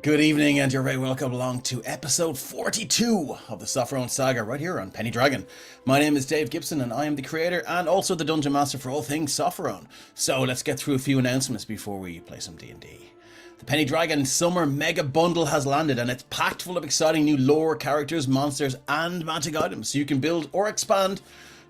Good evening, and you're very welcome along to episode 42 of the Sopherone Saga right here on Penny Dragon. My name is Dave Gibson, and I am the creator and also the Dungeon Master for all things Sopherone. So let's get through a few announcements before we play some D&D. The Penny Dragon Summer Mega Bundle has landed, and it's packed full of exciting new lore, characters, monsters, and magic items, so you can build or expand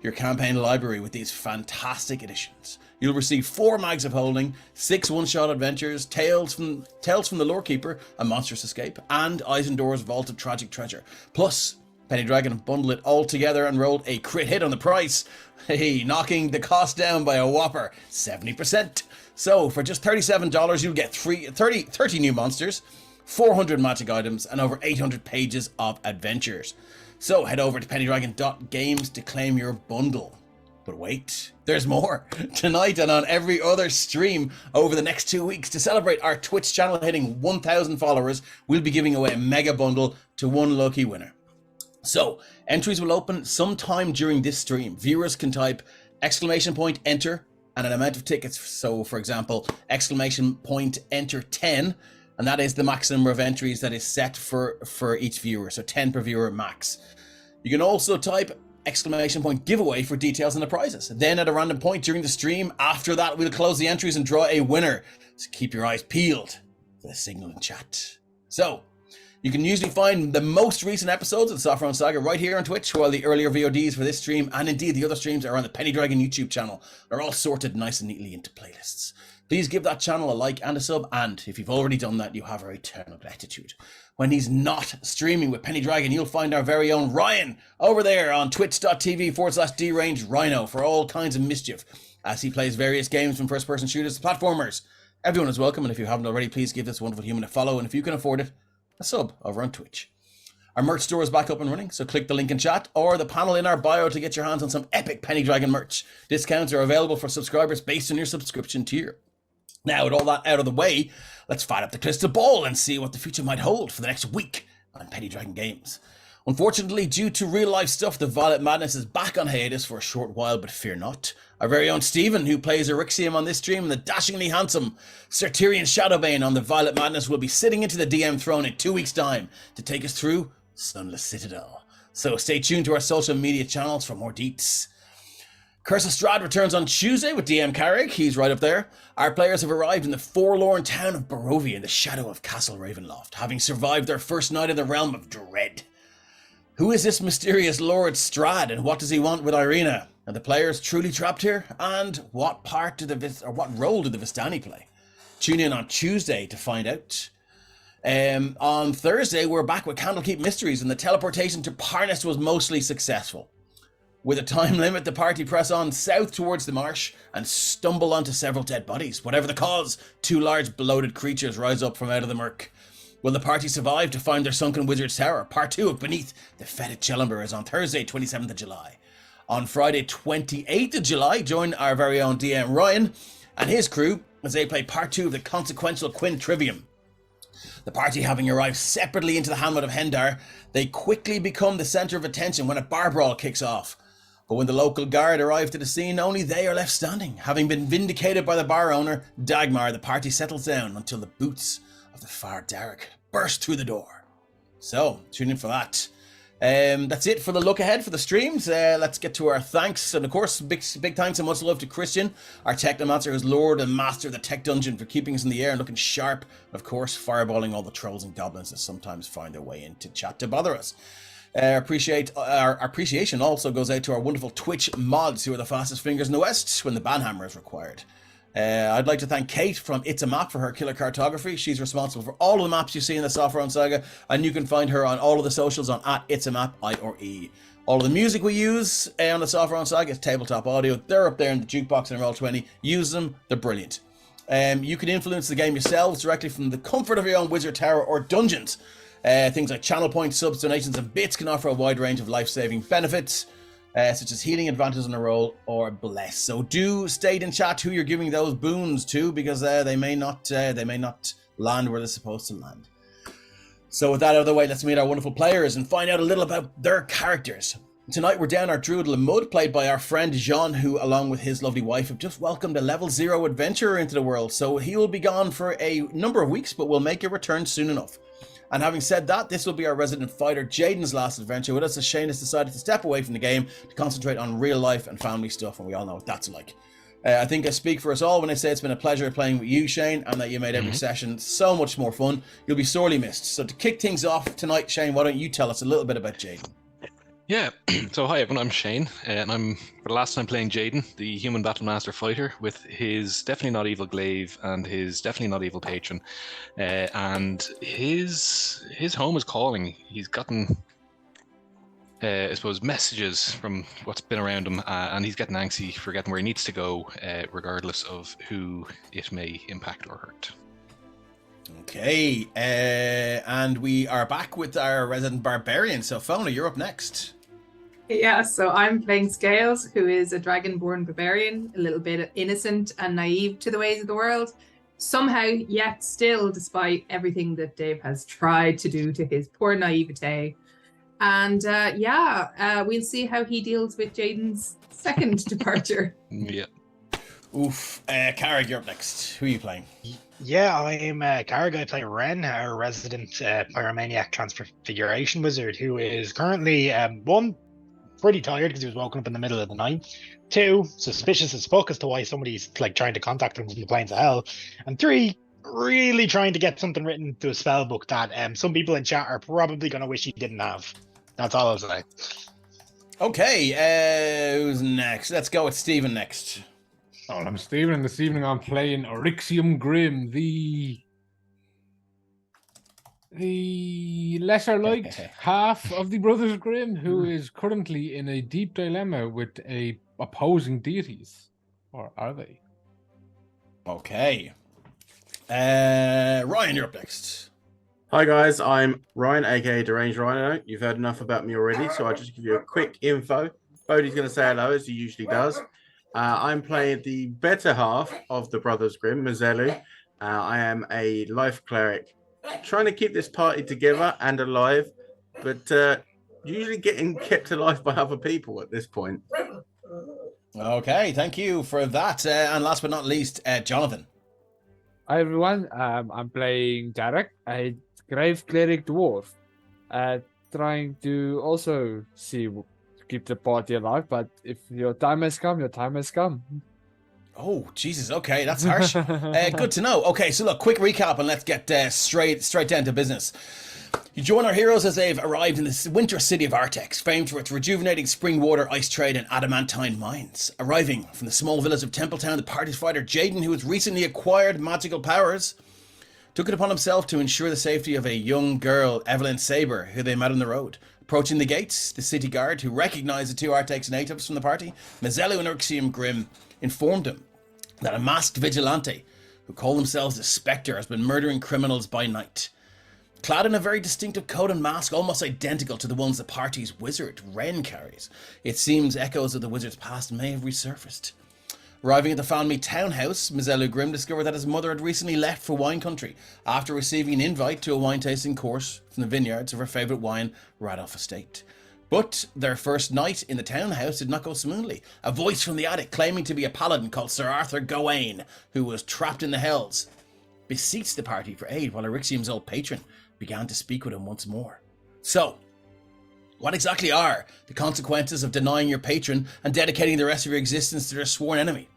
your campaign library with these fantastic additions. You'll receive 4 Mags of Holding, 6 one-shot adventures, Tales from the Lore Keeper, A Monstrous Escape, and Eisendore's Vaulted Tragic Treasure. Plus, Penny Dragon bundled it all together and rolled a crit hit on the price, knocking the cost down by a whopper 70%. So, for just $37, you'll get 30 new monsters, 400 magic items, and over 800 pages of adventures. So, head over to pennydragon.games to claim your bundle. But wait, there's more. Tonight and on every other stream over the next 2 weeks, to celebrate our Twitch channel hitting 1,000 followers, we'll be giving away a mega bundle to one lucky winner. So, entries will open sometime during this stream. Viewers can type !enter and an amount of tickets. So, for example, !enter 10, and that is the max number of entries that is set for each viewer. So 10 per viewer max. You can also type !giveaway for details on the prizes. Then at a random point during the stream, after that, we'll close the entries and draw a winner. So keep your eyes peeled for the signal in chat. So, you can usually find the most recent episodes of the Sopherone Saga right here on Twitch, while the earlier VODs for this stream, and indeed the other streams, are on the Penny Dragon YouTube channel. They're all sorted nice and neatly into playlists. Please give that channel a like and a sub, and if you've already done that, you have our eternal gratitude. When he's not streaming with Penny Dragon, you'll find our very own Ryan over there on twitch.tv/deranged Rhino for all kinds of mischief, as he plays various games from first-person shooters to platformers. Everyone is welcome, and if you haven't already, please give this wonderful human a follow, and if you can afford it, a sub over on Twitch. Our merch store is back up and running, so click the link in chat or the panel in our bio to get your hands on some epic Penny Dragon merch. Discounts are available for subscribers based on your subscription tier. Now, with all that out of the way, let's fire up the crystal ball and see what the future might hold for the next week on Penny Dragon Games. Unfortunately, due to real-life stuff, the Violet Madness is back on hiatus for a short while, but fear not. Our very own Stephen, who plays Eryxium on this stream, and the dashingly handsome Sir Tyrion Shadowbane on the Violet Madness will be sitting into the DM throne in 2 weeks' time to take us through Sunless Citadel. So stay tuned to our social media channels for more deets. Curse of Strahd returns on Tuesday with DM Carrick. He's right up there. Our players have arrived in the forlorn town of Barovia in the shadow of Castle Ravenloft, having survived their first night in the realm of dread. Who is this mysterious Lord Strahd, and what does he want with Irina? Are the players truly trapped here? And what role do the Vistani play? Tune in on Tuesday to find out. On Thursday, we're back with Candlekeep Mysteries, and the teleportation to Parnas was mostly successful. With a time limit, the party press on south towards the marsh and stumble onto several dead bodies. Whatever the cause, 2 large bloated creatures rise up from out of the murk. Will the party survive to find their sunken wizard's tower? Part 2 of Beneath the Fetid Chelumber is on Thursday, 27th of July. On Friday, 28th of July, join our very own DM Ryan and his crew as they play Part 2 of the Consequential Quinn Trivium. The party having arrived separately into the hamlet of Hendar, they quickly become the centre of attention when a bar brawl kicks off. But when the local guard arrive to the scene, only they are left standing. Having been vindicated by the bar owner, Dagmar, the party settles down until the boots of the Far Derek burst through the door. So, tune in for that. That's it for the look ahead for the streams. Let's get to our thanks. And of course, big thanks and much love to Christian, our technomancer who's lord and master of the tech dungeon, for keeping us in the air and looking sharp. Of course, fireballing all the trolls and goblins that sometimes find their way into chat to bother us. Our appreciation also goes out to our wonderful Twitch mods, who are the fastest fingers in the West when the banhammer is required. I'd like to thank Kate from It's a Map for her killer cartography. She's responsible for all of the maps you see in the Sopherone Saga, and you can find her on all of the socials on @itsamap, I-or-E. All of the music we use on the Sopherone Saga is tabletop audio. They're up there in the jukebox in Roll20. Use them, they're brilliant. You can influence the game yourselves directly from the comfort of your own wizard tower or dungeons. Things like channel points, subs, donations, and bits can offer a wide range of life-saving benefits, such as healing advantages on a roll or bless. So do state in chat who you're giving those boons to, because they may not land where they're supposed to land. So with that out of the way, let's meet our wonderful players and find out a little about their characters. Tonight we're down our Druidle in Mud, played by our friend Jean, who, along with his lovely wife, have just welcomed a level 0 adventurer into the world. So he will be gone for a number of weeks, but will make a return soon enough. And having said that, this will be our resident fighter Jaden's last adventure with us, as Shane has decided to step away from the game to concentrate on real life and family stuff, and we all know what that's like. I think I speak for us all when I say it's been a pleasure playing with you, Shane, and that you made every session so much more fun. You'll be sorely missed. So to kick things off tonight, Shane, why don't you tell us a little bit about Jaden? Yeah, so hi everyone, I'm Shane, and I'm for the last time playing Jaden, the human battlemaster fighter, with his definitely not evil glaive and his definitely not evil patron, and his home is calling. He's gotten, I suppose, messages from what's been around him, and he's getting antsy, forgetting where he needs to go, regardless of who it may impact or hurt. Okay, and we are back with our resident barbarian. So, Fiona, you're up next. Yeah, so I'm playing Scales, who is a dragonborn barbarian, a little bit innocent and naive to the ways of the world. Somehow, yet still, despite everything that Dave has tried to do to his poor naivete. And we'll see how he deals with Jaden's second departure. Yeah. Oof. Carrick, you're up next. Who are you playing? Yeah, I'm Carrick. I play Ren, our resident pyromaniac transfiguration wizard, who is currently, one, pretty tired because he was woken up in the middle of the night. Two, suspicious as fuck as to why somebody's like trying to contact him from the plains of hell. And three, really trying to get something written to a spell book that some people in chat are probably going to wish he didn't have. That's all I'll say. Okay, who's next? Let's go with Stephen next. Oh, I'm Stephen, and this evening I'm playing Orixium Grim, the lesser-liked half of the Brothers Grimm, who is currently in a deep dilemma with opposing deities. Or are they? Okay. Ryan, you're up next. Hi guys, I'm Ryan, aka Deranged Rhino. You've heard enough about me already, so I'll just give you a quick info. Bodhi's going to say hello, as he usually does. I'm playing the better half of the Brothers Grimm, Mazelu. I am a life cleric, trying to keep this party together and alive, but usually getting kept alive by other people at this point. Okay, thank you for that. And last but not least, Jonathan. Hi everyone, I'm playing Jarek, a Grave Cleric Dwarf, trying to also keep the party alive, but if your time has come, your time has come. Oh, Jesus, okay, that's harsh. Good to know. Okay, so look, quick recap and let's get straight down to business. You join our heroes as they've arrived in the winter city of Artex, famed for its rejuvenating spring water, ice trade and adamantine mines. Arriving from the small village of Templetown, the party's fighter Jaden, who has recently acquired magical powers, took it upon himself to ensure the safety of a young girl, Evelyn Saber, who they met on the road. Approaching the gates, the city guard, who recognised the two Artex natives from the party, Mazelu and Orixium Grim, informed him that a masked vigilante, who call themselves the Spectre, has been murdering criminals by night. Clad in a very distinctive coat and mask almost identical to the ones the party's wizard, Ren, carries, it seems echoes of the wizard's past may have resurfaced. Arriving at the family townhouse, Mazelu Grim discovered that his mother had recently left for wine country after receiving an invite to a wine tasting course from the vineyards of her favourite wine, Radolf Estate. But their first night in the townhouse did not go smoothly. A voice from the attic claiming to be a paladin called Sir Arthur Gawain, who was trapped in the hells, beseeched the party for aid while Orixium's old patron began to speak with him once more. So, what exactly are the consequences of denying your patron and dedicating the rest of your existence to their sworn enemy?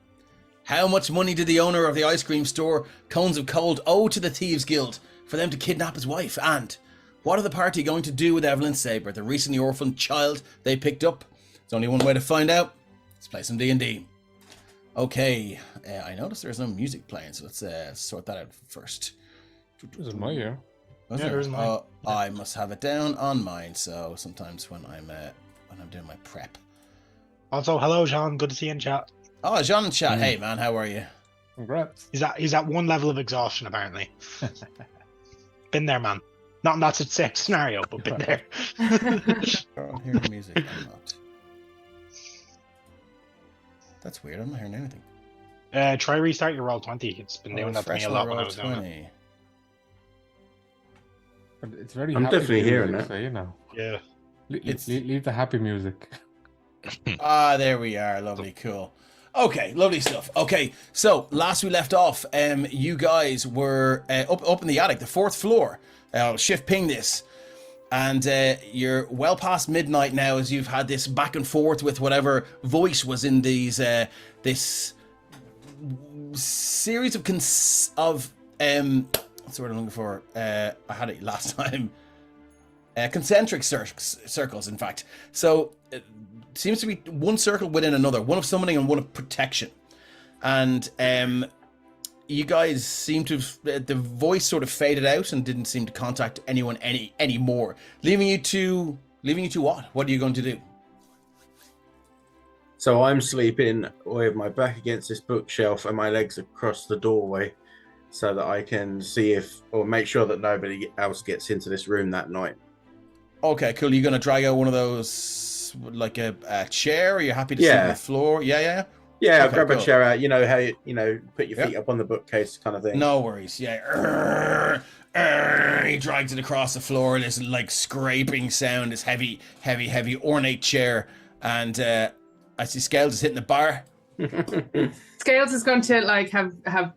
How much money did the owner of the ice cream store, Cones of Cold, owe to the Thieves Guild for them to kidnap his wife? And what are the party going to do with Evelyn Saber, the recently orphaned child they picked up? There's only one way to find out. Let's play some D&D. Okay, I noticed there's no music playing, so let's sort that out first. This is my year. There's mine. I must have it down on mine, so sometimes when I'm doing my prep. Also, hello, Jean. Good to see you in chat. Oh, John in chat. Hey, man, how are you? Congrats. He's at one level of exhaustion, apparently. Been there, man. Not in that same scenario, but been there. I'm hearing music. I'm not. That's weird. I'm not hearing anything. Try restart your Roll20. It's been doing that to me a lot when I was doing it. It's very. I'm definitely hearing that. So, you know. Yeah. Leave the happy music. Ah, there we are. Lovely, cool. Okay, lovely stuff. Okay, so last we left off, you guys were up in the attic, the 4th floor. I'll shift ping this. And you're well past midnight now, as you've had this back and forth with whatever voice was in these this series of what's the word I'm looking for? I had it last time. Concentric circles, in fact. So it seems to be one circle within another, one of summoning and one of protection. And you guys seem to have, the voice sort of faded out and didn't seem to contact anyone anymore, leaving you to what? What are you going to do? So I'm sleeping with my back against this bookshelf and my legs across the doorway, so that I can see or make sure that nobody else gets into this room that night. Okay, cool. You're gonna drag out one of those, like a chair? Are you happy to sleep on the floor? Yeah. Yeah, Okay, grab cool. a chair out. You know how put your feet up on the bookcase kind of thing. No worries. Yeah. He drags it across the floor. This like scraping sound. This heavy, ornate chair, and I see Scales is hitting the bar. Scales is going to like have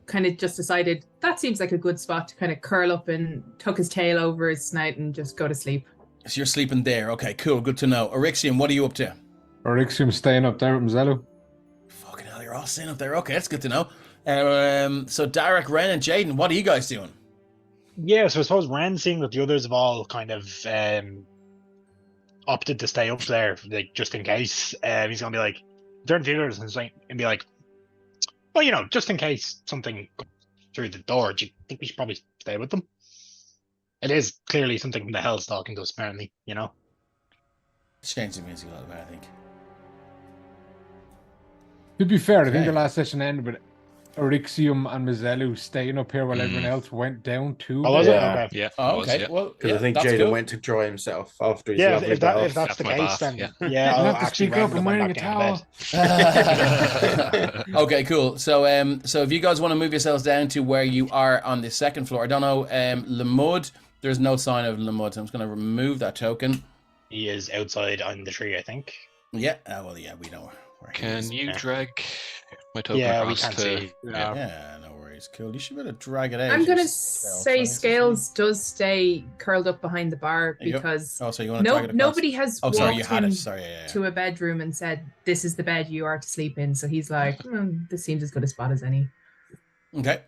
kind of just decided that seems like a good spot to kind of curl up and tuck his tail over his snout and just go to sleep. So you're sleeping there. Okay, cool. Good to know. Orixium, what are you up to? Orixium staying up there with Mzellu. Fucking hell, you're all staying up there. Okay, that's good to know. So Derek, Ren, and Jaden, what are you guys doing? Yeah, so I suppose Ren, seeing that the others have all kind of opted to stay up there, like just in case, he's gonna be like, turn to the others and be like, well, just in case something goes through the door, do you think we should probably stay with them? It is clearly something from the hell's talking to us, apparently, It's changed the music a little bit, I think. To be fair, I think Okay. the last session ended with Orixium and Mzellu staying up here while everyone else went down to. Oh, was the- it? Yeah. Okay. Yeah. Oh, it was, okay. yeah. Well, Because I think that's Jaden cool. went to dry himself after his Yeah, lovely if bath. that's the After my case, bath, then yeah. yeah, You I'll have to actually speak up, rather I'm than wearing back a down to towel. Okay, cool. So if you guys want to move yourselves down to where you are on the 2nd floor, I don't know, Lamud, there's no sign of Lamud, so I'm just going to remove that token. He is outside on the tree, I think. Yeah, we know where he Can is. you Yeah. drag my token Yeah, we across can't to... see. Yeah. Yeah, no worries. Cool. You should be able to drag it out. I'm gonna Yourself, say right? Scales does stay curled up behind the bar There you go. because Oh, so you want to drag it across? nobody has Oh, sorry, you walked had him it. Sorry, yeah. to a bedroom and said, "This is the bed you are to sleep in." So he's like, "This seems as good a spot as any." Okay.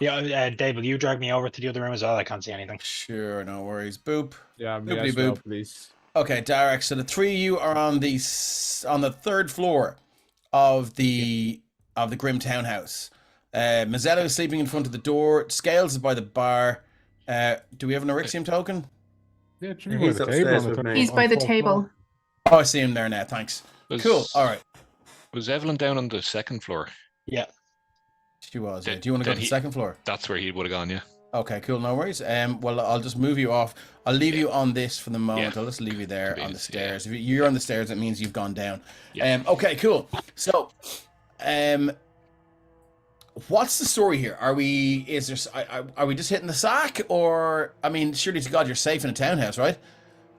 Yeah, Dave, will you drag me over to the other room as well? I can't see anything. Sure, no worries. Boop. Yeah, me Boopity as well, boop. please. Okay, Derek. So the three of you are on the 3rd floor of the Grim Townhouse. Mazzetto is sleeping in front of the door. Scales is by the bar. Do we have an Orixium token? Yeah, it should Yeah, be by he's the upstairs table on the with third- me. He's on by the 4th table. floor. Oh, I see him there now. Thanks. Was- Cool. All right. Was Evelyn down on the 2nd floor? Yeah. She was. Then- Do you want to go then to the he- 2nd floor? That's where he would have gone, yeah. Okay, cool. No worries. Well, I'll just move you off. I'll leave you on this for the moment. Yeah. I'll just leave you there on the Convenience, yeah. stairs. If you're on the stairs, it means you've gone down. Yeah. Okay, cool. So, what's the story here? Are we just hitting the sack, or I mean, surely to God, you're safe in a townhouse, right?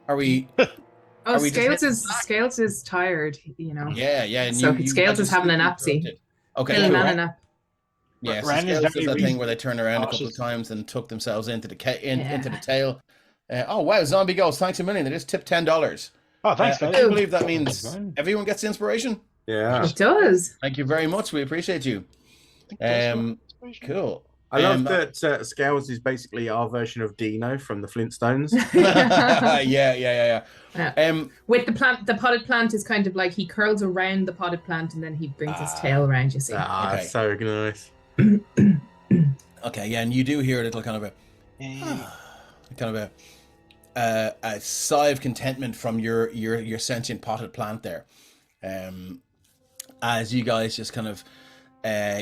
Are we? Oh, Are we just Scales is tired, Yeah. And So you Scales is having a napsy. interrupted. Okay, Killing cool. man and a- Yeah, so Ren is Scales very does that thing where they turn around a couple of cautious. times and tuck themselves into the into the Yeah. tail. Oh wow, Zombie Ghost, thanks a million. They just tipped $10. Oh, thanks, I guys. can't believe that means Fine. everyone gets inspiration. Yeah. It does. Thank you very much. We appreciate you. Cool. I love that Scales is basically our version of Dino from the Flintstones. Yeah. With the plant, the potted plant is kind of like he curls around the potted plant and then he brings his tail around. You see. Ah, Okay. so nice. Okay, yeah, and you do hear a little kind of a sigh of contentment from your sentient potted plant there, as you guys just kind of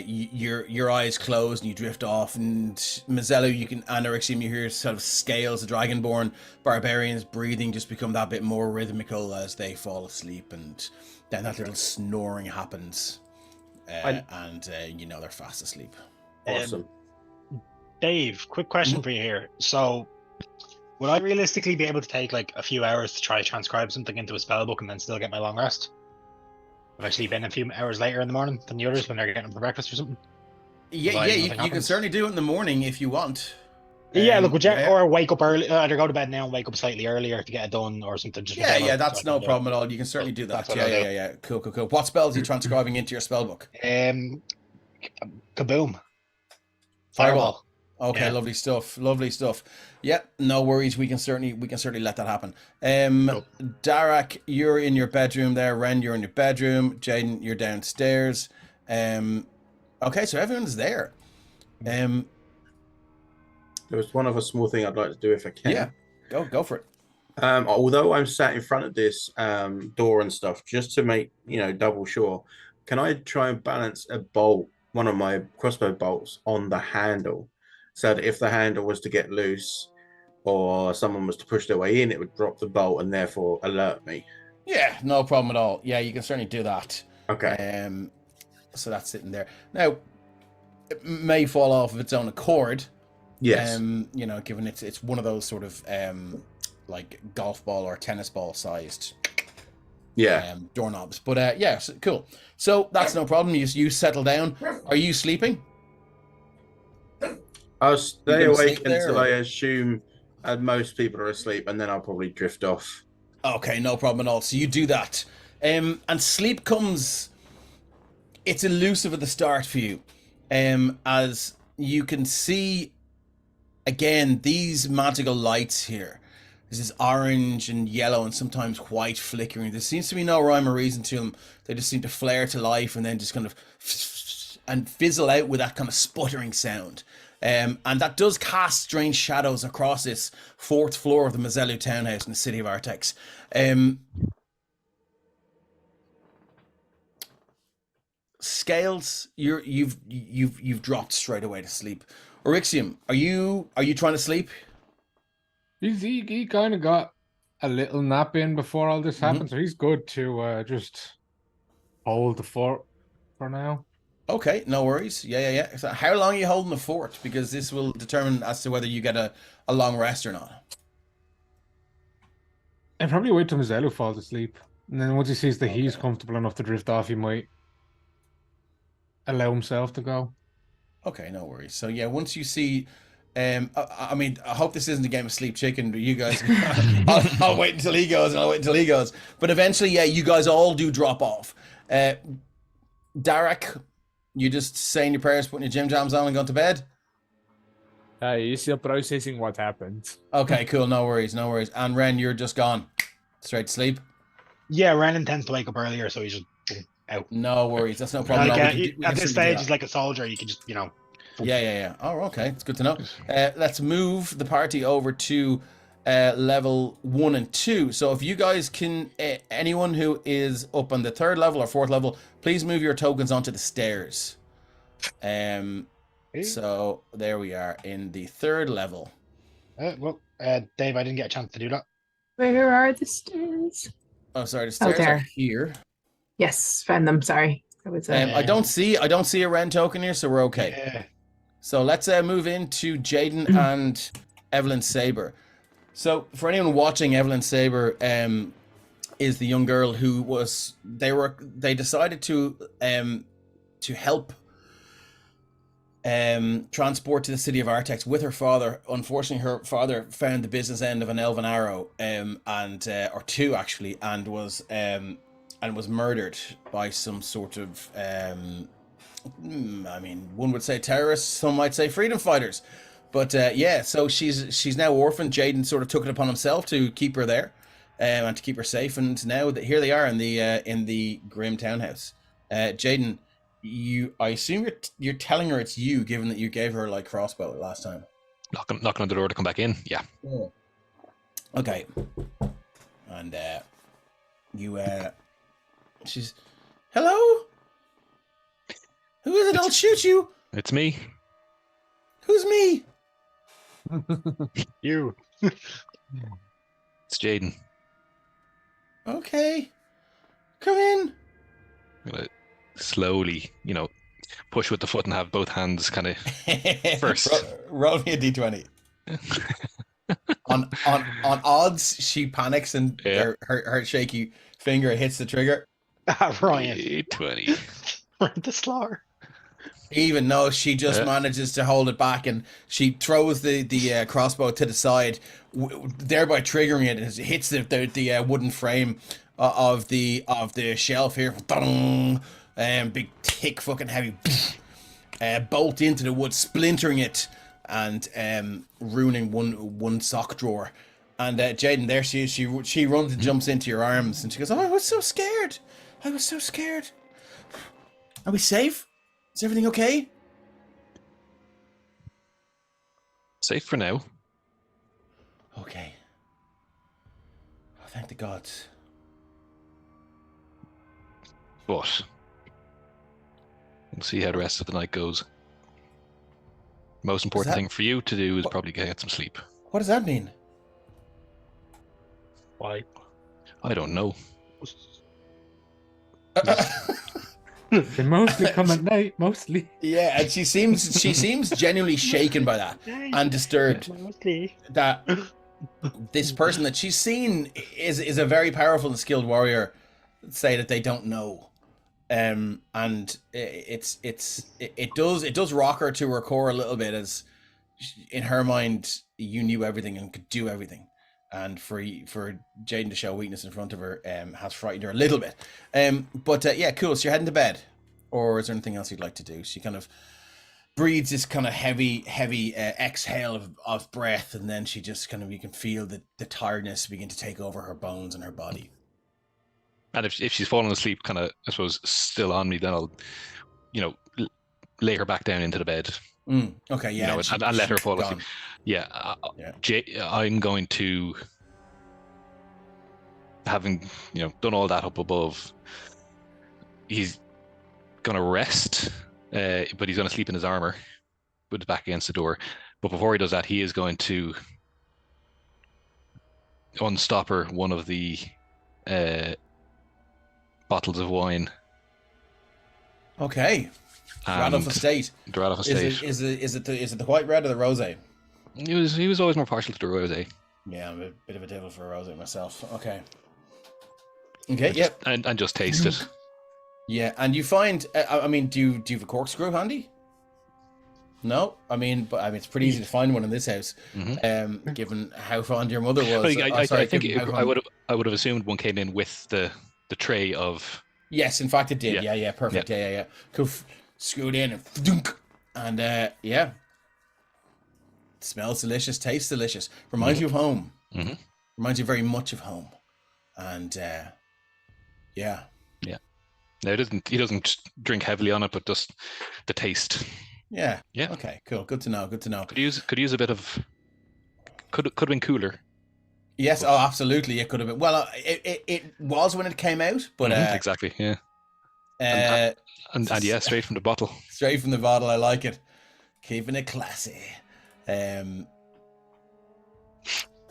your eyes close and you drift off, and Mazzello, you can, and Orixium, you hear sort of Scales, the dragonborn barbarians breathing just become that bit more rhythmical as they fall asleep, and then that little snoring happens, and you know they're fast asleep. Awesome. Dave, quick question for you here. So, Would I realistically be able to take like a few hours to try to transcribe something into a spell book and then still get my long rest? If I sleep in a few hours later in the morning than the others when they're getting up for breakfast or something? Yeah, you can certainly do it in the morning if you want. Yeah, look, yeah. or wake up early, either go to bed now and wake up slightly earlier to get it done or something. Just Yeah, that's no problem at all. You can certainly do that. Yeah. Cool. What spells are you transcribing into your spell book? Kaboom. Fireball. Okay, Yeah. lovely stuff. Yeah, no worries. We can certainly let that happen. Cool. Darak, you're in your bedroom there. Ren, you're in your bedroom. Jaden, you're downstairs. Okay, so everyone's there. There was one other small thing I'd like to do if I can. Yeah, go for it. Although I'm sat in front of this door and stuff, just to make double sure, can I try and balance a bolt, one of my crossbow bolts, on the handle, so that if the handle was to get loose or someone was to push their way in, it would drop the bolt and therefore alert me? Yeah, no problem at all. Yeah, you can certainly do that. Okay. So that's sitting there. Now, it may fall off of its own accord. Yes. Given it's one of those sort of like golf ball or tennis ball sized doorknobs. But yeah, cool. So that's no problem. You settle down. Are you sleeping? I'll stay awake until I assume most people are asleep, and then I'll probably drift off. Okay, no problem at all. So you do that. And sleep comes... It's elusive at the start for you. As you can see, again, these magical lights here. There's this orange and yellow and sometimes white flickering. There seems to be no rhyme or reason to them. They just seem to flare to life and then just kind of... and fizzle out with that kind of sputtering sound. And that does cast strange shadows across this 4th floor of the Mazelu townhouse in the city of Artex. Scales, you've dropped straight away to sleep. Orixium, are you trying to sleep? He kind of got a little nap in before all this happened, so he's good to just hold the fort for now. Okay, no worries. Yeah. So how long are you holding the fort? Because this will determine as to whether you get a long rest or not. And probably wait till Mazelu falls asleep. And then once he sees that he's comfortable enough to drift off, he might allow himself to go. Okay, no worries. So yeah, once you see... I mean, I hope this isn't a game of sleep chicken, but you guys... I'll wait until he goes, and I'll wait until he goes. But eventually, yeah, you guys all do drop off. Darak... You just saying your prayers, putting your gym jams on and going to bed? He's still processing what happened. Okay, cool. No worries. And Ren, you're just gone straight to sleep? Yeah, Ren intends to wake up earlier, so he's just out. No worries. That's no problem. At this stage, he's like a soldier. You can just, Yeah. Oh, okay. It's good to know. Let's move the party over to level 1 and 2. So if you guys can, anyone who is up on the 3rd level or 4th level, please move your tokens onto the stairs. So there we are in the 3rd level. Dave, I didn't get a chance to do that. Where are the stairs? Oh, sorry, the stairs are here. Yes, found them. Sorry. I don't see a Ren token here, so we're okay. Yeah. So let's move into Jaden and Evelyn Saber. So for anyone watching, Evelyn Saber is the young girl who was they decided to help transport to the city of Artex with her father. Unfortunately, her father found the business end of an elven arrow or two actually, and was murdered by some sort of I mean, one would say terrorists, some might say freedom fighters. But so she's now orphaned. Jaden sort of took it upon himself to keep her there, and to keep her safe. And now that here they are in the grim townhouse. Jaden, I assume you're telling her it's you, given that you gave her like crossbow last time. Knocking on the door to come back in. Yeah. Oh. Okay. And she's, hello. Who is it? I'll shoot you. It's me. Who's me? You. It's Jaden. Okay. Come in. I'm gonna slowly, push with the foot and have both hands kind of first. Roll me a d20. on odds, she panics and her shaky finger hits the trigger. Ryan. 20. The slaughter. Even though she just manages to hold it back, and she throws the crossbow to the side, thereby triggering it as it hits the wooden frame of the shelf here. Big thick fucking heavy bolt into the wood, splintering it and ruining one sock drawer. And Jaden, there she is. She runs and jumps into your arms, and she goes, "Oh, I was so scared. I was so scared. Are we safe? Is everything okay?" Safe for now. Okay. Oh, thank the gods. But we'll see how the rest of the night goes. Most important thing for you to do is probably get some sleep. What does that mean? Why? I don't know. They mostly come at night, mostly. Yeah, and she seems genuinely shaken by that and disturbed that this person that she's seen is a very powerful and skilled warrior say that they don't know. And it does rock her to her core a little bit, as in her mind you knew everything and could do everything, and for Jaden to show weakness in front of her has frightened her a little bit. But yeah, cool. So you're heading to bed, or is there anything else you'd like to do? She kind of breathes this kind of heavy exhale of breath, and then she just kind of, you can feel the tiredness begin to take over her bones and her body. And if she's fallen asleep, kind of, I suppose, still on me, then I'll, lay her back down into the bed. Okay, yeah. And let her fall asleep. Yeah. I'm going to, having, done all that up above, he's going to rest, but he's going to sleep in his armor with his back against the door. But before he does that, he is going to unstopper one of the bottles of wine. Okay. Red of estate. The red of estate. Is it the white red or the rosé? He was always more partial to the rosé. Yeah, I'm a bit of a devil for a rosé myself. Okay. Yep. And just taste it. Yeah, and you find, I mean, do you have a corkscrew handy? No, I mean, it's pretty easy to find one in this house, given how fond your mother was. I think I would have assumed one came in with the tray of. Yes, in fact it did. Yeah, perfect. Yeah. Cool. Screw it in and yeah. Smells delicious, tastes delicious. Reminds you of home. Mm-hmm. Reminds you very much of home, and yeah. No, he doesn't drink heavily on it, but just the taste. Yeah. Okay, cool. Good to know. Could use a bit of. Could have been cooler. Yes. Oh, absolutely. It could have been. Well, it was when it came out, but exactly. Yeah. And yeah, straight from the bottle. Straight from the bottle. I like it. Keeping it classy.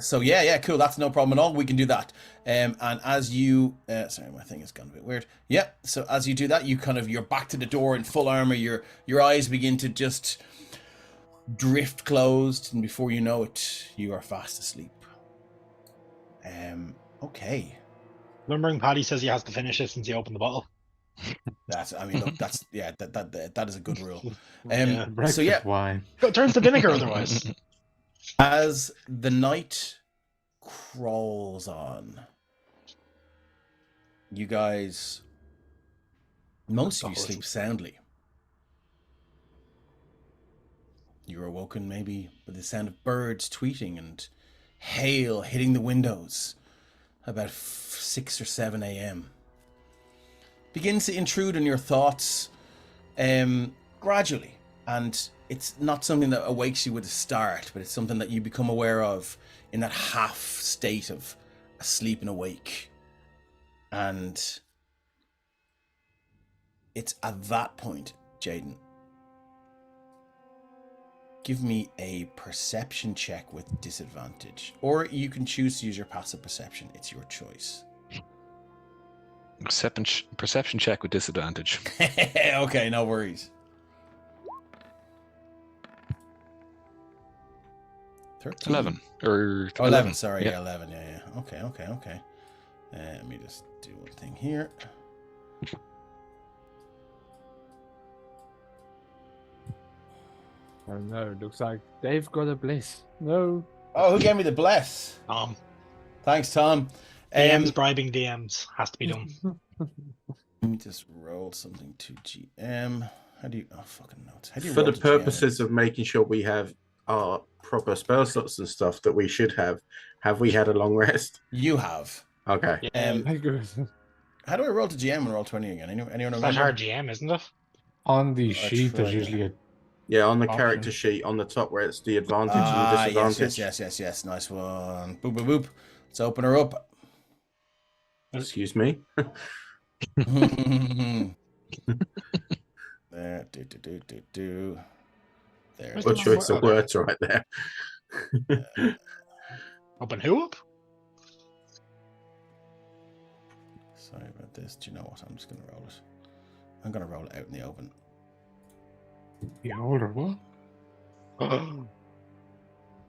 So yeah, cool. That's no problem at all. We can do that. And as you, sorry, my thing has gone a bit weird. Yeah. So as you do that, you're back to the door in full armor. Your eyes begin to just drift closed, and before you know it, you are fast asleep. Okay. Remembering Paddy says he has to finish it since he opened the bottle. That is a good rule. So yeah, wine. It turns to vinegar otherwise. As the night crawls on, you guys, most of you sleep soundly. You're awoken maybe by the sound of birds tweeting and hail hitting the windows about 6 or 7 a.m. Begins to intrude on your thoughts gradually, and it's not something that awakes you with a start, but it's something that you become aware of in that half state of asleep and awake. And it's at that point, Jaden, give me a perception check with disadvantage, or you can choose to use your passive perception. It's your choice. Perception check with disadvantage. Okay, no worries. 13? 11 or Oh, 11. Sorry, Yeah. 11. Yeah. Okay. Let me just do one thing here. Oh no, looks like Dave got a bliss. No. Oh, who gave me the bless? Thanks, Tom. DMs bribing DMs has to be done. Let me just roll something to GM. How do you? Oh, fucking notes. How do you For roll the to GM? purposes of making sure we have our proper spell slots and stuff that we should have we had a long rest? You have. Okay. My goodness. How do I roll to GM and roll 20 again? Anyone That's remember? hard GM, isn't it? On the I sheet, there's tried usually a Yeah, on the Option. character sheet on the top where it's the advantage and the disadvantage. Yes. Nice one. Boop, boop, boop. Let's open her up. Excuse me. There, do. There. Where's Good the choice of Okay. words right there. Open who up? Sorry about this. Do you know what? I'm just going to roll it. I'm going to roll it out in the open. the older what?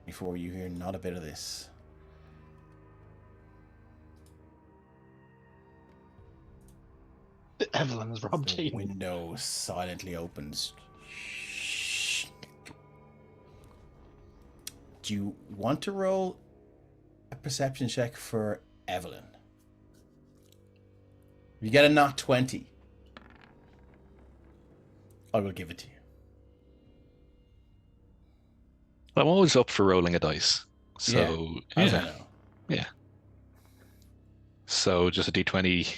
Before you hear not a bit of this. Evelyn has robbed The Jaden. window silently opens. Do you want to roll a perception check for Evelyn? If you get a nat 20, I will give it to you. I'm always up for rolling a dice. So, As I yeah. know. Yeah. So just a d20.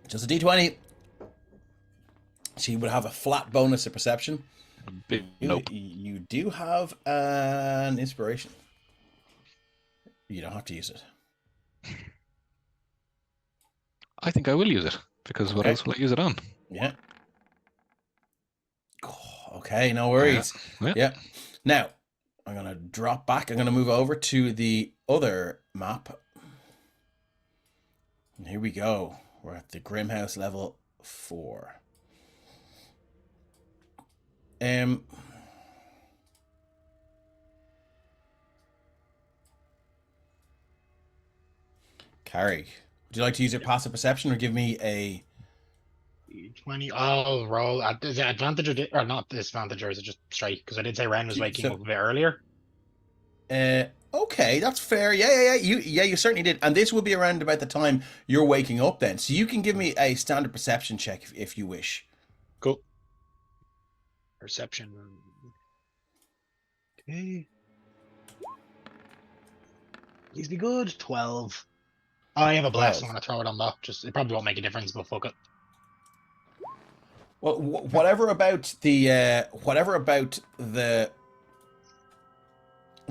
Just a d20. She would have a flat bonus to perception. Nope. You do have an inspiration. You don't have to use it. I think I will use it because what Okay. else will I use it on? Yeah. Okay, no worries. Yeah. Now, I'm going to drop back. I'm going to move over to the other map. And here we go. We're at the Grimhouse level 4. Carrie, would you like to use your passive perception or give me a 20. I'll roll. Is it advantage or not disadvantage, or is it just straight? Because I did say Ren was waking up a bit earlier. Okay, that's fair. Yeah. You certainly did. And this will be around about the time you're waking up then. So you can give me a standard perception check if you wish. Cool. Perception. Okay. Please be good. 12. I have a blast. 12. I'm gonna throw it on that. It probably won't make a difference, but fuck it. Well, whatever about the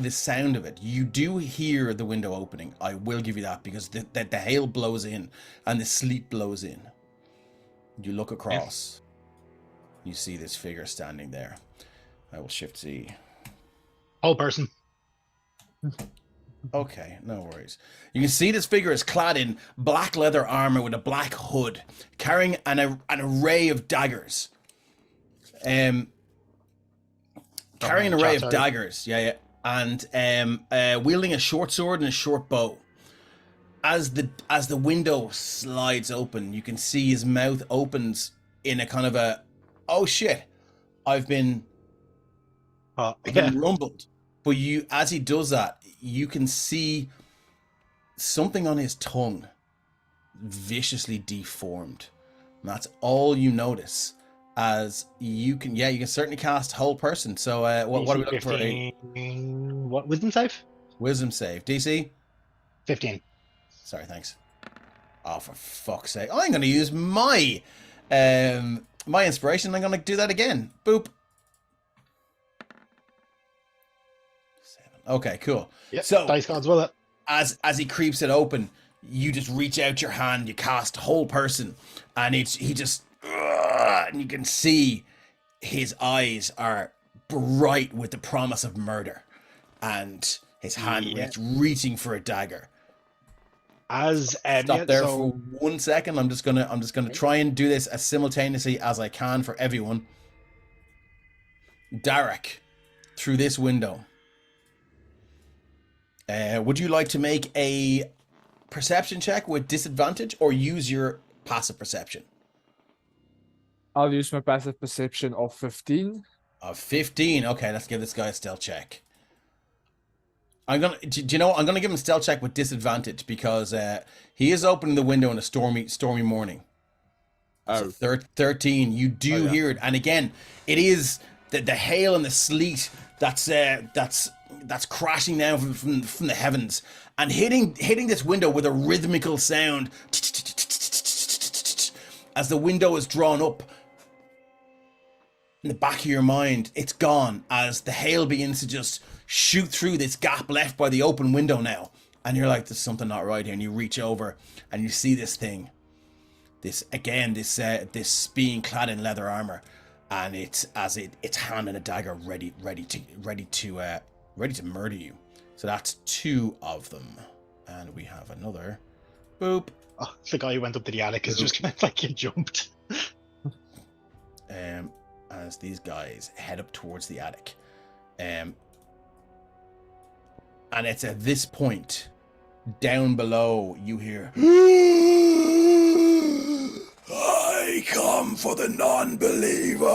sound of it, you do hear the window opening. I will give you that because the hail blows in and the sleet blows in. You look across. You see this figure standing there. I will shift Z. Whole person. Okay, no worries. You can see this figure is clad in black leather armor with a black hood, carrying an array of daggers. Carrying an array of daggers, yeah, and wielding a short sword and a short bow. As the window slides open, you can see his mouth opens in a kind of a, oh shit, I've been rumbled. But as he does that, you can see something on his tongue viciously deformed. And that's all you notice. As you can certainly cast whole person. So what are we looking for? What wisdom save? Wisdom save. DC? 15. Sorry, thanks. Oh, for fuck's sake! I'm going to use my inspiration. I'm going to do that again. Boop. 7. Okay, cool. Yep, so dice gods will it. As he creeps it open, you just reach out your hand, you cast whole person, and and you can see his eyes are bright with the promise of murder, and his hand is reaching for a dagger. Stop there for 1 second. I'm just gonna try and do this as simultaneously as I can for everyone. Derek, through this window, Would you like to make a perception check with disadvantage or use your passive perception? I'll use my passive perception of 15. Of 15. Okay, let's give this guy a stealth check. Do you know what? I'm gonna give him a stealth check with disadvantage because he is opening the window on a stormy morning. Oh. So 13. You do hear it, and again, it is the hail and the sleet that's crashing down from the heavens and hitting this window with a rhythmical sound as the window is drawn up. In the back of your mind, it's gone as the hail begins to just shoot through this gap left by the open window now. And you're like, there's something not right here. And you reach over and you see this thing. This being clad in leather armor. And it's hand and a dagger ready to murder you. So that's 2 of them. And we have another. Boop. Oh, the guy who went up to the attic is just like he jumped. As these guys head up towards the attic. And it's at this point, down below, you hear, I come for the non-believer.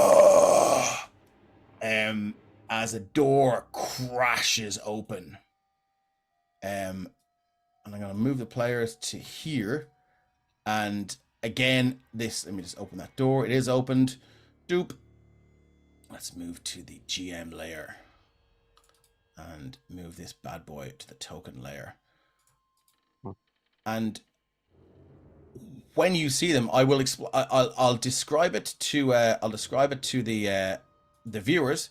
As a door crashes open. And I'm going to move the players to here. And again, let me just open that door. It is opened. Doop. Let's move to the GM layer and move this bad boy to the token layer. And when you see them, I'll describe it to the viewers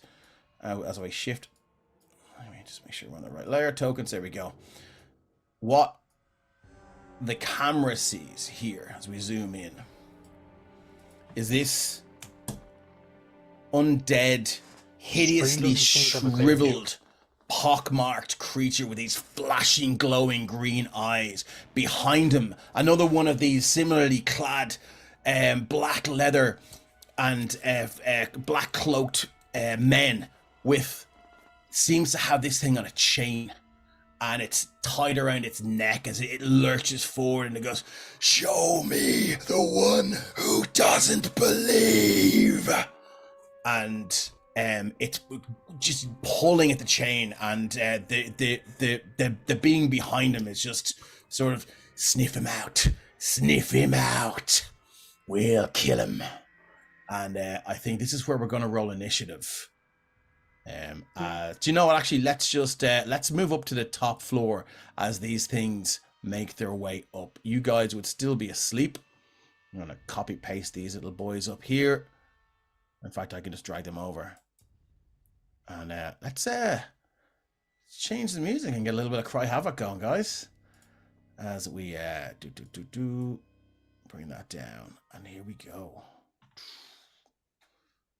as I shift. Let me just make sure we're on the right layer. Tokens. There we go. What the camera sees here as we zoom in is this undead, hideously shriveled, pockmarked creature with these flashing, glowing green eyes. Behind him, another one of these similarly clad, black leather and black cloaked men seems to have this thing on a chain. And it's tied around its neck as it lurches forward and it goes, "Show me the one who doesn't believe." And it's just pulling at the chain, and the being behind him is just sort of sniff him out, we'll kill him. And I think this is where we're going to roll initiative. Do you know what? Actually, let's move up to the top floor as these things make their way up. You guys would still be asleep. I'm going to copy paste these little boys up here. In fact, I can just drag them over. And let's change the music and get a little bit of Cry Havoc going, guys. As we bring that down. And here we go.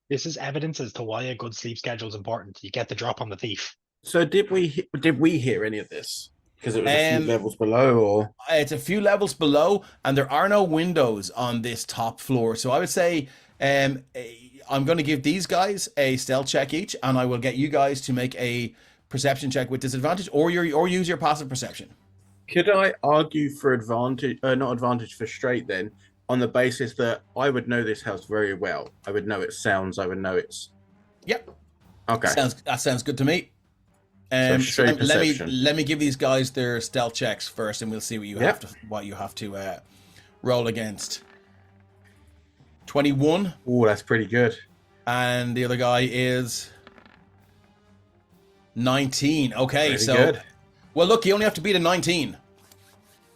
This is evidence as to why a good sleep schedule is important. You get the drop on the thief. So did we hear any of this? Because it was a few levels below, or it's a few levels below, and there are no windows on this top floor. So I would say I'm going to give these guys a stealth check each, and I will get you guys to make a perception check with disadvantage, or use your passive perception. Could I argue for advantage, not advantage for straight then, on the basis that I would know this house very well? I would know its sounds. I would know its. Yep. Okay. That sounds good to me. So let me give these guys their stealth checks first, and we'll see what you have to roll against. 21. Oh, that's pretty good. And the other guy is 19. Okay, pretty so good. Well, look, you only have to beat a 19.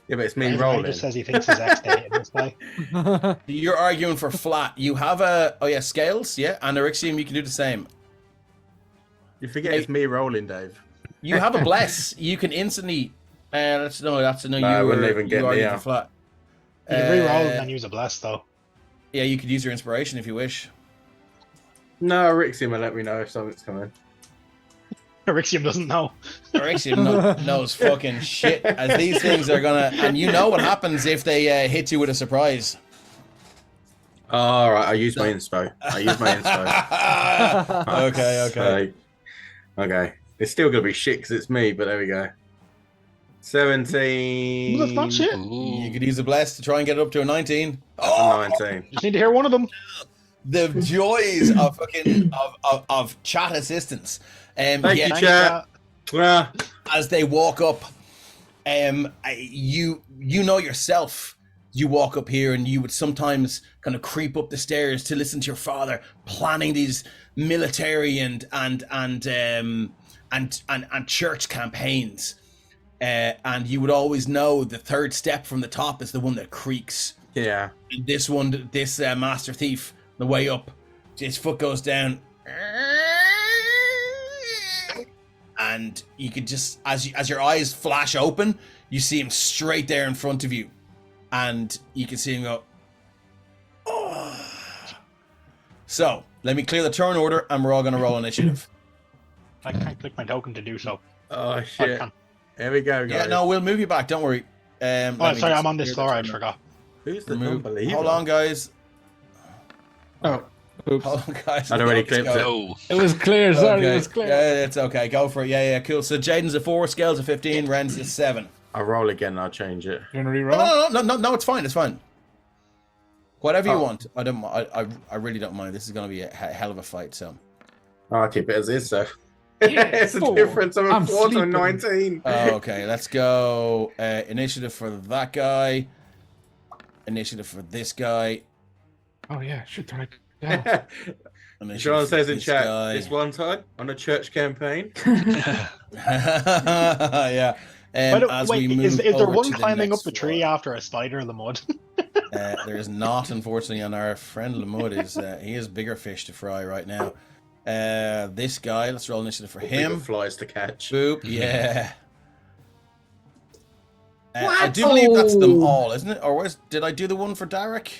Yeah, but it's me rolling. Just says he thinks his ex dated this guy. You're arguing for flat. You have scales, yeah, and Erixium, you can do the same. You forget it's me rolling, Dave. You have a bless. You can instantly. That's no. I wouldn't even get me out. Flat. You can re-roll and then use a bless, though. Yeah, you could use your inspiration if you wish. No, Erixium will let me know if something's coming. Erixium doesn't know. Erixium knows fucking shit. As these things are gonna, and you know what happens if they hit you with a surprise. All right, I use my inspo. Okay. Okay. It's still gonna be shit because it's me, but there we go. 17. Well, that's not shit. You could use a bless to try and get it up to a 19. That's a 19. Just need to hear one of them. The joys of fucking of chat assistance. Thank yeah, you, Thanks, chat. Ah, as they walk up, you know yourself. You walk up here, and you would sometimes kind of creep up the stairs to listen to your father planning these military and church campaigns. And you would always know the third step from the top is the one that creaks. yeah. And this master thief, the way up, his foot goes down, and you could just, as your eyes flash open, you see him straight there in front of you, and you can see him go. Oh. So let me clear the turn order, and we're all going to roll initiative. I can't click my token to do so. Oh, I shit. can't. Here we go, guys. Yeah, no, we'll move you back. Don't worry. Oh, Let me sorry, just I'm on this clear the floor. I turn forgot. Who's the Move. non-believer? Hold on, guys. Oh, oops. Hold on, guys. I'd already Let's clipped go. it. No. It was clear. Sorry, Okay. it was clear. Yeah, it's okay. Go for it. Yeah, cool. So Jaden's a 4, Scale's a 15, Ren's a 7. I'll roll again and I'll change it. You want to reroll? No, it's fine. It's fine. Whatever you Oh. want. I don't. I really don't mind. This is going to be a hell of a fight. So. I'll keep it as is, so. Yeah, it's a 4. difference of a I'm 4 to a sleeping. 19. Okay, let's go. Initiative for that guy. Initiative for this guy. Oh yeah, should write it down. Initiative Sean for says in this chat, guy. this one time on a church campaign. Yeah. As we Wait, move is there over one to the climbing up next the tree floor. after a spider in the mud? There is not, unfortunately, and our friend Lamud is he has bigger fish to fry right now. This guy, let's roll initiative for Bigger him. flies to catch. Boop, yeah. I do believe that's them all, isn't it? Or did I do the one for Derek?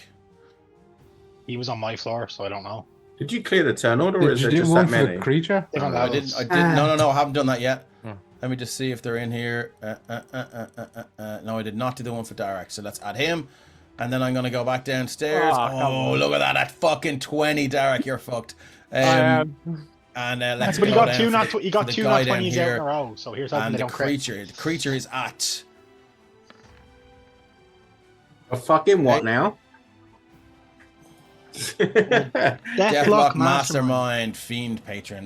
He was on my floor, so I don't know. Did you clear the turn order, or Did is you there do just one that for many? the creature? Different I levels. didn't. No, I haven't done that yet. Oh. Let me just see if they're in here. No, I did not do the one for Derek, so let's add him. And then I'm going to go back downstairs. Ah, come Oh, on. look at that. At fucking 20, Derek, you're fucked. I am. And let's But go you got down two for not the- you got for the two guy not down 20s out here. in a row. So here's hoping And they the don't crit. creature. The creature is at A fucking what now? Deathlock Mastermind Fiend Patron.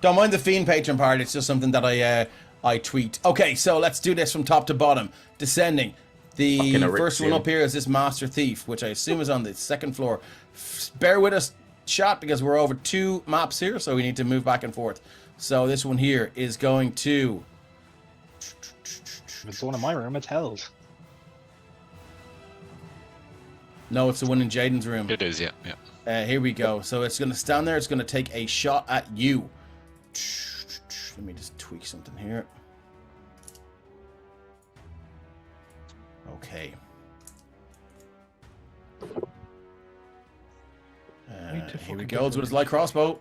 Don't mind the Fiend Patron part. It's just something that I tweet. Okay, so let's do this from top to bottom. Descending. The Fucking first one Erexium. up here is this Master Thief, which I assume is on the second floor. Bear with us, chat, because we're over 2 maps here, so we need to move back and forth. So this one here is going to... If it's the one in my room, it's held. No, it's the one in Jaden's room. It is, yeah. Here we go. So it's going to stand there. It's going to take a shot at you. Let me just tweak something here. Okay. Here we go. It's with his light crossbow.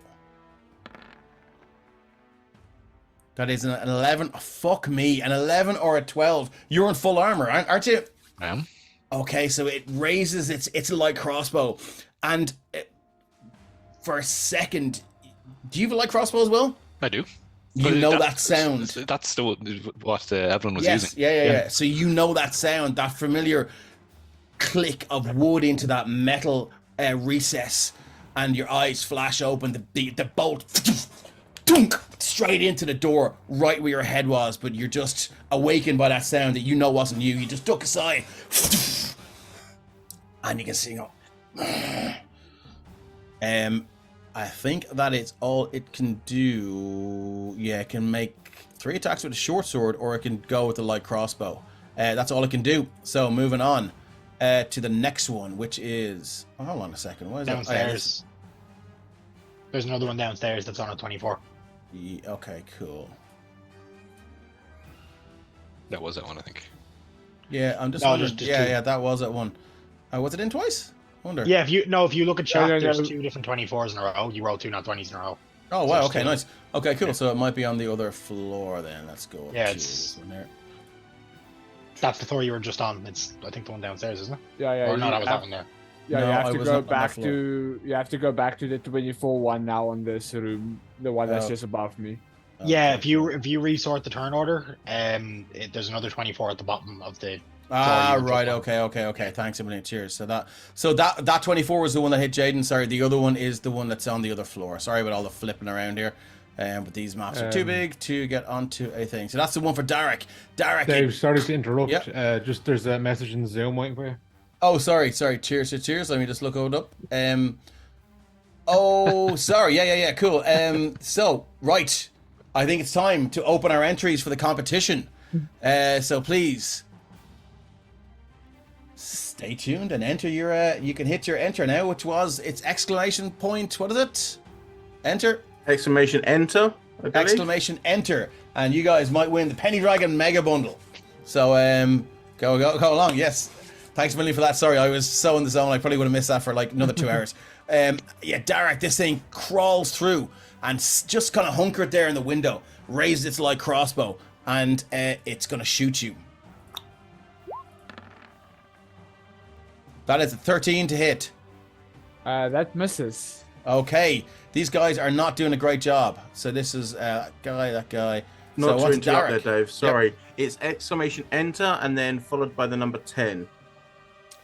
That is an 11. Oh, fuck me. An 11 or a 12. You're in full armor, aren't you? I am. Okay, so it raises its light crossbow. And for a second... Do you have a light crossbow as well? I do. You But know that sound. That's what everyone was Yes, using. yeah. So you know that sound, that familiar click of wood into that metal recess, and your eyes flash open. The bolt, dunk, straight into the door, right where your head was. But you're just awakened by that sound that you know wasn't you. You just duck aside, and you can see. I think that is all it can do. Yeah, it can make 3 attacks with a short sword, or it can go with the light crossbow. That's all it can do. So moving on to the next one, which is... Oh, hold on a second. What is Downstairs. There's another one downstairs that's on a 24. Okay, cool. That was that one, I think. Yeah, I'm just No, wondering. just Yeah, two. that was that one. Was it in twice? Wonder. Yeah, if you look at chat, Yeah, there's yeah. 2 different 24s in a row. You roll 2 not 20s in a row. Oh, So wow. it's Okay, still- nice. Okay, cool. So it might be on the other floor then. Let's go up Yeah, to it's- this one there. That's the floor you were just on. It's I think the one downstairs, isn't it? Yeah. Or no, you that was have- that one there. Yeah, No, you I have to was go not on that back floor. to the 24 one now on this room, the one that's Oh. just above me. Yeah, Okay, cool. if you resort the turn order, there's another 24 at the bottom of the. Ah, Sorry, you right. took one. Okay. Thanks a million. Cheers. So that 24 was the one that hit Jaden. Sorry, the other one is the one that's on the other floor. Sorry about all the flipping around here. But these maps are too big to get onto a thing. So that's the one for Derek. Derek. Dave, sorry to interrupt. Yep. Just there's a message in Zoom waiting for you. Oh, sorry. Cheers. Let me just look it up. Oh, sorry. Yeah. Cool. So right, I think it's time to open our entries for the competition. So please. Stay tuned and enter your. You can hit your enter now, which was it's exclamation point. What is it? Enter. Exclamation enter. I believe. Exclamation enter, and you guys might win the Penny Dragon Mega Bundle. So go along. Yes, thanks a million for that. Sorry, I was so in the zone. I probably would have missed that for like another 2 hours. Yeah, Derek, this thing crawls through and just kind of hunkered there in the window, raised its light crossbow, and it's gonna shoot you. That is a 13 to hit. That misses. Okay, these guys are not doing a great job. So this is that guy. Not so to what's interrupt Derek? there, Dave. Sorry. It's exclamation enter and then followed by the number 10.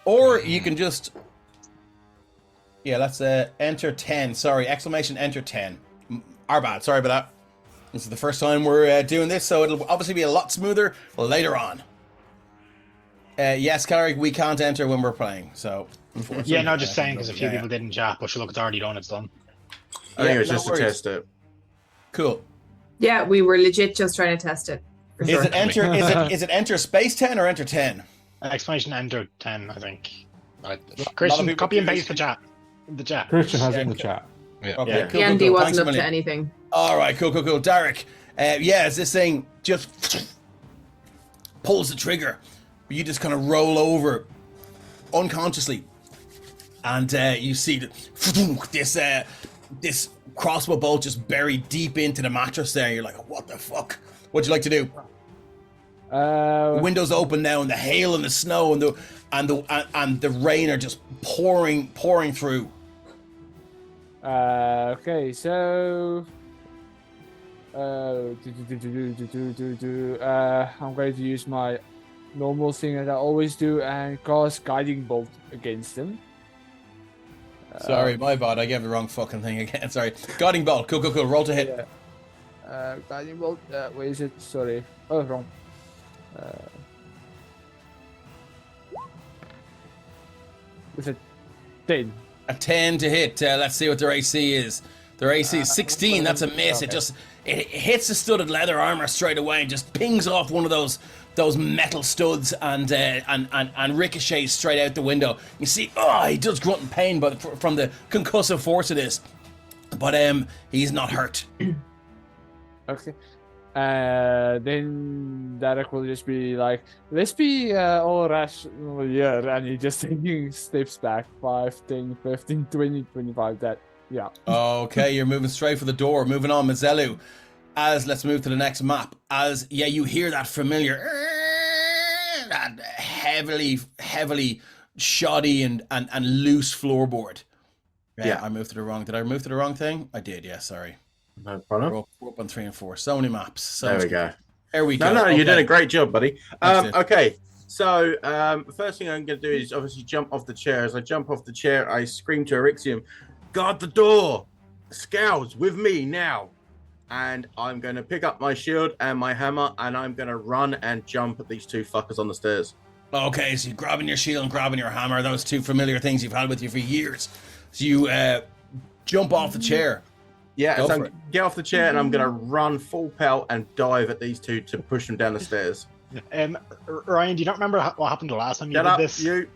Or you can just... Yeah, that's enter 10. Sorry, exclamation enter 10. Our bad, sorry about that. This is the first time we're doing this, so it'll obviously be a lot smoother later on. Yes, Carrick, we can't enter when we're playing, so... Yeah, no, just saying because a few Yeah. people didn't chat, but look, it's already done. It's done. I think it was no just to worries. test it. Cool. Yeah, we were legit just trying to test it. For Is sure. it enter? Is it enter space 10 or enter 10? Exclamation enter 10, I think. lot of Christian, people copy and do paste the chat. The chat. Christian has it in the chat. Yeah. Okay, Yeah. cool. Andy Thanks wasn't a up to million. anything. All right, cool. Derek, yeah, as this thing just pulls the trigger, you just kind of roll over unconsciously, and you see this crossbow bolt just buried deep into the mattress there. You're like, what the fuck? What'd you like to do? The windows open now, and the hail and the snow and the rain are just pouring through. Okay, so I'm going to use my normal thing that I always do and cast Guiding Bolt against him. Sorry, my bad. I gave the wrong fucking thing again. Sorry. Guiding bolt. Cool. Roll to hit. Guiding Bolt, where is it? Sorry. Oh, wrong. With a 10. A 10 to hit. Let's see what their AC is. Their AC is 16. That's a miss. Okay. It hits the studded leather armor straight away and just pings off one of those metal studs and ricochets straight out the window. You see, he does grunt in pain, but from the concussive force of this. But he's not hurt. Okay. Then Derek will just be like, let's be all rational here. And he just taking steps back 5, 10, 15, 20, 25. That, yeah. Okay, you're moving straight for the door. Moving on, Mizelu. Let's move to the next map. You hear that familiar, that heavily shoddy and loose floorboard. Yeah. I moved to the wrong. Did I move to the wrong thing? I did. Yeah, sorry. No problem. We're up on 3 and 4. So many maps. There we go. There we go. No, Okay. you're doing a great job, buddy. Thanks, dude. Okay, so first thing I'm going to do is obviously jump off the chair. As I jump off the chair, I scream to Erixium, guard the door! Scouts, with me now! And I'm going to pick up my shield and my hammer, and I'm going to run and jump at these two fuckers on the stairs. Okay, so you're grabbing your shield and grabbing your hammer. Those two familiar things you've had with you for years. So you jump off the chair. Yeah, Go so for I'm get off the chair, and I'm going to run full pelt and dive at these two to push them down the stairs. Ryan, do you not remember what happened the last time you Shut did up, this? you.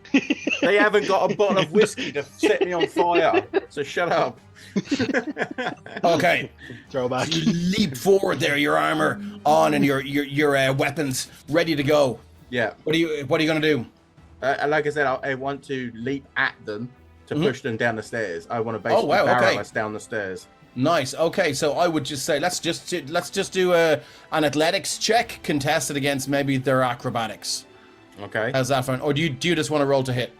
They haven't got a bottle of whiskey to set me on fire, so shut up. Okay. Throwback. You leap forward there, your armor on and your weapons ready to go. Yeah. What are you gonna do? Like I said, I want to leap at them to push them down the stairs. I want to Oh, basically wow, okay. barrel us down the stairs. Nice. Okay, so I would just say let's just do an athletics check contested against maybe their acrobatics. Okay. How's that fun? Or do you just want to roll to hit?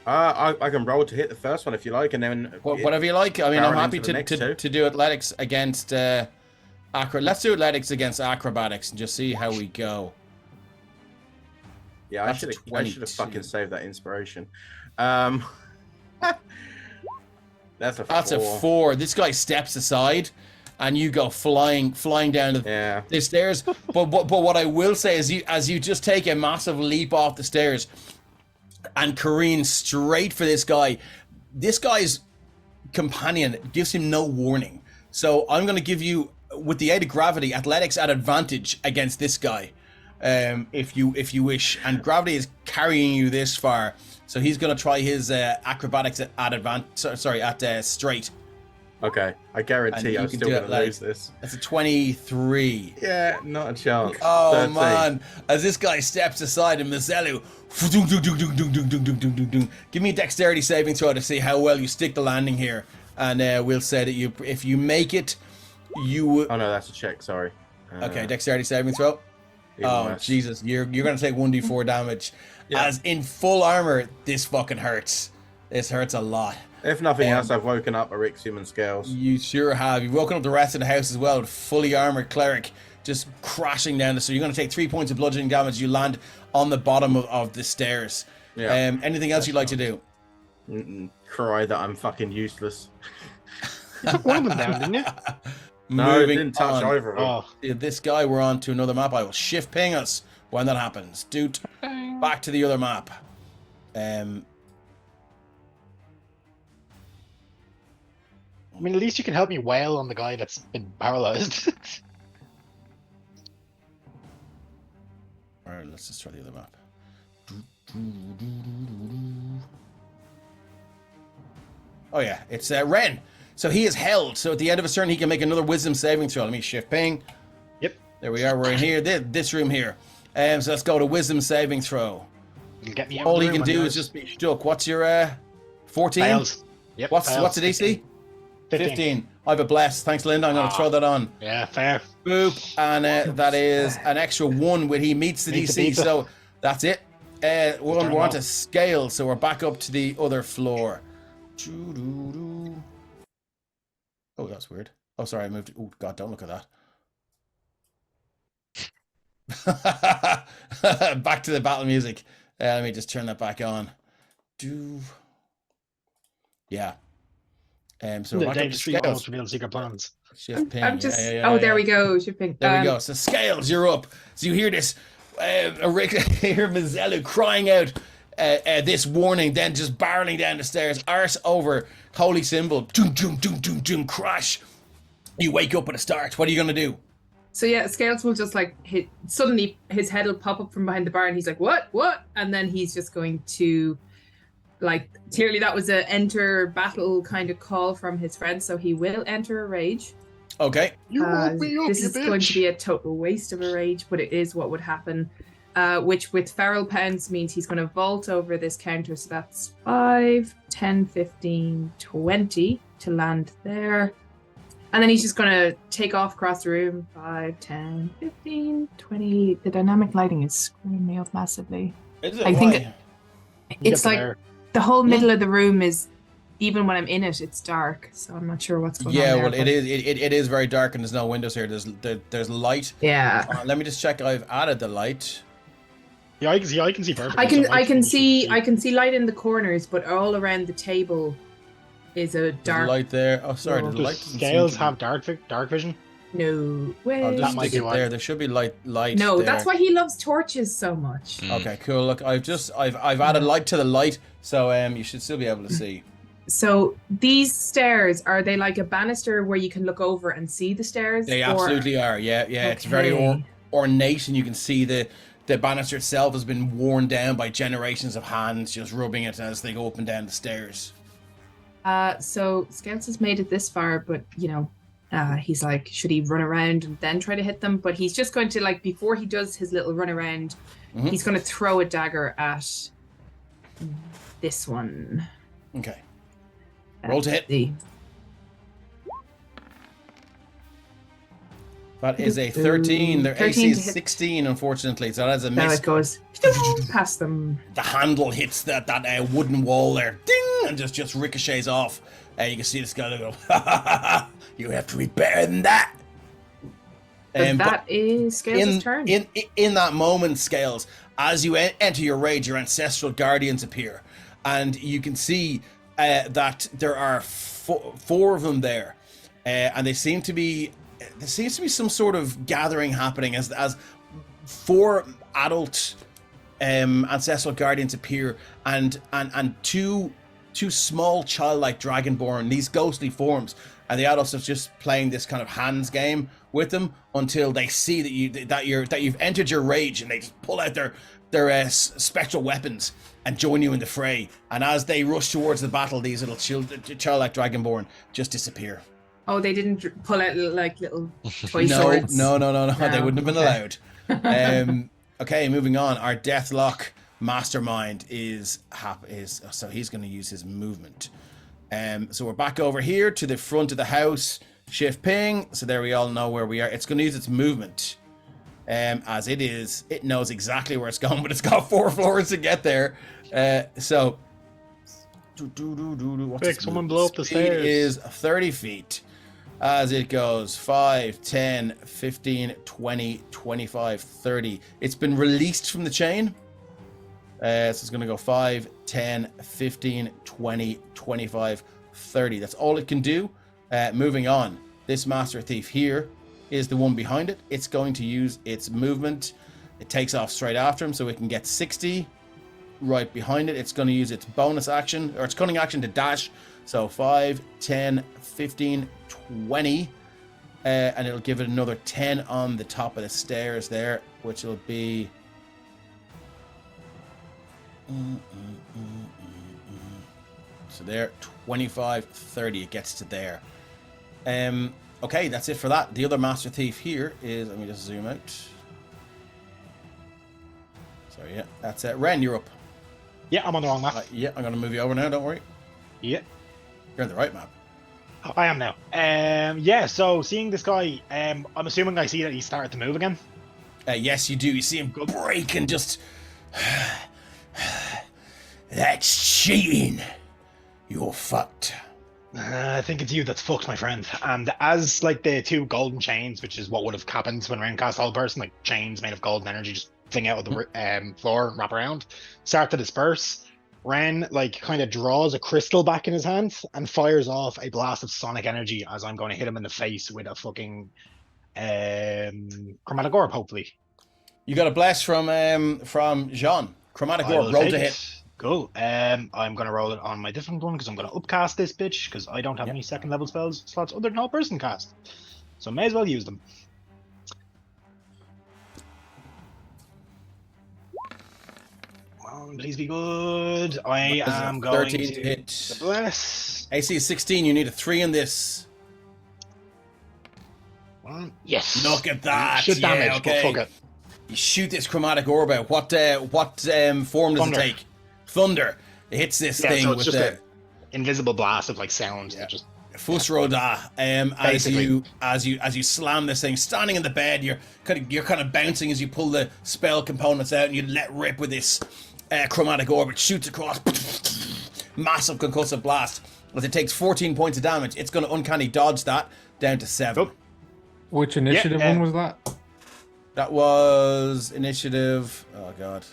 I can roll to hit the first one if you like, and then Whatever you like. I mean, I'm barrel happy into the next two. to do athletics against Let's do athletics against acrobatics and just see how we go. Yeah, I That's should a have 22. fucking saved that inspiration. That's a 4. That's a 4. This guy steps aside, and you go flying down the stairs. But what I will say is, as you just take a massive leap off the stairs and careen straight for this guy's companion gives him no warning. So I'm going to give you, with the aid of gravity, athletics at advantage against this guy, if you wish. And gravity is carrying you this far. So he's going to try his acrobatics at straight. Okay, I guarantee I'm still going to lose this. That's a 23. Yeah, not a chance. Oh 13. man! As this guy steps aside, and Mazelu, give me a dexterity saving throw to see how well you stick the landing here, and we'll say that if you make it, you. Oh no, that's a check. Sorry. Okay, dexterity saving throw. Oh worse. Jesus! You're going to take 1d4 damage. Yeah. As in full armor, this fucking hurts. This hurts a lot. If nothing else, I've woken up Arixium and Scales. You sure have. You've woken up the rest of the house as well with fully armored cleric just crashing down. So you're going to take 3 points of bludgeoning damage. You land on the bottom of the stairs. Yeah. Anything else you'd like to do? Cry that I'm fucking useless. You took one of them down, didn't you? No, it didn't touch either of them. Oh, This guy, we're on to another map. I will shift ping us when that happens. Dude, back to the other map. I mean, at least you can help me wail on the guy that's been paralyzed. Alright, let's just try the other map. Oh yeah, it's Ren. So he is held. So at the end of his turn, he can make another wisdom saving throw. Let me shift ping. Yep. There we are. We're in here. This room here. So let's go to wisdom saving throw. You'll get me out All of the he room can do when is just be stuck. What's your 14? fails. Yep, What's fails. the DC? 15. I have a bless. Thanks, Linda. I'm going to throw that on. Yeah, fair. Boop. And that is an extra 1 when he meets the Meets DC. the pizza. So that's it. We're on well. to scale. So we're back up to the other floor. Oh, that's weird. Oh, sorry. I moved. Oh, God. Don't look at that. Back to the battle music. Let me just turn that back on. Yeah. So we're back up Dave to just almost scales. revealed secret plans. Shift ping. I'm just. Yeah. There we go. Shipping. There we go. So Scales, you're up. So you hear this, hear Mazelu crying out this warning, then just barreling down the stairs, arse over holy symbol, doom, doom, doom, doom, doom, crash. You wake up at a start. What are you gonna do? So yeah, Scales will just like hit. Suddenly, his head will pop up from behind the bar, and he's like, "What?" And then he's just going to, like, clearly that was a enter battle kind of call from his friend, so he will enter a rage. Okay. You woke me up, This you is going to bitch. be a total waste of a rage, but it is what would happen. Which with feral pounds means he's going to vault over this counter. So that's 5, 10, 15, 20 to land there. And then he's just going to take off across the room. 5, 10, 15, 20. The dynamic lighting is screwing me up massively. Is it? I think Why? It's Get like there. the whole middle of the room is, even when I'm in it, it's dark. So I'm not sure what's going on. Yeah, there, well, but- it is very dark and there's no windows here. There's light. Yeah. Let me just check. I've added the light. Yeah, I can see perfectly. I can so I can can see light in the corners, but all around the table is a There's dark. light there. Oh, sorry. No. The light Does doesn't Scales seem to have dark vision? No way. I'll That just might stick be it why. there. There should be light. No, there. that's why he loves torches so much. Okay, cool. Look, I've added light to the light, so you should still be able to see. So these stairs, are they like a banister where you can look over and see the stairs? They or- absolutely are. Yeah. It's very Okay. ornate, and you can see the banister itself has been worn down by generations of hands just rubbing it as they go up and down the stairs. So Scouts has made it this far, but he's like, should he run around and then try to hit them? But he's just going to, like, before he does his little run around, Mhm. he's going to throw a dagger at this one. Okay. Roll to hit. The- That is a 13. Their 13 AC to is hit. 16, unfortunately. So that's a Now miss. it goes past them. The handle hits that wooden wall there, ding, and just ricochets off. You can see this guy go, ha ha ha ha! You have to be better than that. But But that is Scales' turn. in that moment, Scales, as you enter your rage, your ancestral guardians appear, and you can see that there are four of them there, and there seems to be some sort of gathering happening as four adult ancestral guardians appear, and two small childlike dragonborn, these ghostly forms, and the adults are just playing this kind of hands game with them until they see that you've entered your rage, and they just pull out their spectral weapons and join you in the fray. And as they rush towards the battle, these little childlike dragonborn just disappear. Oh, they didn't pull out little toy swords? No, they wouldn't have been allowed. Okay, moving on. Our Deathlock mastermind is so he's going to use his movement. So we're back over here to the front of the house. Shift ping. So there we all know where we are. It's going to use its movement. As it knows exactly where it's going, but it's got 4 floors to get there. So what's Quick, someone blow up the speed stairs. is 30 feet. As it goes 5, 10, 15, 20, 25, 30. It's been released from the chain. So it's going to go 5, 10, 15, 20, 25, 30. That's all it can do. Moving on. This Master Thief here is the one behind it. It's going to use its movement. It takes off straight after him so it can get 60 right behind it. It's going to use its bonus action, or its cunning action, to dash. So 5, 10, 15, 20. And it'll give it another 10 on the top of the stairs there, which will be... So there, 25, 30, it gets to there. Okay, that's it for that. The other Master Thief here is... Let me just zoom out. So yeah, that's it. Ren, you're up. Yeah, I'm on the wrong map. Yeah, I'm going to move you over now, don't worry. Yeah. You're on the right map. I am now. Yeah, so seeing this guy, I'm assuming I see that he started to move again. Yes, you do. You see him break and just... That's cheating. You're fucked. I think it's you that's fucked, my friend. And as like the 2 golden chains, which is what would have happened when Ren cast All Person, like chains made of golden energy just fling out of the floor and wrap around, start to disperse. Ren like kind of draws a crystal back in his hand and fires off a blast of sonic energy as I'm going to hit him in the face with a fucking chromatic orb, hopefully. You got a blast from Jean. Chromatic orb, roll to hit. Cool. I'm going to roll it on my different one because I'm going to upcast this bitch because I don't have any second level spells slots other than All Person cast. So may as well use them. Please be good. I am going 13 to hit. Bless. AC is 16. You need a 3 in this. Yes. Look at that. Should damage, okay. but fuck it. You shoot this chromatic orb out. What form does Thunder. it take? Thunder. It hits this thing so it's with just the an invisible blast of like sound that just Fusroda. Basically. As you slam this thing, standing in the bed, you're kind of bouncing as you pull the spell components out, and you let rip with this chromatic orb. It shoots across, massive concussive blast. As it takes 14 points of damage, it's going to uncanny dodge that down to 7. Oh. Which initiative one was that? That was initiative. Oh god,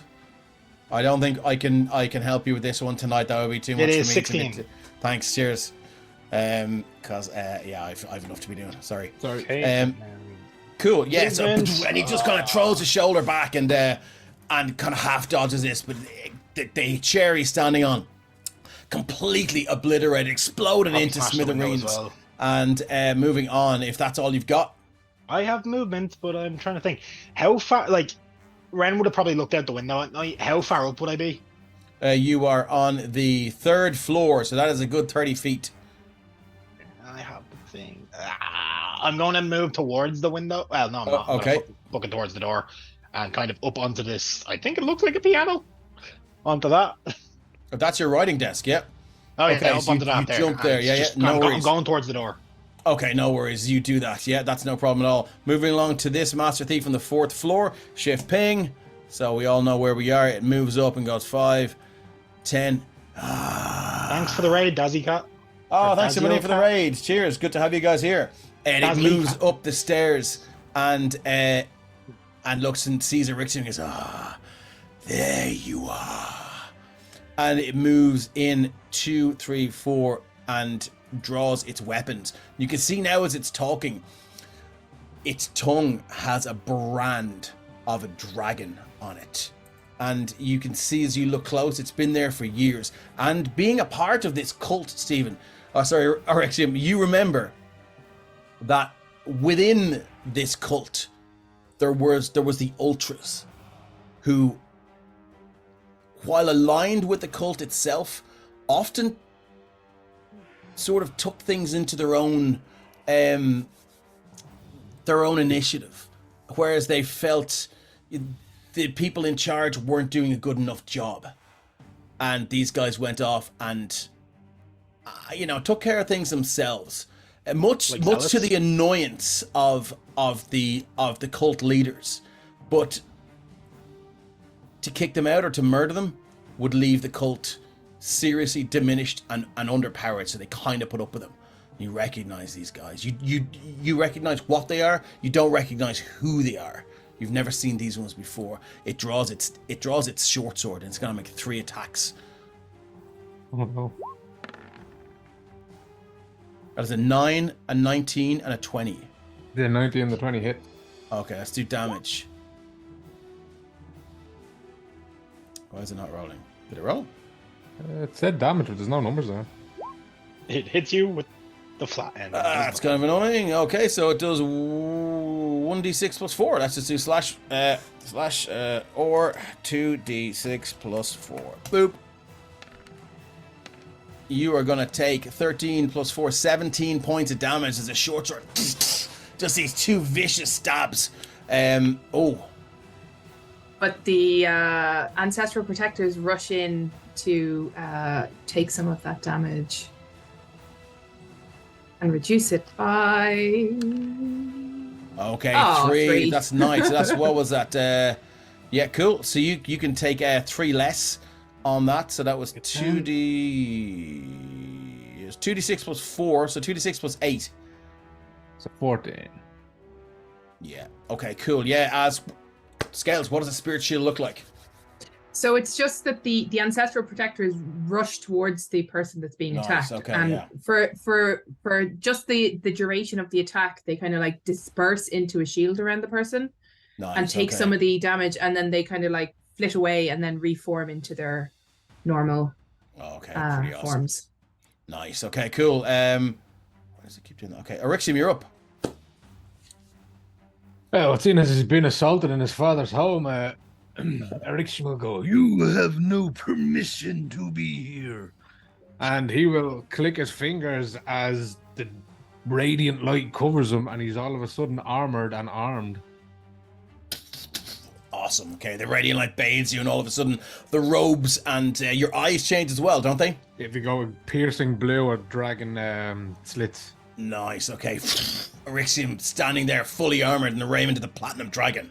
I don't think I can help you with this one tonight. That would be too much It is for me. 16. Thanks. Cheers. Because I've enough to be doing. Sorry. Okay. Cool. Yeah. So, Movement. and he just kind of throws his shoulder back and kind of half dodges this, but the chair he's standing on completely obliterated, exploded into smashed the window smithereens. as well. And moving on, if that's all you've got. I have movement, but I'm trying to think. How far, like, Ren would have probably looked out the window at night. How far up would I be? You are on the 3rd floor, so that is a good 30 feet. I have the thing. I'm going to move towards the window. Well, no, I'm not. I'm okay. gonna book it towards the door and kind of up onto this. I think it looks like a piano. Onto that. That's your writing desk, yep. Oh, yeah, Okay, up so onto you that there. jump there, And yeah, it's just- no I'm worries. going towards the door. Okay, no worries. You do that. Yeah, that's no problem at all. Moving along to this Master Thief on the 4th floor. Shift ping. So we all know where we are. It moves up and goes 5, 10. Thanks for the raid, Dazzy Cat. Oh, Or thanks a Dazzy million for the Cat. raid. Cheers. Good to have you guys here. And it Dazzy moves Cat. up the stairs and looks and sees Eryxium and goes, "Ah, there you are." And it moves in 2, 3, 4 and draws its weapons. You can see now as it's talking, its tongue has a brand of a dragon on it. And you can see as you look close, it's been there for years. And being a part of this cult, Stephen, Eryxium, you remember that within this cult, there was the Ultras, who, while aligned with the cult itself, often sort of took things into their own initiative, whereas they felt the people in charge weren't doing a good enough job, and these guys went off and took care of things themselves, much to the annoyance of the cult leaders. But to kick them out or to murder them would leave the cult seriously diminished and underpowered, so they kind of put up with them. You recognize these guys. You recognize what they are. You don't recognize who they are. You've never seen these ones before. It draws its short sword, and it's gonna make 3 attacks. Oh no. That is a 9, a 19, and a 20. The 19 and the 20 hit. Okay, let's do damage. Why is it not rolling? Did it roll? It said damage, but there's no numbers there. It hits you with the flat end. That's kind of annoying. Okay, so it does 1d6 plus 4. Let's just do slash or 2d6 plus 4. Boop. You are going to take 13 plus 4, 17 points of damage as a short sword. Just these 2 vicious stabs. But the ancestral protectors rush in to take some of that damage and reduce it by... Okay, 3. That's nice. That's what was that? Yeah, cool. So you can take 3 less on that. So that was 2d. It was 2d6 plus 4. So 2d6 plus 8. So 14. Yeah. Okay. Cool. Yeah. As Scales, what does a spirit shield look like? So it's just that the ancestral protectors rush towards the person that's being attacked, okay, and yeah. for just the duration of the attack, they kind of like disperse into a shield around the person and take some of the damage, and then they kind of like flit away and then reform into their normal pretty awesome. forms. Nice. Okay. Cool. Why does it keep doing that? Okay, Eryxium, you're up. Well, seeing as he's been assaulted in his father's home, Eryxium will go, "You have no permission to be here." And he will click his fingers as the radiant light covers him, and he's all of a sudden armored and armed. Awesome. Okay, the radiant light bathes you, and all of a sudden the robes and your eyes change as well, don't they? If you go with piercing blue or dragon slits. Nice. Okay, Eryxium standing there fully armored in the raiment of the Platinum Dragon.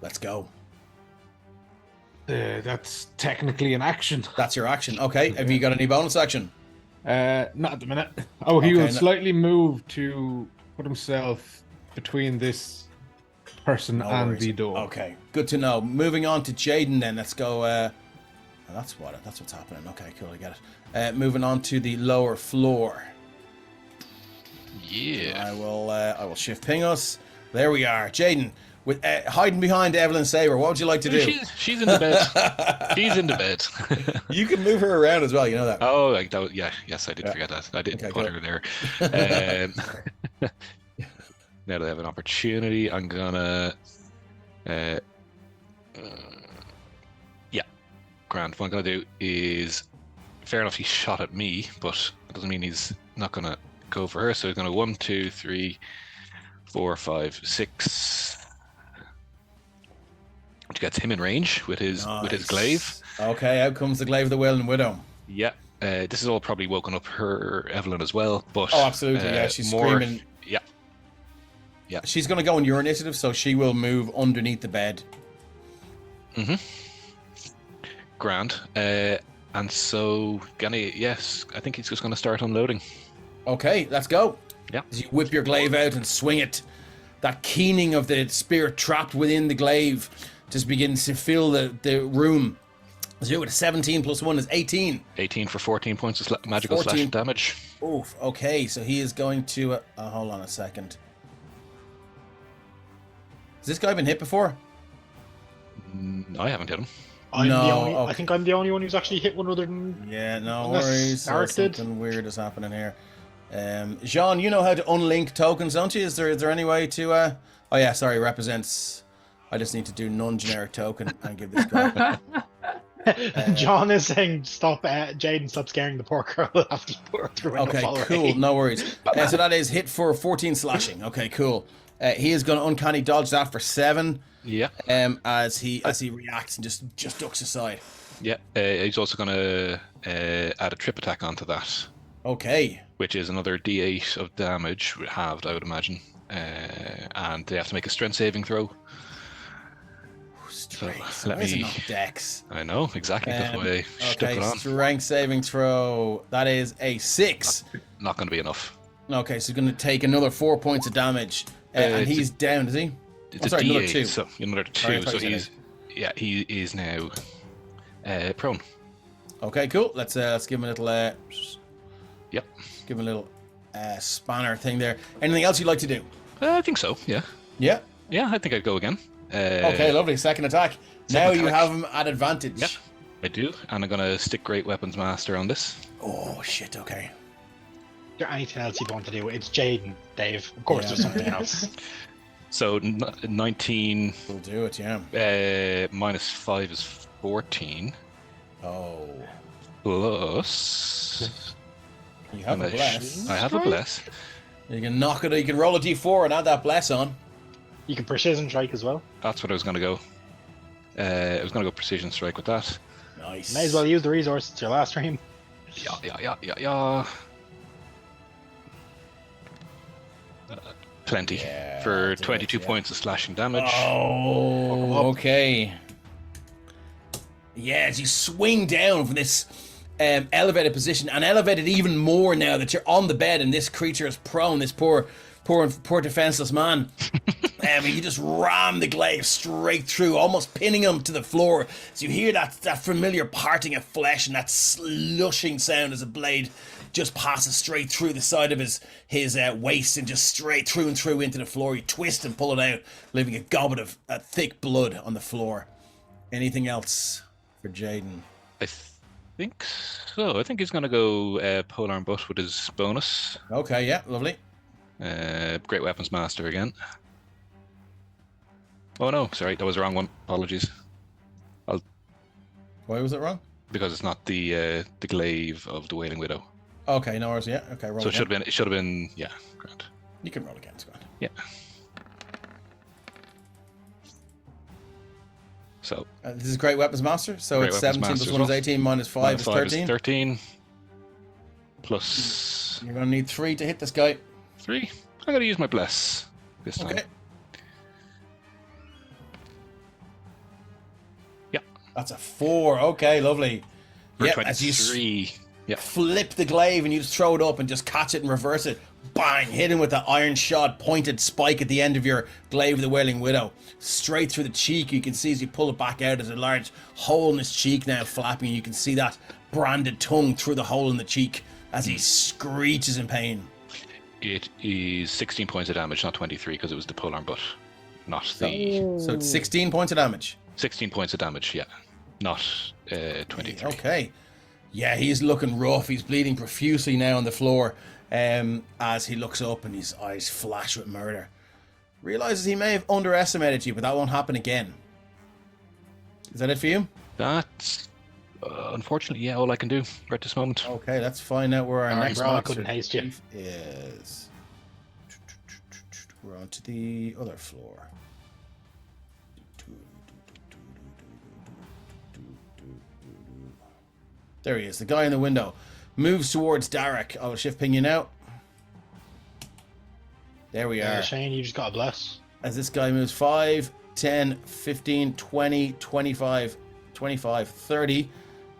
Let's go. That's technically an action. That's your action. Okay. Have you got any bonus action? Not at the minute. Oh, he will slightly move to put himself between this person and the door. Okay, good to know. Moving on to Jaden then. Let's go. That's what's happening. Okay, cool. I get it. Moving on to the lower floor. Yeah. I will shift ping us. There we are. Jaden, with hiding behind Evelyn Saber. What would you like to do? She's in the bed. She's in the bed. You can move her around as well. You know that. Oh, like that. Yeah. Yes, I did forget that. I didn't put her there. Now that I have an opportunity, I'm gonna. Grand. What I'm gonna do is, fair enough. He shot at me, but it doesn't mean he's not gonna go for her. So he's gonna 1, 2, 3, 4, 5, 6. Which gets him in range with his glaive. Okay, out comes the glaive of the Wailing Widow. Yeah, this is all probably woken up her Evelyn as well. But absolutely, yeah, she's screaming. Yeah. She's going to go on your initiative, so she will move underneath the bed. Grand. And so, yes, I think he's just going to start unloading. Okay, let's go. Yeah. As you whip your glaive out and swing it, that keening of the spirit trapped within the glaive just begins to fill the room. Let's do it. 17 plus 1 is 18. 18 for 14 points of magical 14. slashing damage. Oof. Okay, so he is going to... hold on a second. Has this guy been hit before? I haven't hit him. I think I'm the only one who's actually hit one other than... Yeah, no Unless worries. Eric did. Something weird is happening here. Jean, you know how to unlink tokens, don't you? Is there any way to... Oh yeah, sorry, represents... I just need to do non-generic token and give this guy... John is saying, stop, Jaden, stop scaring the poor girl after you put her through Okay, cool, no worries. So that is hit for 14 slashing. Okay, cool. He is going to uncanny dodge that for 7. Yeah. As he reacts and just ducks aside. Yeah. He's also going to add a trip attack onto that. Okay. Which is another D8 of damage, halved, I would imagine. And they have to make a strength saving throw. So let me. Not Dex. I know exactly. That's why I stuck it on. Strength saving throw. That is a 6. Not going to be enough. Okay, so he's going to take another 4 points of damage, and he's down. Is he? It's a D8, another 2. So another 2. So he is now prone. Okay, cool. Let's give him a little. Yep. Give him a little spanner thing there. Anything else you'd like to do? I think so. Yeah. Yeah. Yeah, I think I'd go again. Okay, lovely. Second attack. Now you have him at advantage. Yep, I do. And I'm going to stick Great Weapons Master on this. Oh, shit, okay. Is there anything else you want to do? It's Jaden, Dave. Of course there's something else. So 19... We'll do it, yeah. Minus 5 is 14. Oh. Plus... You have a bless. I have a bless. You can knock it, you can roll a d4 and add that bless on. You can precision strike as well. That's what I was going to go. I was going to go precision strike with that. Nice. May as well use the resource. It's your last stream. Yeah. Plenty. Yeah, for 22 points of slashing damage. Oh, okay. Yeah, as you swing down from this elevated position, and elevated even more now that you're on the bed and this creature is prone, this poor defenseless man. You just ram the glaive straight through, almost pinning him to the floor. So you hear that familiar parting of flesh and that slushing sound as a blade just passes straight through the side of his waist and just straight through and through into the floor. You twist and pull it out, leaving a goblet of thick blood on the floor. Anything else for Jaden? I think so. I think he's going to go polearm butt with his bonus. Okay, yeah, lovely. Great Weapons Master again. Oh no, sorry, that was the wrong one. Apologies. Why was it wrong? Because it's not the glaive of the Wailing Widow. Okay, no worries. Yeah, okay. Roll so again. it should have been. Yeah, grand. You can roll again, it's grand. Yeah. So. This is Great Weapons Master. So Great it's Weapons 17 Master plus 1 is 18 minus 5 is 13. Is 13. Plus. You're going to need 3 to hit this guy. 3. I'm going to use my bless this time. Okay. Yeah. That's a 4. Okay, lovely. For yeah, 23. Yeah. Flip the glaive and you just throw it up and just catch it and reverse it. Bang! Hit him with the iron shod pointed spike at the end of your glaive of the Wailing Widow. Straight through the cheek. You can see as you pull it back out, there's a large hole in his cheek now flapping. You can see that branded tongue through the hole in the cheek as he screeches in pain. It is 16 points of damage, not 23, because it was the polearm butt, not So the... it's 16 points of damage. 16 points of damage, yeah. Not 23. Okay. Yeah, he's looking rough. He's bleeding profusely now on the floor as he looks up and his eyes flash with murder. Realizes he may have underestimated you, but that won't happen again. Is that it for you? That's... unfortunately, yeah, all I can do right this moment. Okay, let's find out where our next monster couldn't haste you. is. We're on to the other floor. There he is, the guy in the window. Moves towards Derek. I'll shift ping you now. There we are. Shane, you just got a bless. As this guy moves 5, 10, 15, 20, 25, 25, 30.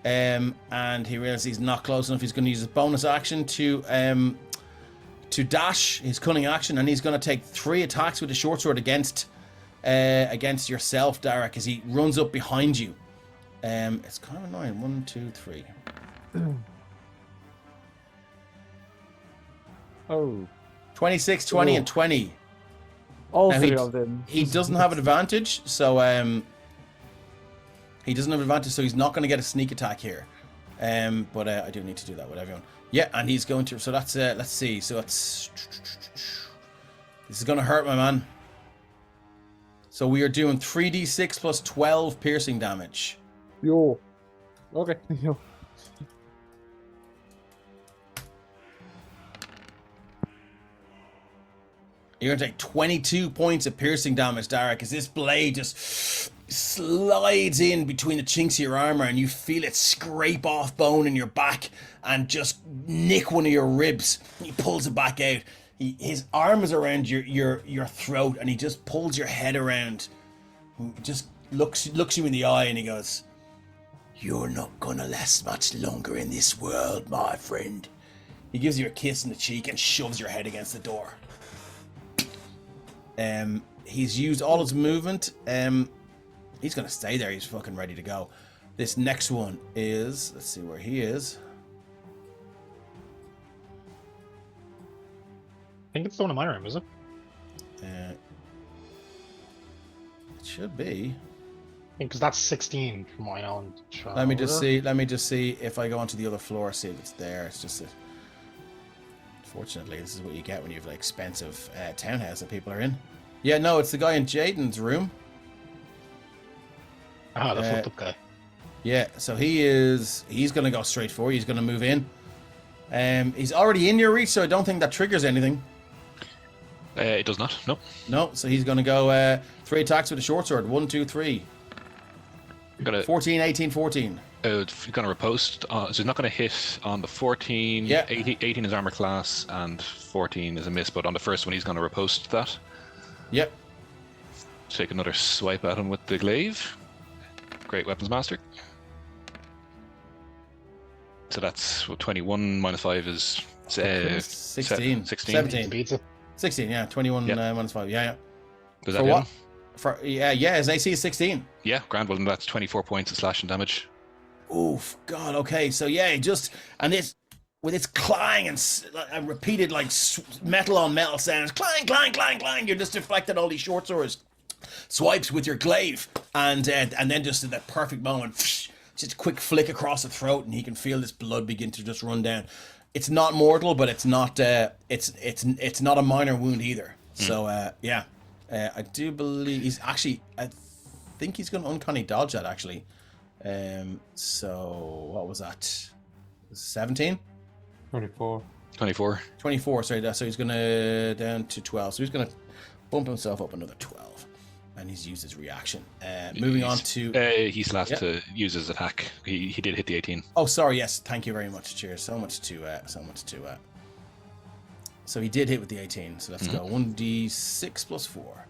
And he realizes he's not close enough. He's going to use his bonus action to to dash, his cunning action, and he's going to take 3 attacks with the short sword against yourself, Derek, as he runs up behind you. It's kind of annoying. 1, 2, 3. Oh, 26, 20, Ooh. and 20. all Now, 3 of them. He doesn't have an advantage, so he's not going to get a sneak attack here. But I do need to do that with everyone. Yeah, and he's going to. So that's let's see. So it's this is going to hurt, my man. So we are doing 3d6 plus 12 piercing damage. Yo. Okay. Yo. You're going to take 22 points of piercing damage, Derek, as this blade just slides in between the chinks of your armor, and you feel it scrape off bone in your back and just nick one of your ribs. He pulls it back out. His arm is around your throat, and he just pulls your head around. He just looks you in the eye, and he goes, "You're not gonna last much longer in this world, my friend." He gives you a kiss in the cheek and shoves your head against the door. He's used all his movement. He's gonna stay there. He's fucking ready to go. This next one is, let's see where he is. I think it's the one in my room, is it? It should be. Because that's 16 from my own. Let me just see. Let me just see if I go onto the other floor. See if it's there. It's just that. Fortunately, this is what you get when you have like expensive townhouse that people are in. Yeah, no, it's the guy in Jaden's room. Ah, the fucked up guy. Yeah, so he's gonna go straight for you. He's gonna move in. He's already in your reach, so I don't think that triggers anything. It does not. Nope. No, so he's gonna go 3 attacks with a short sword. 1, 2, 3. Got a 14, 18, 14. You're going to riposte. So he's not going to hit on the 14. Yeah. 18 is armor class, and 14 is a miss. But on the first one, he's going to riposte that. Yep. Take another swipe at him with the glaive. Great weapons master. So that's what, 21 minus 5 is 16. 16. 17. Pizza. 16, yeah. 21 Yep. minus 5. Yeah, yeah. Does that For hit what? him? For yeah, his AC is 16. Yeah, grand. Well, then that's 24 points of slashing damage. Oof, God, okay. So yeah, and this with its clang and repeated like metal on metal sounds, clang, clang, clang, clang. You're just deflecting all these short swords, swipes with your glaive, and then just at that perfect moment, just a quick flick across the throat, and he can feel this blood begin to just run down. It's not mortal, but it's not it's not a minor wound either. So yeah, I do believe he's actually. I think he's going to uncanny dodge that actually. So what was that? 17? 24. 24. 24, sorry. So he's going to down to 12. So he's going to bump himself up another 12. And he's used his reaction. Moving on to... He's last to use his attack. He did hit the 18. Oh, sorry. Yes. Thank you very much. Cheers. So much to... So he did hit with the 18. So let's go. 1d6 plus 4.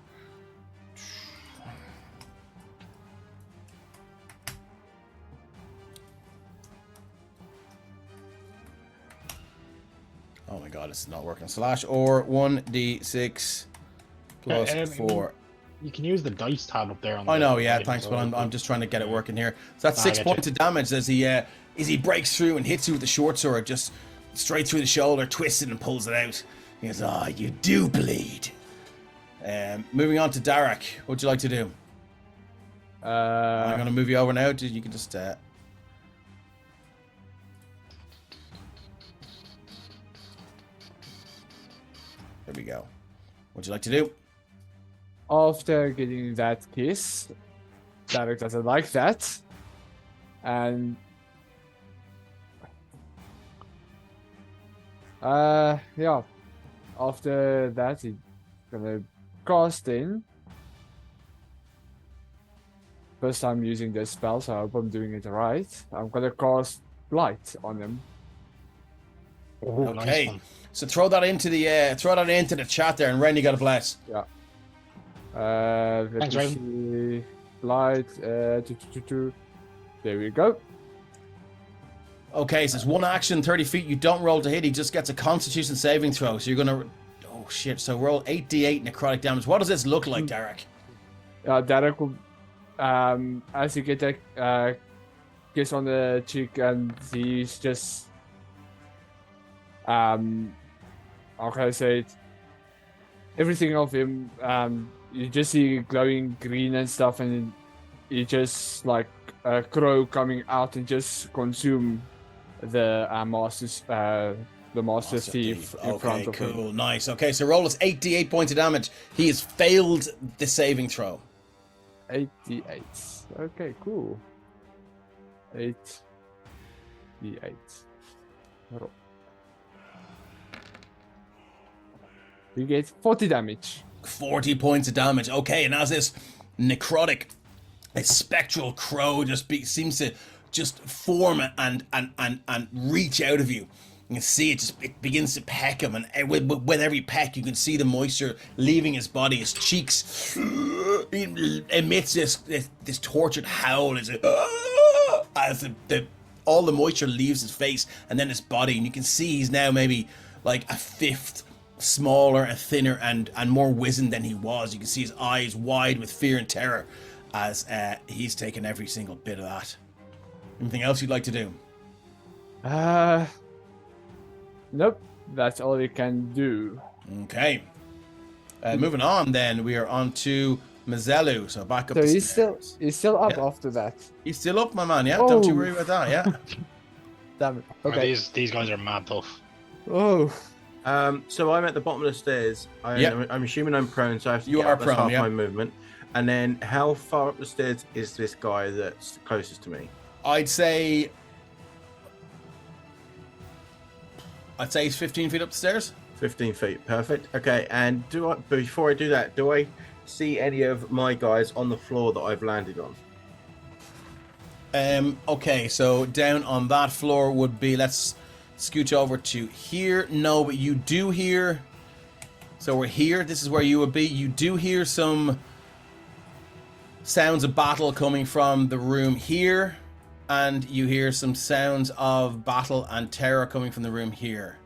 Oh my god, it's not working. Slash or 1d6 plus 4. You can use the dice tab up there. On I know, the yeah, right, thanks, so but I'm just trying to get it working here. So that's 6 points of damage as he breaks through and hits you with the short sword, just straight through the shoulder, twists it and pulls it out. He goes, "Ah, you do bleed." Moving on to Darak, what would you like to do? I'm going to move you over now. You can just... There we go. What would you like to do? After getting that kiss, Derek doesn't like that. And yeah. After that, he's gonna cast in. First time using this spell, so I hope I'm doing it right. I'm gonna cast light on him. Oh, Okay. nice one. So throw that into the chat there, and Ren, you got to bless. Yeah. Let Thanks, me Raven. see. Light. There we go. Okay, so it's one action, 30 feet. You don't roll to hit. He just gets a Constitution saving throw. So you're gonna. Oh shit! So roll 8d8 necrotic damage. What does this look like, Derek? Derek will, as you get a kiss on the cheek, and he's just, how can I say it? Everything of him, you just see glowing green and stuff, and you just like a crow coming out and just consume the master thief in front of him. Cool, nice. Okay, so roll us 8d8 points of damage. He has failed the saving throw. 8d8. Okay, cool. 8d8. Roll. You get 40 damage. 40 points of damage. Okay, and as this necrotic, a spectral crow just seems to just form and reach out of you. You can see it begins to peck him, and with every peck, you can see the moisture leaving his body. His cheeks emits this tortured howl as all the moisture leaves his face and then his body, and you can see he's now maybe like a fifth smaller and thinner and more wizened than he was. You can see his eyes wide with fear and terror as he's taken every single bit of that. Anything else you'd like to do? Nope. That's all you can do. Okay. Moving on, then we are on to Mazelu. So back up. So the he's still up Yeah. after that. He's still up, my man. Yeah, don't you Oh. worry about that. Yeah. Damn it. Okay. Okay. These guys are mad tough. Oh. So I'm at the bottom of the stairs. I'm assuming I'm prone, so I have to You get are up. That's prone, half yeah. my movement. And then how far up the stairs is this guy that's closest to me? I'd say he's 15 feet up the stairs. 15 feet, perfect. Okay, and before I do that, do I see any of my guys on the floor that I've landed on? Okay, so down on that floor would be, let's scooch over to here. No, but you do hear, so we're here, this is where you would be. You do hear some sounds of battle coming from the room here, and you hear some sounds of battle and terror coming from the room here.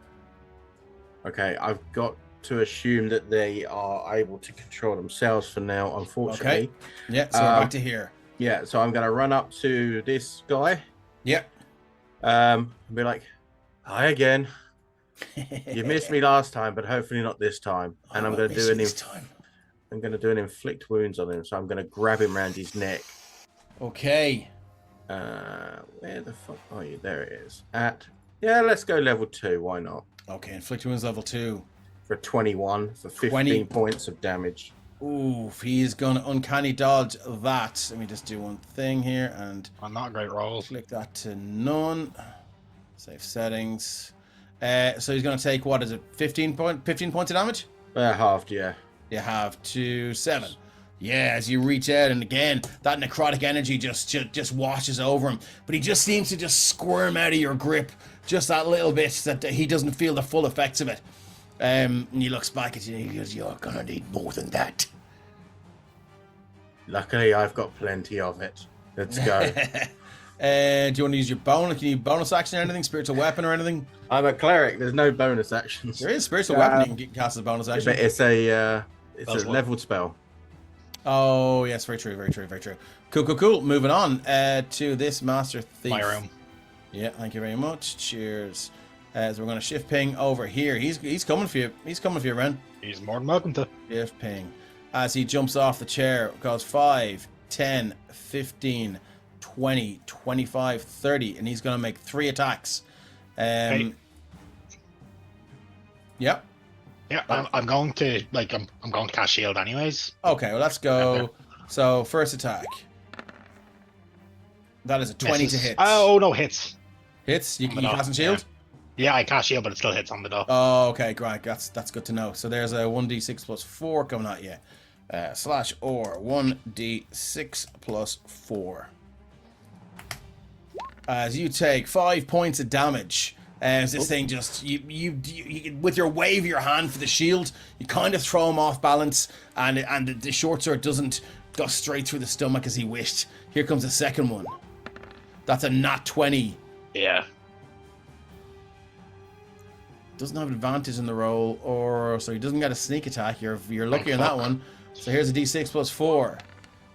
Okay, I've got to assume that they are able to control themselves for now, unfortunately. Okay. Yeah, so we're back to here. Yeah, so I'm going to run up to this guy. Yeah. And be like, hi again. You missed me last time, but hopefully not this time. And I'm going to do I'm going to do an inflict wounds on him. So I'm going to grab him around his neck. Okay. Where the fuck are you? There it is. Let's go level 2. Why not? Okay, inflict wounds level 2. For 21 for 15 20. points of damage. Ooh, he's gonna uncanny dodge that. Let me just do one thing here and Not a great roll. click that to none. Save settings. So he's gonna take, what is it, 15 points of damage? Halved, yeah. You have 2, 7. Yeah, as you reach out, and again, that necrotic energy just washes over him. But he just seems to just squirm out of your grip just that little bit, that he doesn't feel the full effects of it. And he looks back at you and he goes, "You're gonna need more than that." Luckily, I've got plenty of it. Let's go. Do you want to use your bonus? Can you bonus action or anything? Spiritual weapon or anything? I'm a cleric. There's no bonus actions. There is spiritual weapon. You can cast as a bonus action. But it's a That's what- leveled spell. Oh, yes, very true, very true, very true. Cool. Moving on to this Master Thief. My room. Yeah, thank you very much. Cheers. So we're going to shift ping over here. He's coming for you. He's coming for you, Ren. He's more than welcome to. Shift ping. As he jumps off the chair, goes 5, 10, 15, 20, 25, 30, and he's going to make 3 attacks. Hey. Yep. Yeah, I'm going to I'm going to cast shield anyways. Okay, well, let's go. Okay. So, first attack. That is a 20 Misses. to hit. Oh no, hits. Hits? You On the can dot, cast shield? Yeah, I cast shield, but it still hits on the dot. Oh, okay, great. That's good to know. So there's a 1d6 plus 4 coming at you. Slash or 1d6 plus 4. As you take 5 points of damage. As this thing just, you with your wave of your hand for the shield, you kind of throw him off balance, and the short sword doesn't go straight through the stomach as he wished. Here comes the second one. That's a nat 20. Yeah. doesn't have advantage in the roll, or so he doesn't get a sneak attack. You're lucky on that one. So here's a d6 plus 4.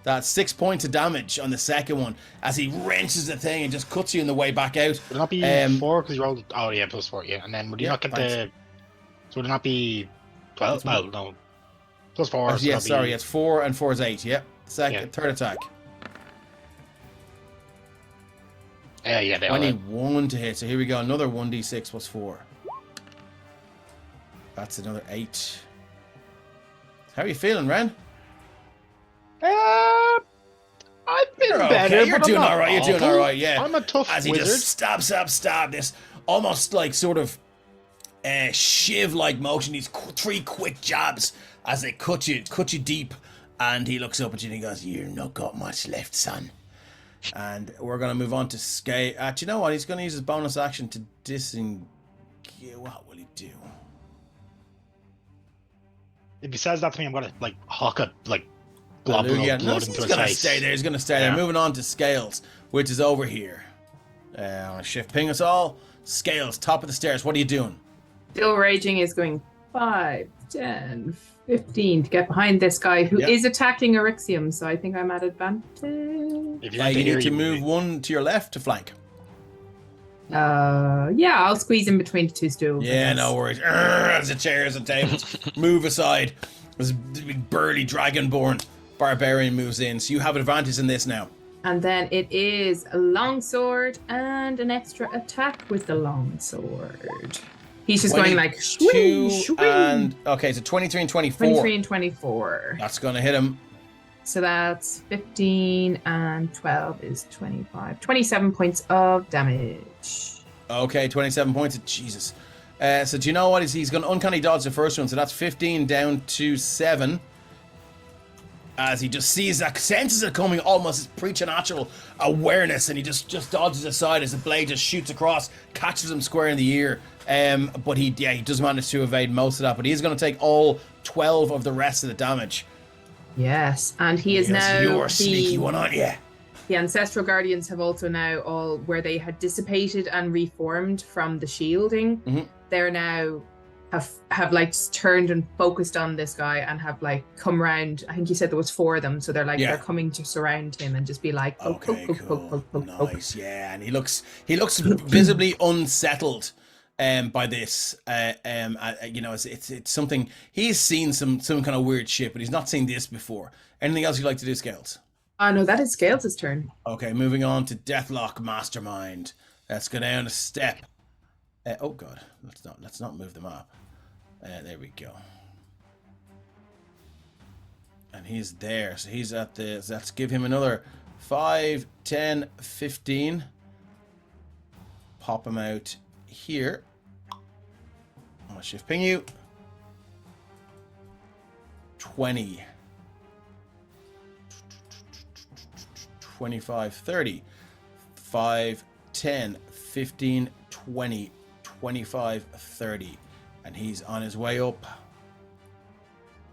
That's 6 points of damage on the second one as he wrenches the thing and just cuts you in the way back out. Would it not be 4 because you rolled? Oh yeah, plus 4. Yeah, and then would you not get the? So would it not be 12? Well, no, plus 4. Oh, yeah, sorry, it's 4 and 4 is 8. Yep. Third attack. Yeah, they I need 1 to hit. So here we go. Another 1d6 plus 4. That's another 8. How are you feeling, Ren? I've been better. Okay. You're doing all right. You're doing all right. Yeah. I'm a tough as he wizard. just stab. This almost like sort of shiv-like motion. These 3 quick jabs as they cut you deep. And he looks up at you and he goes, "You've not got much left, son." And we're going to move on to Scale. Do you know what? He's going to use his bonus action to disengage. What will he do? If he says that to me, I'm gonna like huck a glob of blood into his face. He's going to stay there. He's going to stay there. Moving on to Scales, which is over here. I'm going to shift ping us all. Scales, top of the stairs. What are you doing? Still raging is going 5, 10, 15 to get behind this guy who is attacking Eryxium, so I think I'm at advantage. If you need to move 1 to your left to flank. Yeah, I'll squeeze in between the 2 stools. Yeah, no worries. As the chairs and tables move aside, this big burly dragonborn barbarian moves in, so you have advantage in this now. And then it is a longsword and an extra attack with the longsword. He's just going like swing, swing. And okay, so 23 and 24. 23 and 24. That's gonna hit him. So that's 15 and 12 is 25. 27 points of damage. Okay, 27 points. Jesus. So do you know what? He's going to uncanny dodge the first one. So that's 15 down to 7. As he just sees that, senses it coming, almost his preternatural awareness, and he just dodges aside as the blade just shoots across, catches him square in the ear. But he does manage to evade most of that. But he's going to take all 12 of the rest of the damage. Yes, and he is now You're a sneaky one, aren't you? The Ancestral Guardians have also now all, where they had dissipated and reformed from the shielding, they're now have like turned and focused on this guy and have like come round. I think you said there was 4 of them, so they're like they're coming to surround him and just be like, poke. Nice, yeah, and he looks visibly unsettled by this. You know, it's something he's seen some kind of weird shit, but he's not seen this before. Anything else you'd like to do, Scales? No, that is Scales' turn. Okay, moving on to Deathlock Mastermind. Let's go down a step. Oh god, let's not move them up. There we go. And he's there, so he's at the. Let's give him another 5, 10, 15. Pop him out here. I'm gonna shift ping you. 20. 25, 30. 5, 10, 15, 20, 25, 30. And he's on his way up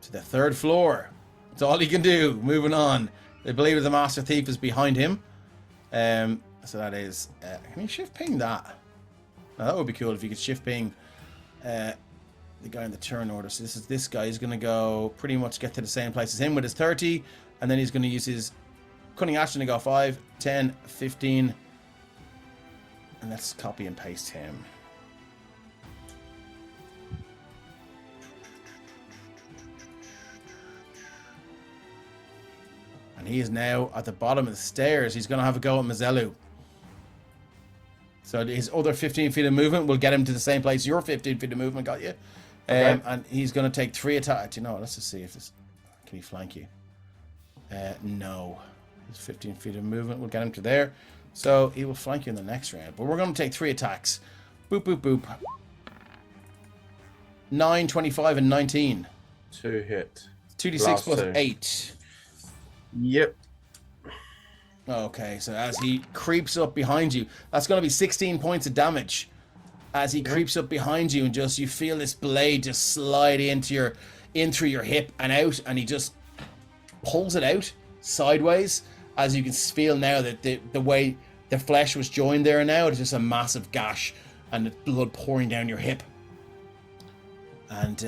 to the 3rd floor. That's all he can do. Moving on. They believe the Master Thief is behind him. So that is... can you shift ping that? Now, that would be cool if you could shift ping the guy in the turn order. So this guy. He's going to go pretty much get to the same place as him with his 30. And then he's going to use his cunning action to go 5, 10, 15. And let's copy and paste him. And he is now at the bottom of the stairs. He's going to have a go at Mazelu. So his other 15 feet of movement will get him to the same place your 15 feet of movement got you. Okay. And he's going to take 3 attacks. You know, let's just see if this... Can he flank you? No. His 15 feet of movement will get him to there. So he will flank you in the next round. But we're going to take 3 attacks. Boop, boop, boop. 9, 25, and 19. 2 hit. 2d6 plus 8. Yep. Okay, so as he creeps up behind you, that's going to be 16 points of damage. As he creeps up behind you and just you feel this blade just slide in through your hip and out, and he just pulls it out sideways. As you can feel now that the way the flesh was joined there now, it's just a massive gash and the blood pouring down your hip. And,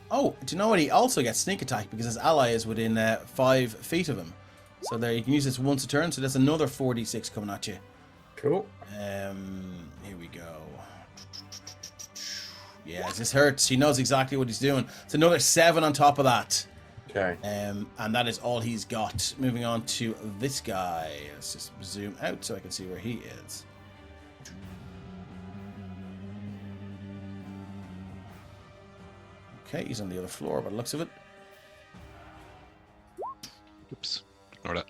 oh, do you know what? He also gets sneak attack because his ally is within 5 feet of him. So there, you can use this once a turn, so that's another 4d6 coming at you. Cool. Here we go. Yeah, this hurts. He knows exactly what he's doing. It's another 7 on top of that. Okay. And that is all he's got. Moving on to this guy. Let's just zoom out so I can see where he is. Okay, he's on the other floor by the looks of it. Oops. Ignore that.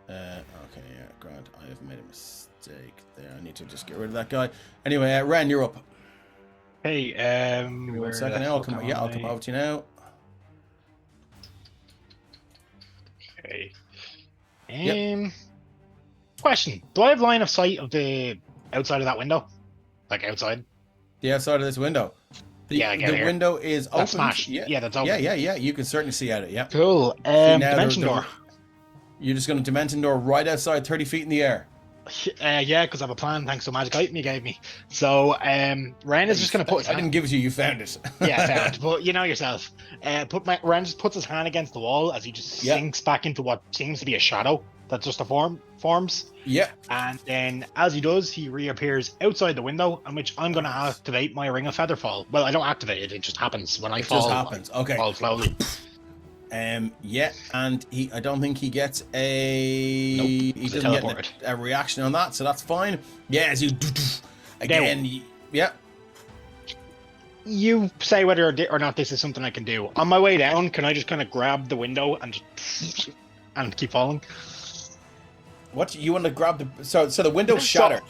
Okay, yeah, Grant, I have made a mistake there. I need to just get rid of that guy. Anyway, Ren, you're up. Hey, Give me 1 second now. I'll come over to you now. Okay. Yep. Question: do I have line of sight of the outside of that window? Like outside? The outside of this window. Yeah, I get the here. window is open. That's smashed. Yeah, that's open. Yeah. You can certainly see out it. Yeah. Cool. See, now Dimension door. You're just going to dimension door right outside, 30 feet in the air. Yeah, because I have a plan thanks to the magic item you gave me. So, Ren is just going to put his I didn't give it to you. You found it. Yeah, found it. But you know yourself. Ren just puts his hand against the wall as he just sinks back into what seems to be a shadow that just forms. Yeah. And then as he does, he reappears outside the window, on which I'm going to activate my Ring of Featherfall. Well, I don't activate it; it just happens when I fall. Just happens. Okay. Fall slowly. Yeah, and I don't think he gets a. Nope, he doesn't get a reaction on that, so that's fine. Yeah, as you again. Yeah. You say whether or not this is something I can do. On my way down, can I just kind of grab the window and just and keep falling? What you want to grab the? So the window's shattered.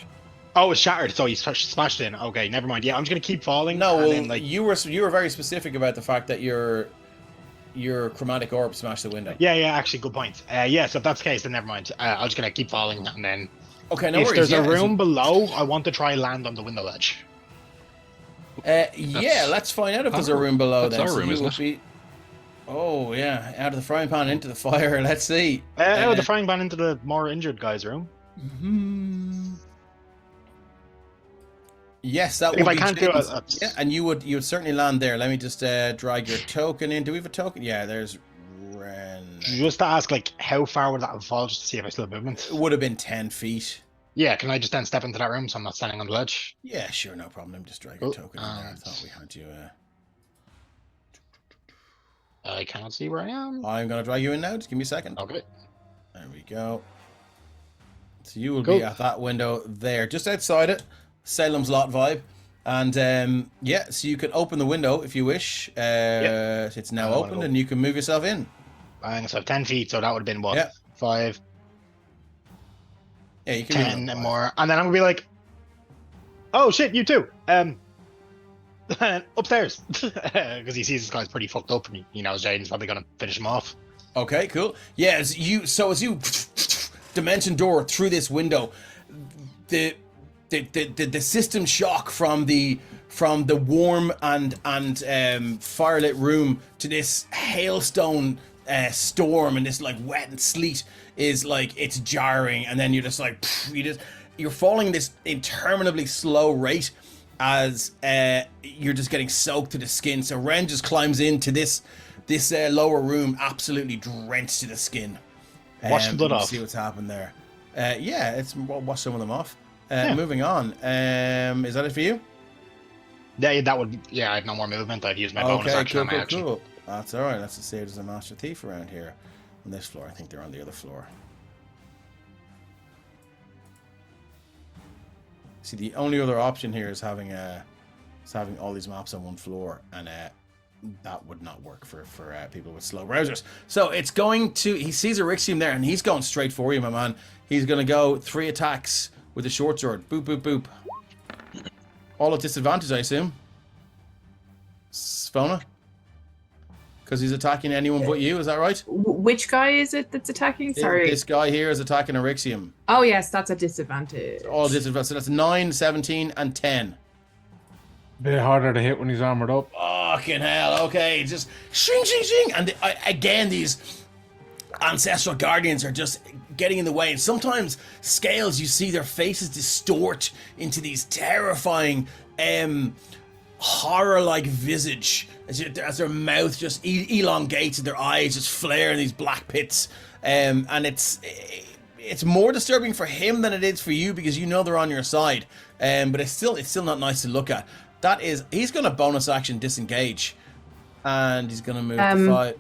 Oh, it's shattered. So he smashed in. Okay, never mind. Yeah, I'm just gonna keep falling. No, well, then, like, you were very specific about the fact that your chromatic orb smashed the window. Yeah, actually, good point. Yeah, so if that's the case, then never mind. I'm just gonna keep falling, and then Okay, no if worries. there's a room below, I want to try land on the window ledge. Yeah, let's find out if there's a room below. That's then. our room, you isn't would be- Oh yeah, out of the frying pan into the fire. Let's see. Out of the frying pan into the more injured guy's room. Yes, that would If be I can't do James. it, Yeah, and you would certainly land there. Let me just drag your token in. Do we have a token? Yeah, there's Ren. just to ask, like, how far would that have fallen, just to see if I still have movement? It would have been 10 feet. Yeah, can I just then step into that room so I'm not standing on the ledge? Yeah, sure, no problem. Let me just drag your token in there. I thought we had you. I cannot see where I am. I'm gonna drag you in now. Just give me a second. Okay. There we go. So you will Cool. be at that window there, just outside it. Salem's Lot vibe. And yeah, so you can open the window if you wish. It's now I wanna opened go. and you can move yourself in. Bang, so 10 feet, so that would have been what? Yeah. 5, Yeah, you can move 10 up and five. more. And then I'm gonna be like, oh shit, you too. Upstairs. Because he sees this guy's pretty fucked up and he knows Jaden's probably gonna finish him off. Okay, cool. Yeah, as you dimension door through this window, the system shock from the warm and firelit room to this hailstone storm and this like wet and sleet is like it's jarring, and then you're just like you're falling this interminably slow rate as you're just getting soaked to the skin. So Ren just climbs into this lower room, absolutely drenched to the skin. Wash the blood off. See what's happened there. Yeah, it's wash some of them off. Moving on. Is that it for you? Yeah, that would. Yeah, I have no more movement. I'd use my bonus action on my action. Cool. That's all right. Let's just say there's a master thief around here on this floor. I think they're on the other floor. See, the only other option here is having all these maps on one floor, and that would not work for people with slow browsers. So it's going to. He sees a Rixium there, and he's going straight for you, my man. He's going to go 3 attacks with a short sword. Boop, boop, boop. All at disadvantage, I assume. Sphona? Because he's attacking anyone but you, is that right? Which guy is it that's attacking? Sorry. This guy here is attacking Erixium. Oh, yes, that's a disadvantage. All disadvantage. So that's 9, 17, and 10. Bit harder to hit when he's armored up. Fucking hell, okay. Just shing, shing, shing. And again, these ancestral guardians are just getting in the way, and sometimes Scales, you see their faces distort into these terrifying horror-like visage as their mouth just elongates and their eyes just flare in these black pits, and it's more disturbing for him than it is for you because you know they're on your side, but it's still not nice to look at. He's going to bonus action disengage, and he's going to move to 5.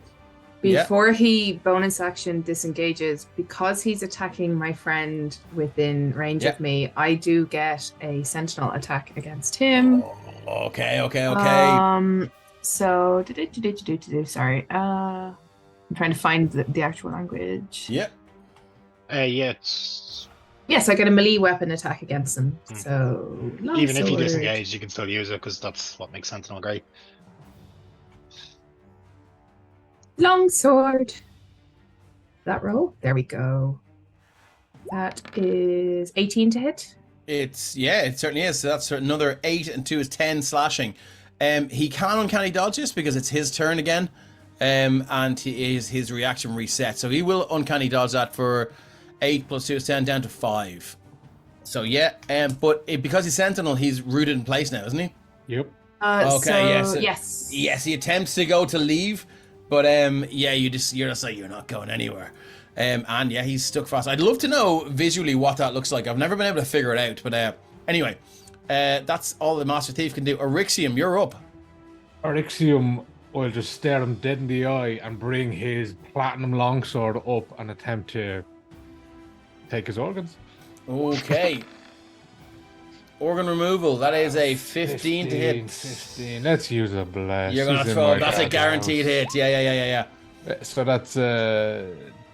Before he bonus action disengages, because he's attacking my friend within range of me, I do get a sentinel attack against him. Okay. So sorry. I'm trying to find the actual language. Yep. It's Yes, I get a melee weapon attack against him. So even if you longsword. disengage, you can still use it because that's what makes Sentinel great. Longsword. That roll. There we go. That is 18 to hit. It certainly is. So that's another 8 and 2 is 10 slashing. He can uncanny dodge this because it's his turn again, and his reaction reset. So he will uncanny dodge that for 8 plus 2 is 10 down to 5. So but because he's Sentinel, he's rooted in place now, isn't he? Yep. Yes. Yes, he attempts to go to leave, but you're just like, you're not going anywhere. And he's stuck fast. I'd love to know visually what that looks like. I've never been able to figure it out, but anyway, that's all the Master Thief can do. Eryxium, you're up. Eryxium will just stare him dead in the eye and bring his platinum longsword up and attempt to take his organs. Okay. Organ removal, that is a 15 to hit. 15. Let's use a blast. You're gonna throw, that's a guaranteed hit. Yeah. So that's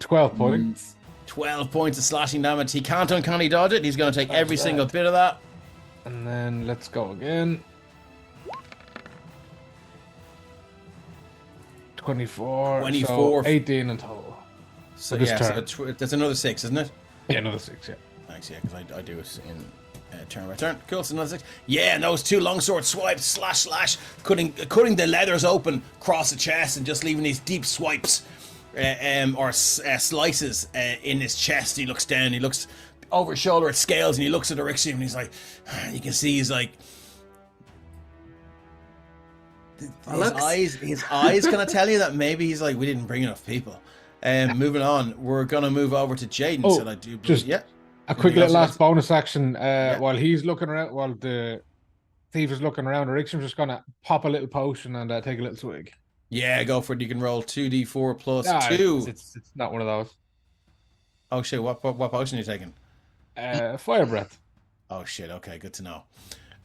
12 points. 12 points of slashing damage. He can't uncanny dodge it. He's going to take every single bit of that. And then let's go again. 24. 24. So 18 in total. So this that's another 6, isn't it? Yeah, another 6, yeah. Thanks, because I do it in turn by turn. Cool, so another 6. Yeah, and those 2 longsword swipes, slash, cutting the leathers open across the chest and just leaving these deep swipes. Slices in his chest. He looks down, he looks over his shoulder at Scales, and he looks at Eryxium, and he's like, you can see he's like, his eyes gonna tell you that maybe he's like, we didn't bring enough people. Moving on, we're gonna move over to Jaden. A quick little last bonus action. While he's looking around, while the thief is looking around, Eryxium's just gonna pop a little potion and take a little swig. Yeah, go for it. You can roll 2d4 plus 2. It's not one of those. Oh shit! What potion are you taking? Fire breath. Oh shit! Okay, good to know.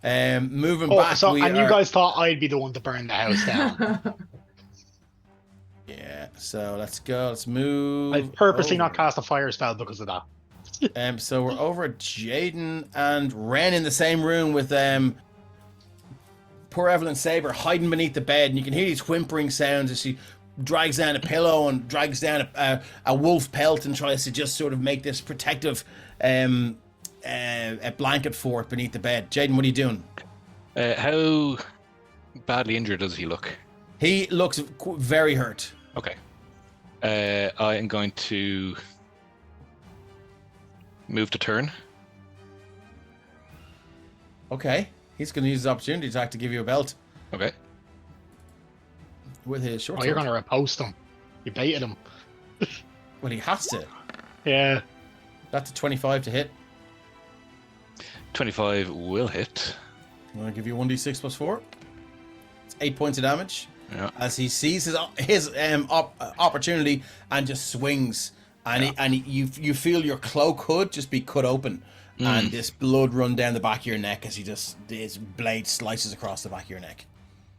Moving back. You guys thought I'd be the one to burn the house down. Yeah. So let's go. Let's move. I've purposely not cast a fire spell because of that. So we're over at Jaden and Ren in the same room with poor Evelyn Saber hiding beneath the bed, and you can hear these whimpering sounds as she drags down a pillow and drags down a wolf pelt and tries to just sort of make this protective a blanket for it beneath the bed. Jaden, what are you doing? How badly injured does he look? He looks very hurt. Okay. I am going to move to turn. Okay. He's going to use his opportunity attack to give you a belt. Okay. With his short sword. You're going to riposte him. You baited him. Well, he has to. Yeah. That's a 25 to hit. 25 will hit. I'm going to give you 1d6 plus 4. It's 8 points of damage. Yeah. As he sees his opportunity and just swings. And you feel your cloak hood just be cut open. And this blood run down the back of your neck as his blade slices across the back of your neck.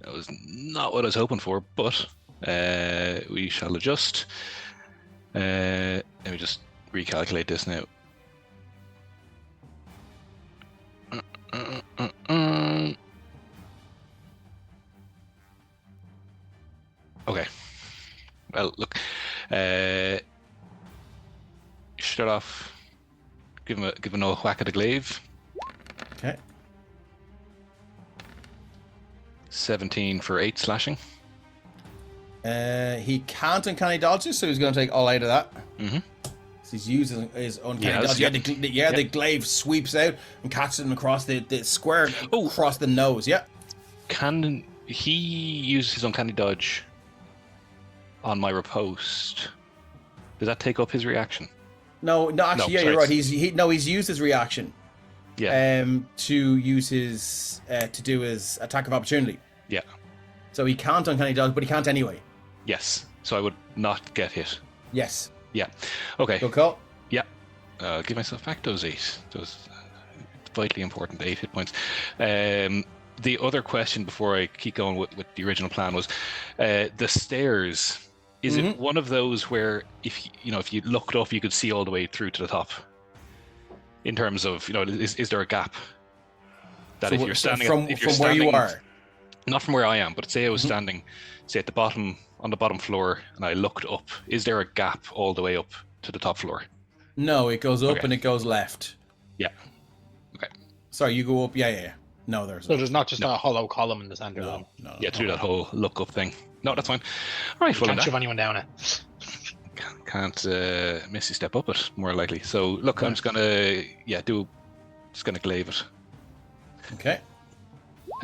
That was not what I was hoping for, but we shall adjust. Let me just recalculate this now. Okay. Well, look. Start off. Give him a whack at the glaive. Okay. 17 for 8 slashing. He can't uncanny dodges, so he's going to take all 8 of that. Mm-hmm. So he's using his uncanny Yes, dodge. yep. The glaive sweeps out and catches him across the square, Oh. across the nose. Yeah. Can he use his uncanny dodge on my riposte? Does that take up his reaction? No, actually, yeah, sorry. you're right. He's used his reaction. Yeah. To use his to do his attack of opportunity. Yeah. So he can't uncanny dodge, but he can't anyway. Yes. So I would not get hit. Yes. Yeah. Okay. Good call. Yeah. Give myself back those 8. Those vitally important 8 hit points. The other question before I keep going with the original plan was the stairs. Is it one of those where if you looked up, you could see all the way through to the top? In terms of, is there a gap that So if you're standing from where you are? Not from where I am, but say I was standing, say at the bottom on the bottom floor, and I looked up. Is there a gap all the way up to the top floor? No, it goes up Okay. and it goes left. Yeah. Okay. Sorry, you go up. Yeah. No, there's So there's not just a hollow column in the center. no. Yeah, to do that whole look up thing. No, that's fine. All right. Well, Can't then shove anyone down it. can't Misty step up it more likely. So look, I'm just gonna glaive it. Okay.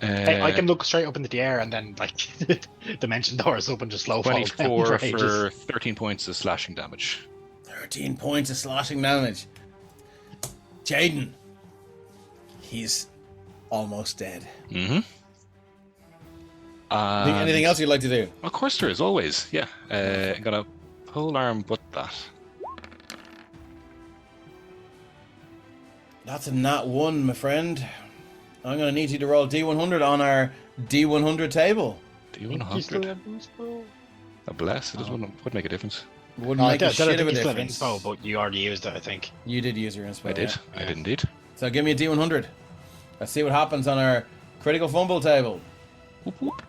Hey, I can look straight up into the air and then like dimension doors open, just slow fall down 24 for ages. for 13 points of slashing damage. 13 points of slashing damage. Jaden. He's almost dead. Mm-hmm. Anything else you'd like to do? Of course there is, always. Yeah. I'm gonna pole arm butt that. That's a nat 1, my friend. I'm going to need you to roll D100 on our D100 table. D100. A bless. It would make a difference. Wouldn't No, I make a don't shit think of a you still have difference. info, but you already used it, I think. You did use your inspo. I did. yeah. I did indeed. So give me a D100. Let's see what happens on our critical fumble table. Whoop, whoop.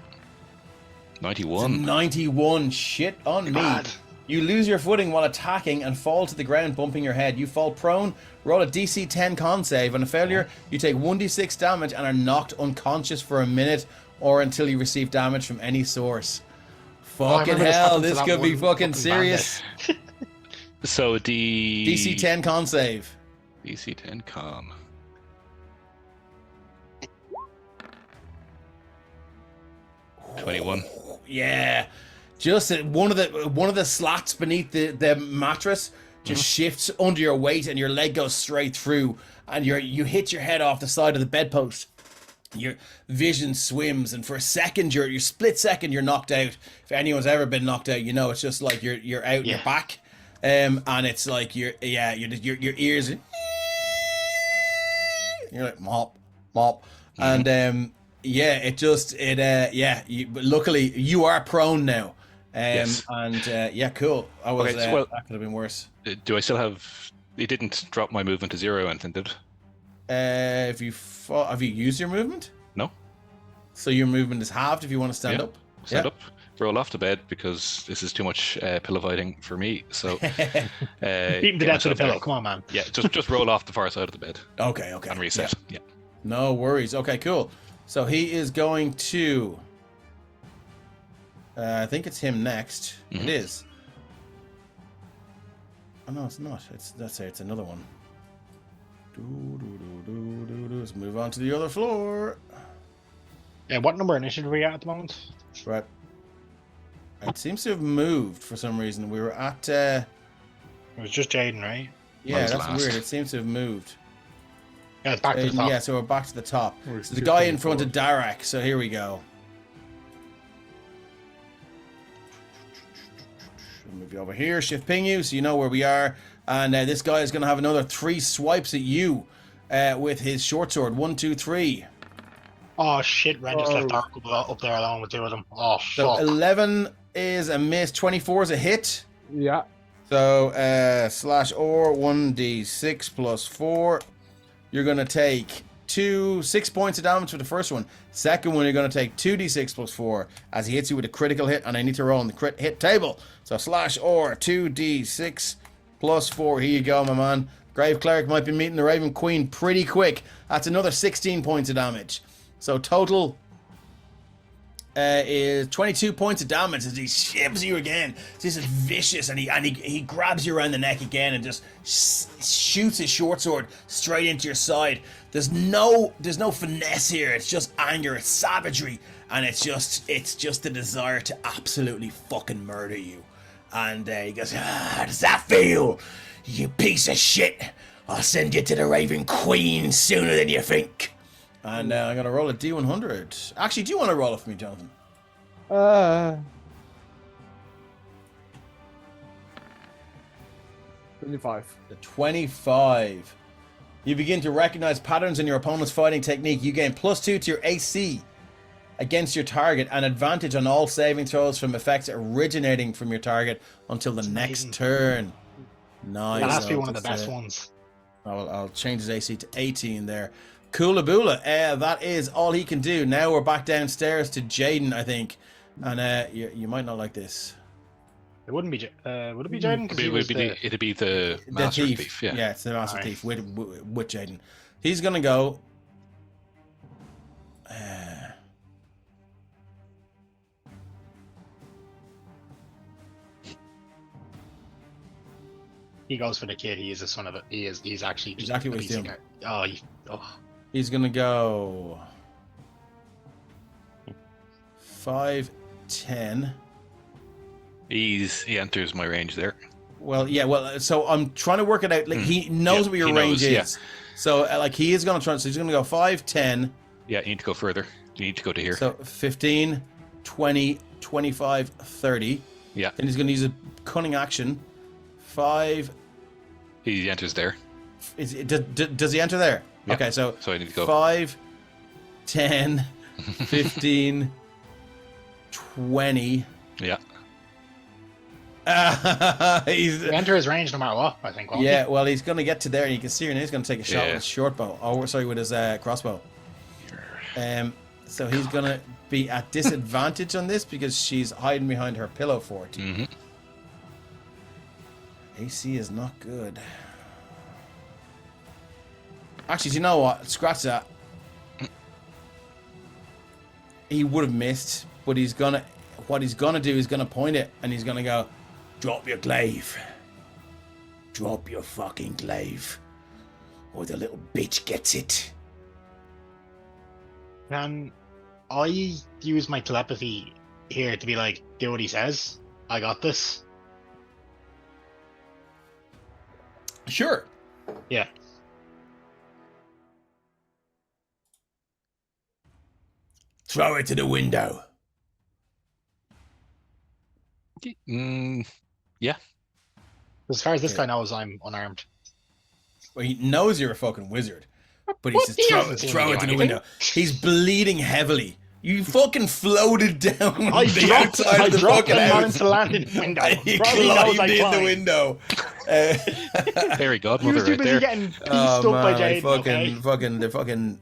It's a 91. 91. Shit on me. Bad. You lose your footing while attacking and fall to the ground, bumping your head. You fall prone, roll a DC 10 con save. On a failure, you take 1d6 damage and are knocked unconscious for a minute or until you receive damage from any source. Fucking remember this hell, happened to this that could be one fucking fucking serious. So the DC 10 con save. DC 10 con. $21. Yeah, just one of the slats beneath the mattress just shifts under your weight, and your leg goes straight through, and you hit your head off the side of the bedpost. Your vision swims, and for a second, your split second, you're knocked out. If anyone's ever been knocked out, you know it's just like you're out your back, and it's like your ears. You're like mop, and luckily you are prone now. Yes. And cool. I was Okay, well- that could have been worse. Do I still have? It didn't drop my movement to 0 or anything, did it? Have you used your movement? No. So your movement is halved if you want to stand Yeah. up. Stand up, roll off the bed because this is too much pillow fighting for me. So Beat him to get death with myself a pillow. down. Come on, man. Yeah, just roll off the far side of the bed Okay. and reset. Yeah. No worries. Okay, cool. So he is going to. I think it's him next. Mhm. It is. Oh no, it's not. It's another one. Let's move on to the other floor. Yeah, what number initiative are we at the moment? Right. It seems to have moved for some reason. We were at. It was just Jaden, right? Yeah, was that's last. weird. It seems to have moved. Yeah, it's back to the top. Yeah, so we're back to the top. We're So the guy in 224. front of Darak. So here we go. We'll move you over here, shift ping you so you know where we are. And this guy is going to have another 3 swipes at you with his short sword. 1, 2, 3. Oh shit, Ren just left Dark up there alone with 2 of them. Oh So fuck. 11 is a miss, 24 is a hit. Yeah. So slash or 1d6 plus 4. You're going to take 6 points of damage for the first one. Second one, you're going to take 2d6 plus 4 as he hits you with a critical hit, and I need to roll on the crit hit table. So slash or 2d6 plus 4. Here you go, my man. Grave Cleric might be meeting the Raven Queen pretty quick. That's another 16 points of damage. So total is 22 points of damage as he shivs you again. This is vicious, and he grabs you around the neck again and just shoots his short sword straight into your side. There's no finesse here. It's just anger, it's savagery, and it's just the desire to absolutely fucking murder you. And he goes, how does that feel, you piece of shit? I'll send you to the Raven Queen sooner than you think. And I'm going to roll a D100. Actually, do you want to roll it for me, Jonathan? 25. The 25. You begin to recognize patterns in your opponent's fighting technique. You gain +2 to your AC against your target and advantage on all saving throws from effects originating from your target until the next turn. Nice. That has to be one of the best ones. I'll change his AC to 18 there. Coolaboola, that is all he can do. Now we're back downstairs to Jaden, I think. And you might not like this. It wouldn't be. Would it be Jaden? It'd be the Master Thief. Yeah, it's the Master Thief with Jaden. He's gonna go. He goes for the kid. He is a son of a. He's actually exactly what he's doing. He's gonna go 5, 10. He enters my range there. Well, yeah. Well, so I'm trying to work it out. Like he knows what your range is. Yeah. So like he is gonna try. So he's gonna go 5, 10. Yeah, you need to go further. You need to go to here. So 15, 20, 25, 30. Yeah. Then he's gonna use a cunning action. 5. He enters there. Does he enter there? Yeah. Okay, so I need to go 5, 10, 15, 20. Yeah. He's enter his range no matter what, I think. Yeah, well, he's going to get to there, and you can see her, and he's going to take a shot with his short bow. Oh, sorry, with his crossbow. So he's going to be at disadvantage on this because she's hiding behind her pillow fort. Mm-hmm. AC is not good. Actually, do you know what? Scratch that. He would have missed, but what he's gonna do is gonna point it, and he's gonna go, drop your glaive. Drop your fucking glaive, or the little bitch gets it. Can I use my telepathy here to be like, do what he says? I got this. Sure. Yeah. Throw it to the window. Yeah. As far as this guy knows, I'm unarmed. Well, he knows you're a fucking wizard, but he says throw it to the window. He's bleeding heavily. You fucking floated down the outside of the fucking house. To land in the window. He climbed in the window. Fairy godmother right there. Getting pieced up by Jaden. The fucking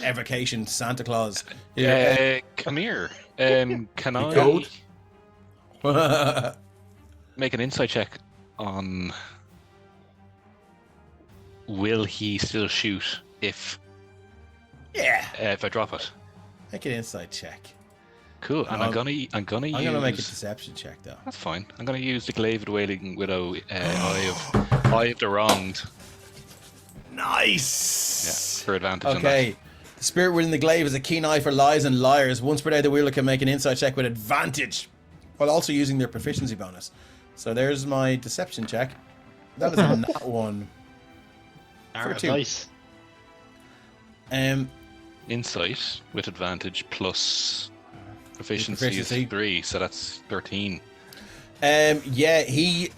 evocation Santa Claus. Come here. Can I make an insight check on will he still shoot if I drop it? Make an insight check. Cool, and I'm gonna make a deception check though. That's fine. I'm gonna use the Glaive of the Wailing Widow, Eye of the Wronged. Nice. Yeah, for advantage. Okay. On that. The spirit within the glaive is a keen eye for lies and liars. Once per day, the wielder can make an insight check with advantage, while also using their proficiency bonus. So there's my deception check. That is a nat 1. For 2. Nice. Insight with advantage plus proficiency is 3, so that's 13. Yeah, he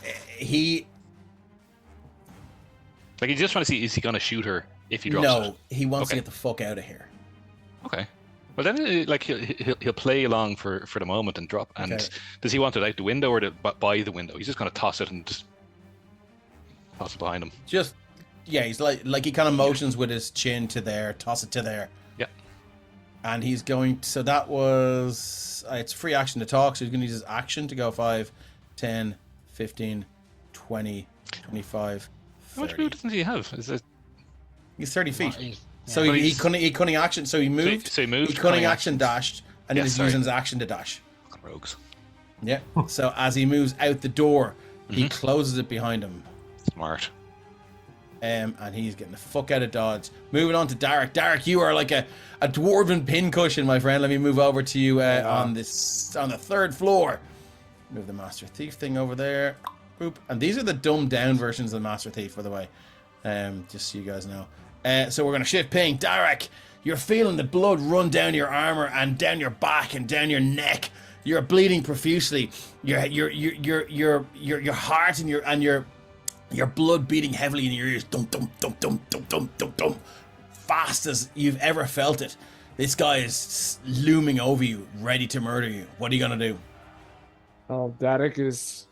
like, he's just trying to see, is he gonna shoot her if he drops it? No, he wants to get the fuck out of here. Okay. Well, then, like, he'll play along for the moment and drop. And does he want it out the window or by the window? He's just gonna toss it and just toss it behind him. He's like he kind of motions with his chin to there, toss it to there. Yeah. And he's going. So that was it's free action to talk. So he's going to use his action to go 5, 10, 15, 20, 25. 30. How much move doesn't he have? Is it? He's 30 feet. Yeah. So he cunning action. So he moved. So he moved. He cunning action dashed, and then Yeah, he's sorry. using his action to dash. Rogues. Yeah. So as he moves out the door, he Mhm. closes it behind him. Smart. And he's getting the fuck out of dodge. Moving on to Derek. Derek, you are like a dwarven pincushion, my friend. Let me move over to you on the 3rd floor. Move the Master Thief thing over there. Boop. And these are the dumbed down versions of the Master Thief, by the way. Just so you guys know. So we're gonna shift ping. Derek, you're feeling the blood run down your armor and down your back and down your neck. You're bleeding profusely. Your heart and your blood beating heavily in your ears. Dum dum dum dum dum dum dum dum. Fast as you've ever felt it. This guy is looming over you, ready to murder you. What are you gonna do? Oh, Derek is.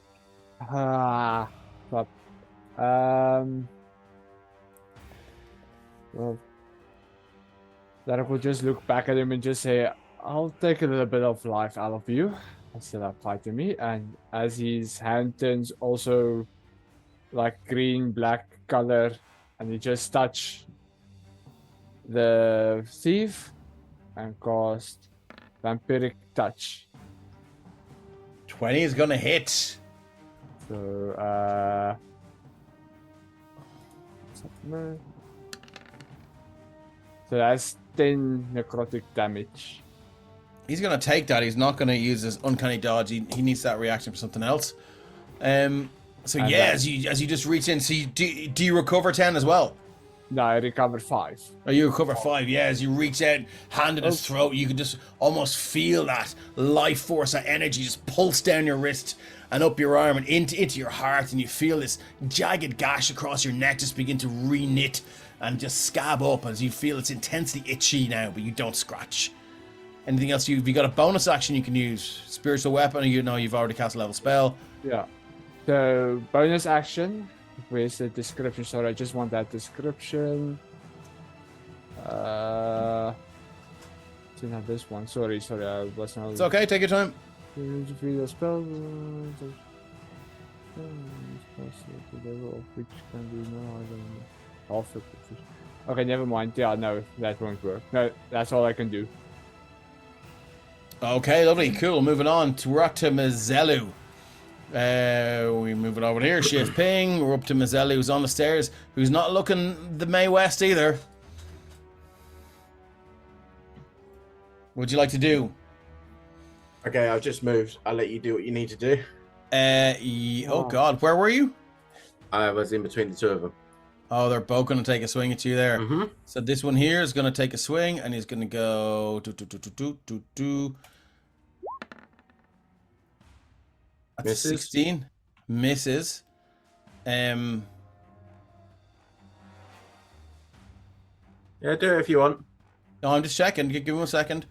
Fuck. Well, Derek will just look back at him and just say, "I'll take a little bit of life out of you instead of fighting me." And as his hand turns also like green black color, and he just touch the thief and cast vampiric touch. 20 is gonna hit. So so that's 10 necrotic damage. He's gonna take that. He's not gonna use his uncanny dodge. He needs that reaction for something else. So And yeah, then- as you just reach in, so do you recover 10 as well? No, I recovered 5. Oh, you recover 5, yeah. As you reach out, hand at his throat, you can just almost feel that life force, that energy just pulse down your wrist and up your arm and into your heart, and you feel this jagged gash across your neck just begin to re-knit and just scab up as you feel it's intensely itchy now, but you don't scratch. Anything else? You've got a bonus action you can use. Spiritual weapon, you know you've already cast a level spell. Yeah. So bonus action. Where's the description? Sorry, I just want that description. Didn't have this one. Sorry, I was not. It's okay, take your time. The spell. Which can be no, I don't know. Half of it. Okay, never mind. Yeah, no, that won't work. No, that's all I can do. Okay, lovely, cool. Moving on to we're up to Mazelu. We move it over here. Shift ping. We're up to Mazelu, who's on the stairs, who's not looking the May West either. What'd you like to do? Okay, I've just moved. I'll let you do what you need to do. Oh God, where were you? I was in between the two of them. Oh, they're both going to take a swing at you there. Mm-hmm. So this one here is going to take a swing, and he's going to go do. That's Misses. 16. Misses. Yeah, do it if you want. No, I'm just checking. Give him a second.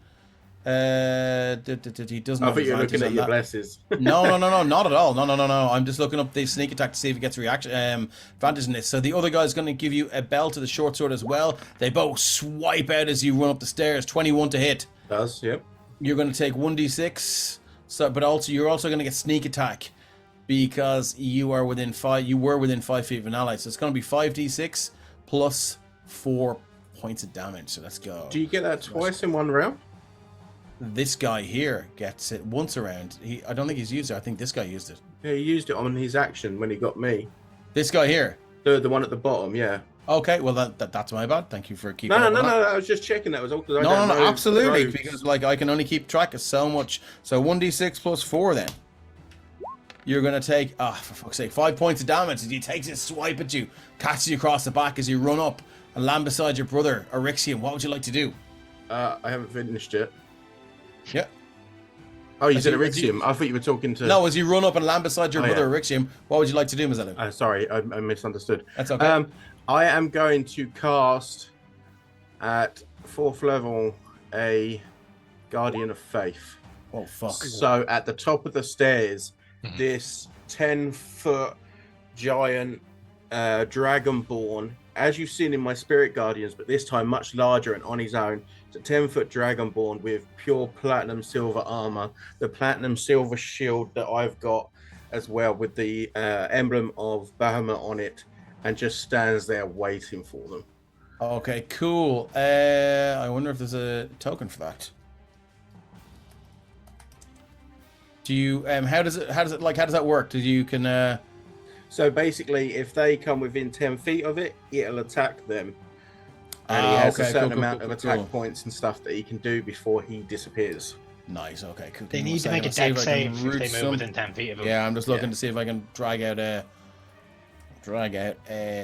He doesn't I have thought you were advantage looking at on your that. blesses. No, not at all. No. I'm just looking up the sneak attack to see if he gets a reaction advantage in this. So the other guy's going to give you a bell to the short sword as well. They both swipe out as you run up the stairs. 21 to hit. Does, yep. You're going to take 1d6. So, but also you're also going to get sneak attack because you are within 5. You were within 5 feet of an ally. So it's going to be 5d6 plus 4 points of damage. So let's go. Do you get that twice in one round? This guy here gets it once around. I don't think he's used it. I think this guy used it. Yeah, he used it on his action when he got me. This guy here. The one at the bottom, yeah. Okay, well that's my bad. Thank you for keeping. No, up with that. I was just checking. That was all. 'Cause I No, don't know absolutely. roads. Because like I can only keep track of so much. So 1d6 plus 4 then. You're gonna take for fuck's sake 5 points of damage as he takes his swipe at you, catches you across the back as you run up and land beside your brother Eryxium. What would you like to do? I haven't finished it. Yeah. Oh, you As said you- as you- Eryxium. I thought you were talking to. No, as you run up and land beside your Oh, brother Eryxium, what would you like to do, Mazelu? Sorry, I misunderstood. That's okay. I am going to cast at 4th level a Guardian of Faith. Oh fuck. So at the top of the stairs, Mhm. this 10-foot giant dragonborn, as you've seen in my Spirit Guardians, but this time much larger and on his own. It's a 10-foot dragonborn with pure platinum silver armor, the platinum silver shield that I've got as well with the emblem of Bahamut on it, and just stands there waiting for them. Okay, cool. I wonder if there's a token for that. Do you how does that work? Do you can So basically, if they come within 10 feet of it, it'll attack them. And he has a certain amount of attack points and stuff that he can do before he disappears. Nice. Okay. Cool. They need to make a dex save if they move within 10 feet of him. Yeah, I'm just looking to see if I can drag out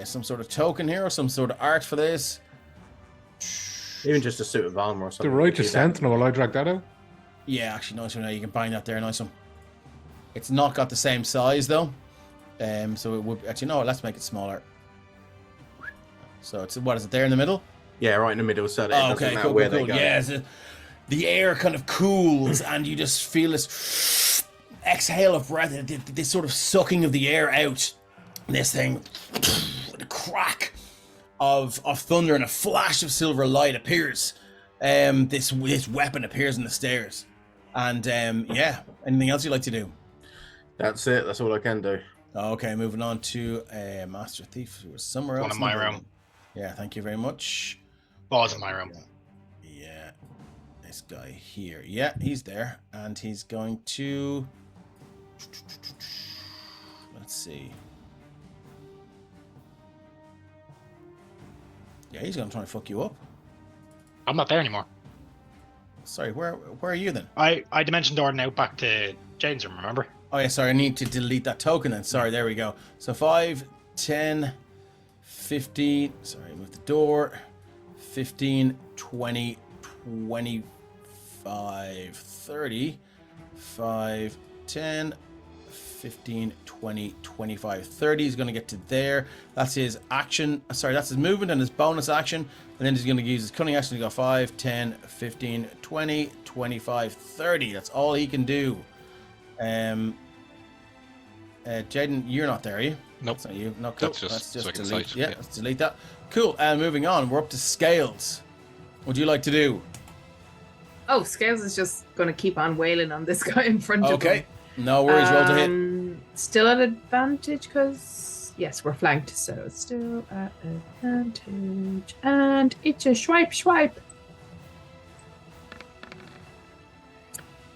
some sort of token here or some sort of art for this. Even just a suit of armor or something. The righteous sentinel. Will I drag that out? Yeah, actually, nice one. You can bind that there, nice one. It's not got the same size though, so it would actually no. Let's make it smaller. So it's what is it there in the middle? Yeah, right in the middle. So that doesn't matter where they go. Yeah, so the air kind of cools, and you just feel this exhale of breath, this sort of sucking of the air out. This thing, the crack of thunder and a flash of silver light appears. This weapon appears in the stairs, and yeah. Anything else you'd like to do? That's it. That's all I can do. Okay, moving on to Master Thief, who was somewhere else. One in my room. Yeah, thank you very much. Balls in my room. Yeah, this guy here. Yeah, he's there, and he's going to. Let's see. Yeah, he's gonna try and fuck you up. I'm not there anymore. Sorry, where are you then? I dimension doored out back to Jane's room, remember? Oh yeah, sorry, I need to delete that token then. Sorry, there we go. So 5, 10, 15, sorry, move the door. 15, 20, 25, 30, 5, 10, 15, 20, 25, 30. He's going to get to there. That's his action. Sorry, that's his movement and his bonus action. And then he's going to use his cunning action to go 5, 10, 15, 20, 25, 30. That's all he can do. Jaden, you're not there, are you? Nope. That's not you. No, cool. That's just so I can delete. sight. Yeah, let's delete that. Cool. Moving on. We're up to Scales. What would you like to do? Oh, Scales is just going to keep on wailing on this guy in front of him. Okay. No worries. Roll to hit. Still at advantage because, yes, we're flanked. So still at advantage. And it's a swipe.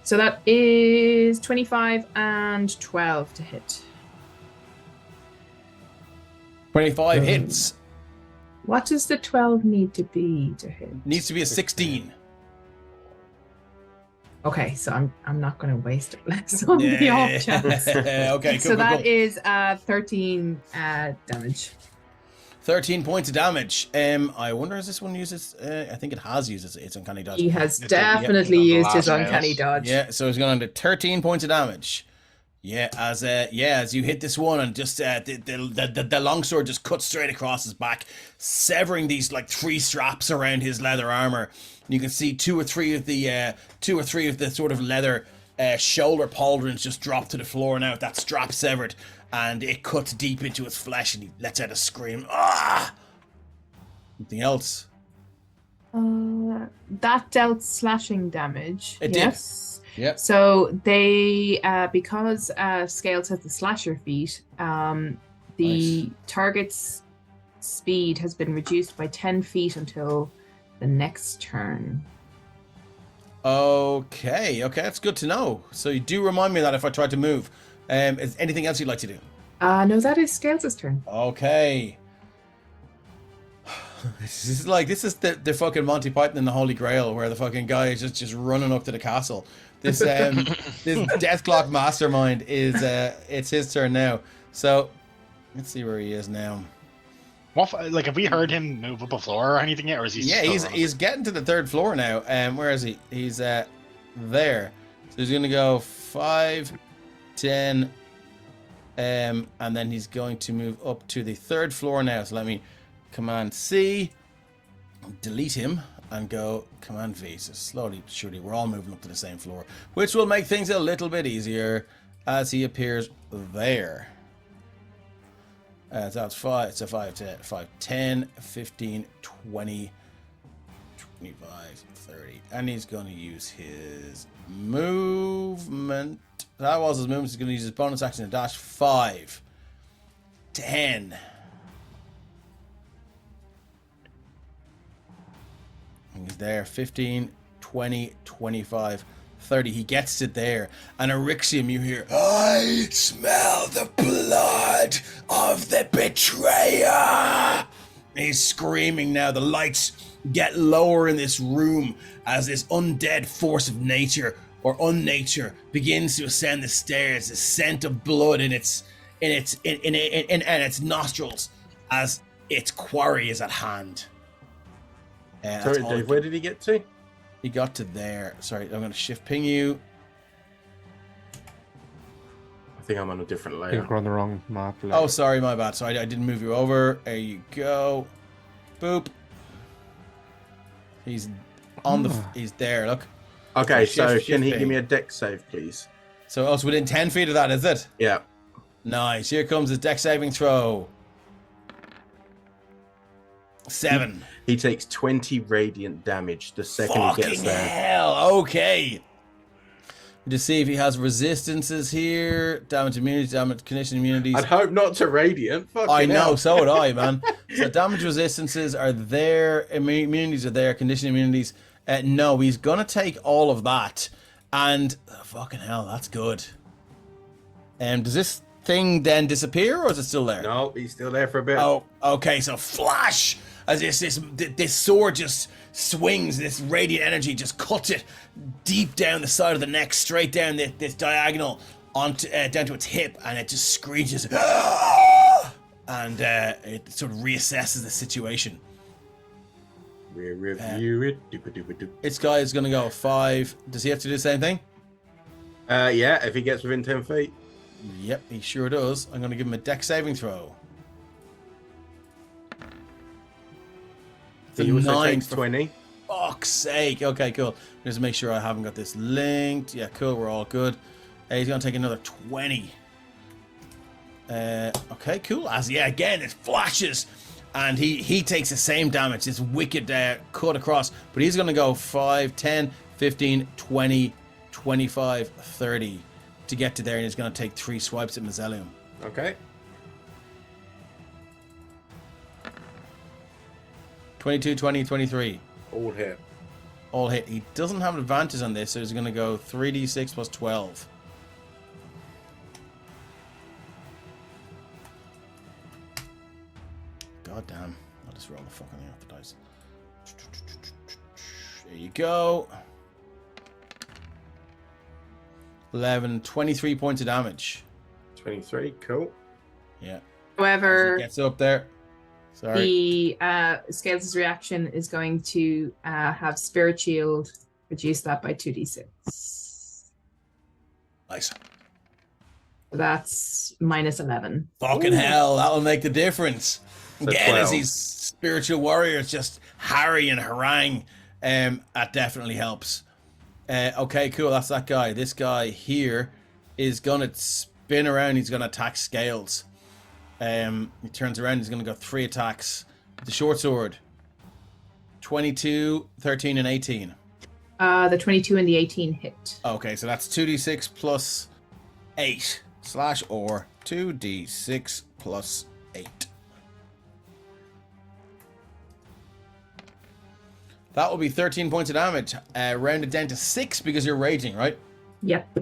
So that is 25 and 12 to hit. 25 hits. What does the 12 need to be to hit? Needs to be a 16. Okay, so I'm not going to waste it less on the off chance. Okay, So that is 13 damage. 13 points of damage. I wonder if this one uses. I think it has used its uncanny dodge. He has It's definitely the used his last uncanny mouse. dodge. Yeah, so he's going to do 13 points of damage. Yeah, as you hit this one, and just the longsword just cuts straight across his back, severing these like 3 straps around his leather armor. And you can see two or three of the sort of leather shoulder pauldrons just drop to the floor now. That strap severed, and it cuts deep into his flesh, and he lets out a scream. Ah! Anything else? That dealt slashing damage. It did. Yes. Yep. So they, because Scales has the slasher feat, the target's speed has been reduced by 10 feet until the next turn. Okay, that's good to know. So you do remind me of that if I try to move. Is anything else you'd like to do? No, that is Scales' turn. Okay. This is the fucking Monty Python and the Holy Grail, where the fucking guy is just running up to the castle. This this Death Clock mastermind is it's his turn now. So let's see where he is now. What, like, have we heard him move up a floor or anything yet, or is he? Yeah, still he's getting to the 3rd floor now. Where is he? He's there. So he's gonna go 5, 10, and then he's going to move up to the 3rd floor now. So let me Command C, delete him, and go Command V. So slowly but surely we're all moving up to the same floor, which will make things a little bit easier as he appears there. So that's 5, so 5, 10, 15, 20, 25, 30. And he's going to use his movement. That was his movement. He's going to use his bonus action to dash 5, 10. He's there. 15, 20, 25, 30. He gets to there, and Erixium, you hear, I smell the blood of the betrayer. He's screaming now. The lights get lower in this room as this undead force of nature or unnature begins to ascend the stairs. The scent of blood in its nostrils as its quarry is at hand. Sorry, Dave, where did he get to? He got to there. Sorry, I'm going to shift ping you. I think I'm on a different I layer. think we're on the wrong map. Like. Oh, sorry, my bad. Sorry, I didn't move you over. There you go. Boop. He's on the. He's there. Look. Okay, so Shift can he ping. give me a deck save, please? So, it's within 10 feet of that, is it? Yeah. Nice. Here comes his deck saving throw. 7. He takes 20 radiant damage the second he gets Fucking there. hell. Okay. To see if he has resistances here. Damage immunity, damage condition immunities. I'd hope not to radiant. Fucking I know, hell. so would I, man. So damage resistances are there, immunities are there, condition immunities. No, he's gonna take all of that, and fucking hell, that's good. Does this thing then disappear, or is it still there? No, he's still there for a bit. Oh, okay. So flash as this sword just swings. This radiant energy just cuts it deep down the side of the neck, straight down this diagonal onto down to its hip, and it just screeches. And it sort of reassesses the situation. We review it. Doop-a-doop-a-doop. This guy is going to go 5. Does he have to do the same thing? Yeah, if he gets within 10 feet. Yep, he sure does. I'm going to give him a deck saving throw. He also 9 takes 20. Fuck's sake. Okay, cool. Just make sure I haven't got this linked. Yeah, cool. We're all good. He's going to take another 20. Okay, cool. Again, it flashes. And he takes the same damage. This wicked cut across. But he's going to go 5, 10, 15, 20, 25, 30 to get to there. And he's going to take 3 swipes at Mycelium. Okay. 22, 20, 23. All hit. All hit. He doesn't have an advantage on this, so he's going to go 3d6 plus 12. God damn. I'll just roll the fucking thing off the dice. There you go. 11, 23 points of damage. 23, cool. Yeah. As However, he gets up there. Sorry. the Scales' reaction is going to have Spirit Shield reduce that by 2d6. Nice. So that's minus 11. Fucking hell, that'll make the difference. So Again, as 12. these spiritual warriors just harry and harangue, that definitely helps. Okay, cool, that's that guy. This guy here is gonna spin around, he's gonna attack Scales. He turns around, he's gonna go 3 attacks. The short sword. 22, 13, and 18. The 22 and the 18 hit. Okay, so that's 2d6 plus 8 / or 2d6 plus 8. That will be 13 points of damage, rounded down to 6 because you're raging, right? Yep.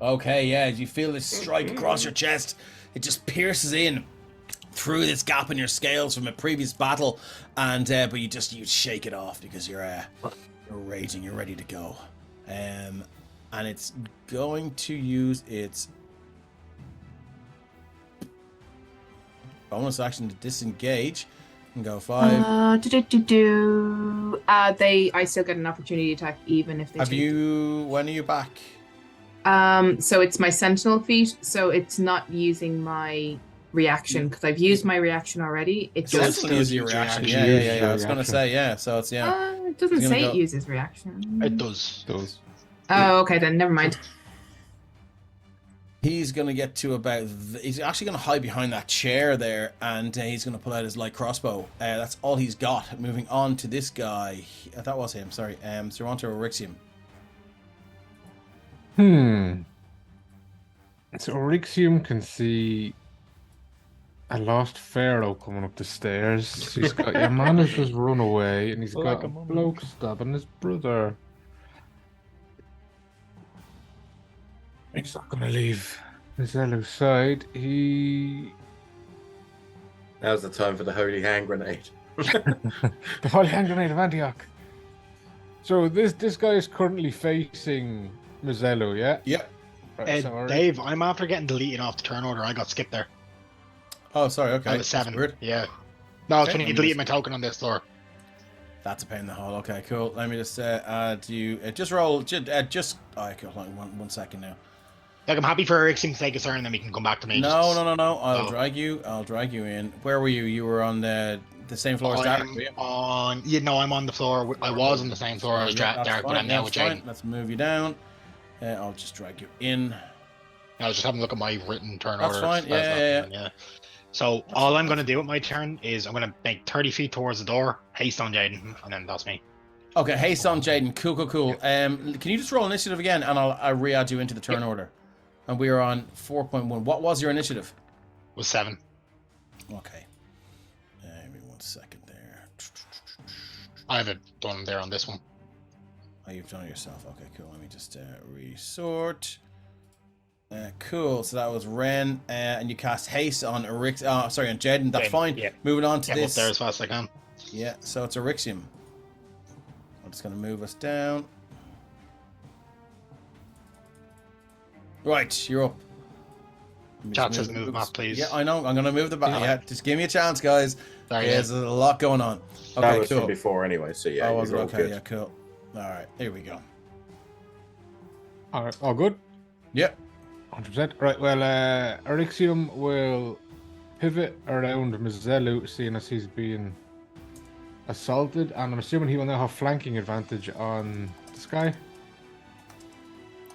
Okay, yeah, as you feel this strike across your chest, it just pierces in through this gap in your scales from a previous battle, and but you shake it off because you're raging, you're ready to go. And it's going to use its bonus action to disengage and go 5. I still get an opportunity attack even if they Have take- you? When are you back? So it's my sentinel feat, so it's not using my reaction because I've used my reaction already. It So just it's gonna use your reaction. Yeah. I was gonna say so. It's it doesn't It's gonna say go- it uses reaction. It does. Oh, okay then. Never mind. He's gonna get to about. He's actually gonna hide behind that chair there, and he's gonna pull out his light crossbow. That's all he's got. Moving on to this guy. That was him. Sorry. So we're on to Erixium. So Erixium can see a lost pharaoh coming up the stairs. He's got your man has just run away, and he's Like got a a mummy. bloke stabbing his brother. He's not going to leave Mizelu's side. Now's the time for the holy hand grenade. The Holy Hand Grenade of Antioch. So this guy is currently facing Mizelu, yeah? Yep. Right, so alright. Dave, I'm after getting deleted off the turn order. I got skipped there. Oh, sorry. Okay. I was That's 7. weird. Yeah. No, it's Okay. when you deleted my token on this floor. That's a pain in the hole. Okay, cool. Let me just add you. Just roll. Just. Oh, cool. Hold on, one second now. Like, I'm happy for Ericsson to take a turn and then we can come back to me. No. I'll Oh. drag you. I'll drag you in. Where were you? You were on the same floor as Derek, I'm were you? on. You know, I'm on the floor. I was on the same floor as Yeah, that's Derek, but fine, I'm now that's with fine. Jaden. Let's move you down. I'll just drag you in. I was just having a look at my written turn That's order. fine. Yeah. So all I'm going to do with my turn is I'm going to make 30 feet towards the door, haste on Jaden, and then that's me. Okay, haste on Jaden. Cool. Can you just roll initiative again, and I'll re-add you into the turn order. And we are on 4.1. What was your initiative? Was 7. Okay. Give me 1 second there. I have it done there on this one. Oh, you've done it yourself. Okay, cool. Let me just resort. Cool. So that was Ren, and you cast haste on on Jaden. That's Jaden, fine. yeah. Moving on to Get up this. there as fast as I can. Yeah. So it's Erixium. I'm just gonna move us down. Right, you're up. Let me Chat just says move map, please. Yeah, I know. I'm gonna move the back. Yeah, just give me a chance, guys. Sorry, There's a lot going on. That Okay, was cool. from before anyway, so yeah, Oh, was it? you're all Okay, good. yeah, cool. All right, here we go. Alright, all good? Yep. 100%. Right, well, Erixium will pivot around Mizelu, seeing as he's being assaulted, and I'm assuming he will now have flanking advantage on this guy.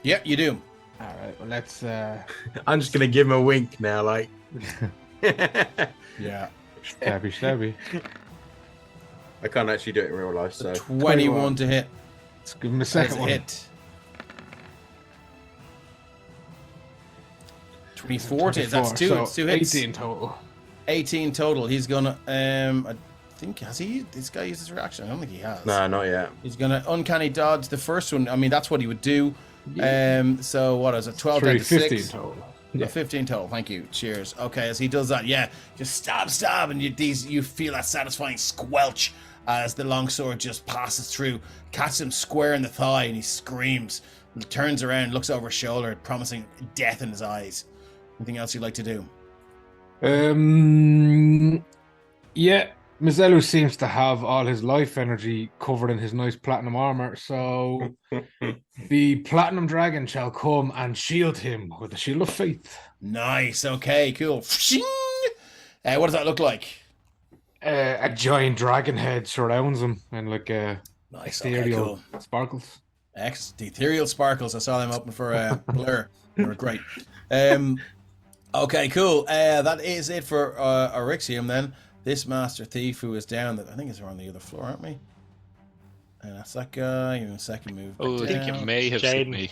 Yep, you do. Alright, well, let's... I'm just gonna give him a wink now, like. Yeah. stabby. I can't actually do it in real life, so 21 to hit. Let's give him a That's second a one. hit. 24 to hit. That's 2. So It's 2 hits. 18 total. 18 total. He's gonna. I think has he? This guy used his reaction. I don't think he has. no, not yet. He's gonna uncanny dodge the first one. I mean, that's what he would do. So what is it? 12 down to 15 6. total. Yeah, 15 total. Thank you. Cheers. Okay, as he does that, yeah, just stab, and you feel that satisfying squelch as the longsword just passes through, catches him square in the thigh, and he screams, turns around, looks over his shoulder, promising death in his eyes. Anything else you'd like to do? Yeah, Mizelu seems to have all his life energy covered in his nice platinum armor, so the platinum dragon shall come and shield him with the shield of faith. Nice. Okay. Cool. What does that look like? A giant dragon head surrounds him and like Nice. Okay. ethereal Cool. sparkles. Excellent. The ethereal sparkles. I saw them open for Blur. They were great. Okay, cool. That is it for Erixium then. This Master Thief who is down, I think is on the other floor, aren't we? And that's that guy. In a second move. Oh, I think down. it may have hit Jaden. me.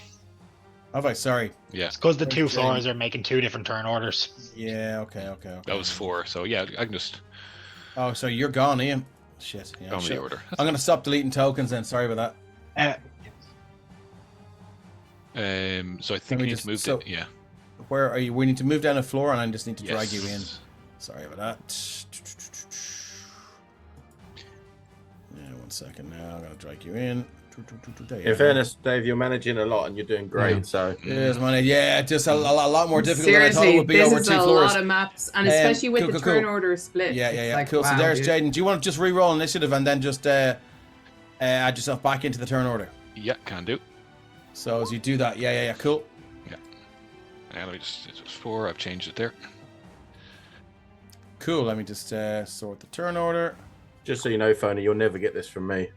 Have I? Sorry. Yeah, It's because the two Jaden. floors are making 2 different turn orders. Yeah, okay. that was 4. So yeah, I can just Oh, so you're gone, Ian. Shit. Yeah, go in the shit. order. I'm going to stop deleting tokens then. Sorry about that. So I think we we need just- to move so- it. Yeah. Where are you? We need to move down a floor and I just need to drag you in. Yes. Sorry about that. Yeah, 1 second now. I'm going to drag you in. There you In go. fairness, Dave, you're managing a lot and you're doing great. Yeah. So Yes, man. Yeah, just a lot more difficult than I thought it Seriously, would be this over is 2 a floors. lot of maps, and especially with cool, the cool, turn cool. order split. Yeah. it's like, Cool. So wow, there's dude. Jaden. Do you want to just re-roll initiative and then just add yourself back into the turn order? Yeah, can do. So as you do that, yeah. Cool. Let me just. It was 4. I've changed it there. Cool. Let me just sort the turn order. just so you know, Phony, you'll never get this from me.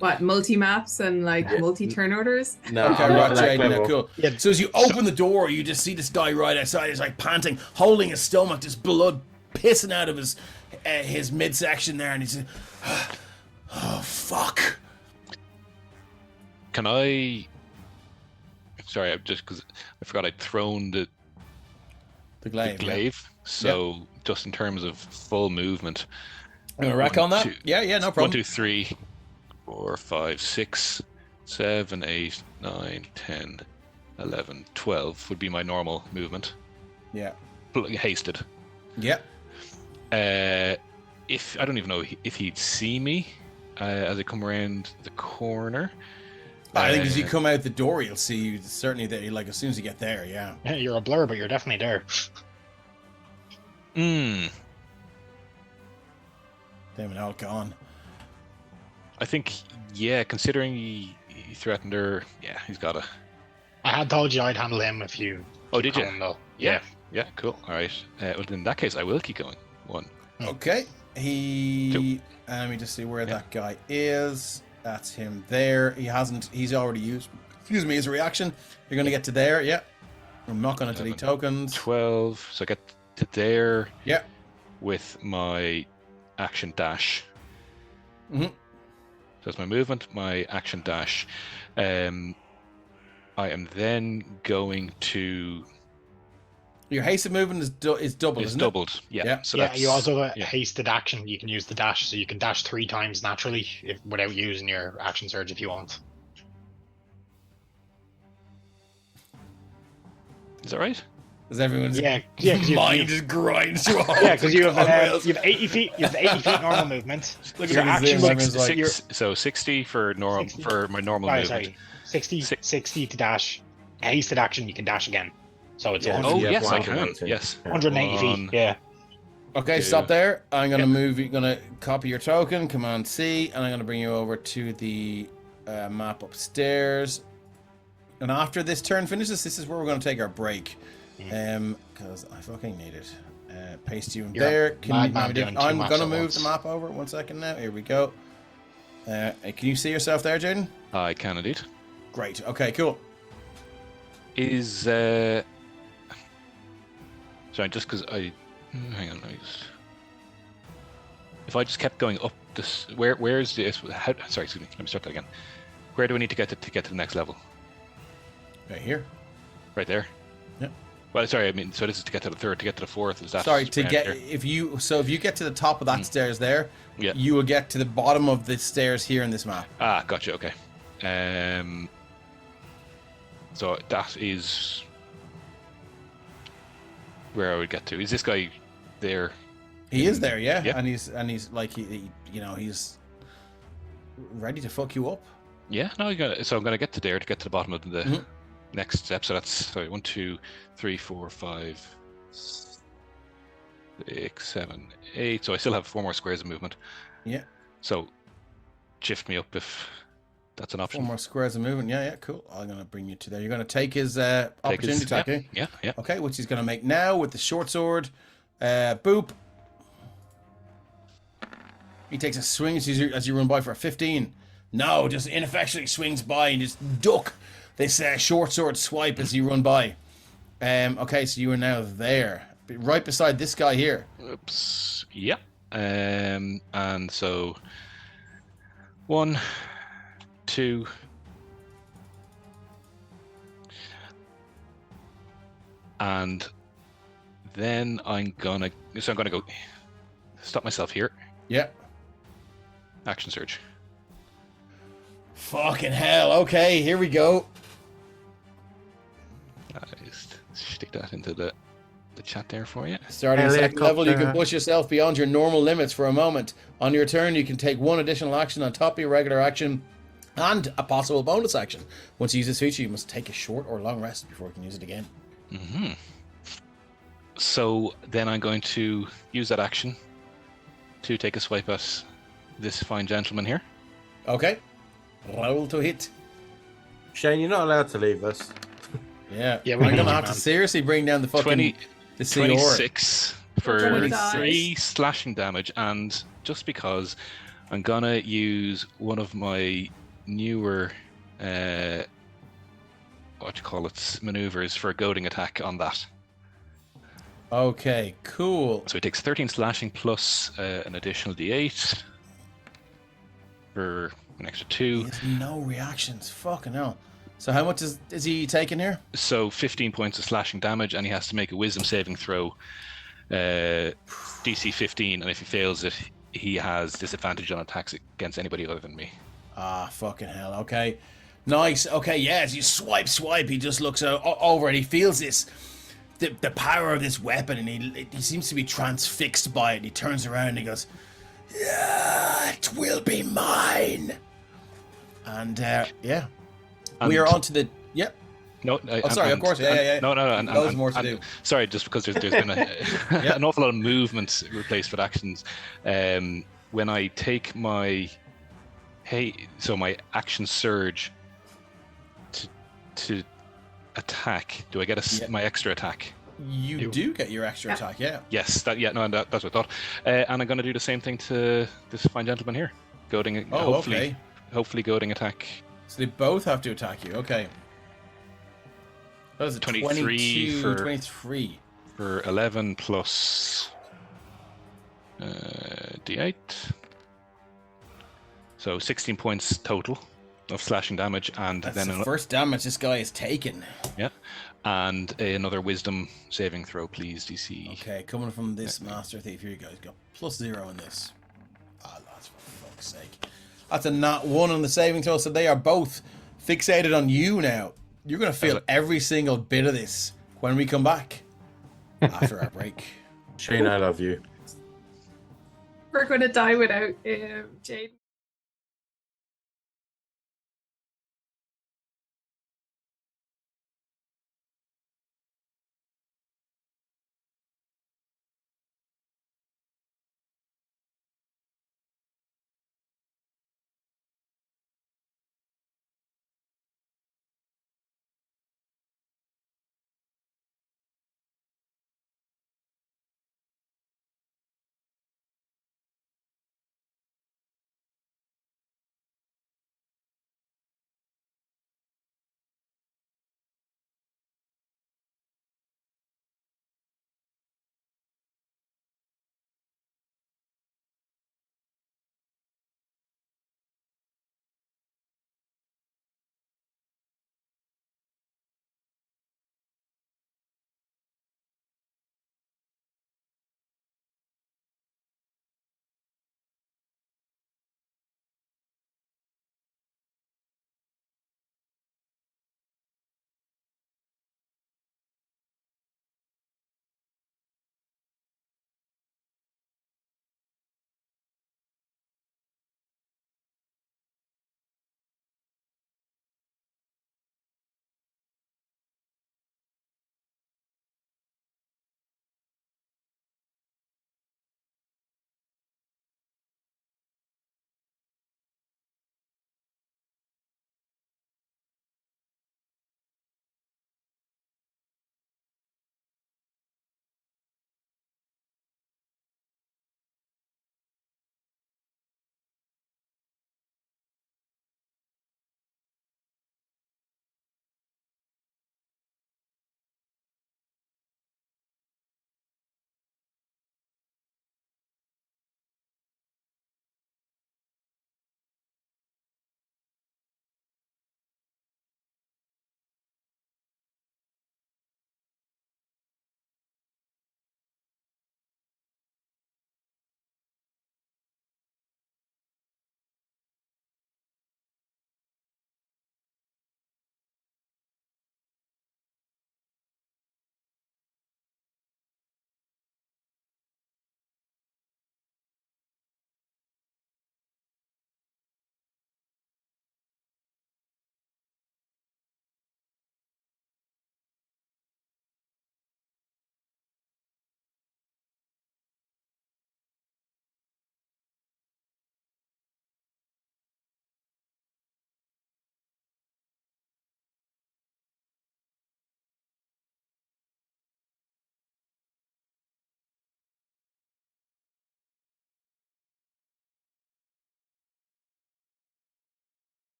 What, multi maps and like Yeah. multi turn orders? No, Okay, I'm not right, that Jaden, clever. yeah, cool. Yeah. So as you open the door, you just see this guy right outside. He's like panting, holding his stomach, just blood pissing out of his midsection there, and he's like, oh fuck. Can I? Sorry, I'm just because I forgot I'd thrown the The glaive. So just in terms of full movement. You want to rack on that? 2, Yeah, no 1, problem. 2, 3, 4, 5, 6, 7, 8, 9, 10, 11, 12 would be my normal movement. Yeah. Hasted. Yeah. If I don't even know if he'd see me as I come around the corner. I think as you come out the door, you'll see you. Certainly, that like as soon as you get there, yeah. You're a blur, but you're definitely there. Hmm. Damn it, all gone. I think, yeah, considering he threatened her, yeah, he's got to. I had told you I'd handle him if you. Oh, did you? call him, though. Yeah, cool. All right. Well, in that case, I will keep going. 1. Okay. Two. Let me just see where that guy is. That's him there. He's already used, his reaction. You're going to get to there, yeah. I'm not going to delete tokens. 12. So I get to there. Yeah. With my action dash. Mm-hmm. So that's my movement, my action dash. I am then going to. Your hasted movement is doubled, It's isn't doubled, yeah. Yeah. So Yeah, that's, you also got hasted action. You can use the dash, so you can dash 3 times naturally without using your action surge if you want. Is that right? it? Is everyone's Cause mind just grinds to a halt? Yeah, because you have 80 feet. You have 80 feet normal movement. Look Your at his action zoom, looks everyone's like, So 60 for normal 60. for my normal Sorry, movement. sorry. 60 to dash. Hasted action, you can dash again. So it's Yeah. 100, Oh Yeah, yes, I one, can. one, two. Yes. 180 feet. Yeah. okay, Two. stop there. I'm going to move. You're going to copy your token, Command C, and I'm going to bring you over to the map upstairs. And after this turn finishes, this is where we're going to take our break. Because I fucking need it. Paste you in You're there. I'm maps going to at move once. the map over. 1 second now. Here we go. Can you see yourself there, Jaden? I can indeed. Great. Okay, cool. Is sorry, just because hang on, if I just kept going up this, where's this? Sorry, excuse me. Let me start that again. Where do we need to get to get to the next level? Right here. Right there. Yeah. Well, sorry, I mean, so this is to get to the third, to get to the fourth. Is that? Sorry, to around get here? if you get to the top of that stairs there, Yeah. you will get to the bottom of the stairs here in this map. Ah, gotcha. Okay. So that is where I would get to. Is this guy there? He is there, yeah, Yeah. and he's like he's ready to fuck you up. Yeah. No, so I'm gonna get to there to get to the bottom of the next step. So that's 1, 2, 3, 4, 5, 6, 7, 8. So I still have 4 more squares of movement. Yeah. So shift me up if that's an 4 option. more squares of movement. Yeah, cool. I'm gonna bring you to there. You're gonna take his Take opportunity his- attack. yeah, Eh? yeah. Okay, which he's gonna make now with the short sword. Boop. He takes a swing as you run by for a 15. No, just ineffectually swings by and just duck this short sword swipe as you run by. Okay, so you are now there, right beside this guy here. Oops. Yep. And so 1, 2. And then I'm gonna go stop myself here. Yeah. Action surge. Fucking hell. Okay, here we go. Just stick that into the chat there for you. Starting at second level, you can Helicopter. push yourself beyond your normal limits for a moment. On your turn, you can take 1 additional action on top of your regular action and a possible bonus action. Once you use this feature, you must take a short or long rest before you can use it again. Mm-hmm. So then I'm going to use that action to take a swipe at this fine gentleman here. Okay. Roll to hit. Shane, you're not allowed to leave us. Yeah. Yeah, I'm we going to need you, have to man. seriously bring down the fucking 20, the CR. 26 for 26. 3 slashing damage, and just because I'm gonna use one of my newer maneuvers for a goading attack on that. Okay, cool. So he takes 13 slashing plus an additional d8 for an extra 2. He has no reactions. Fucking hell. So how much is he taking here? So 15 points of slashing damage, and he has to make a wisdom saving throw, DC 15, and if he fails it, he has disadvantage on attacks against anybody other than me. Ah, fucking hell. Okay. Nice. Okay, yeah, as you swipe, he just looks over and he feels the power of this weapon, and he seems to be transfixed by it. And he turns around and he goes, "Yeah, it will be mine." And yeah, we are on to the yep. No, Sorry, of course, yeah. No, Loads more to do. Sorry, just because there's been an awful lot of movement replaced with actions. When I take my my action surge to attack, do I get my extra attack? You do get your extra attack, yeah. Yes, that's what I thought. And I'm going to do the same thing to this fine gentleman here. Goading, hopefully goading attack. So they both have to attack you. Okay. That was a 23 23 for 11 plus d8. So 16 points total of slashing damage, and That's then the first damage this guy has taken. Yeah, and another Wisdom saving throw, please, DC. Okay, coming from this Master Thief, here you guys go. +0 in this. Ah, lads, for fuck's sake. That's a nat 1 on the saving throw, so they are both fixated on you now. You're going to feel every single bit of this when we come back after our break. Shane, I love you. We're going to die without Jade.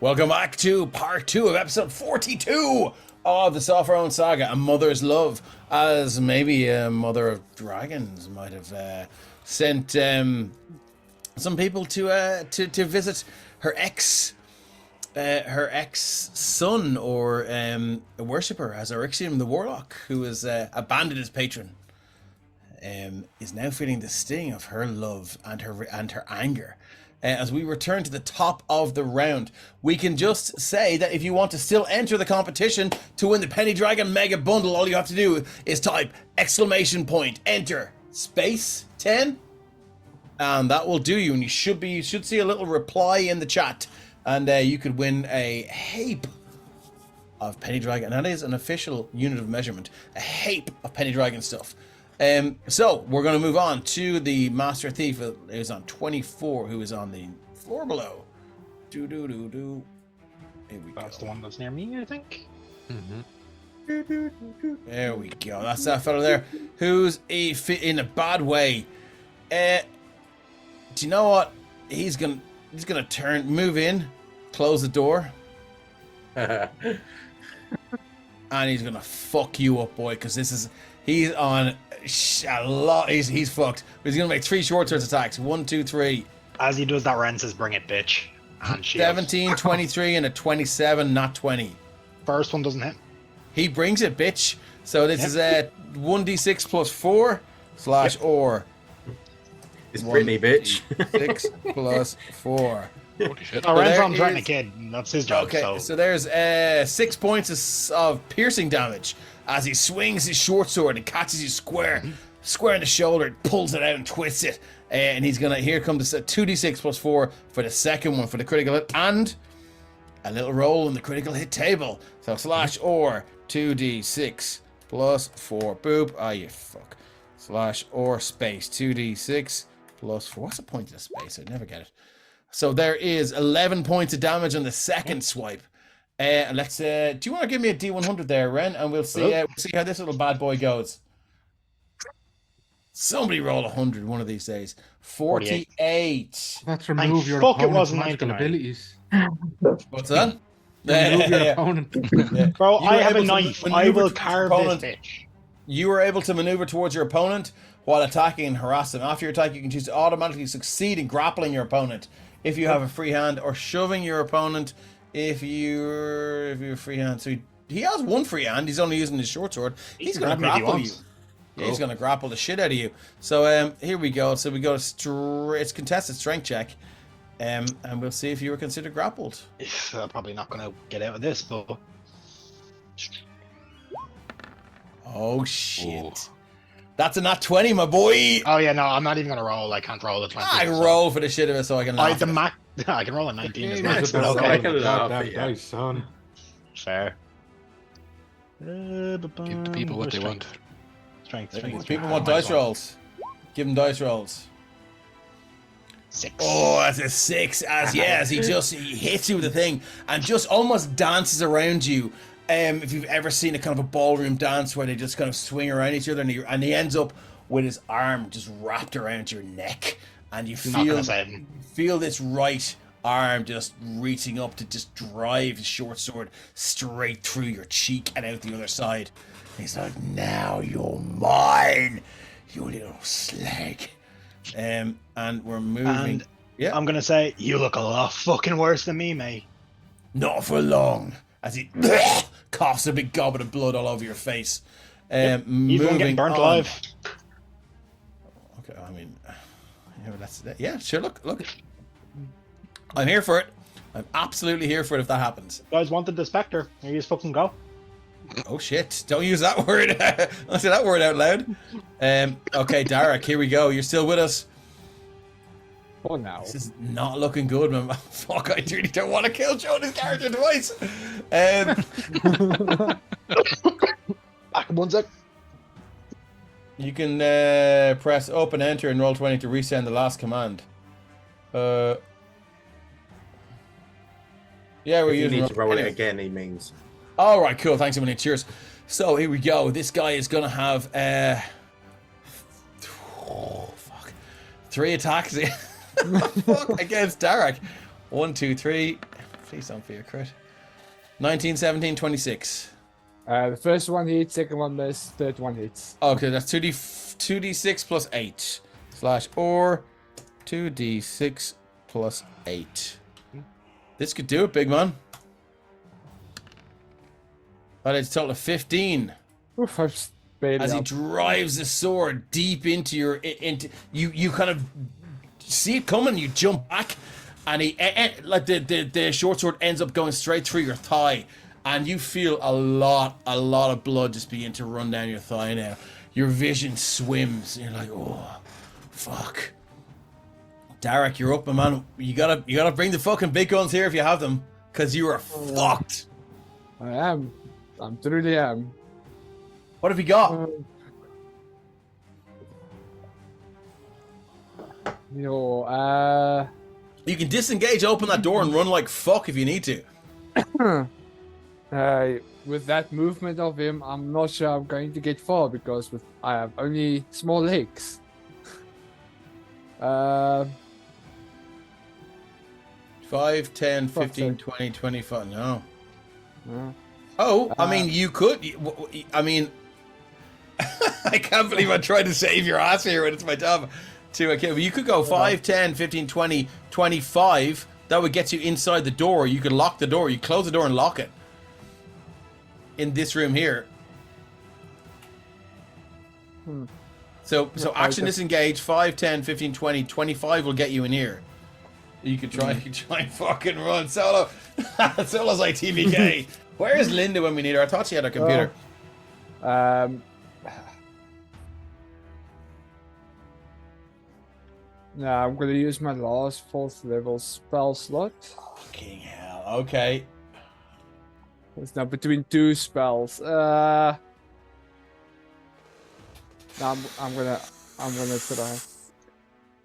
Welcome back to part 2 of episode 42 of the Sopherone Saga, A Mother's Love, as maybe a mother of dragons might have sent some people to visit her ex son, or a worshipper, as Eryxium the Warlock, who has abandoned his patron, is now feeling the sting of her love and her anger. As we return to the top of the round, we can just say that if you want to still enter the competition to win the Penny Dragon Mega Bundle, all you have to do is type enter space 10, and that will do you. And you should see a little reply in the chat, and you could win a heap of Penny Dragon. And that is an official unit of measurement, a heap of Penny Dragon stuff. So we're going to move on to the Master Thief, who is on 24, who is on the floor below. Here we That's go. the one that's near me, I think. There we go. That's that fella there, who's in a bad way. Do you know what? He's gonna move in, close the door, and he's gonna fuck you up, boy. Because he's on a lot. He's fucked. He's gonna make 3 short sword attacks. 1, 2, 3. As he does that, Ren says, "Bring it, bitch." And she 17, 23, and a 27, not 20. First one doesn't hit. He brings it, bitch. So this is a 1d6 plus 4 / or. It's Brittany, bitch. 6 plus 4. Holy shit. Oh, Ren's there on threatening a is- kid. And that's his job. Okay, so there's 6 points of piercing damage as he swings his short sword and catches you square in the shoulder, pulls it out and twists it, and he's gonna. Here comes a 2d6 plus 4 for the second one for the critical hit, and a little roll on the critical hit table. So / or 2d6 plus 4. Boop. Ah, you fuck. / or space 2d6 plus 4. What's the point of the space? I never get it. So there is 11 points of damage on the second swipe. Let's. Do you want to give me a D100 there, Ren? And we'll see how this little bad boy goes. Somebody roll 100 one of these days. 48. Let's remove your fuck, it opponent's wasn't magical 99. abilities. What's that? Remove your Yeah. opponent. Bro, You I were have a able to knife. I maneuver will towards carve your this opponent. bitch. You are able to maneuver towards your opponent while attacking and harass them. After your attack, you can choose to automatically succeed in grappling your opponent if you have a free hand, or shoving your opponent if you're free hand. So he has 1 free hand. He's only using his short sword. He's going to grab me if he grapple you. wants. Yeah, he's going to grapple the shit out of you. So here we go. So we go it's contested strength check, and we'll see if you were considered grappled. I'm probably not going to get out of this, but Oh shit! Ooh. That's a nat 20, my boy. oh yeah, no, I'm not even going to roll. I can't roll a 20. I so- roll for the shit of it so I can I laugh. the at it. max. I can roll a 19 as Game well. is That's about okay. I rolling can the laugh goddamn at you. dice, son. Fair. Give the people what they want. Strength. If people want dice rolls, give them dice rolls. 6. Oh, that's a 6. As he hits you with the thing and just almost dances around you. If you've ever seen a kind of a ballroom dance where they just kind of swing around each other, and he ends up with his arm just wrapped around your neck, and you Not gonna say it. feel this right arm just reaching up to just drive his short sword straight through your cheek and out the other side. He's like, "Now you're mine, you little slag." And we're moving. And Yeah. I'm gonna say you look a lot fucking worse than me, mate. Not for long. As he coughs a big goblet of blood all over your face. He's one Moving getting burnt on. alive. Okay, I mean, yeah, sure. Look. I'm here for it. I'm absolutely here for it if that happens. You guys wanted the Spectre. Here you just fucking go. Oh shit! Don't use that word. Don't say that word out loud. Okay, Derek, here we go. You're still with us. For now. This is not looking good, man. Fuck, I really don't want to kill Jonah's character twice. Back in 1 sec. You can press up and enter and roll 20 to resend the last command. Yeah, we're If you using. need to roll it anyway. again, he means. All right, cool. Thanks a million. Cheers. So here we go. This guy is gonna have 3 attacks fuck, against Derek. 1, 2, 3, Please don't be a crit. 19, 17, 26. The first one hits, second one miss, third one hits. Okay, that's 2d6 plus 8. Or 2d6 plus 8. This could do it, big man. That is a total of 15. Oof, I'm barely As he up. drives the sword deep into your... You kind of see it coming, you jump back, and like the short sword ends up going straight through your thigh, and you feel a lot of blood just begin to run down your thigh now. Your vision swims, and you're like, oh, fuck. Derek, you're up, man. You gotta bring the fucking big guns here if you have them, because you are fucked. I am. I'm truly am. What have you got? You can disengage, open that door, and run like fuck if you need to. With that movement of him, I'm not sure I'm going to get far because I have only small legs. 5, 10, Fuck, 15, sorry. 20, 25. No. Uh, Oh, I mean, you could. I mean, I can't believe I tried to save your ass here when it's my job. Okay, but you could go 5, 10, 15, 20, 25. That would get you inside the door. You could lock the door. You close the door and lock it. In this room here. So action disengage, 5, 10, 15, 20, 25 will get you in here. You could try and fucking run solo. Solo's like TVK. Where is Linda when we need her? I thought she had a computer. Yeah, I'm gonna use my last 4th level spell slot. Fucking hell. Okay. It's now between 2 spells. I'm gonna try.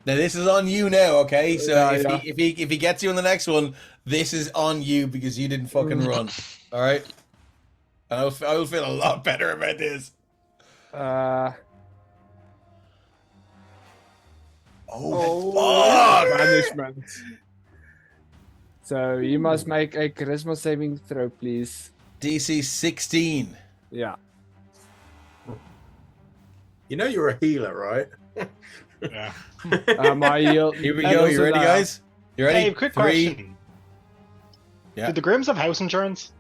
Now this is on you now, okay? So Yeah, if he gets you in the next one, this is on you because you didn't fucking run. All right. And I will feel a lot better about this. Oh, fuck! Banishment. So you must make a charisma saving throw, please. DC 16. Yeah. You know you're a healer, right? Yeah. My heal. Here we go. You ready, guys? You ready? Hey, quick 3. question. Yeah. Did the Grims have house insurance?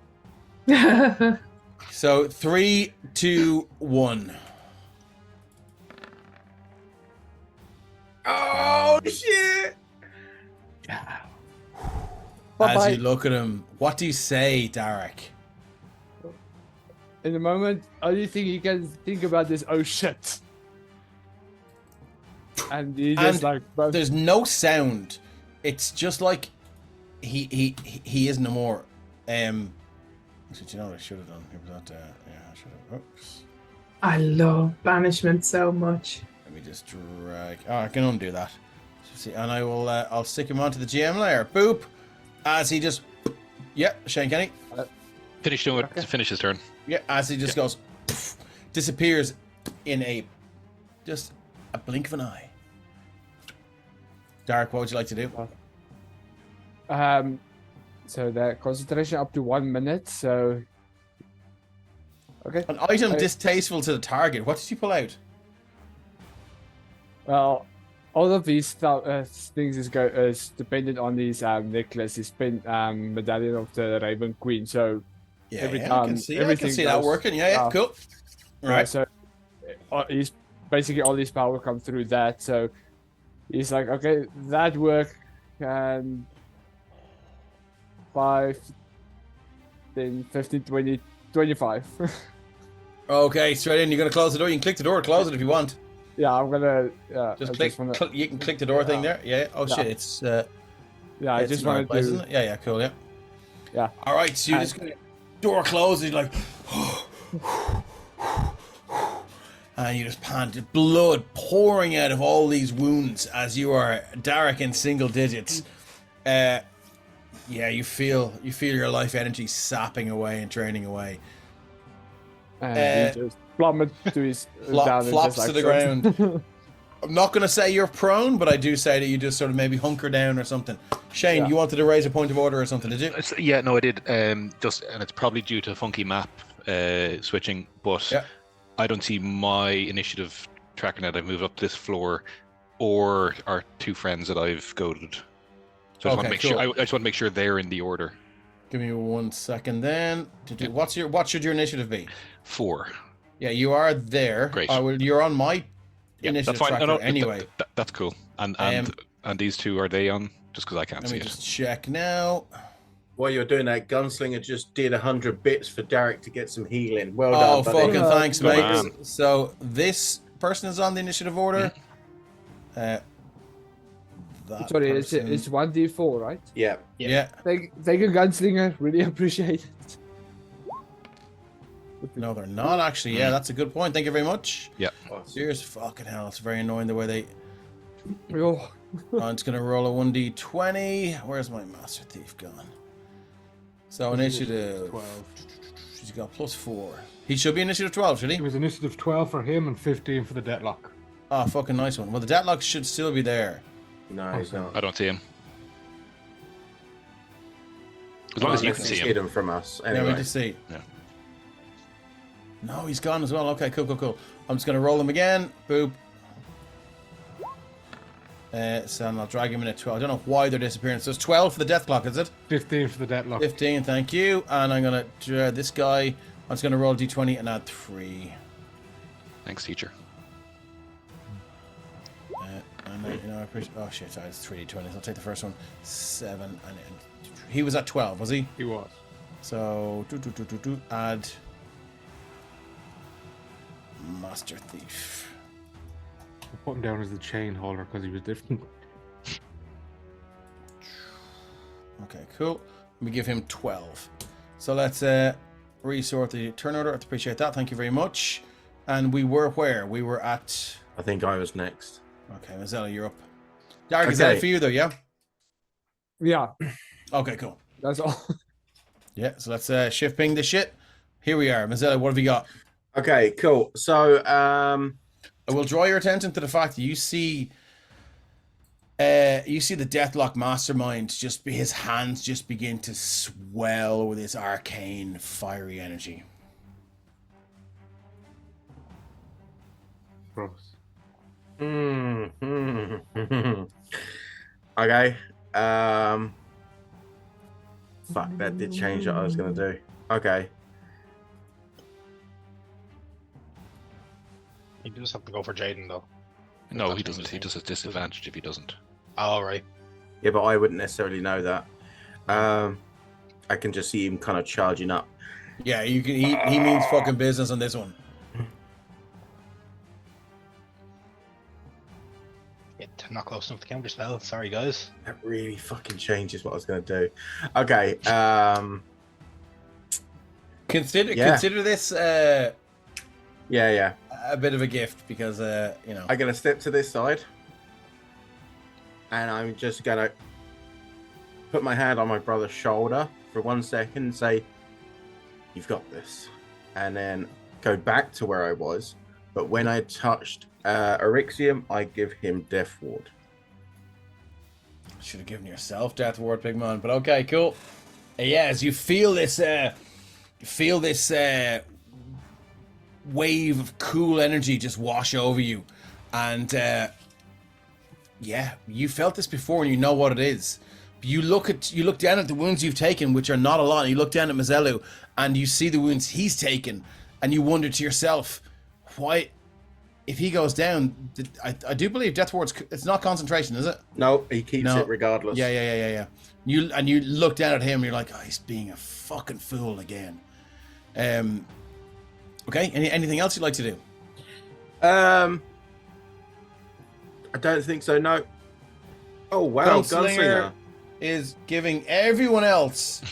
So 3, 2, 1. Oh shit! As you look at him, what do you say, Derek? In the moment, only thing you can think about is, oh shit. And he just There's no sound. It's just like he is no more. Actually, do you know what I should have done? It was not. I should have. Oops. I love banishment so much. Let me just drag. Oh, I can undo that. See, and I will. I'll stick him onto the GM layer. Boop. As he just. Yeah, Shane Kenny. Finish doing it. Finish his turn. Yeah, as he just goes, poof, disappears in just a blink of an eye. Derek, what would you like to do? So that concentration up to 1 minute. So okay. An item distasteful to the target. What did you pull out? Well, all of these things is dependent on these necklace. This medallion of the Raven Queen. So Yeah, every I time can see everything that goes- working. Yeah, cool. Right. So he's basically all his power comes through that. So he's like, okay, that worked, and 5, 10, 15, 20, 25. Okay, straight in. You're gonna close the door. You can click the door, or close it if you want. Yeah, I'm gonna. Just click. You can click the door thing there. Yeah. Oh shit! It's. Yeah, I it's just in the right wanted place, to. isn't it? Yeah. Cool. Yeah. Yeah. All right. So you just door closes. You're like. And you just pant, blood pouring out of all these wounds as you are Derek in single digits. Yeah, you feel your life energy sapping away and draining away. And he just plummets to his down and Flops just to the like ground. I'm not going to say you're prone, but I do say that you just sort of maybe hunker down or something. Shane, you wanted to raise a point of order or something, did you? Yeah, no, I did. And it's probably due to funky map switching, but I don't see my initiative tracking that I've moved up this floor, or our two friends that I've goaded. So I just want to make sure. I just want to make sure they're in the order. Give me 1 second then. What should your initiative be? 4. Yeah, you are there. Great. You're on my initiative that's fine. tracker anyway. That's cool. And these two, are they on? Just because I can't see it. Let me just check now. While you're doing that, Gunslinger just did 100 bits for Derek to get some healing. Well done, buddy. Fucking thanks, mate. Man. So this person is on the initiative order. Sorry, it's 1d4, right? Yeah. Thank you, Gunslinger. Really appreciate it. No, they're not actually. Yeah, that's a good point. Thank you very much. Yeah. Serious fucking hell. It's very annoying the way they. Oh. I'm just gonna roll a 1d20. Where's my Master Thief gone? So initiative 12. She's got +4. He should be initiative 12, should he? It was initiative 12 for him and 15 for the deadlock. Oh, fucking nice one. Well, the deadlock should still be there. No, he's not. I don't see him. As long as you can see him. Hidden from us. Anyway. Yeah, we just see. Yeah. No, he's gone as well. Okay, cool. I'm just gonna roll him again. Boop. So I'll drag him in at 12. I don't know why they're disappearing. So it's 12 for the death clock, is it? 15 for the deadlock. 15, thank you. And I'm gonna this guy. I'm just gonna roll d20 and add 3. Thanks, teacher. And I appreciate. Oh shit! Sorry, it's 3d20. So I'll take the first one. 7 and he was at 12, was he? He was. So add Master Thief. I put him down as the chain holder because he was different. Okay, cool. Let me give him 12. So let's resort the turn order. I appreciate that. Thank you very much. And we were where? We were at... I think I was next. Okay, Mazzella, you're up. Dark, is that it for you though, yeah? Yeah. Okay, cool. That's all. Yeah, so let's shift ping this shit. Here we are. Mazzella, what have you got? Okay, cool. So, I will draw your attention to the fact that you see the Deathlock Mastermind, his hands just begin to swell with this arcane, fiery energy. Gross. Okay. Fuck, that did change what I was going to do. Okay. He does have to go for Jaden, though. No, he doesn't. He does a disadvantage if he doesn't. Oh, right. Yeah, but I wouldn't necessarily know that. I can just see him kind of charging up. Yeah, you can. He means fucking business on this one. Yeah, not close enough to counter spell. Sorry, guys. That really fucking changes what I was going to do. Okay. Consider this. Yeah. A bit of a gift because I'm going to step to this side. And I'm just going to put my hand on my brother's shoulder for 1 second and say, "You've got this." And then go back to where I was. But when I touched Eryxium, I give him Death Ward. Should have given yourself Death Ward, big man. But okay, cool. Yeah, as you feel this, wave of cool energy just wash over you, and you felt this before, and you know what it is. You look down at the wounds you've taken, which are not a lot. And you look down at Mazzelu, and you see the wounds he's taken, and you wonder to yourself, why? If he goes down, I do believe Death Ward's. It's not concentration, is it? No, he keeps it regardless. Yeah. You look down at him, and you're like, oh, he's being a fucking fool again. Okay. Anything else you'd like to do? I don't think so. No. Oh wow, Gunslinger is giving everyone else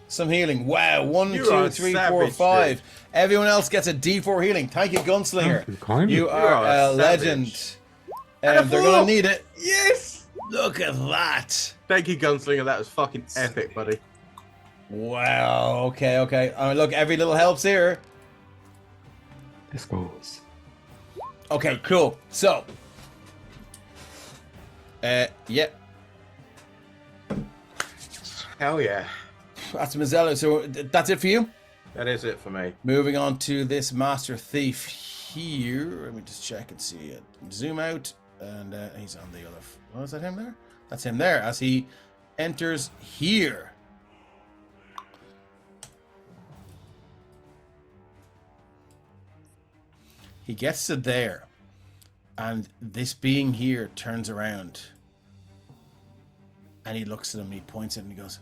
some healing. Wow, 1, You 2, are 3, savage, 4, 5. dude. Everyone else gets a D4 healing. Thank you, Gunslinger. Kind You of. are a savage. legend. And a They're four. gonna need it. Yes. Look at that. Thank you, Gunslinger. That was fucking epic, buddy. Wow. Okay. Look, every little helps here. This goes. Okay, cool. So, Yeah, Hell yeah. that's Mazzello. So that's it for you? That is it for me. Moving on to this Master Thief here. Let me just check and see it. Zoom out, and he's on the other. Oh, is that him there? That's him there as he enters here. He gets to there, and this being here turns around, and he looks at him, he points at him, and he goes,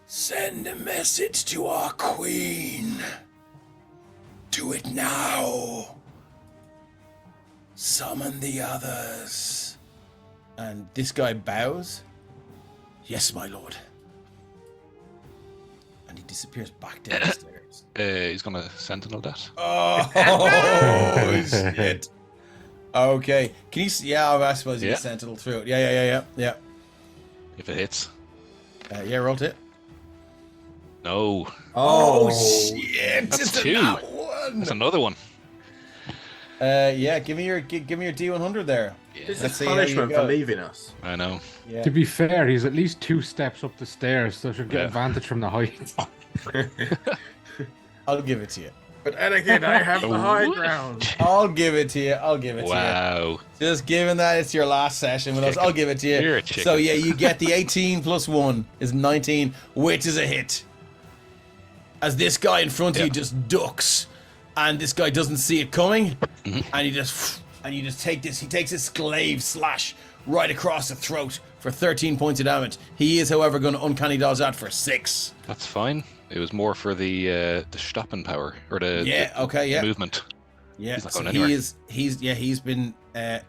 "Send a message to our queen. Do it now. Summon the others." And this guy bows. "Yes, my lord." And he disappears back down the stairs. He's gonna sentinel that. Oh, shit. Okay. Can you see? Yeah, I suppose you can sentinel through it. Yeah. If it hits. Yeah, rolled it. No. Oh, shit. That's It's 2. that one. That's another one. Yeah, give me your D100 there. This Let's is see how you punishment go. for leaving us. I know. Yeah. To be fair, he's at least 2 steps up the stairs, so should get Yeah. advantage from the height. I'll give it to you. But Anakin, I have the high ground. I'll give it to you. Wow. Just given that it's your last session with us, I'll give it to you. You're a chicken. So yeah, you get the 18 plus 1 is 19, which is a hit. As this guy in front of you just ducks, and this guy doesn't see it coming, and you just take this. He takes his glaive slash right across the throat for 13 points of damage. He is, however, going to uncanny dodge that for 6. That's fine. It was more for the stopping power or the movement. Yeah, He's not so going anywhere.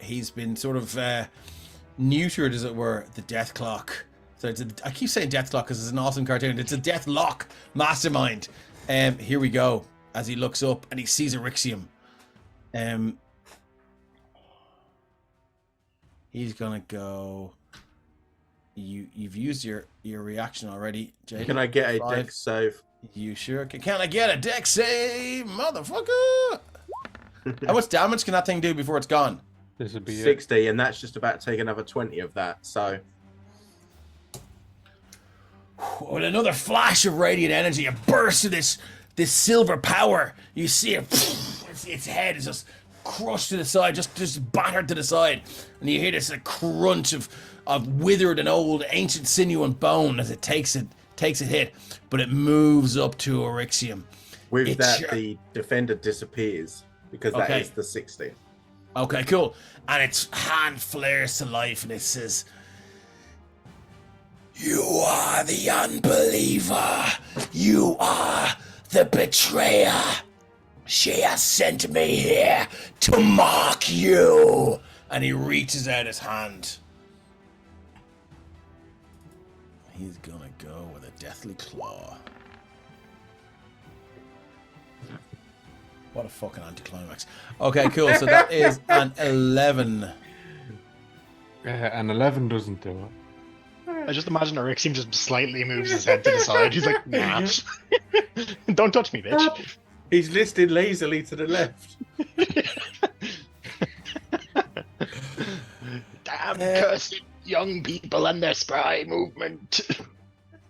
he's been sort of neutered, as it were, the death clock. So I keep saying death clock because it's an awesome cartoon. It's a death lock mastermind. Here we go. As he looks up and he sees Eryxium. He's gonna go. You've used your reaction already, Jake. Can I get a dex save? You sure can. Can I get a dex save, motherfucker? How much damage can that thing do before it's gone? This would be 60, and that's just about to take another 20 of that. So With another flash of radiant energy, a burst of this silver power. You see it. Its head is just crushed to the side, just battered to the side, and you hear this crunch of withered and old ancient sinew and bone as it takes a hit, but it moves up to Eryxium. with that, the defender disappears because that is the 60. Okay, cool. And its hand flares to life and it says, "You are the unbeliever. You are the betrayer. She has sent me here to mock you." And he reaches out his hand. He's gonna go with a deathly claw. What a fucking anticlimax. Okay, cool. So that is an 11. an 11 doesn't do it. I just imagine Eryxium just slightly moves his head to the side. He's like, nah. Don't touch me, bitch. He's listed lazily to the left. Damn cursed young people and their spry movement.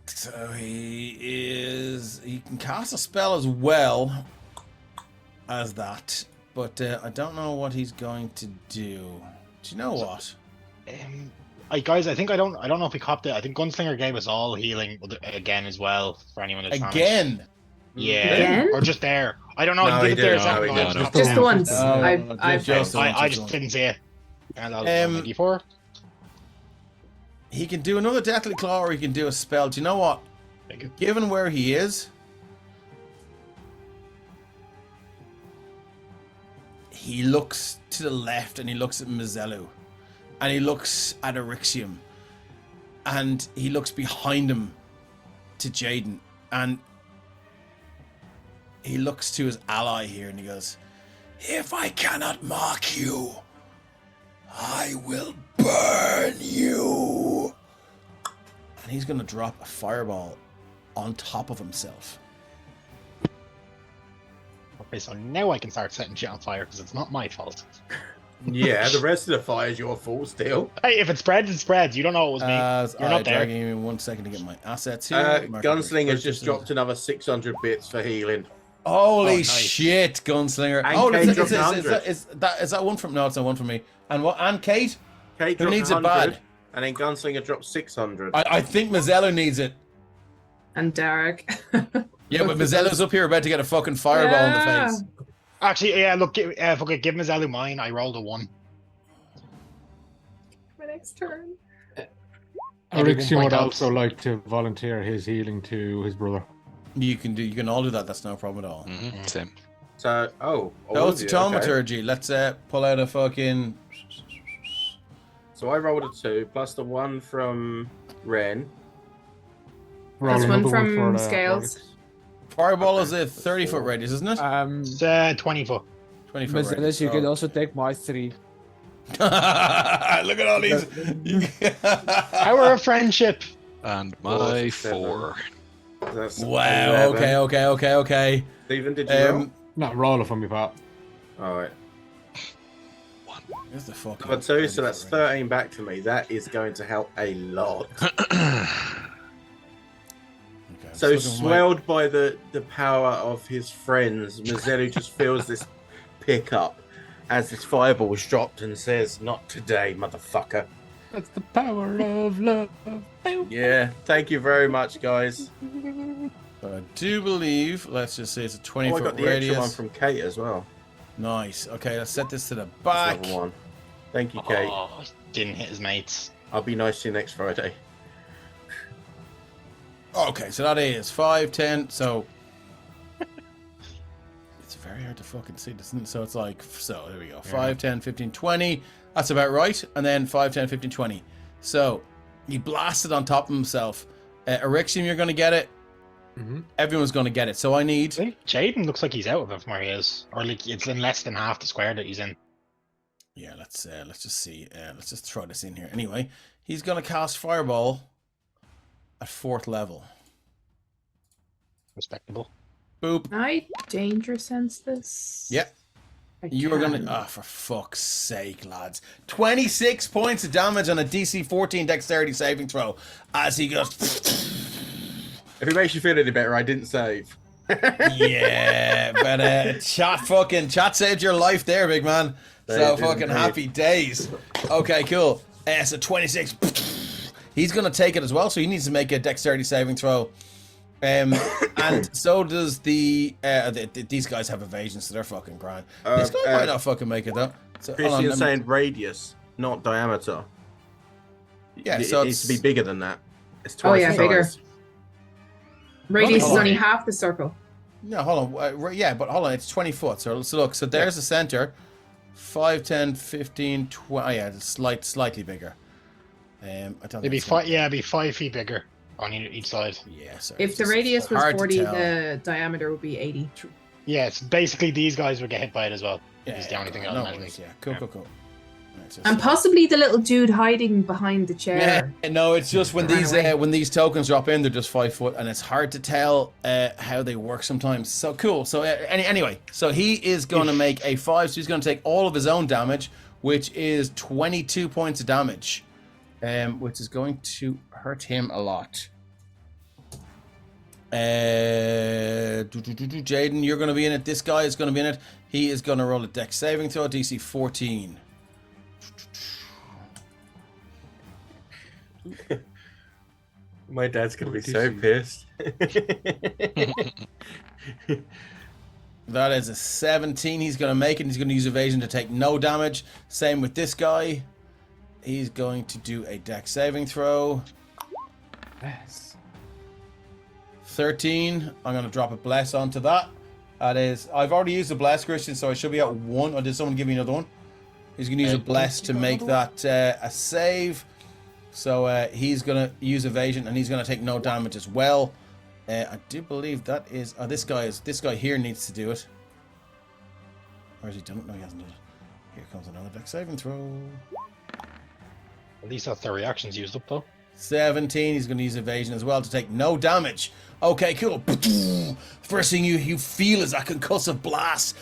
So he can cast a spell as well as that, but I don't know what he's going to do. Do you know what? Guys, I don't know if we copped it. I think Gunslinger gave us all healing again as well for anyone that's Again? Yeah. Again? Or just there. I don't know. No, He he did it there. didn't. a second No, he time. didn't. Just the once. I I just didn't see it. And that was D4. He can do another Deathly Claw or he can do a spell. Do you know what? Thank you. Given where he is, he looks to the left and he looks at Mazzello. And he looks at Eryxium. And he looks behind him to Jaden. And he looks to his ally here and he goes, "If I cannot mock you, I will burn you." And he's going to drop a fireball on top of himself. Okay, so now I can start setting shit on fire because it's not my fault. Yeah, the rest of the fire is your fault still. Hey, if it spreads, it spreads. You don't know it was me. You're not there. Dragging me 1 second to get my assets here. Gunslinger's just dropped another 600 bits for healing. Holy nice. shit, Gunslinger! And Kate dropped is 100. that one from? No, it's not one from me. And what? And Kate? Kate Who dropped needs it 100, bad? and then Gunslinger dropped 600. I think Mazzello needs it. And Derek. Yeah, but Mazzello's up here about to get a fucking fireball in the face. Actually, yeah, look, give Mazzello mine. I rolled a 1. My next turn. Ericsson would also like to volunteer his healing to his brother. You can all do that. That's no problem at all. Same. So, all That was of the you, okay. taumaturgy. Let's pull out a fucking. So I rolled a 2 plus the 1 from Ren. Roll That's one another from for, Scales. Fireball is a 30-foot radius, isn't it? It's 20 foot. 20-foot radius. Mercedes, you can Oh. also take my 3. Look at all these. Power of friendship. And Four, my 7. 4. That's Wow. 11. Okay. Stephen, did you roll? Not roller for me, pal. All right. Where's the fuck? But 2, so that's 13 back to me. That is going to help a lot. Okay, So swelled by the power of his friends, Mazzello just feels this pickup as this fireball is dropped and says, "Not today, motherfucker." That's the power of love. Yeah, thank you very much, guys. I do believe. Let's just say it's a Oh, I 20-foot got the radius. extra one from Kate as well. Nice. Okay, let's set this to the That's back. another one. Thank you, Kate. Oh, didn't hit his mates. I'll be nice to you next Friday. Okay, so that is 5, 10. So it's very hard to fucking see, isn't it? So it's like, so there we go. 5, 10, 15, 20. That's about right. And then 5, 10, 15, 20. So he blasted on top of himself. Erexium, you're going to get it. Everyone's going to get it. So I need. I think Jaden looks like he's out of it from where he is, or like it's in less than half the square that he's in. Yeah, let's just see. Let's just throw this in here. Anyway, he's going to cast Fireball at 4th level. Respectable. Boop. Can I danger sense this? Yeah. You're going to... Oh, for fuck's sake, lads. 26 points of damage on a DC 14 dexterity saving throw as he goes... If it makes you feel any better, I didn't save. Yeah, but chat saved your life there, big man. They So did fucking indeed. happy days. Okay, cool. So 26. He's going to take it as well, so he needs to make a dexterity saving throw. And so does these guys have evasion, so they're fucking grand. This guy might not fucking make it though. So, hold on, Christian's let me- saying radius, not diameter. yeah, It so needs to be it's, bigger than that. It's Oh, twice yeah, the bigger. size. Radius is Hold on. only half the circle. no, hold on. Yeah, but hold on, it's 20 foot. So look, so there's the center. 5, 10, 15, 20. Oh, yeah, it's slightly bigger. I don't It'd think be it's gonna- 5. Yeah, it'd be 5 feet bigger on each side. Yeah, sorry, If it's the just radius was hard to 40, tell. the diameter would be 80. Yeah, it's basically these guys would get hit by it as well. Yeah, is the only thing no I'll imagine. worries, yeah, cool. Right, so- And possibly the little dude hiding behind the chair. Yeah, no, it's just when Run away. when these tokens drop in, they're just 5 foot, and it's hard to tell how they work sometimes. So cool. So anyway, so he is going to make a 5. So he's going to take all of his own damage, which is 22 points of damage, which is going to hurt him a lot. Jaden, you're going to be in it. This guy is going to be in it. He is going to roll a dex saving throw, DC 14. My dad's gonna be so pissed. That is a 17. He's going to make it. He's going to use evasion to take no damage. Same with this guy. He's going to do a dex saving throw. Yes. 13. I'm going to drop a bless onto that. That is... I've already used a bless, Christian, so I should be at 1. Or did someone give me another one? He's going to use a bless to make that a save. So he's going to use evasion, and he's going to take no damage as well. I do believe that is... this guy here needs to do it. Or has he done it? No, he hasn't done it. Here comes another dex saving throw. At least that's their reactions used up though. 17. He's going to use evasion as well to take no damage. Okay, cool. First thing you feel is that concussive blast.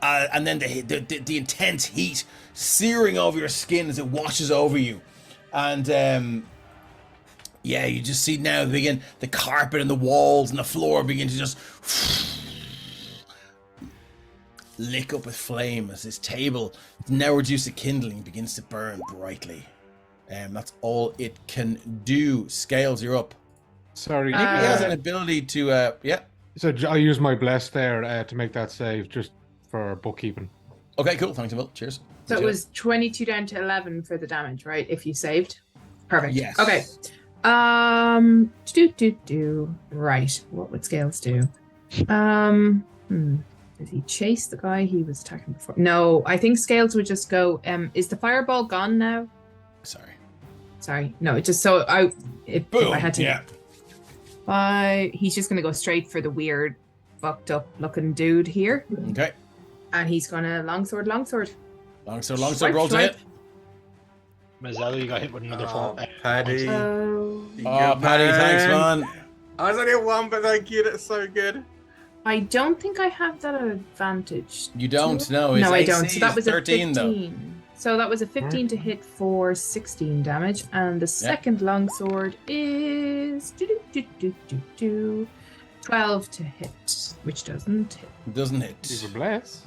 And then the intense heat searing over your skin as it washes over you. And yeah, you just see now the carpet and the walls and the floor begin to just lick up with flame as this table, now reduced to kindling, begins to burn brightly. That's all it can do. Scales, you're up. Sorry. He has an ability to, yeah. So I use my bless there to make that save just for bookkeeping. Okay, cool. Thanks, Will. Cheers. So it was 22 down to 11 for the damage, right? If you saved. Perfect. Yes. Okay. Right. What would Scales do? Did he chase the guy he was attacking before? No, I think Scales would just go. Is the fireball gone now? Sorry. No, it just if I had to. Yeah. He's just gonna go straight for the weird, fucked up looking dude here. Okay. And he's gonna longsword. Longsword Swipe, roll to swipe. hit. Mazzello, you got hit with another form. Paddy. Oh, Paddy, thanks, man. I was only at 1, but thank you. That's so good. I don't think I have that advantage. You don't? No, No, I AC don't. So that is was 13, a 15. So that was a 15 to hit for 16 damage. And the second longsword is 12 to hit, which doesn't hit. It doesn't hit. Use a bless.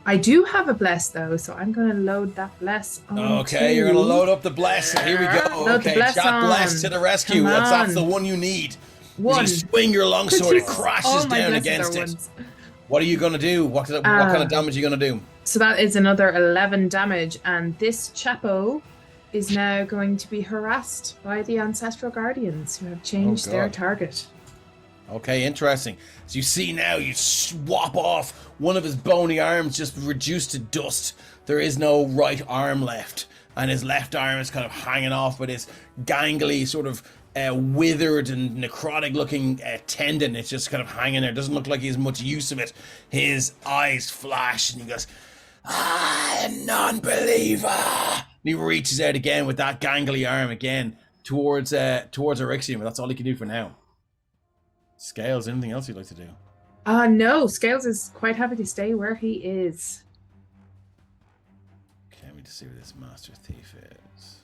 I do have a bless though, so I'm going to load that bless on. Okay, you're going to load up the bless. Here we go. Load the Okay, bless chat bless on. to the rescue. Come That's the on. one you need. One. You swing your longsword, it All crashes my down blesses against are it. ones. What are you going to do? What kind of damage are you going to do? So that is another 11 damage, and this chapo is now going to be harassed by the ancestral guardians who have changed their God. target. Okay, interesting. So you see now, you swap off one of his bony arms, just reduced to dust. There is no right arm left, and his left arm is kind of hanging off with his gangly, sort of withered and necrotic looking tendon. It's just kind of hanging there. Doesn't look like he has much use of it. His eyes flash, and he goes, "Ah, non-believer!" And he reaches out again with that gangly arm again towards Eryxium, but that's all he can do for now. Scales, anything else you'd like to do? No, Scales is quite happy to stay where he is. Okay, let me just see where this Master Thief is.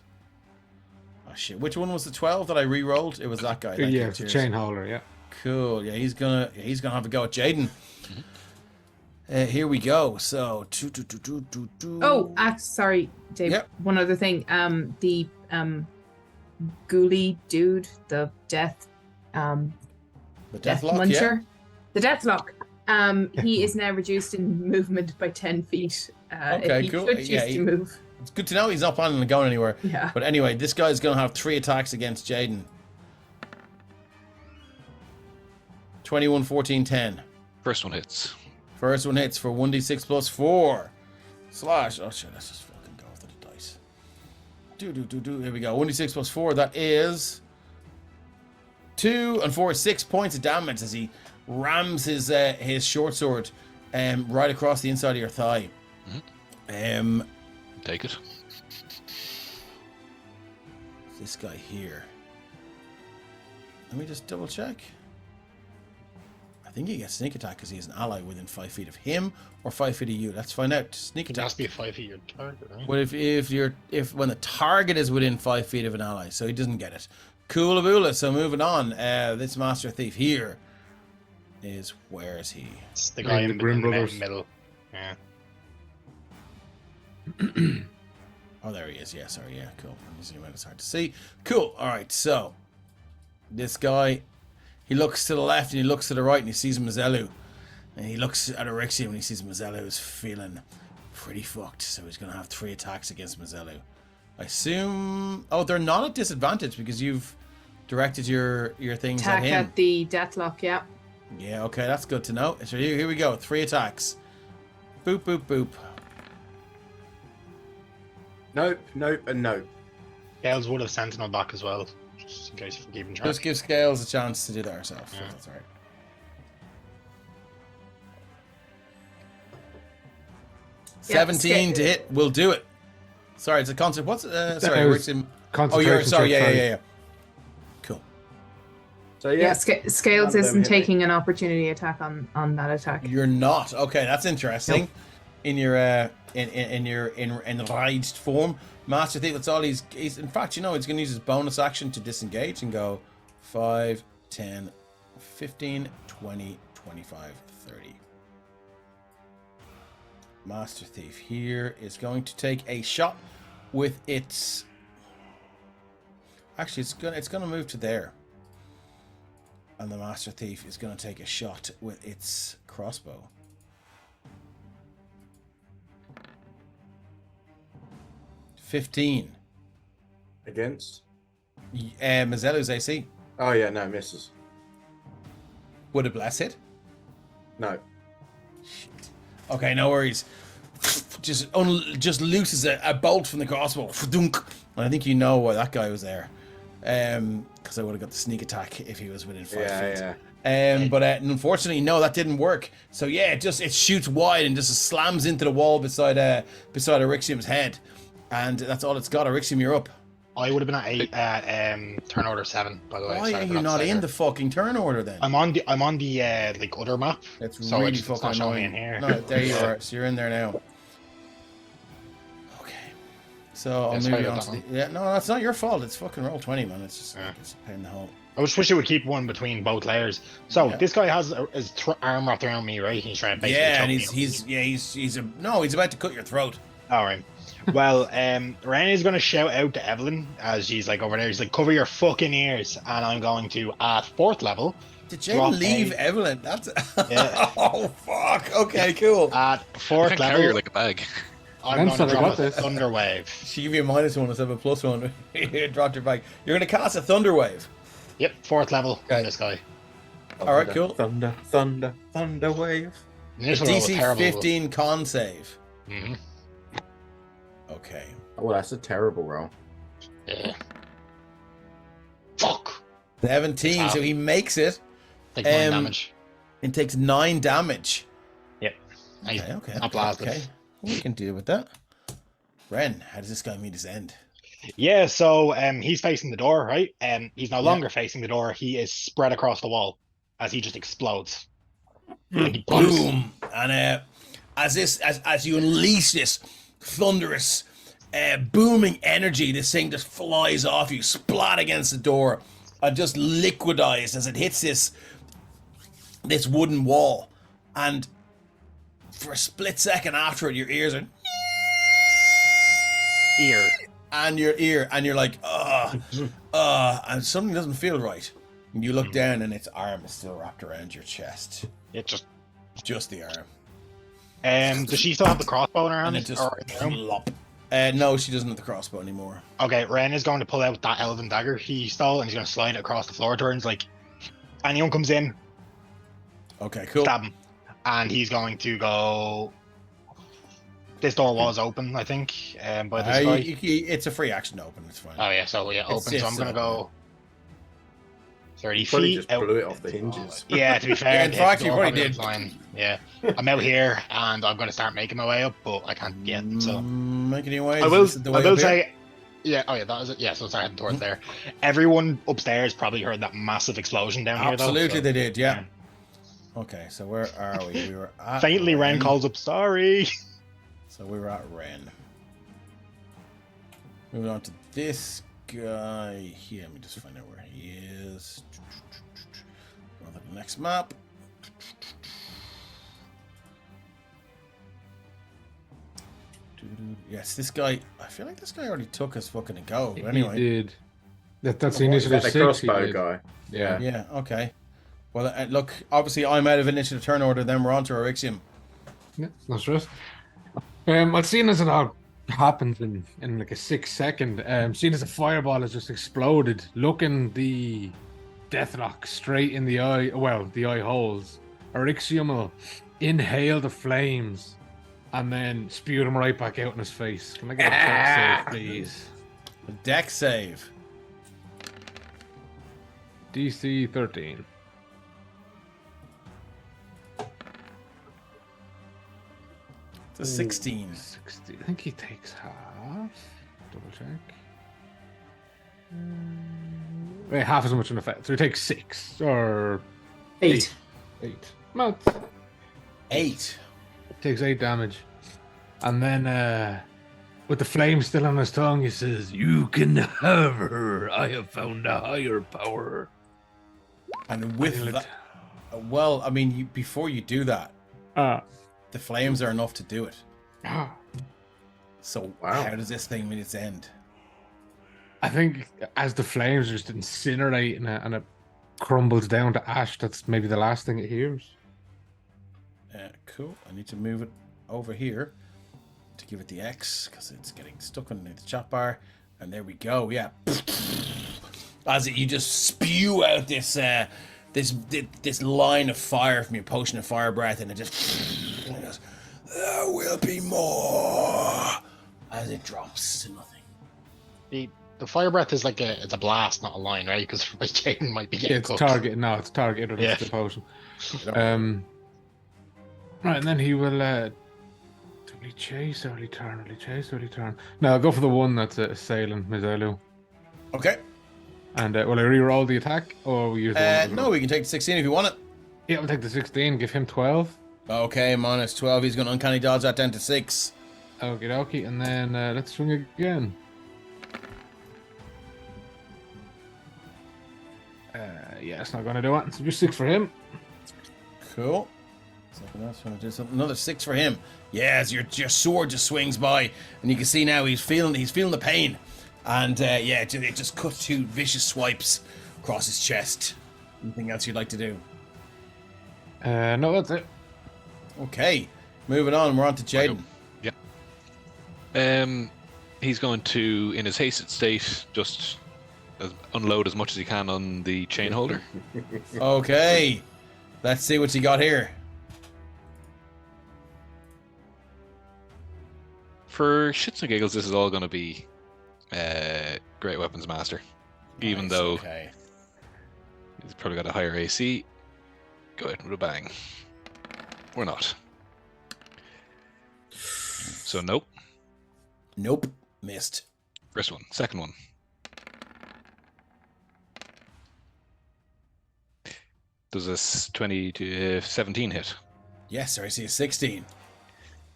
Oh shit, which one was the 12 that I re-rolled? It was that guy. Yeah, it's a chain holder, yeah. Cool, yeah, he's gonna have a go at Jaden. Here we go. So Sorry, Dave. Yep. One other thing. The ghoulie dude, the death the Death Deathlock, Muncher. The Deathlock. He is now reduced in movement by 10 feet. Okay, if he cool. should choose Yeah, to move. It's good to know he's not planning on going anywhere. Yeah. But anyway, this guy's gonna have 3 attacks against Jaden. 21, 14, 10. First one hits. First one hits for 1d6 plus 4. Slash. Oh shit, let's just fucking go for the dice. Here we go. 1d6 plus 4. That is 2 and 4, 6 points of damage as he rams his short sword right across the inside of your thigh. Take it. This guy here. Let me just double check. I think he gets sneak attack because he is an ally within 5 feet of him or 5 feet of you. Let's find out. Sneak It attack. has to be a 5 feet your target, right? Well, if when the target is within 5 feet of an ally, so he doesn't get it. Coolaboola. So moving on, this Master Thief here is, where is he? It's the guy the in Grimm the Brothers. middle. Yeah. Oh, there he is. Yeah, sorry. Yeah, cool. I'm zooming out. It's hard to see. Cool. All right. So this guy, he looks to the left and he looks to the right and he sees Mazzello. And he looks at Eryxium and he sees Mazzello is feeling pretty fucked. So he's going to have 3 attacks against Mazzello. I assume... Oh, they're not at disadvantage because you've directed your things Attack at him. at the Deathlock, yeah. Yeah, okay. That's good to know. So here we go. 3 attacks. Boop, boop, boop. Nope, and nope. Gales would have Sentinel back as well, just in case you're keeping track. Just give Scales a chance to do that herself. Yeah. That's all right. Yeah, 17 to hit will do it. Sorry, it's a concept. What's sorry, was- Eryxium. Oh, you're concentration sorry. check, Yeah. Cool. So Yeah, yeah, Scales none of them isn't hit me. taking an opportunity attack on that attack. You're not. Okay, that's interesting. In your in your enraged form, Master Thief. That's all he's in fact, he's going to use his bonus action to disengage and go 5, 10, 15, 20, 25, 30. Master Thief here is going to take a shot with its. Actually, it's gonna move to there, and the Master Thief is going to take a shot with its crossbow. $15. Against? Mazzelo's AC. Oh yeah, no, misses. Would a bless hit? No. Shit. Okay, no worries. Just looses a bolt from the crossbow. And I think you know why that guy was there. Because I would have got the sneak attack if he was within 5 feet. Yeah. But unfortunately, no, that didn't work. So yeah, it shoots wide and just slams into the wall beside Erixium's head, and that's all it's got. Erixium, you're up. I would have been at turn order 7, by the way. Why Sorry are for you that not in second. the fucking turn order then? I'm on the like other map. That's so really it's fucking not showing me annoying. in here. No, there you are. So you're in there now. Okay. So I'll sorry move on about to that the. Yeah, no, that's not your fault. It's fucking roll 20, man. It's just it's a pain in the hole. I just wish it would keep one between both layers. So Yeah. this guy has his arm wrapped around me, right? He's trying to basically Yeah, choke and me. he's about to cut your throat. All right. Well, Ren is going to shout out to Evelyn as she's like over there. He's like, "Cover your fucking ears!" And I'm going to at 4th level. Did Drop Jaden leave a- Evelyn? That's Yeah. oh fuck. Okay, cool. At I 4th can carry her level, like a bag. I'm Ren going to said I drop got a this. thunder wave. She gave you a -1 instead of a +1. You dropped your bag. You're gonna cast a thunder wave. Yep, 4th level Okay. on this guy. All right, cool. Thunder wave. And this will roll a DC terrible- 15 con save. Mhm. Okay. Oh, that's a terrible roll. Yeah. Fuck. 17. So he makes it. Take 9 Um, damage. It takes 9 damage. Yep. Nice. Okay. Not blasted. Okay. We can deal with that. Ren, how does this guy meet his end? Yeah, so he's facing the door, right? He's no longer facing the door. He is spread across the wall as he just explodes. Like he bumps. Boom! And as you unleash this thunderous, booming energy, this thing just flies off you, splat against the door, and just liquidized as it hits this wooden wall. And for a split second after it, your ears are Ear. and you're like, and something doesn't feel right. And you look down, and its arm is still wrapped around your chest. It Just the arm. does she still have the crossbow in her And hand? it just Or in the room? plop. No, she doesn't have the crossbow anymore. Okay, Ren is going to pull out that elven dagger he stole and he's going to slide it across the floor to her and he's like, anyone comes in, Okay, cool. stab him. And he's going to go. This door was open, I think, by this guy. It's a free action to open. It's fine. Oh yeah, so yeah, It's- open. So I'm it's gonna go 30 Probably feet. just out. blew it off the hinges. Yeah, to be fair, Yeah, in the fact, you door probably went did. flying. Yeah, I'm out here and I'm gonna start making my way up, but I can't yet. So Making your way. I will. This is the I way will up here? say. Yeah. Oh yeah, that is it. Yeah. So start heading towards there. Everyone upstairs probably heard that massive explosion down here. Absolutely, though, so. they did. Yeah. Okay, so where are we? We were at Faintly, Ren calls up. Sorry. So we were at Ren. Moving on to this guy here. Let me just find out where he is. On to the next map. Yes, this guy. I feel like this guy already took his fucking go. But anyway. He did. That's the Is initiative that the 6 he crossbow did. guy? Yeah. Yeah. Okay. Well, look. Obviously, I'm out of initiative turn order. Then we're on to Erixium. Yeah, no stress. I've seen as it all happens in like a 6-second. Seeing as a fireball has just exploded, looking the Deathlock straight in the eye. Well, the eye holes. Erixium will inhale the flames and then spew them right back out in his face. Can I get a check save, please? A deck save. DC 13. It's a 16. 60. I think he takes half. Double check. Half as much in effect. So he takes 6 or 8. 8. No, 8. takes 8 damage. And then with the flame still on his tongue, he says, "You can have her. I have found a higher power." And with that, well, I mean, before you do that, the flames are enough to do it. So how does this thing meet its end? I think as the flames just incinerate and it crumbles down to ash, that's maybe the last thing it hears. Cool. I need to move it over here to give it the X because it's getting stuck on the chat bar. And there we go. Yeah. As you just spew out this line of fire from your potion of fire breath, and it just goes, "There will be more," as it drops to nothing. The fire breath is like it's a blast, not a line, right? Because Jaden might be getting It's cooked. target. No, it's targeted with the potion. Right, and then he will. Will he chase or will he turn? Will he chase or will he turn? No, I'll go for the one that's assailing Mizelu. Okay. And will I re-roll the attack or we use the one? No, we can take the 16 if you want it. Yeah, we'll take the 16. Give him 12. Okay, minus 12. He's going to uncanny dodge that down to 6. Okie dokie, and then let's swing again. Yeah, it's not going to do it. So just 6 for him. Cool. Something else want to do something. Another 6 for him. Yes, your sword just swings by, and you can see now he's feeling the pain, and it just cuts 2 vicious swipes across his chest. Anything else you'd like to do? No, that's it. Okay, moving on. We're on to Jaden. Yeah. He's going to, in his hasted state, just unload as much as he can on the chain holder. Okay, let's see what you got here. For shits and giggles, this is all going to be Great Weapons Master. Even though he's probably got a higher AC. Go ahead with a bang. Or not. So, nope. Nope, missed. First one. Second one. Does this 20 to 17 hit? Yes, sir. I see a 16.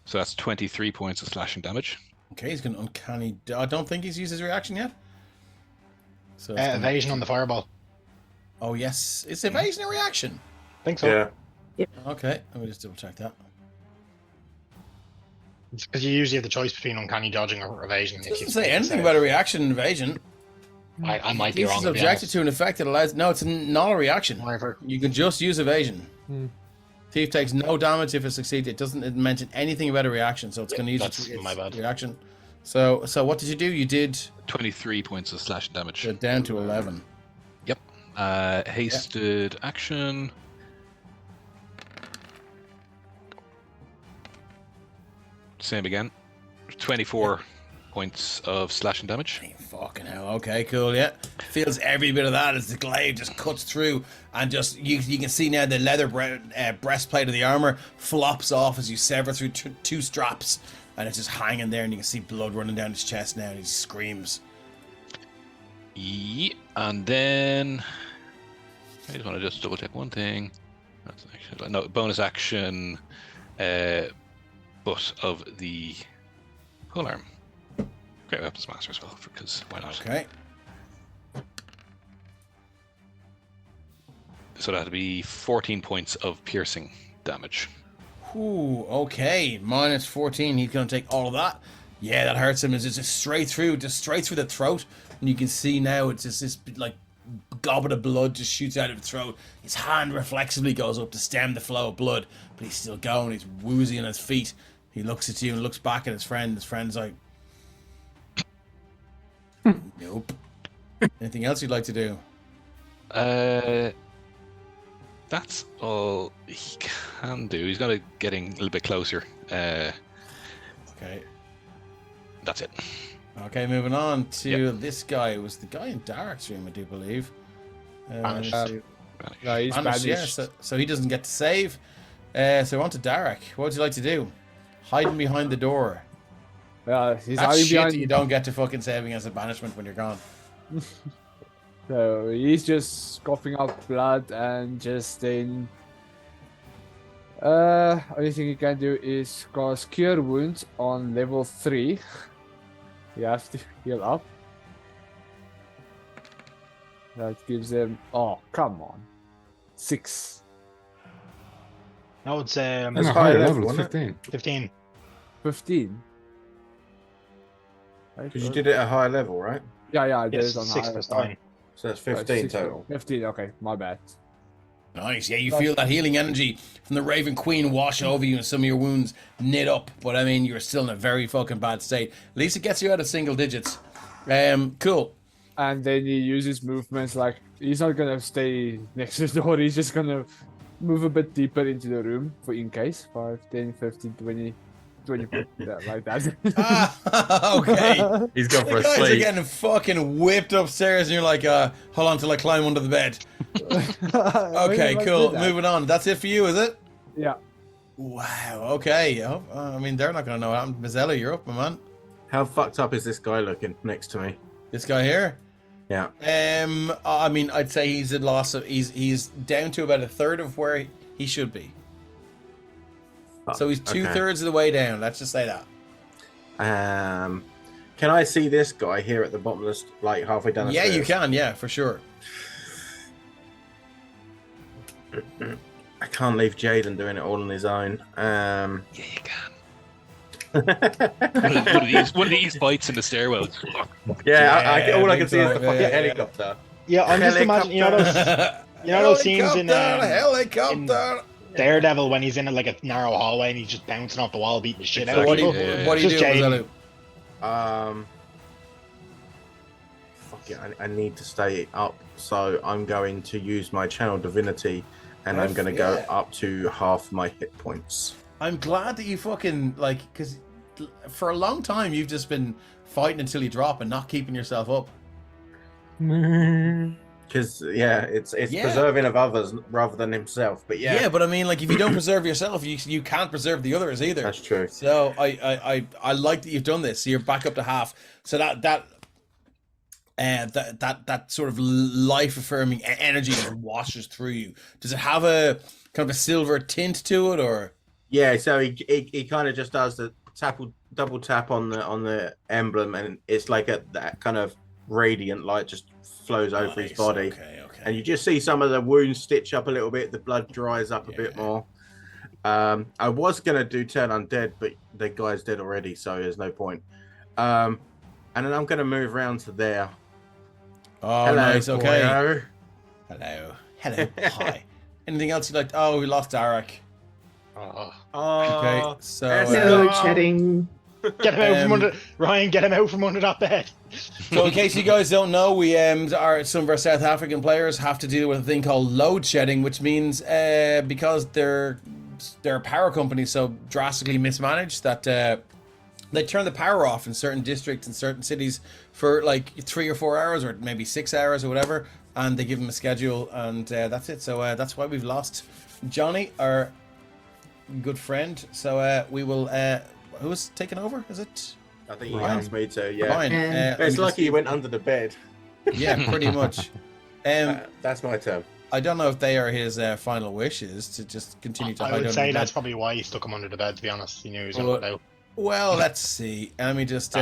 So that's 23 points of slashing damage. Okay, he's going to uncanny. I don't think he's used his reaction yet. So Evasion on the fireball. Oh yes, it's evasion a reaction. I think so. Yeah. Okay, let me just double check that. It's because you usually have the choice between uncanny dodging or evasion. It doesn't say anything about a reaction in evasion. I might be wrong. It's subjected to an effect that allows. No, it's not a reaction. Whatever. You can just use evasion. Thief takes no damage if it succeeds. It doesn't mention anything about a reaction, so it's going to use its my bad. reaction. So what did you do? You did 23 points of slashing damage. down to 11. Yep. Hasted action. Same again. 24 points of slashing damage. Fucking hell. Okay, cool. Yeah, feels every bit of that as the glaive just cuts through, and just you can see now the leather breastplate of the armor flops off as you sever through 2 straps, and it's just hanging there, and you can see blood running down his chest now, and he screams. Yeah, and then I just want to double check one thing. That's actually, no, bonus action, butt of the polearm. Great Weapons Master as well, because why not? Okay. So that'd be 14 points of piercing damage. Ooh, okay. Minus 14. He's going to take all of that. Yeah, that hurts him. It's just straight through the throat. And you can see now it's just this like goblet of blood just shoots out of his throat. His hand reflexively goes up to stem the flow of blood, but he's still going. He's woozy on his feet. He looks at you and looks back at his friend. His friend's like, nope. Anything else you'd like to do? That's all he can do. He's got to getting a little bit closer. Okay. That's it. Okay, moving on to this guy. It was the guy in Derek's room, I do believe. Banished. No, he's Banished, banished. yeah, so he doesn't get to save. So on to Derek. What would you like to do? Hiding behind the door. He's That's hiding shit behind. that you don't get to fucking save against a banishment when you're gone. So he's just coughing up blood and just then. Only thing you can do is cast Cure Wounds on level 3. You have to heal up. That gives him. Oh, come on. 6. No, it's That's No, high higher level, level, wasn't it? 15. 15. 15. Because you did it at a higher level, right? Yeah, I did Yes, it on 6 higher. plus 9. So that's 15 6, total. 15, okay, my bad. Nice. Yeah, you feel that healing energy from the Raven Queen wash over you and some of your wounds knit up. But I mean, you're still in a very fucking bad state. At least it gets you out of single digits. Cool. And then he uses movements like he's not gonna stay next to the door, he's just gonna move a bit deeper into the room for in case. 5, 10, 15, 20, 20, yeah, like that. Okay. He's gone for The a guys are sleep. getting fucking whipped upstairs and you're like, hold on till I climb under the bed. Okay, cool. Moving on. That's it for you, is it? Yeah. Wow. Okay. Oh, I mean, they're not going to know what happened. Mazzella, you're up, my man. How fucked up is this guy looking next to me? This guy here? Yeah. I mean, I'd say he's at loss of, he's down to about a third of where he should be. So he's Okay. 2/3 of the way down. Let's just say that. Can I see this guy here at the bottom of the like halfway down the Yeah, stairs? you can. Yeah, for sure. I can't leave Jaden doing it all on his own. Yeah, you can. one of these fights in the stairwell. Yeah, all I can see is the big fucking time, yeah. helicopter. Yeah, I'm just imagining, you know those scenes in Helicopter. Daredevil when he's in like a narrow hallway and he's just bouncing off the wall, beating the shit out So of what do you, people. what do you Just do, Jaden. Mazzella? Fuck it, I need to stay up, so I'm going to use my channel divinity, and I'm going to go up to half my hit points. I'm glad that you fucking like, because for a long time you've just been fighting until you drop and not keeping yourself up. Because it's preserving of others rather than himself. But Yeah, but I mean, like, if you don't preserve yourself, you can't preserve the others either. that's true. So I like that you've done this. So you're back up to half. So that sort of life affirming energy just washes through you. Does it have a kind of a silver tint to it, or? Yeah, so he kind of just does the double tap on the emblem, and it's like that kind of radiant light just flows over his body. Okay. And you just see some of the wounds stitch up a little bit. The blood dries up a bit more. I was going to do turn undead, but the guy's dead already, so there's no point. And then I'm going to move around to there. Oh, Hello, nice. Okay. boyo. Hello. Hi. Anything else you'd like? Oh, we lost Arak. Oh, Okay. So No chatting. Get him out from under Ryan. Get him out from under that bed. So in case you guys don't know, we some of our South African players have to deal with a thing called load shedding, which means because they're power companies so drastically mismanaged that they turn the power off in certain districts and certain cities for like 3 or 4 hours or maybe 6 hours or whatever, and they give them a schedule, and that's it. So that's why we've lost Johnny, our good friend. So we will. Who's taking over? Is it? I think he Ryan. asked me to, yeah. Ryan. It's lucky he went under the bed. Yeah, pretty much. That's my turn. I don't know if they are his final wishes to just continue to hide I would under say the that's bed. probably why he stuck him under the bed. To be honest, he knew he was Well, going to out. Well, let's see. Let me just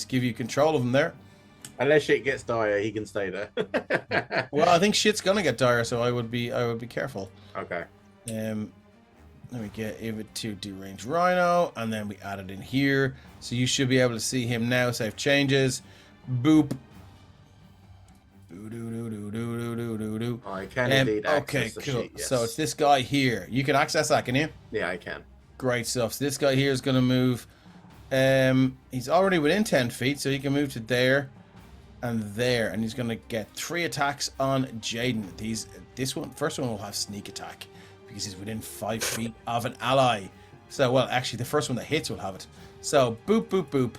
give you control of him there. Unless shit gets dire, he can stay there. Well, I think shit's gonna get dire, so I would be careful. Okay. Let me get it to deranged rhino, and then we add it in here, so you should be able to see him now. Save changes. Boop. Doo-doo-doo-doo-doo-doo-doo-doo. I can indeed Okay, access the cool. sheet, yes. So it's this guy here. You can access that, can you? Yeah, I can. Great stuff. So this guy here is going to move. He's already within 10 feet, so he can move to there and there, and he's going to get 3 attacks on Jaden. First one will have sneak attack because he's within 5 feet of an ally. So, well, actually, the first one that hits will have it. So, boop, boop, boop.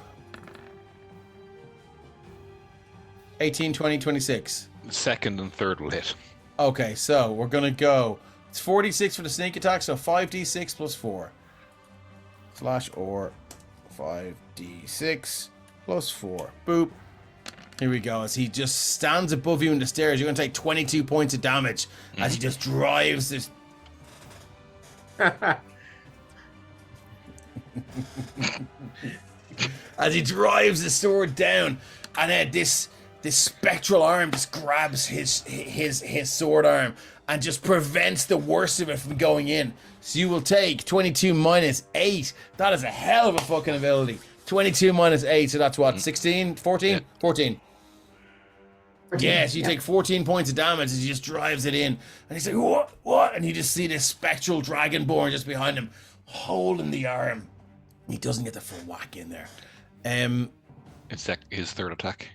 18, 20, 26. Second and third will hit. Okay, so we're going to go. It's 46 for the sneak attack, so 5d6 plus 4. Slash or 5d6 plus 4. Boop. Here we go. As he just stands above you in the stairs, you're going to take 22 points of damage as he just drives this. As he drives the sword down, and then this spectral arm just grabs his sword arm and just prevents the worst of it from going in. So you will take 22 minus 8. That is a hell of a fucking ability. 22 minus 8, so that's what, 16, 14? Yeah. 14. 14, Yes, you take 14 points of damage as he just drives it in. And he's like, what? And you just see this spectral dragonborn just behind him, holding the arm. He doesn't get the full whack in there. It's his third attack.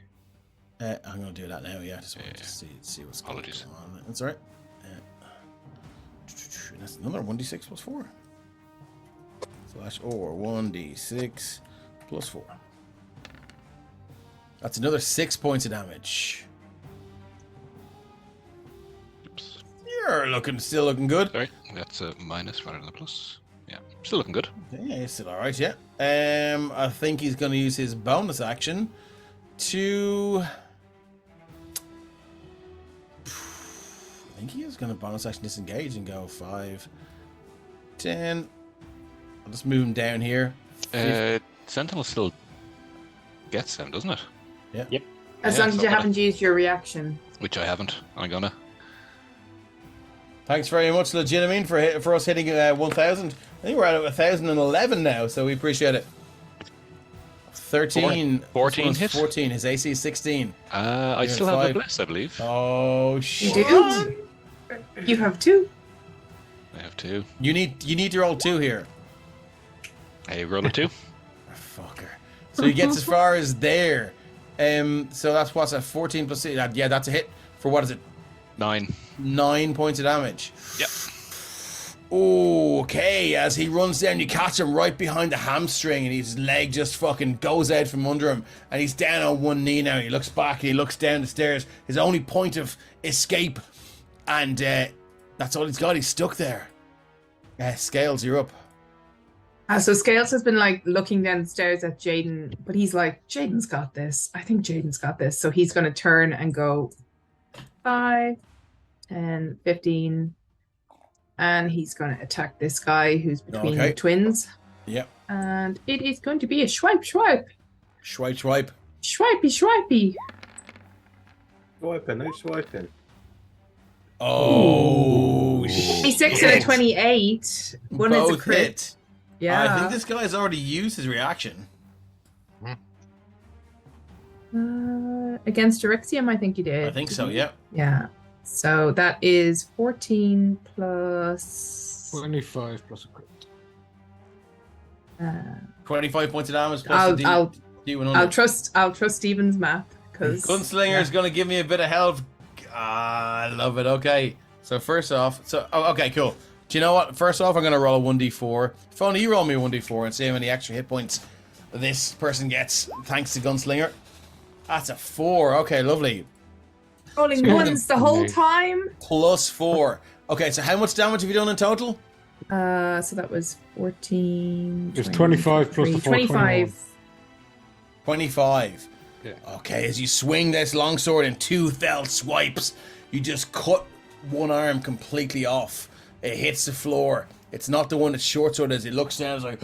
I'm going to do that now, yeah. Just want to see what's going Apologies. on. That's all right. That's another 1d6 plus 4. Slash or 1d6 plus 4. That's another 6 points of damage. Oops. You're still looking good. Sorry, that's a minus rather than a plus. Yeah, still looking good. Yeah, he's still alright, yeah. I think he's going to use his bonus action to... I think he is going to bonus action disengage and go 5, 10. I'll just move him down here. Sentinel still gets them, doesn't it? Yeah. As Yeah, long as so you what haven't used your reaction. Which I haven't. I'm gonna. Thanks very much, Legitimine, for us hitting 1,000. I think we're at 1,011 now, so we appreciate it. 13. 14 hit. 14. His AC is 16. I You're still have 5. a bless, I believe. Oh, You shit. do? You have 2. I have 2. You need to roll 2 here. I roll a 2. Fucker. So he gets as far as there. So that's what's a 14 plus 6. Yeah, that's a hit for what is it? 9. 9 points of damage. Yep. Okay, as he runs down, you catch him right behind the hamstring, and his leg just fucking goes out from under him, and he's down on one knee now. He looks back, he looks down the stairs. His only point of escape, and that's all he's got. He's stuck there. Scales, you're up. So Scales has been like looking down the stairs at Jaden, but he's like, Jaden's got this. I think Jaden's got this. So he's going to turn and go 5 and 15. And he's going to attack this guy who's between the twins. Yep. And it is going to be a swipe. Swipe. Swipey. Swiping, no swiping. Oh, 26 and a 28. One is a both crit. hit. Yeah. I think this guy's already used his reaction. Against Eryxium, I think you did. I think so, yeah. Yeah. So that is 14 plus 25 plus a crit. 25 points of damage plus I'll D100. I'll trust Steven's math because Gunslinger is going to give me a bit of help. I love it. Okay. So first off, okay, cool. Do you know what? First off, I'm going to roll a 1d4. Phony, you roll me a 1d4 and see how many extra hit points this person gets thanks to Gunslinger. That's a 4. Okay, lovely. rolling ones the whole time. Plus 4. Okay, so how much damage have you done in total? So that was 14. It's 25 plus the 4, 25. 25. Yeah. Okay, as you swing this longsword in 2 fell swipes, you just cut one arm completely off. It hits the floor. It's not the one that's short sword as it looks down. It's like,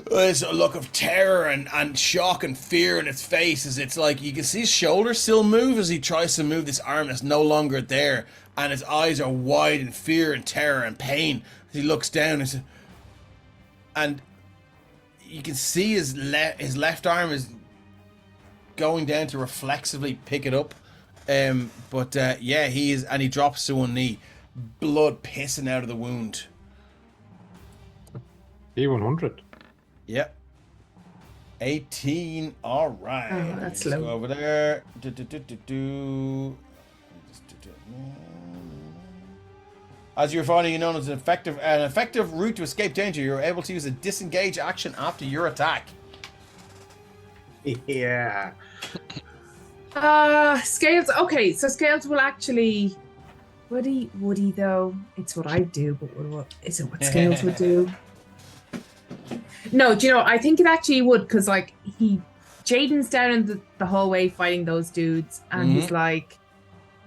there's a look of terror and shock and fear in its face as it's like you can see his shoulders still move as he tries to move this arm that's no longer there, and his eyes are wide in fear and terror and pain as he looks down and you can see his left arm is going down to reflexively pick it up, he drops to one knee, blood pissing out of the wound. D100. Yep. 18. All right. Oh, that's Let's low. go over there. As you're finding, you know, as an effective route to escape danger, you're able to use a disengage action after your attack. Yeah. Scales. Okay, so Scales will actually. Would he though? It's what I do, but what is it? What Scales would do? No, do you know? I think it actually would because like he Jaden's down in the hallway fighting those dudes, and he's like,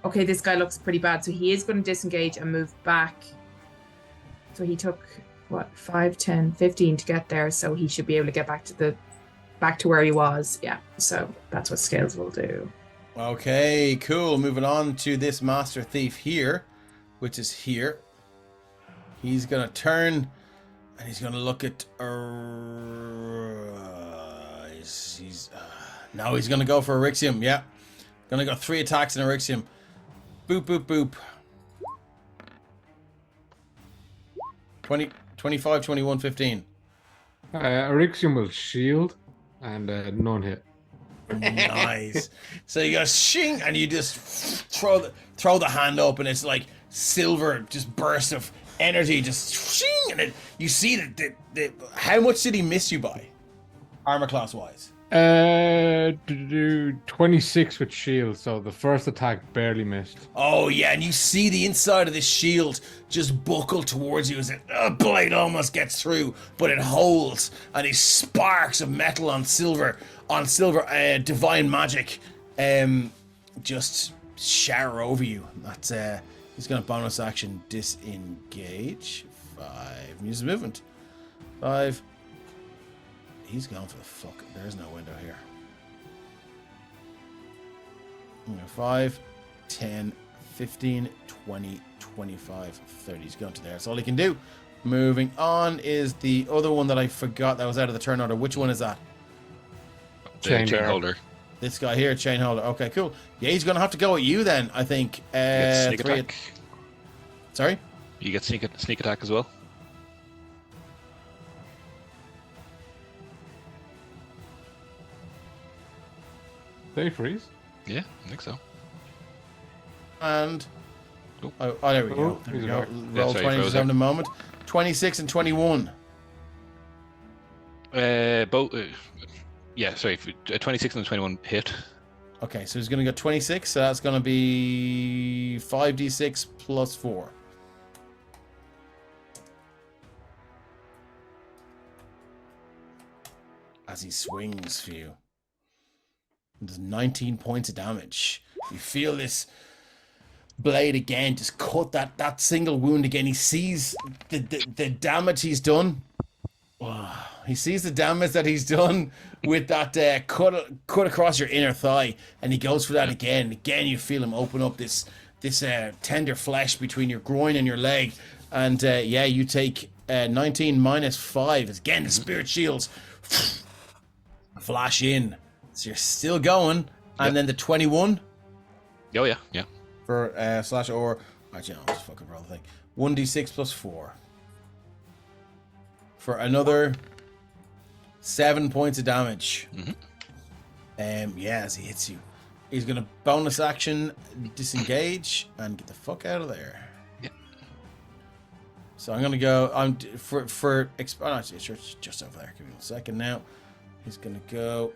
okay, this guy looks pretty bad. So he is going to disengage and move back. So he took, 5, 10, 15 to get there. So he should be able to get back to where he was. Yeah, so that's what Scales will do. Okay, cool. Moving on to this Master Thief here, which is here. He's going to turn, and he's going to look at... no, he's going to go for Erixium. Yeah. Going to go 3 attacks in Erixium. Boop, boop, boop. 20, 25, 21, 15. Erixium will shield and none hit. Nice. So you go shing, and you just throw the hand up, and it's like silver, just burst of energy, just shing, and you see that. How much did he miss you by, armor class wise? 26 with shield, so the first attack barely missed. Oh yeah, and you see the inside of this shield just buckle towards you as a blade almost gets through, but it holds, and these sparks of metal on silver, divine magic, just shower over you. That's he's gonna bonus action disengage. 5, use movement. 5. He's going for the fuck. There's no window here. 5, 10, 15, 20, 25, 30. He's going to there. That's all he can do. Moving on is the other one that I forgot that was out of the turn order. Which one is that? Chain holder. This guy here, chain holder. Okay, cool. Yeah, he's going to have to go at you then, I think. Sneak attack. Sorry? You get sneak attack as well. They freeze? Yeah, I think so. And... Oh, there we go. There we go. Yeah, Roll sorry, 20 just having a moment. 26 and 21. Both. Yeah, sorry. 26 and 21 hit. Okay, so he's going to go 26, so that's going to be 5d6 plus 4. As he swings for you. There's 19 points of damage. You feel this blade again just cut that single wound again. He sees the damage he's done. He sees the damage that he's done with that cut across your inner thigh, and he goes for that again. And again, you feel him open up this tender flesh between your groin and your leg, and yeah, you take 19 minus 5. Again, the spirit shields flash in. So you're still going, and then the 21. Oh yeah, yeah. For slash or actually, I'll just fucking roll the thing. 1d6 plus 4. For another 7 points of damage. Yeah, as he hits you, he's gonna bonus action disengage and get the fuck out of there. Yeah. So I'm gonna go. I'm for actually, it's just over there. Give me a second now. He's gonna go.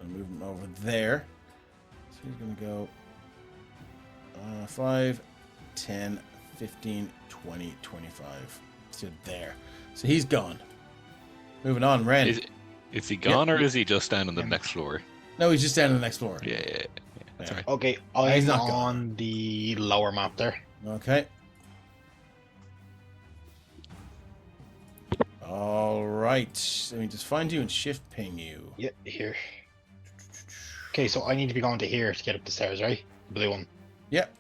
Move him over there. So he's going to go 5, 10, 15, 20, 25 to there. So he's gone. Moving on, Ren. Is he gone, or is he just down on the next floor? No, he's just down on the next floor. Yeah. That's right. Okay, He's I'm not gone. on the lower map there. Okay. All right. Let me just find you and shift ping you. Yeah, here. Okay, so I need to be going to here to get up the stairs, right? The blue one. Yep.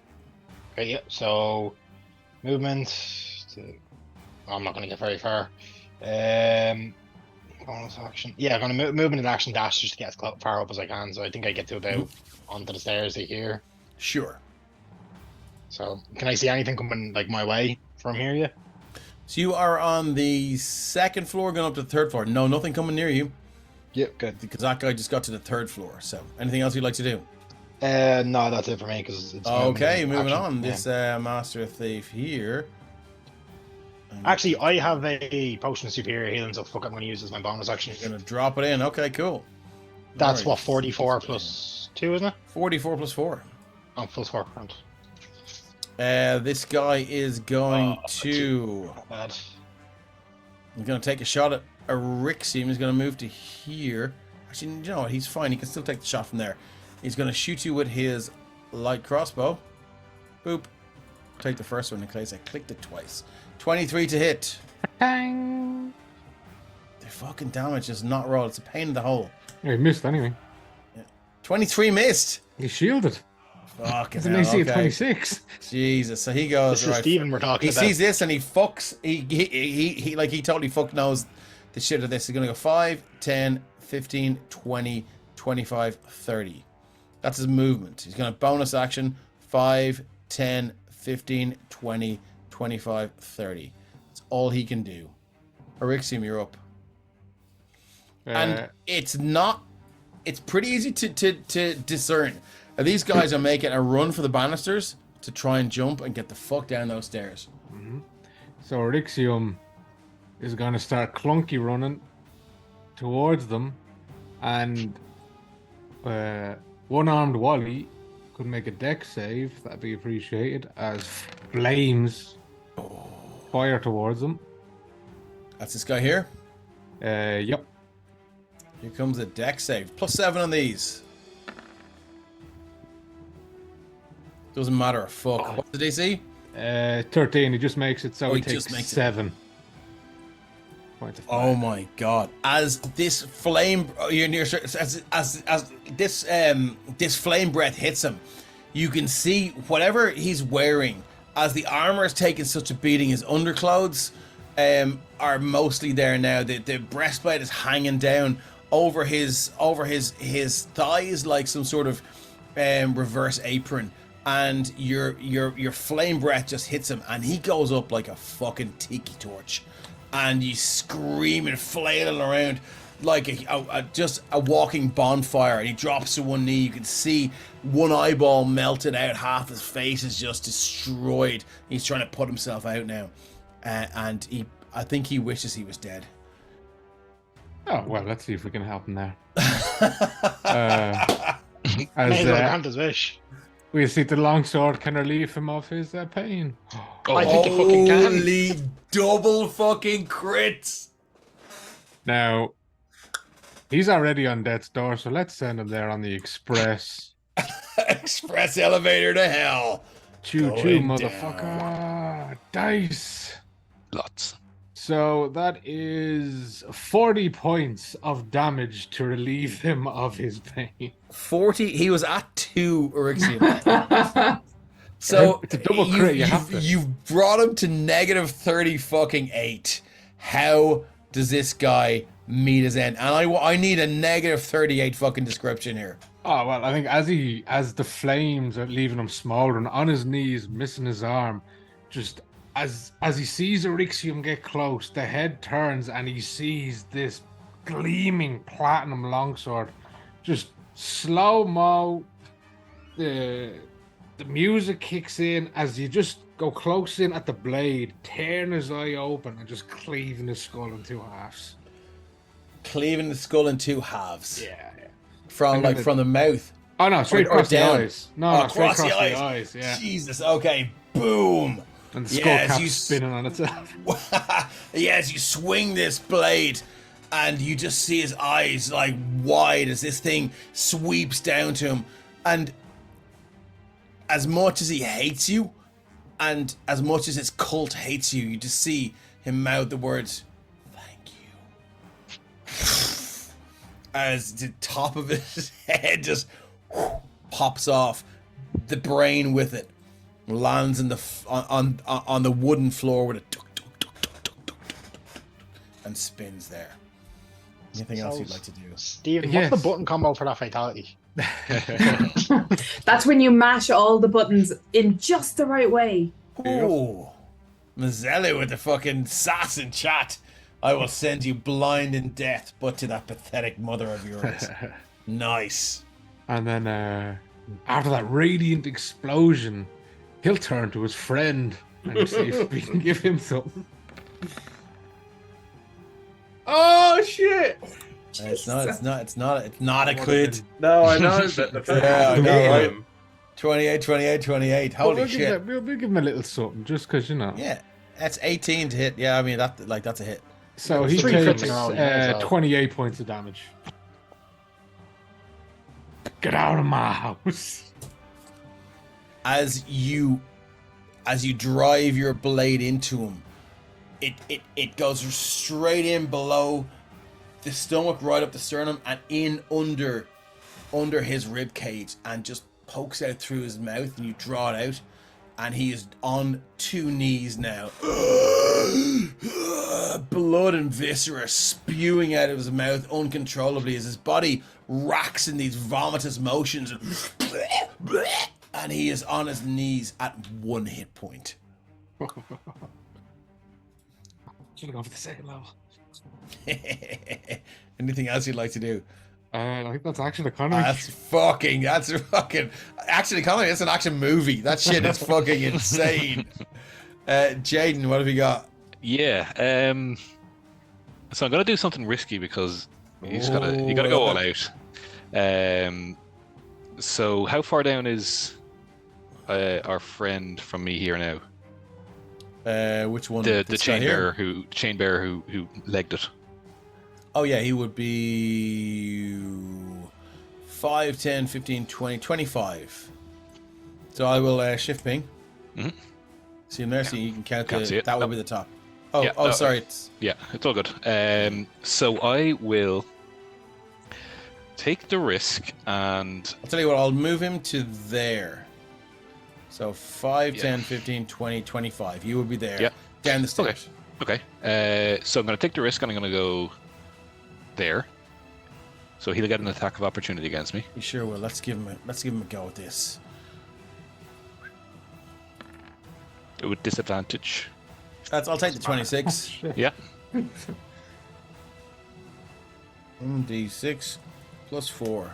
Okay, yeah. So movement. I'm not going to get very far. Bonus action. Yeah, I'm going to move into action dash just to get as far up as I can. So I think I get to about onto the stairs here. Sure. So can I see anything coming like my way from here? Yeah. So you are on the second floor, going up to the third floor. No, nothing coming near you. Yep, good. Because that guy just got to the third floor. So, anything else you'd like to do? No, that's it for me. Because it's okay, moving action. on. This Master Thief here. Actually, I have a potion of superior healing, so fuck, I'm going to use this as my bonus action. You're going to drop it in. Okay, cool. That's Alright. what 44 plus 2, isn't it? 44 plus 4. Oh, plus 4. Right. This guy is going to. Not bad. He's going to take a shot at Erixium. He's going to move to here. Actually, you know what? He's fine. He can still take the shot from there. He's going to shoot you with his light crossbow. Boop. Take the first one in case I clicked it twice. 23 to hit. Bang! The fucking damage does not roll. It's a pain in the hole. Yeah, he missed anyway. 23 missed. He shielded. Fucking It's an hell, AC of okay. 26. Jesus. So he goes. This is right, Steven we're talking he about. sees this and he fucks. He like he totally fuck knows the shit of this. He's gonna go 5, 10, 15, 20, 25, 30. That's his movement. He's gonna bonus action 5, 10, 15, 20, 25, 30. That's all he can do. Erixium, you're up. And it's pretty easy to discern. These guys are making a run for the banisters to try and jump and get the fuck down those stairs. So Erixium is going to start clunky running towards them, and one-armed Wally could make a dex save. That'd be appreciated as flames fire towards them. That's this guy here. Yep. Here comes a dex save. +7 on these. Doesn't matter a fuck. What's the DC? 13. He just makes it so Oh, he he just takes makes it. 7 points of Oh my god! As this flame, as this flame breath hits him, you can see whatever he's wearing. As the armor is taking such a beating, his underclothes are mostly there now. The breastplate is hanging down over his thighs like some sort of reverse apron, and your flame breath just hits him, and he goes up like a fucking tiki torch. And you scream and flailing around like just a walking bonfire. And he drops to one knee. You can see one eyeball melted out. Half his face is just destroyed. He's trying to put himself out now. And I think he wishes he was dead. Oh, well, let's see if we can help him there. May as well grant his wish. We see the longsword can relieve him of his pain. I think it fucking can. Holy double fucking crits. Now, he's already on death's door, so let's send him there on the express. Express elevator to hell. Choo Going choo, down. motherfucker. Dice. Lots. So that is 40 points of damage to relieve him of his pain. 40. He was at 2 Erixium. So It's a double crit, you have to. you've brought him to -30 fucking 8. How does this guy meet his end? And I need a -38 fucking description here. Oh, well, I think as the flames are leaving him smoldering, on his knees, missing his arm, just as he sees Erixium get close, the head turns and he sees this gleaming platinum longsword. Just slow-mo, the music kicks in as you just go close in at the blade, tearing his eye open and just cleaving his skull in 2 halves. Cleaving the skull in 2 halves. Yeah. From the mouth. Oh no, straight Or across the down. eyes. No, straight across the eyes. eyes. Yeah. Jesus. Okay. Boom. And the skull Yes, cap's you spinning on itself. Yes, you swing this blade and you just see his eyes like wide as this thing sweeps down to him. And as much as he hates you and as much as his cult hates you, you just see him mouth the words, "Thank you." As the top of his head just pops off, the brain with it lands in on the wooden floor with a tuk, tuk, tuk, tuk, tuk, tuk, tuk, and spins there. Anything else you'd like to do? Steven, Yes. what's the button combo for that fatality? That's when you mash all the buttons in just the right way. Ooh, Mazzella with the fucking sass in chat. I will send you blind in death, but to that pathetic mother of yours. Nice. And then after that radiant explosion, he'll turn to his friend and see if we can give him something. Oh shit! It's not a crit. No, I know. But the Yeah, I know, hit right? him. 28, 28, 28. Holy we'll shit. We'll give him a little something just because, you know. Yeah, that's 18 to hit. Yeah, I mean that's a hit. So he Three crits takes in a row, yeah, so- 28 points of damage. Get out of my house. As you drive your blade into him, it goes straight in below the stomach, right up the sternum, and in under his rib cage, and just pokes out through his mouth, and you draw it out, and he is on 2 knees now. Blood and viscera spewing out of his mouth uncontrollably as his body racks in these vomitous motions, and he is on his knees at 1 hit point. Should have gone for the second level. Anything else you'd like to do? I think that's action economy. That's fucking action economy. It's an action movie. That shit is fucking insane. Jaden, what have you got? Yeah. So I'm gonna do something risky because you gotta go all out. So how far down is our friend from me here now? Which one? The This guy chain here? bearer who legged it. Oh yeah, he would be 5, 10, 15, 20, 25. So I will shift ping. Mhm. See him there, so you can count Can't see it. that will be the top. Oh, Yeah, sorry. It's Yeah, it's all good. So I will take the risk and I'll tell you what, I'll move him to there. So 5, Yeah. 10, 15, 20, 25. You will be there. Yeah. Down the stairs. Okay. So I'm going to take the risk and I'm going to go there. So he'll get an attack of opportunity against me. You sure will. Let's give him a go at this. With disadvantage. I'll take the 26. Yeah. 1d6 plus 4.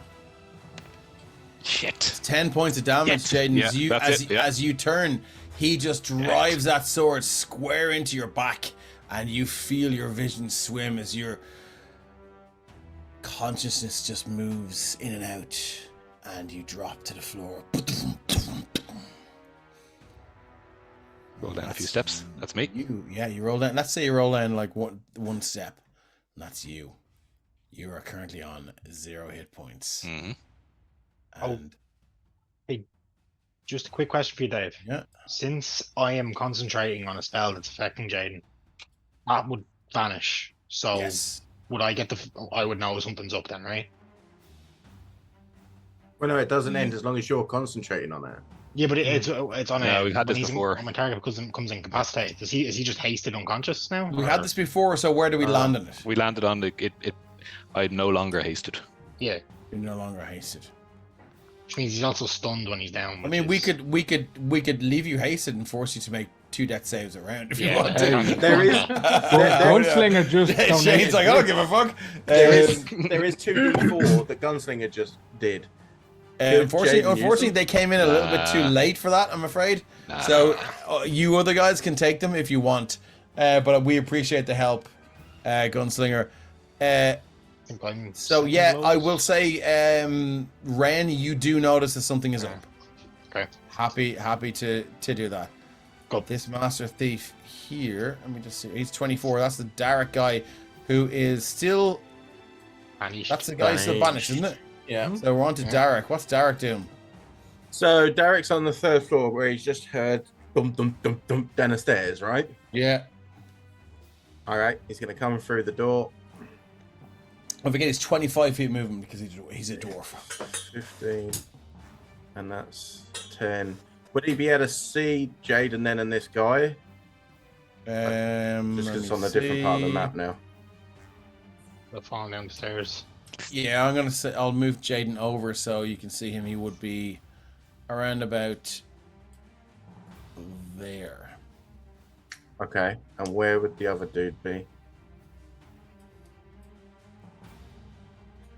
Shit. 10 points of damage, Jaden. Yeah, As you turn, he just drives that sword square into your back, and you feel your vision swim as your consciousness just moves in and out, and you drop to the floor. Roll down a few steps. That's me. You roll down. Let's say you roll down like one step. And that's you. You are currently on 0 hit points. Hmm. And Just a quick question for you, Dave. yeah. Since I am concentrating on a spell that's affecting Jaden, that would vanish. So Yes. would I get I would know something's up then, right? Well, no, it doesn't end as long as you're concentrating on it. Yeah, but it's on Yeah, a. we've had when this he's before. On my target becomes incapacitated. Is he just hasted unconscious now? We had this before, so where do we land on it? We landed on it. I no longer hasted. Yeah, You're no longer hasted. which means he's also stunned when he's down. I mean, we which could leave you hasted and force you to make 2 death saves around if you Yeah, want but- to. There is Gunslinger just Shane's donated. like, I don't give a fuck. there is 2d4 that Gunslinger just did. Unfortunately, Jaden used they came in a little bit too late for that, I'm afraid. So you other guys can take them if you want, but we appreciate the help, Gunslinger. So yeah, I will say, Ren, you do notice that something is up. Okay. Happy to do that. Go. This Master Thief here, let me just see. He's 24. That's the Derek guy who is still. Banished. That's the guy who's still banished, isn't it? Yeah. So we're on to Yeah. Derek. What's Derek doing? So Derek's on the 3rd floor where he's just heard dum dum dum dum down the stairs, right? Yeah. All right, he's gonna come through the door. Don't forget he's 25 feet movement because he's a dwarf. 15, and that's 10. Would he be able to see Jaden then and this guy? Just because it's on a different part of the map now. They're falling down the stairs. Yeah, I'm gonna say I'll move Jaden over so you can see him. He would be around about there. Okay, and where would the other dude be?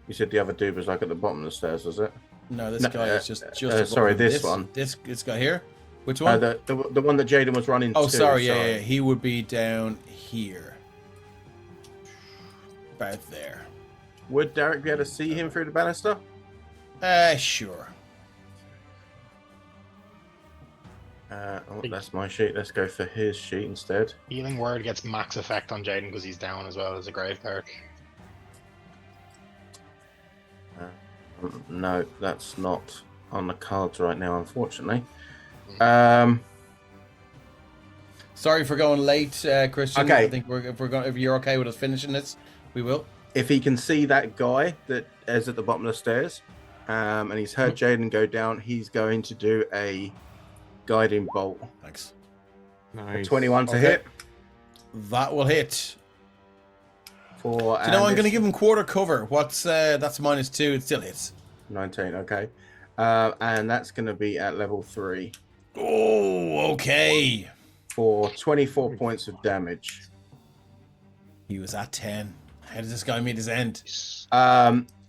You said the other dude was like at the bottom of the stairs, was it? No, this No, guy is just above sorry, him. this one. This guy here. Which one? The one that Jaden was running Oh, to. sorry. Yeah. He would be down here, about there. Would Derek be able to see him through the banister? Sure. That's my sheet. Let's go for his sheet instead. Healing Word gets max effect on Jaden because he's down as well as a grave cleric. No, that's not on the cards right now, unfortunately. Sorry for going late, Christian. Okay. I think if you're okay with us finishing this, we will. If he can see that guy that is at the bottom of the stairs, and he's heard Jaden go down, he's going to do a guiding bolt. Thanks. Nice. 21 to Okay. hit. That will hit. For Do you know, I'm going to give him quarter cover. What's that's -2. It still hits. 19. Okay, and that's going to be at level 3 Oh, okay. for 24 points of damage. He was at 10. How does this guy meet his end?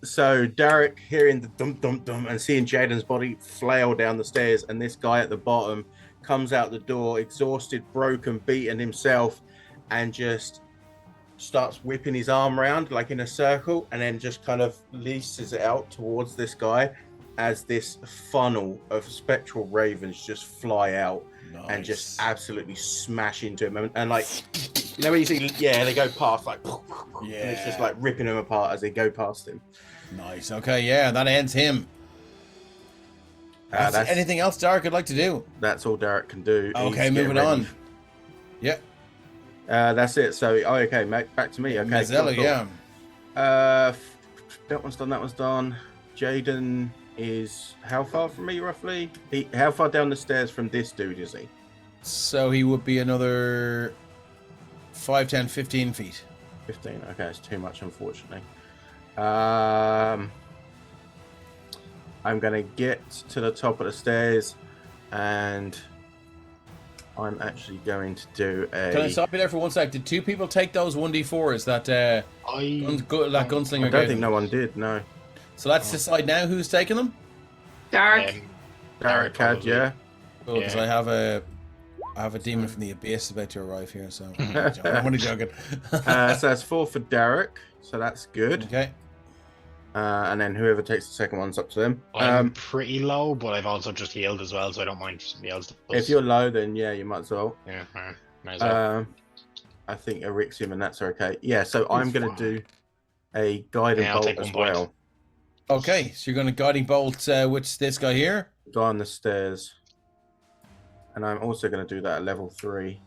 So Derek hearing the dum dum dum and seeing Jaden's body flail down the stairs, and this guy at the bottom comes out the door, exhausted, broken, beaten himself, and just starts whipping his arm around like in a circle, and then just kind of leases it out towards this guy as this funnel of spectral ravens just fly out and just absolutely smash into him, and like, you know when you see, they go past like, and it's just like ripping him apart as they go past him. Nice. Okay, yeah, that ends him. That's Anything else Derek would like to do? That's all Derek can do. Okay, He's moving getting on. ready. Yep. That's it. So, okay, back to me. Okay, Mazzella, cool. yeah. That one's done. That one's done. Jaden is how far from me, roughly? How far down the stairs from this dude is he? So he would be another 5, 10, 15 feet. 15. Okay, it's too much, unfortunately. I'm gonna get to the top of the stairs, and I'm actually going to do a. Can I stop you there for one sec? Did 2 people take those 1d4s that that gunslinger I don't gave think them? no one did. No. So let's decide now who's taking them. Dark. Derek had, probably. yeah. Cool, because Yeah. I have a demon from the abyss about to arrive here, so I'm only joking. So that's 4 for Derek. So that's good. Okay. And then whoever takes the second one's up to them. I'm pretty low, but I've also just healed as well, so I don't mind somebody else. If you're low, then yeah, you might as well. yeah, might as well. I think Erixium and that's okay. Yeah, so I'm going to do a guiding I'll bolt take as 1 point. well. Okay, so you're going to guiding bolt which this guy here? Guy on the stairs. And I'm also going to do that at level 3.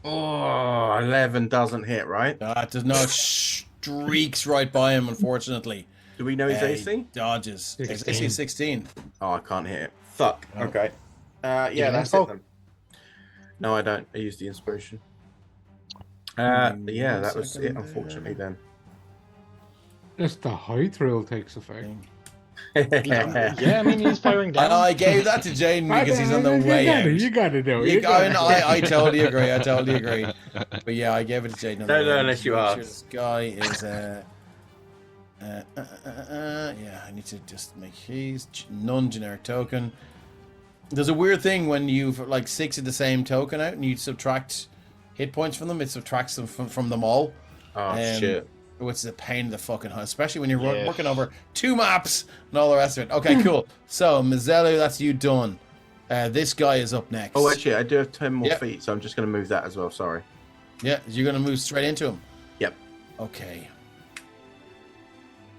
Oh, 11 doesn't hit, right? That does not streaks right by him, unfortunately. Do we know his He AC? dodges. It's AC 16. Oh, I can't hit it. Fuck. Oh. Okay. You Yeah, can that's inspo? it then. No, I don't. I use the inspiration. One Yeah, that was second it, unfortunately, then. Just the height rule takes effect. Yeah, I mean he's firing down. And I gave that to Jaden because he's on the way out. You gotta do it. I totally agree. I totally agree. But yeah, I gave it to Jaden. on the No, way out. unless you Make ask. sure this guy is. Yeah, I need to just make he's non-generic token. There's a weird thing when you've like 6 of the same token out and you subtract hit points from them. It subtracts them from them all. Oh, shit. Which is a pain in the fucking hunt, especially when you're Yeah. working over 2 maps and all the rest of it. Okay, cool. So, Mazzelu, that's you done. This guy is up next. Oh, actually, I do have 10 more Yep. feet, so I'm just going to move that as well. Sorry. Yeah, you're going to move straight into him? Yep. Okay.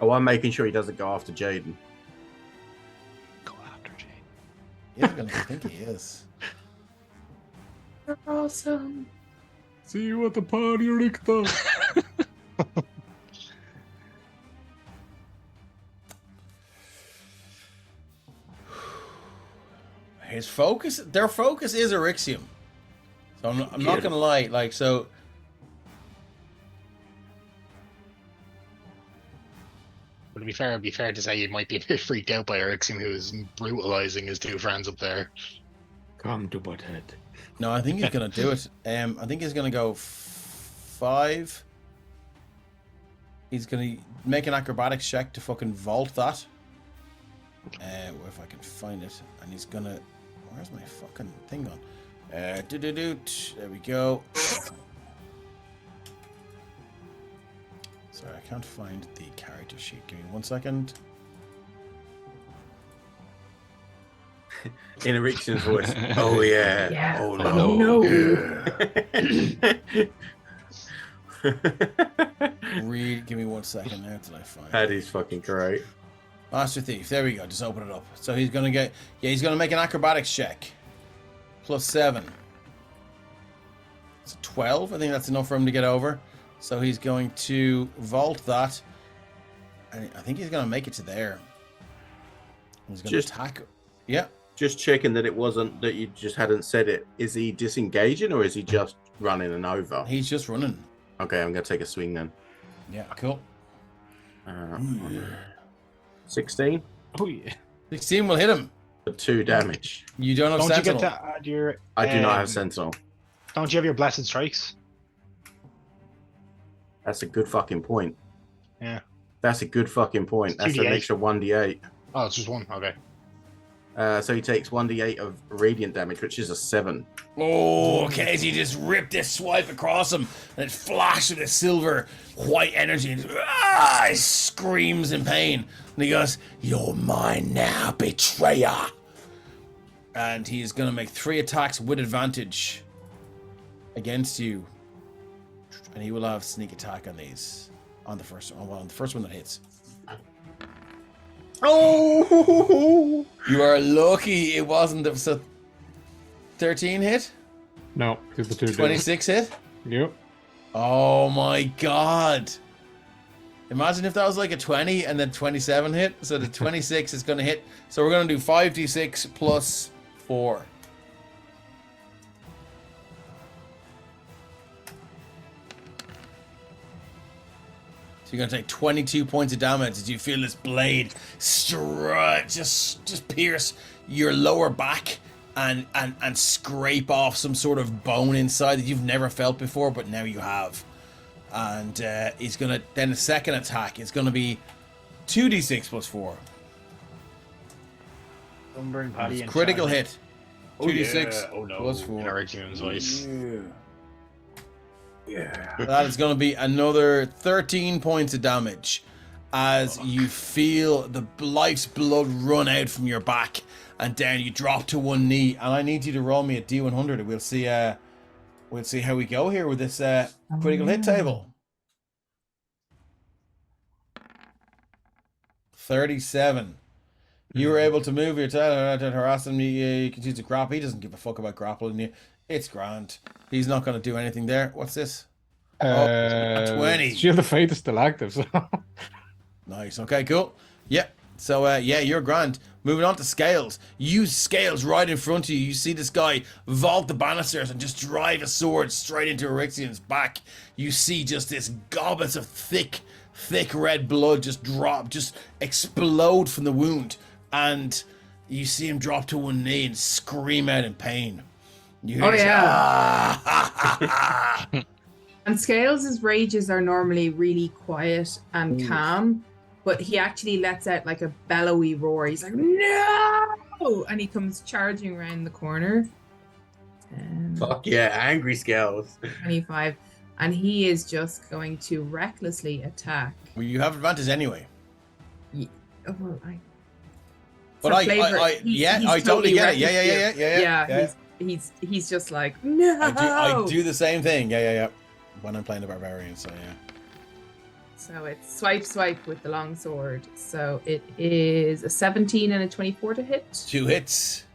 Oh, I'm making sure he doesn't go after Jaden. Go after Jane. He's going to think he is. You're awesome. See you at the party, Richter. Their focus is Erixium. So I'm not going to lie. Like, so... But to be fair, it'd be fair to say you might be a bit freaked out by Erickson, who is brutalizing his 2 friends up there. Come to Butthead. No, I think he's going to do it. I think he's going to go 5. He's going to make an acrobatics check to fucking vault that. If I can find it. And he's going to... Where's my fucking thing gone? There we go. Sorry, I can't find the character sheet. Give me 1 second. In Eriction's voice. Oh yeah. Yeah. Oh Oh, no. Give me 1 second there till I find That it. is fucking great. Master Thief. There we go. Just open it up. So he's gonna get. Yeah, he's gonna make an acrobatics check. +7. It's a 12. I think that's enough for him to get over. So he's going to vault that. And I think he's gonna make it to there. He's gonna attack. Yeah. Just checking that it wasn't that you just hadn't said it. Is he disengaging or is he just running and over? He's just running. Okay, I'm gonna take a swing then. Yeah. Cool. 16 Oh yeah. 16 will hit him. for 2 damage. You don't have Don't you sentinel. get to add your? I do not have Sentinel. Don't you have your blessed strikes? That's a good fucking point. Yeah. That's a good fucking point. That's an 2d8. extra 1d8. Oh, it's just one. Okay. So he takes 1d8 of radiant damage, which is a 7. Oh, Casey just ripped this swipe across him, and it flashed with a silver white energy. And he screams in pain. And he goes, "You're mine now, betrayer." And he's going to make 3 attacks with advantage against you. And he will have sneak attack on these. On the first one. Well, on the first one that hits. Oh! You are lucky it wasn't the 13 hit? No, because the 2 26 hit? Yep. Oh my god. Imagine if that was like a 20 and then 27 hit. So the 26 is going to hit. So we're going to do 5d6 plus 4. So you're going to take 22 points of damage as you feel this blade just pierce your lower back and scrape off some sort of bone inside that you've never felt before, but now you have. And he's going to, then the second attack is going to be 2d6 plus 4. Lumbering body and Critical charge. hit. Oh, 2d6 yeah. Oh no. plus 4. In Eriction's voice. Yeah. That is going to be another 13 points of damage as you feel the life's blood run out from your back and down. You drop to one knee, and I need you to roll me a D100. And we'll see how we go here with this critical hit table. 37. You were able to move your tail and harass him. You can use a grapple. He doesn't give a fuck about grappling you. It's grand. He's not going to do anything there. What's this? 20. Shield of Fate is still active, so. Nice. Okay, cool. Yep. So, yeah, you're grand. Moving on to Scales. You Scales right in front of you. You see this guy vault the banisters and just drive a sword straight into Eriction's back. You see just this gobbets of thick red blood just explode from the wound. And you see him drop to one knee and scream out in pain. You hear And Scales' rages are normally really quiet and calm, but he actually lets out like a bellowy roar. He's like, "No!" And he comes charging around the corner. Fuck yeah, angry Scales. 25. And he is just going to recklessly attack. Well, you have advantage anyway. Well, But I totally get it. Yeah. He's just like, no. I do the same thing. Yeah. When I'm playing the barbarian, so yeah. So it's swipe with the long sword. So it is a 17 and a 24 to hit. 2 hits.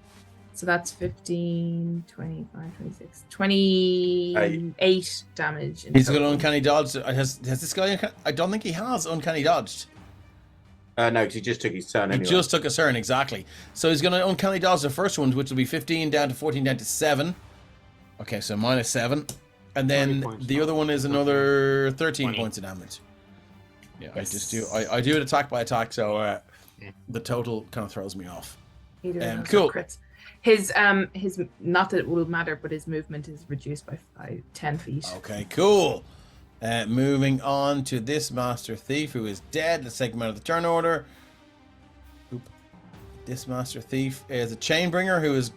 So that's 15, 25, 26, 28 damage. He's got an uncanny dodge. Has this guy? I don't think he has uncanny dodged. No, because he just took his turn anyway. He just took a turn, exactly. So he's going to uncanny dodge the first one, which will be 15 down to 14 down to 7. Okay, so -7. And then the other one is another 13 points of damage. Yeah, Yes. I do it attack by attack, so the total kind of throws me off. Cool. Crits. His not that it will matter, but his movement is reduced by 10 feet. Okay, cool. Moving on to this Master Thief who is dead. Let's take him out of the turn order. Oop. This Master Thief is a Chainbringer who is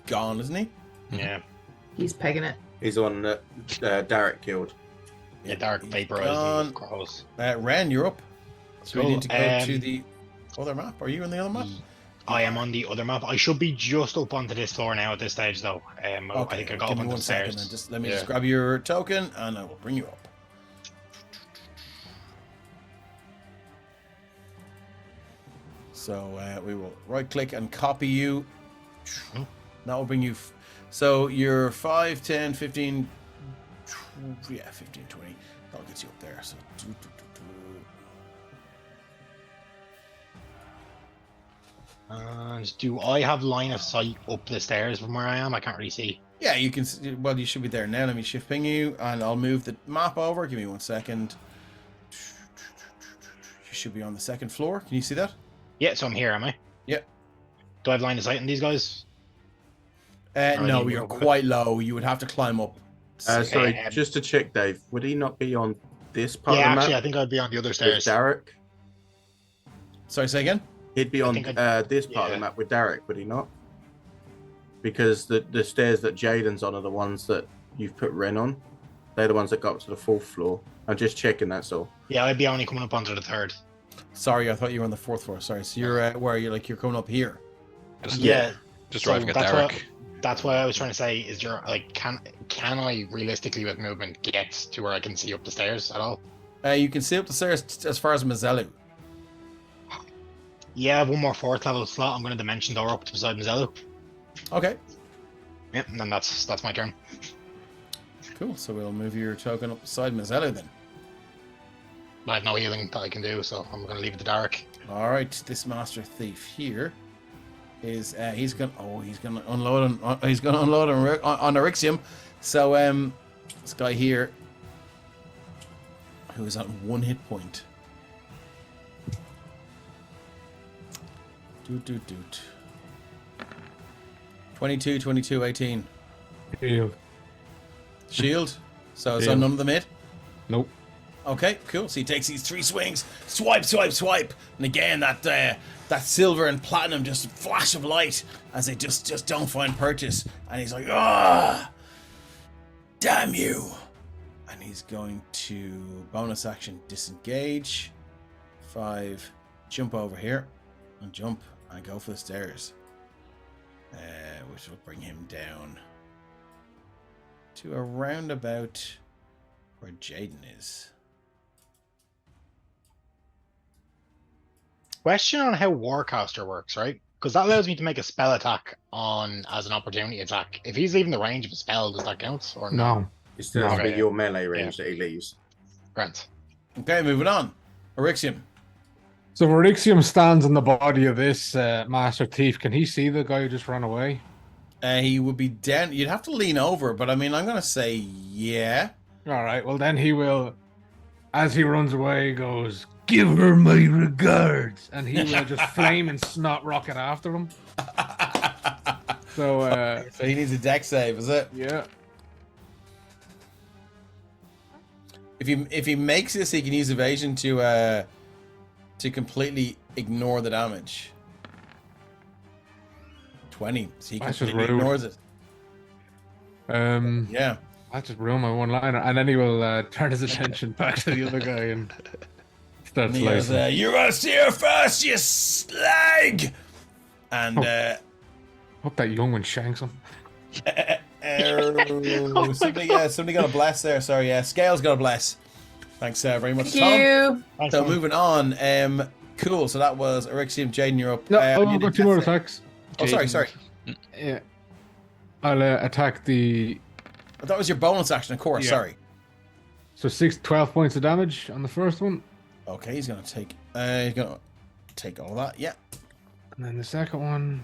gone, isn't he? Yeah. He's pegging it. He's on Derek killed. Yeah, dark vaporizing crows. Ren, you're up. So we Cool. need to go to the other map. Are you on the other map? I am on the other map. I should be just up onto this floor now at this stage, though. I think I got give up me onto one the second. stairs. Then. Just let me Yeah. just grab your token, and I will bring you up. So we will right-click and copy you. That will bring you. So you're 5, 10, 15. Yeah, 15, 20. That'll get you up there. So. And do I have line of sight up the stairs from where I am? I can't really see. Yeah, you can. Well, you should be there now. Let me shift ping you, and I'll move the map over. Give me 1 second. You should be on the second floor. Can you see that? Yeah, so I'm here, am I? Yeah. Do I have line of sight on these guys? No, you you're move up a bit? quite low. You would have to climb up. Sorry, Um, just to check, Dave, would he not be on this part Yeah, of the actually, I map think I'd be on the other with stairs. Derek? Sorry, say again. He'd be I on think this part of yeah. the map with Derek, would he not? Because the stairs that Jaden's on are the ones that you've put Ren on. They're the ones that got up to the 4th floor. I'm just checking, that's all. Yeah, I'd be only coming up onto the 3rd. Sorry, I thought you were on the 4th floor. Sorry. So you're where you're like you're coming up here. Just, Yeah. just So driving at that's Derek. That's why I was trying to say, is there like can I realistically with movement get to where I can see up the stairs at all? You can see up the stairs as far as Mazellu. Yeah, I have one more 4th level slot. I'm going to dimension door up to beside Mazzello. Okay, Yeah, and then that's my turn. cool. So we'll move your token up beside Mazellu then. I have no healing that I can do, so I'm going to leave it to Derek. All right, this master thief here is he's gonna unload on Erixium. So this guy here who is on 1 hit point. Doot. 22, 22, 18. Heal. Shield. So Yeah. none of them hit. Nope. Okay, cool. So he takes these 3 swings, swipe, and again that silver and platinum just flash of light as they just don't find purchase, and he's like, ah, damn you! And he's going to bonus action disengage, 5, jump over here, and jump and go for the stairs, which will bring him down to around about where Jaden is. Question on how Warcaster works, right? Because that allows me to make a spell attack as an opportunity attack. If he's leaving the range of a spell, does that count or no? No. It still has to Okay. be your melee range that he leaves. Grant. Okay, moving on. Erixium. So Verixium stands on the body of this master thief. Can he see the guy who just ran away? He would be down. You'd have to lean over, but I mean, I'm going to say yeah. All right. Well, then he will, as he runs away, goes, "Give her my regards," and he will just flame and snot rocket after him. So, So he needs a deck save, is it? yeah. If he makes this, he can use evasion to completely ignore the damage. 20. So he That's just completely rude. ignores it. Yeah. I just ruined my one-liner, and then he will turn his attention back to the other guy and start And he goes, slicing. "You're gonna see her first, you slag!" And Hope that young one shanks him. somebody got a bless there. Sorry, yeah. Scales got a bless. Thanks very much, Thank Tom. you. Thanks, So man. moving on, cool. So that was Erixium. Jaden, you're up. No, you I've did got 2 more death save. attacks. Oh, sorry. Yeah. I'll attack the... That was your bonus action, of course. Yeah. Sorry. So 12 points of damage on the first one. Okay, he's gonna take all that. Yeah. And then the second one...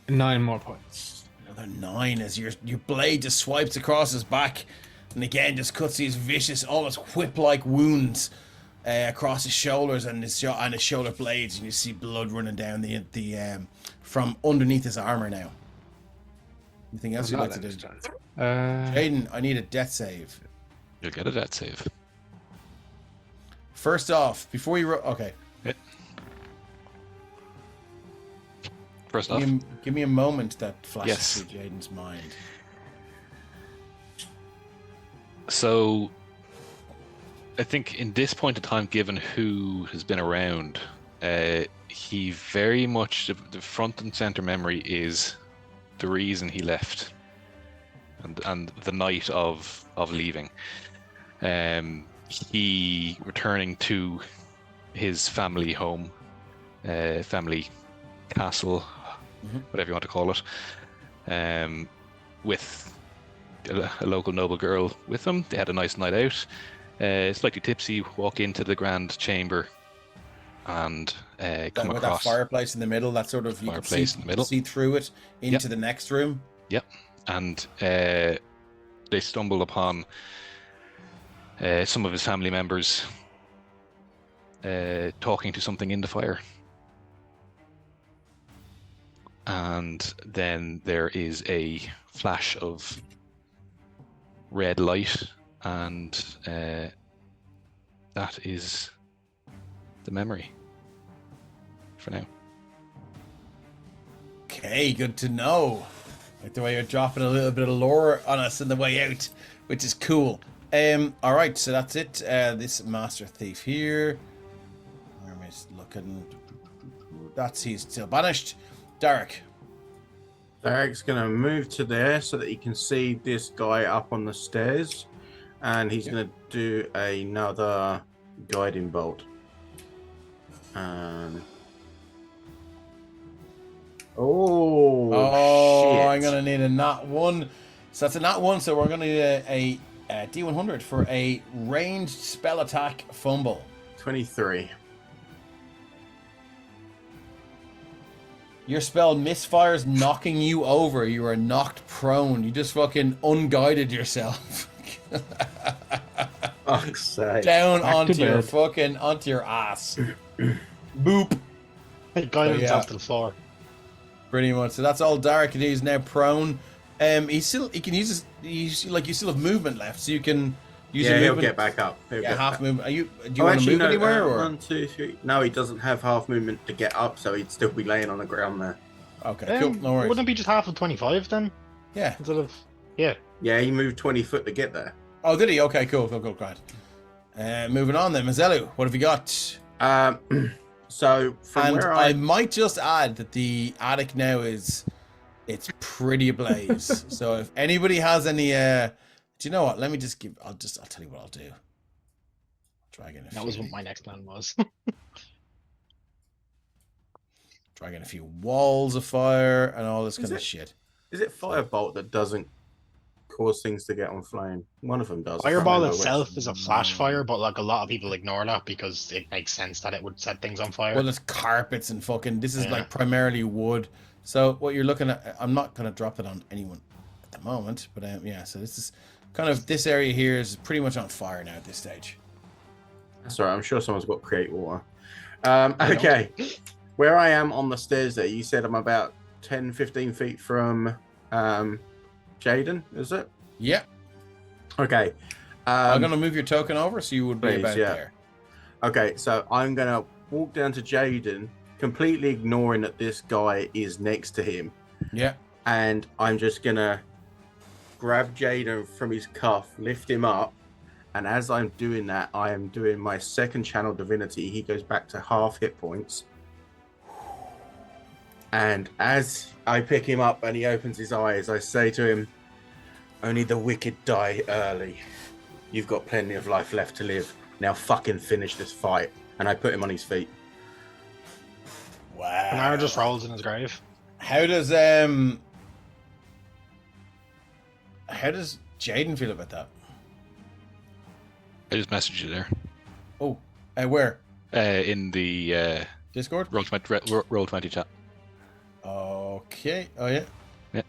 9 more points. Another 9 as your blade just swipes across his back, and again just cuts these vicious, almost whip-like wounds across his shoulders and his shoulder blades, and you see blood running down the from underneath his armor now. Anything else you'd like to do? Jaden, I need a death save. You'll get a death save. First off, before you okay, First off, give me a moment that flashes Yes. through Jaden's mind. so I think in this point in time, given who has been around, he very much the front and center memory is the reason he left, and the night of leaving. He returning to his family home, family castle, whatever you want to call it, with a local noble girl with them. They had a nice night out. Slightly tipsy, walk into the grand chamber, and come with across that fireplace in the middle. That sort of you can see, in the middle. see through it into the next room. Yep, and they stumble upon some of his family members talking to something in the fire. And then there is a flash of red light, and that is the memory for now. Okay, good to know. Like the way you're dropping a little bit of lore on us on the way out, which is cool. All right, so that's it. This master thief here. Where am I looking? He's still banished. Derek. Derek's going to move to there so that he can see this guy up on the stairs, and he's going to do another guiding bolt. Oh, shit. I'm gonna need a nat 1. So that's a nat 1. So we're gonna need a D100 for a ranged spell attack fumble. 23. Your spell misfires, knocking you over. You are knocked prone. You just fucking unguided yourself. Fuck's sake. Down onto to bed. onto your ass. Boop. He guided So, himself to the floor. Pretty much. So that's all Derek can do. He's now prone. He can use you still have movement left, so you can use Yeah, your he'll movement. get back up. He'll get half back. movement. Do you want to move anywhere or? 1, 2, 3. No, he doesn't have half movement to get up, so he'd still be laying on the ground there. Okay, cool. No worries. Wouldn't it be just half of 25 then? Yeah. Instead of yeah. Yeah, he moved 20 foot to get there. Oh, did he? Okay, cool, great. Moving on then, Mazzelu, what have you got? So from And where I might just add that the attic now it's pretty ablaze. So if anybody has any, do you know what? Let me I'll tell you what I'll do. Dragging That was what my next plan was. Dragging a few walls of fire and all this kind of shit. is it firebolt that doesn't cause things to get on flame? One of them does. I can't Fireball remember which. itself is a flash fire, but like a lot of people ignore that because it makes sense that it would set things on fire. Well, it's carpets and fucking. This is Yeah. like primarily wood. So what you're looking at, I'm not gonna drop it on anyone at the moment, but yeah. So this is kind of this area here is pretty much on fire now at this stage. That's all right. I'm sure someone's got create water. Okay. Where I am on the stairs there, you said I'm about 10, 15 feet from Jaden, is it? Yeah. Okay. I'm gonna move your token over so you would be please, about yeah. there. Okay, so I'm going to walk down to Jaden, completely ignoring that this guy is next to him. Yeah. And I'm just going to grab Jaden from his cuff, lift him up. And as I'm doing that, I am doing my second channel divinity. He goes back to half hit points. And as I pick him up and he opens his eyes, I say to him, "Only the wicked die early. You've got plenty of life left to live. Now fucking finish this fight." And I put him on his feet. Wow. Panara just rolls in his grave. How does Jaden feel about that? I just messaged you there. Oh, where? In the Discord? Roll20 chat. Okay. Oh yeah. Yeah.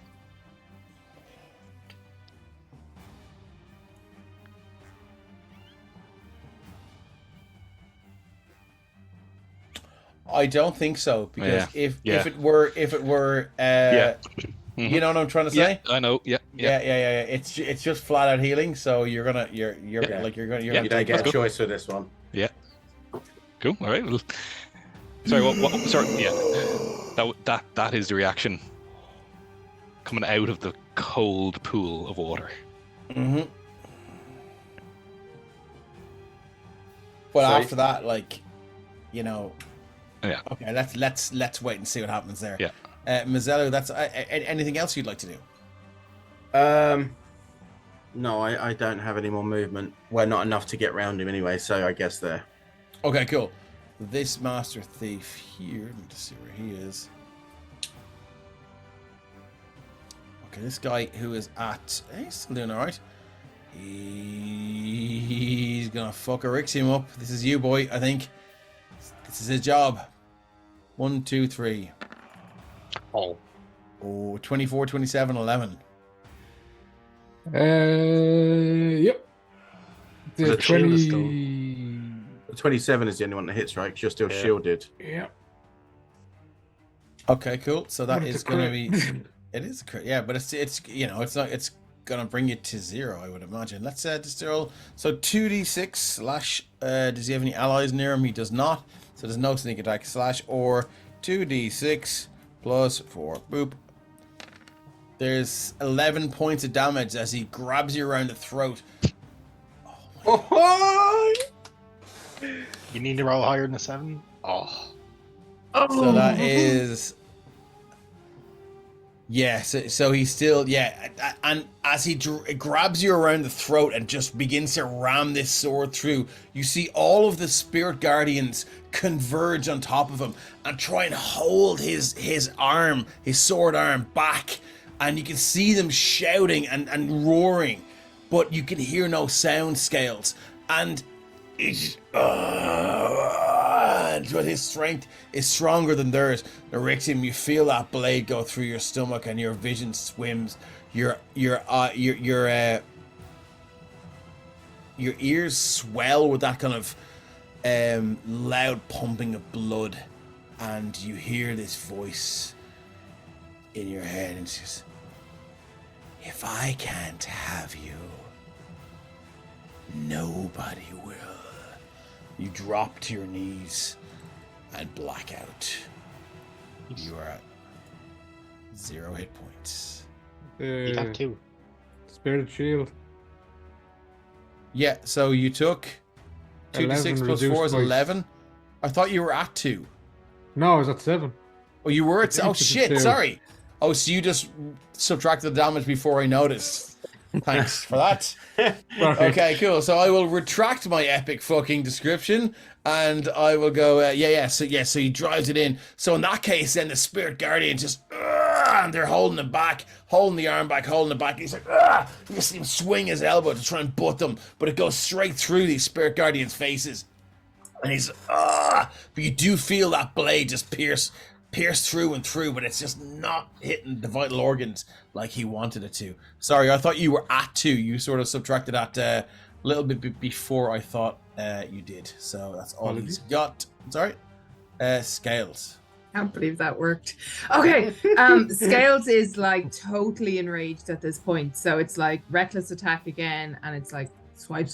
I don't think so because Yeah. if it were Yeah. you know what I'm trying to say? Yeah, I know. Yeah. Yeah. It's just flat out healing, so you're gonna Yeah. You gonna don't take get a that. choice for this one. Yeah. Cool. All right. Well, sorry. What? Sorry. Yeah. That is the reaction coming out of the cold pool of water. Mm-hmm. But So- after that, like, you know, Yeah. Okay, let's wait and see what happens there. Yeah. Mazzello, that's anything else you'd like to do? No, I don't have any more movement. Well, not enough to get round him anyway, so I guess there. Okay, cool. This master thief here, let me just see where he is. Okay, this guy who is at, he's still doing alright. He's gonna fuck Erixium up. This is you, boy, I think. This is his job. 1, 2, 3. Oh. Oh, 24, 27, 11. Yep. Was The it shield is 20. 27 is the only one that hits, right? 'Cause you're still Yeah. shielded. Yep. Okay, cool. So that But it's is a gonna crit. be it is a crit, yeah, but it's you know, it's not, it's gonna bring you to 0, I would imagine. Let's just roll. So 2d6 slash does he have any allies near him? He does not. So there's no sneak attack slash, or 2d6 plus 4. Boop. There's 11 points of damage as he grabs you around the throat. You need to roll higher than a 7? Oh. So that is, yeah. So he's still, yeah. And as he grabs you around the throat and just begins to ram this sword through, you see all of the spirit guardians converge on top of him and try and hold his arm, his sword arm back, and you can see them shouting and roaring, but you can hear no sound, Scales. And but his strength is stronger than theirs. Erixium, you feel that blade go through your stomach, and your vision swims. Your ears swell with that kind of loud pumping of blood, and you hear this voice in your head, and it says, "If I can't have you, nobody will." You drop to your knees and black out. You are at 0 hit points. You have 2. Spirit shield. Yeah, so you took 2d6 plus 4 is 11. I thought you were at 2. No, I was at 7. Oh, you were at... I think Oh, it's a shit, 2. sorry. Oh, so you just subtracted the damage before I noticed. Thanks for that. Okay, cool. So I will retract my epic fucking description, and I will go, so he drives it in. So in that case, then the Spirit Guardian just, and they're holding him back, holding the arm back, holding it back. He's like, you see him swing his elbow to try and butt them, but it goes straight through these Spirit Guardians' faces. And he's, but you do feel that blade just pierce through and through, but it's just not hitting the vital organs like he wanted it to. Sorry, I thought you were at 2. You sort of subtracted at a little bit before I thought you did. So that's all he's got. Sorry. Scales. Can't believe that worked. Okay, Scales is like totally enraged at this point. So it's like reckless attack again, and it's like swipe.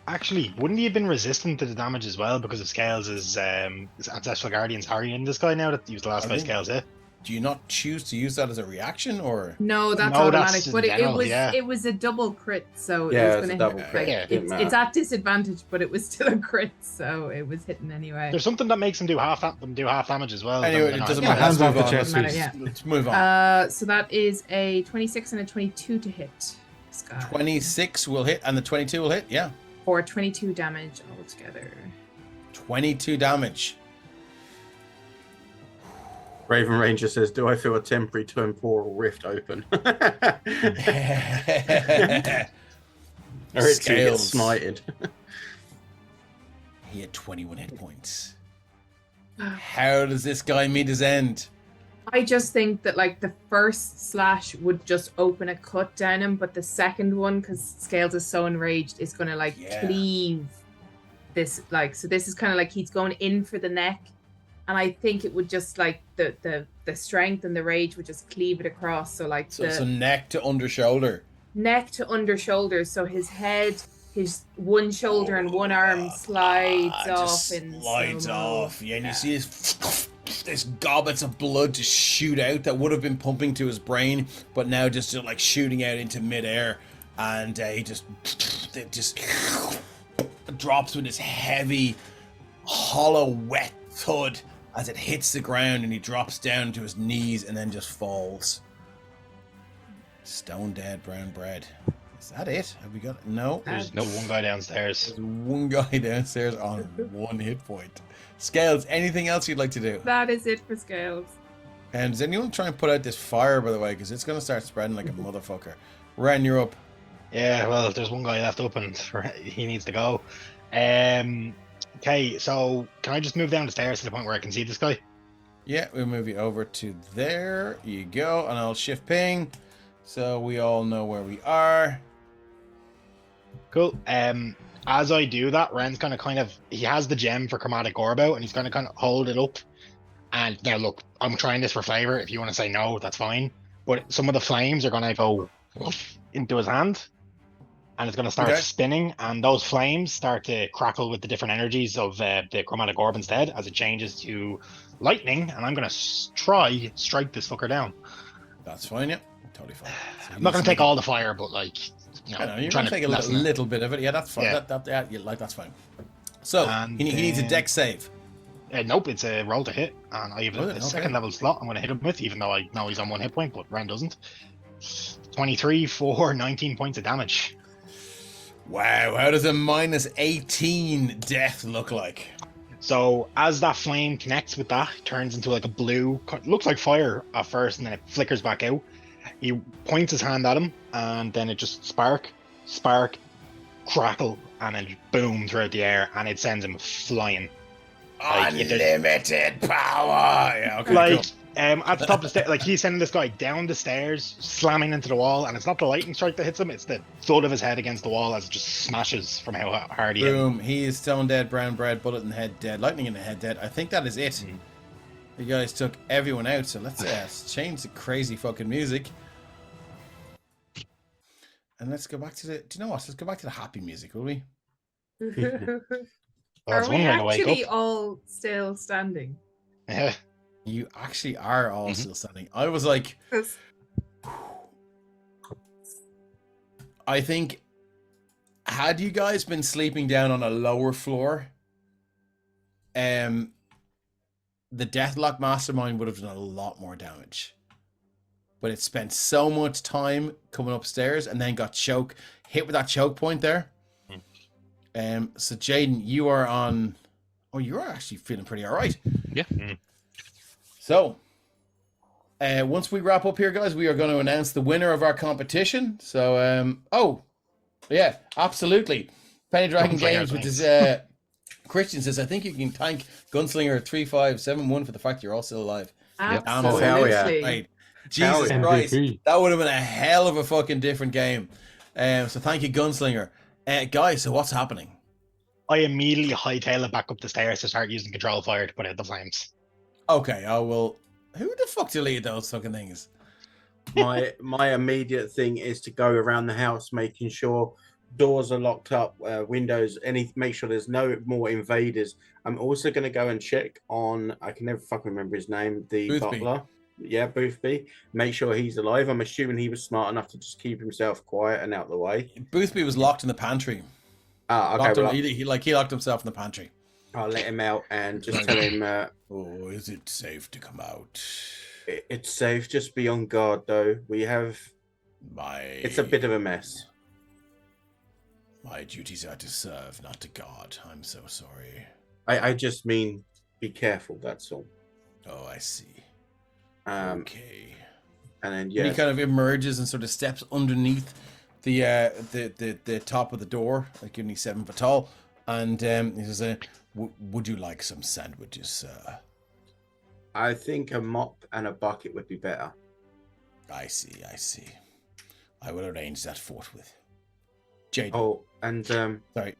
Actually, wouldn't he have been resistant to the damage as well because of Scales' ancestral guardians harrying this guy now that he was the last guy Scales hit? Do you not choose to use that as a reaction, or? No, that's No, automatic. that's But general, it was a double crit, so Yeah, it was it's a going to double hit. crit. Like, Yeah, it didn't it's matter. at disadvantage, but it was still a crit, so it was hitting anyway. There's something that makes him do half damage as well. Anyway, it doesn't matter. Hands Let's off move the on. chest, Doesn't please. matter, yeah. Let's move on. So that is a 26 and a 22 to hit. This guy. 26 will hit, and the 22 will hit. Yeah, For 22 damage altogether. 22 damage. Raven Ranger says, "Do I feel a temporary temporal rift open?" Erixium gets smited. He had 21 hit points. How does this guy meet his end? I just think that like the first slash would just open a cut down him, but the second one, because Scales is so enraged, is gonna like cleave this, like, so this is kind of like he's going in for the neck, and I think it would just like the strength and the rage would just cleave it across. So like So neck to under shoulder. neck to under shoulder, so his head, his one shoulder and one arm slides off Just in slides slow-mo. off. Yeah, and you see this gobbets of blood just shoot out that would have been pumping to his brain, but now just like shooting out into midair, and he just drops with this heavy, hollow, wet thud as it hits the ground and he drops down to his knees and then just falls. Stone dead brown bread. Is that it? Have we got it? No. There's Nope. one guy downstairs. There's one guy downstairs on 1 hit point. Scales, anything else you'd like to do? That is it for Scales. And does anyone try and put out this fire, by the way? Because it's going to start spreading like a motherfucker. Ren, you're up. Yeah, well, there's one guy left open. He needs to go. Okay, so can I just move down the stairs to the point where I can see this guy? Yeah, we'll move you over to there. You go. And I'll shift ping. So we all know where we are. Cool. As I do that, Ren's he has the gem for chromatic orb out, and he's gonna kind of hold it up. And now look, I'm trying this for flavor. If you want to say no, that's fine. But some of the flames are gonna go into his hand, and it's gonna start spinning, and those flames start to crackle with the different energies of the chromatic orb instead, as it changes to lightning. And I'm gonna try strike this fucker down. That's fine, yeah. Totally fine. So I'm not gonna take all the fire, but like, you know, I know, you're trying going to take a lessen it. little bit of it. Yeah, that's fine. Yeah. That's fine. So, And he needs a then- dex save. Nope, it's a roll to hit, and I have Oh, a okay. second level slot I'm going to hit him with, even though I know he's on 1 hit point, but Ren doesn't. 23 for 19 points of damage. Wow, how does a minus 18 death look like? So as that flame connects with that, it turns into like a blue, looks like fire at first, and then it flickers back out. He points his hand at him, and then it just spark, crackle, and then boom throughout the air, and it sends him flying. Like, Unlimited power! Yeah, okay, Like, cool. at the top of the stairs, like he's sending this guy down the stairs, slamming into the wall, and it's not the lightning strike that hits him, it's the thud of his head against the wall as it just smashes from how hard he hit him. Boom, he is stone dead, brown bread, bullet in the head dead, lightning in the head dead. I think that is it. You guys took everyone out, so let's change the crazy fucking music. And let's go back to do you know what? Let's go back to the happy music, will we? Well, Are it's we one way to wake actually up. all still standing? Yeah. You actually are all still standing. I was like, 'Cause I think, had you guys been sleeping down on a lower floor, the Deathlock Mastermind would have done a lot more damage. But it spent so much time coming upstairs and then got hit with that choke point there. So Jaden, you are on. Oh, you are actually feeling pretty all right. Yeah. So, once we wrap up here, guys, we are going to announce the winner of our competition. So, yeah, absolutely. Penny Dragon Gunslinger, Games, which is Christian says, I think you can thank Gunslinger 3571 for the fact you're all still alive. absolutely. hell yeah. Right. Jesus yeah. Christ, MVP. that would have been a hell of a fucking different game. So thank you, Gunslinger. Guys, so what's happening? I immediately hightail it back up the stairs to start using control fire to put out the flames. Okay, I will. Who the fuck deleted those fucking things? My immediate thing is to go around the house, making sure doors are locked up, windows, make sure there's no more invaders. I'm also going to go and check on, I can never fucking remember his name, the Boothby. butler. Yeah, Boothby. Make sure he's alive. I'm assuming he was smart enough to just keep himself quiet and out the way. Boothby was locked in the pantry. Ah, Locked okay. him- Well, he locked himself in the pantry. I'll let him out and just tell him Oh, is it safe to come out? it's safe. Just be on guard, though. It's a bit of a mess. My duties are to serve, not to God. I'm so sorry. I just mean be careful. That's all. Oh, I see. Okay. And then And yeah, he kind of emerges and sort of steps underneath the top of the door, like only 7 foot tall, and he says, "Would you like some sandwiches, sir?" I think a mop and a bucket would be better. I see. I will arrange that forthwith. Jade. Oh, and Sorry.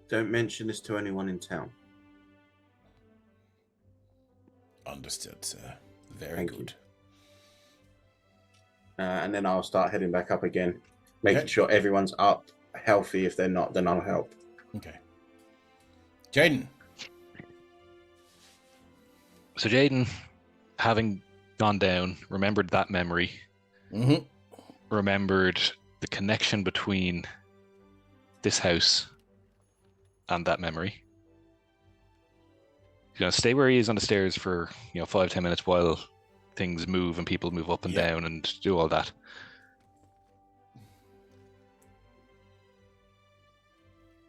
don't mention this to anyone in town. Understood, sir. Very Thank you. good. And then I'll start heading back up again, making Okay. sure everyone's up, healthy. If they're not, then I'll help. Okay. Jaden. So Jaden, having gone down, remembered that memory, Mm-hmm. remembered the connection between this house and that memory. stay where he is on the stairs for 5-10 minutes while things move and people move up and down and do all that.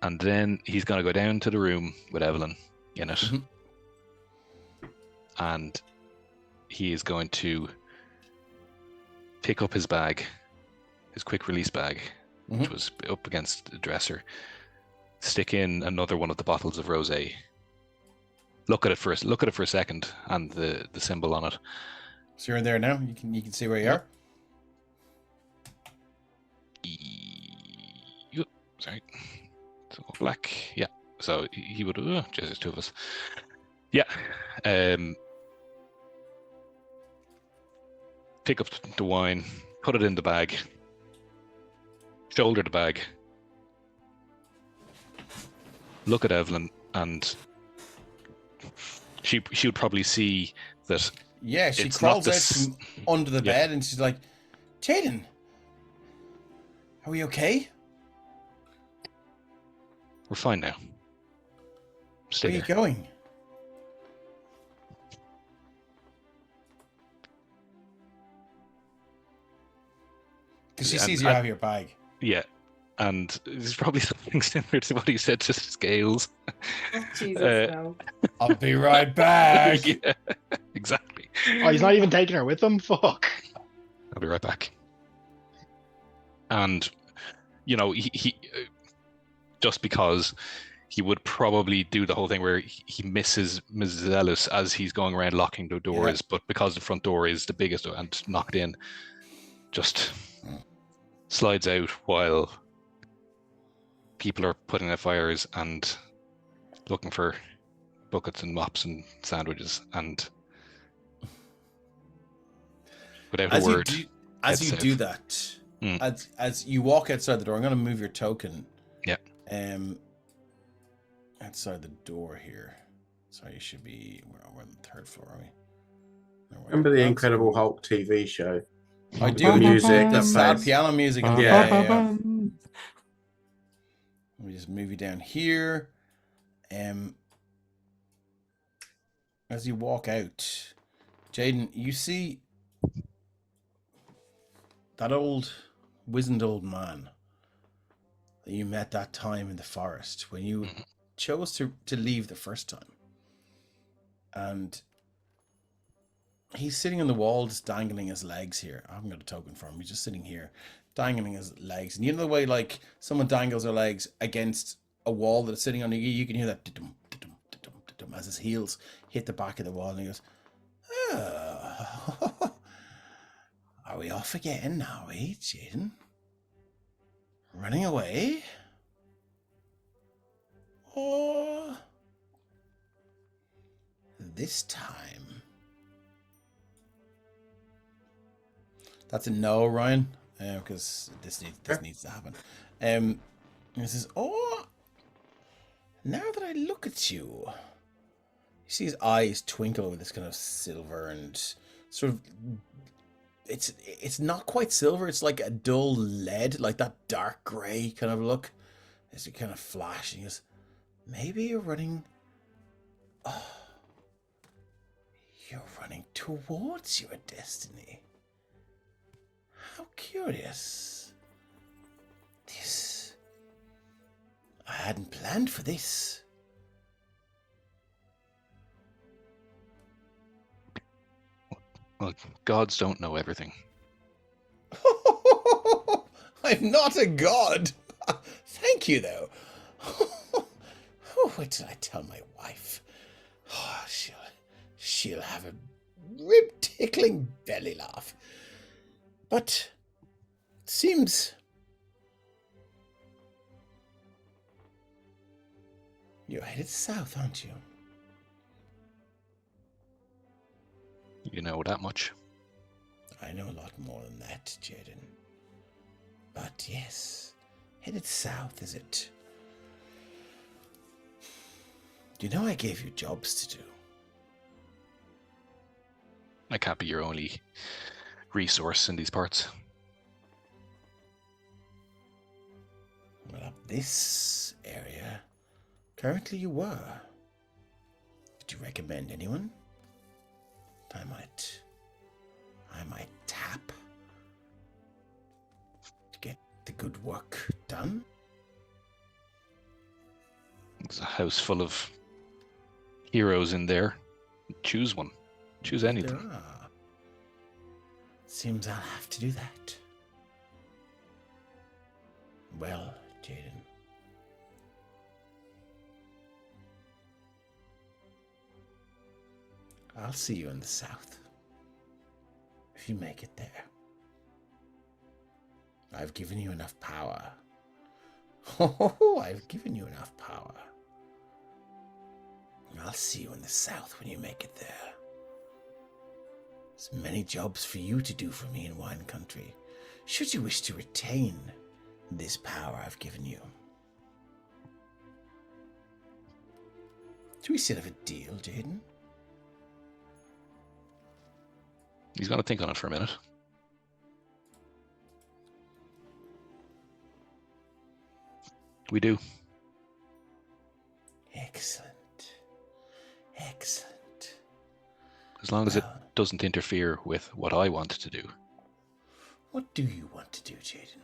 And then he's going to go down to the room with Evelyn in it. Mhm. And he is going to pick up his bag, his quick release bag, which was up against the dresser, stick in another one of the bottles of rosé. Look at it for a second, and the symbol on it. So you're in there now. You can see where you are. Sorry. So black. Yeah. So he would. Jesus, two of us. Yeah. Pick up the wine, put it in the bag, shoulder the bag, look at Evelyn, and she would probably see that. Yeah, she it's crawls not out from under the bed and she's like, Jaden, are we okay? We're fine now. Stay Where are you there. going? Because she sees you have your bag. Yeah, and it's probably something similar to what he said to Scales. Oh, Jesus, no. I'll be right back. Yeah, exactly. Oh, he's not even taking her with him? Fuck. I'll be right back. And, he just because he would probably do the whole thing where he misses Mrs. Ellis as he's going around locking the doors, but because the front door is the biggest and knocked in, just slides out while people are putting out fires and looking for buckets and mops and sandwiches, and without a word, as you heads do south. that, as you walk outside the door, I'm going to move your token. Yeah. Outside the door here. Sorry, you should be. We're on the 3rd floor, are we? No, Remember the Incredible Hulk TV show? I do. The music, The that sad plays. piano music. And Yeah. Let me just move you down here. As you walk out, Jaden, you see that old, wizened old man that you met that time in the forest when you chose to leave the first time. And he's sitting on the wall, just dangling his legs here. I haven't got a token for him. He's just sitting here, dangling his legs. And you know the way, like, someone dangles their legs against a wall that's sitting on, you can hear that da-dum, da-dum, da-dum, da-dum, as his heels hit the back of the wall. And he goes, oh, are we off again now, Jaden? Running away? Or this time? That's a no, Ryan, because this needs to happen. And he says, "Oh, now that I look at you," you see his eyes twinkle with this kind of silver and sort of. It's not quite silver. It's like a dull lead, like that dark grey kind of look. As it kind of flash, and he goes, "Maybe you're running. Oh, you're running towards your destiny. How curious. I hadn't planned for this." Well, gods don't know everything. I'm not a god. Thank you, though. What did I tell my wife? Oh, she'll have a rib-tickling belly laugh. But it seems you're headed south, aren't you? You know that much. I know a lot more than that, Jaden. But yes, headed south, is it? Do you know I gave you jobs to do? I can't be your only resource in these parts. Well, up this area, currently you were. Could you recommend anyone? I might tap to get the good work done. There's a house full of heroes in there. Choose one. Choose anything. There are. Seems I'll have to do that. Well, Jaden. I'll see you in the south. If you make it there. I've given you enough power. Oh, I've given you enough power. I'll see you in the south when you make it there. There's many jobs for you to do for me in wine country, should you wish to retain this power I've given you. Do we still have a deal, Jaden? He's going to think on it for a minute. We do. Excellent. As long as it doesn't interfere with what I want to do. What do you want to do, Jaden?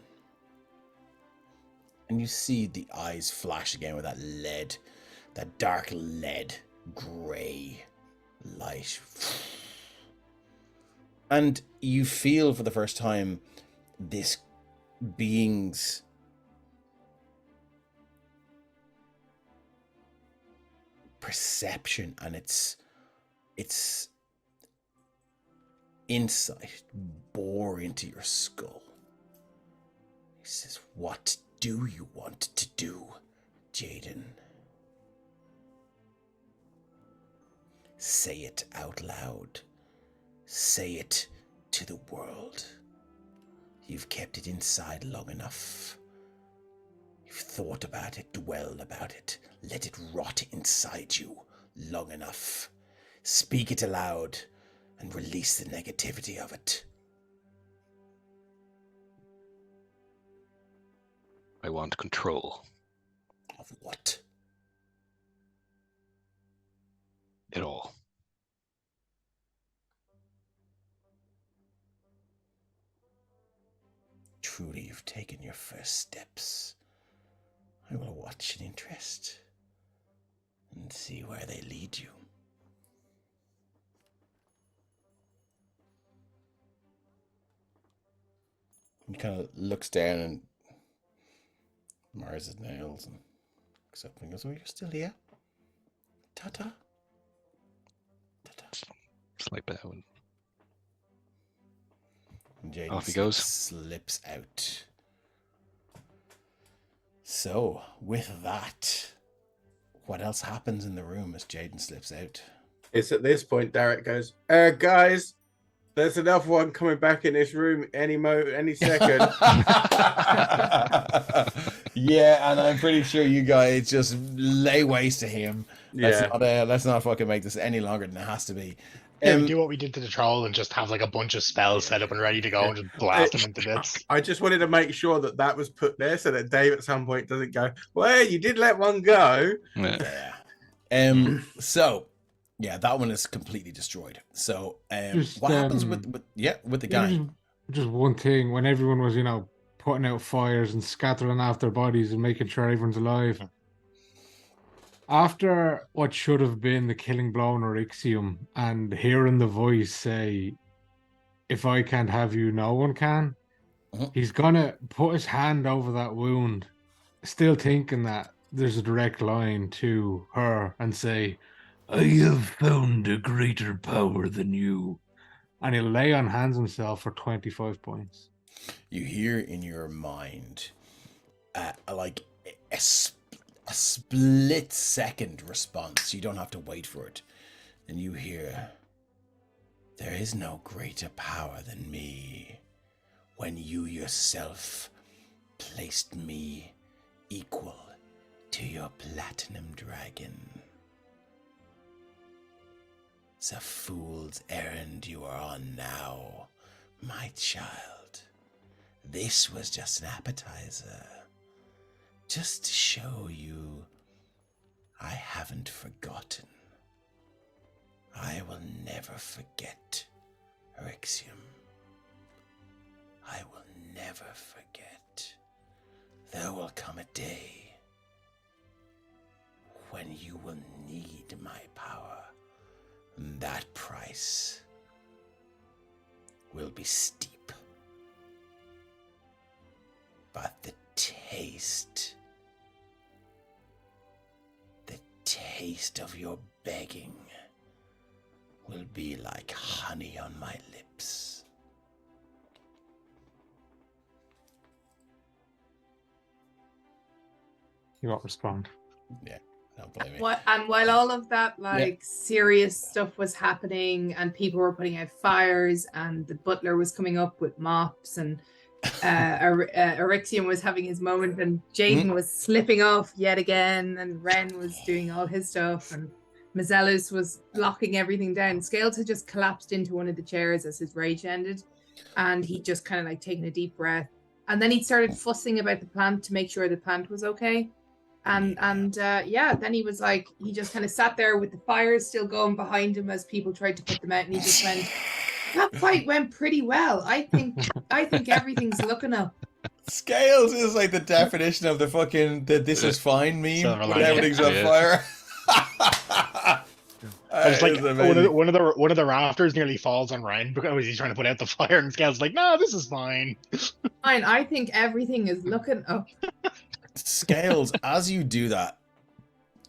And you see the eyes flash again with that dark lead, grey light. And you feel for the first time this being's perception and its insight bore into your skull. He says, "What do you want to do, Jaden? Say it out loud. Say it to the world. You've kept it inside long enough. You've thought about it, dwelled about it, let it rot inside you long enough. Speak it aloud and release the negativity of it." I want control. Of what? It all. Truly, you've taken your first steps. I will watch in interest and see where they lead you. He kind of looks down and mars his nails and looks up and goes, "Oh, you're still here? Ta-ta. Ta-ta." Slight bow and Jaden off he goes. Slips out. So, with that, what else happens in the room as Jaden slips out? It's at this point Derek goes, guys, there's another one coming back in this room any second. Yeah, and I'm pretty sure you guys just lay waste to him. Yeah. Let's not fucking make this any longer than it has to be. Yeah, we do what we did to the troll and just have like a bunch of spells set up and ready to go and just blast them into bits. I just wanted to make sure that was put there so that Dave at some point doesn't go, "Well, you did let one go." Yeah. So yeah, that one is completely destroyed. So Just, what happens with the guy? Just one thing, when everyone was, putting out fires and scattering off their bodies and making sure everyone's alive. After what should have been the killing blow on Orixium and hearing the voice say, "If I can't have you, no one can," he's gonna put his hand over that wound, still thinking that there's a direct line to her, and say, "I have found a greater power than you." And he'll lay on hands himself for 25 points. You hear in your mind like a split second response. You don't have to wait for it. And you hear, "There is no greater power than me when you yourself placed me equal to your platinum dragon. It's a fool's errand you are on now, my child. This was just an appetizer. Just to show you I haven't forgotten." I will never forget, Erexium. I will never forget. There will come a day when you will need my power. That price will be steep. But the taste of your begging will be like honey on my lips. He won't respond. Yeah, don't blame me. And while all of that serious stuff was happening and people were putting out fires and the butler was coming up with mops and Erexium was having his moment and Jaden was slipping off yet again and Ren was doing all his stuff and Mazellus was locking everything down. Scales had just collapsed into one of the chairs as his rage ended and he just kind of like taken a deep breath and then he started fussing about the plant to make sure the plant was okay. And then he was like, he just kind of sat there with the fires still going behind him as people tried to put them out and he just went, that fight went pretty well. I think everything's looking up. Scales is like the definition of the fucking this is fine meme Silver when lining. everything's on fire. It's like It's amazing. one of the rafters nearly falls on Ren because he's trying to put out the fire, and Scale's like, "No, this is fine." Fine, I think everything is looking up. Scales, as you do that,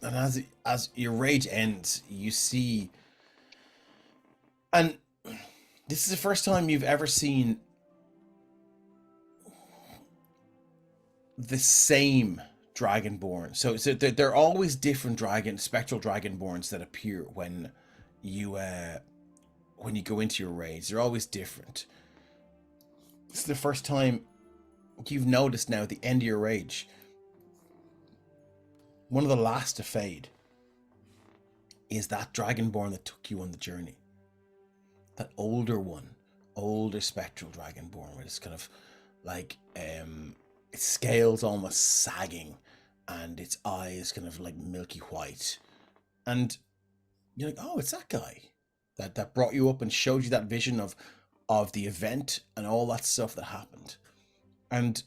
and as your rage ends, you see, and this is the first time you've ever seen the same Dragonborn. So they're always different spectral Dragonborns that appear when you go into your rage. They're always different. This is the first time you've noticed now at the end of your rage. One of the last to fade is that Dragonborn that took you on the journey. That older spectral Dragonborn, where it's kind of like its scales almost sagging and its eyes kind of like milky white. And you're like, oh, it's that guy that brought you up and showed you that vision of the event and all that stuff that happened. And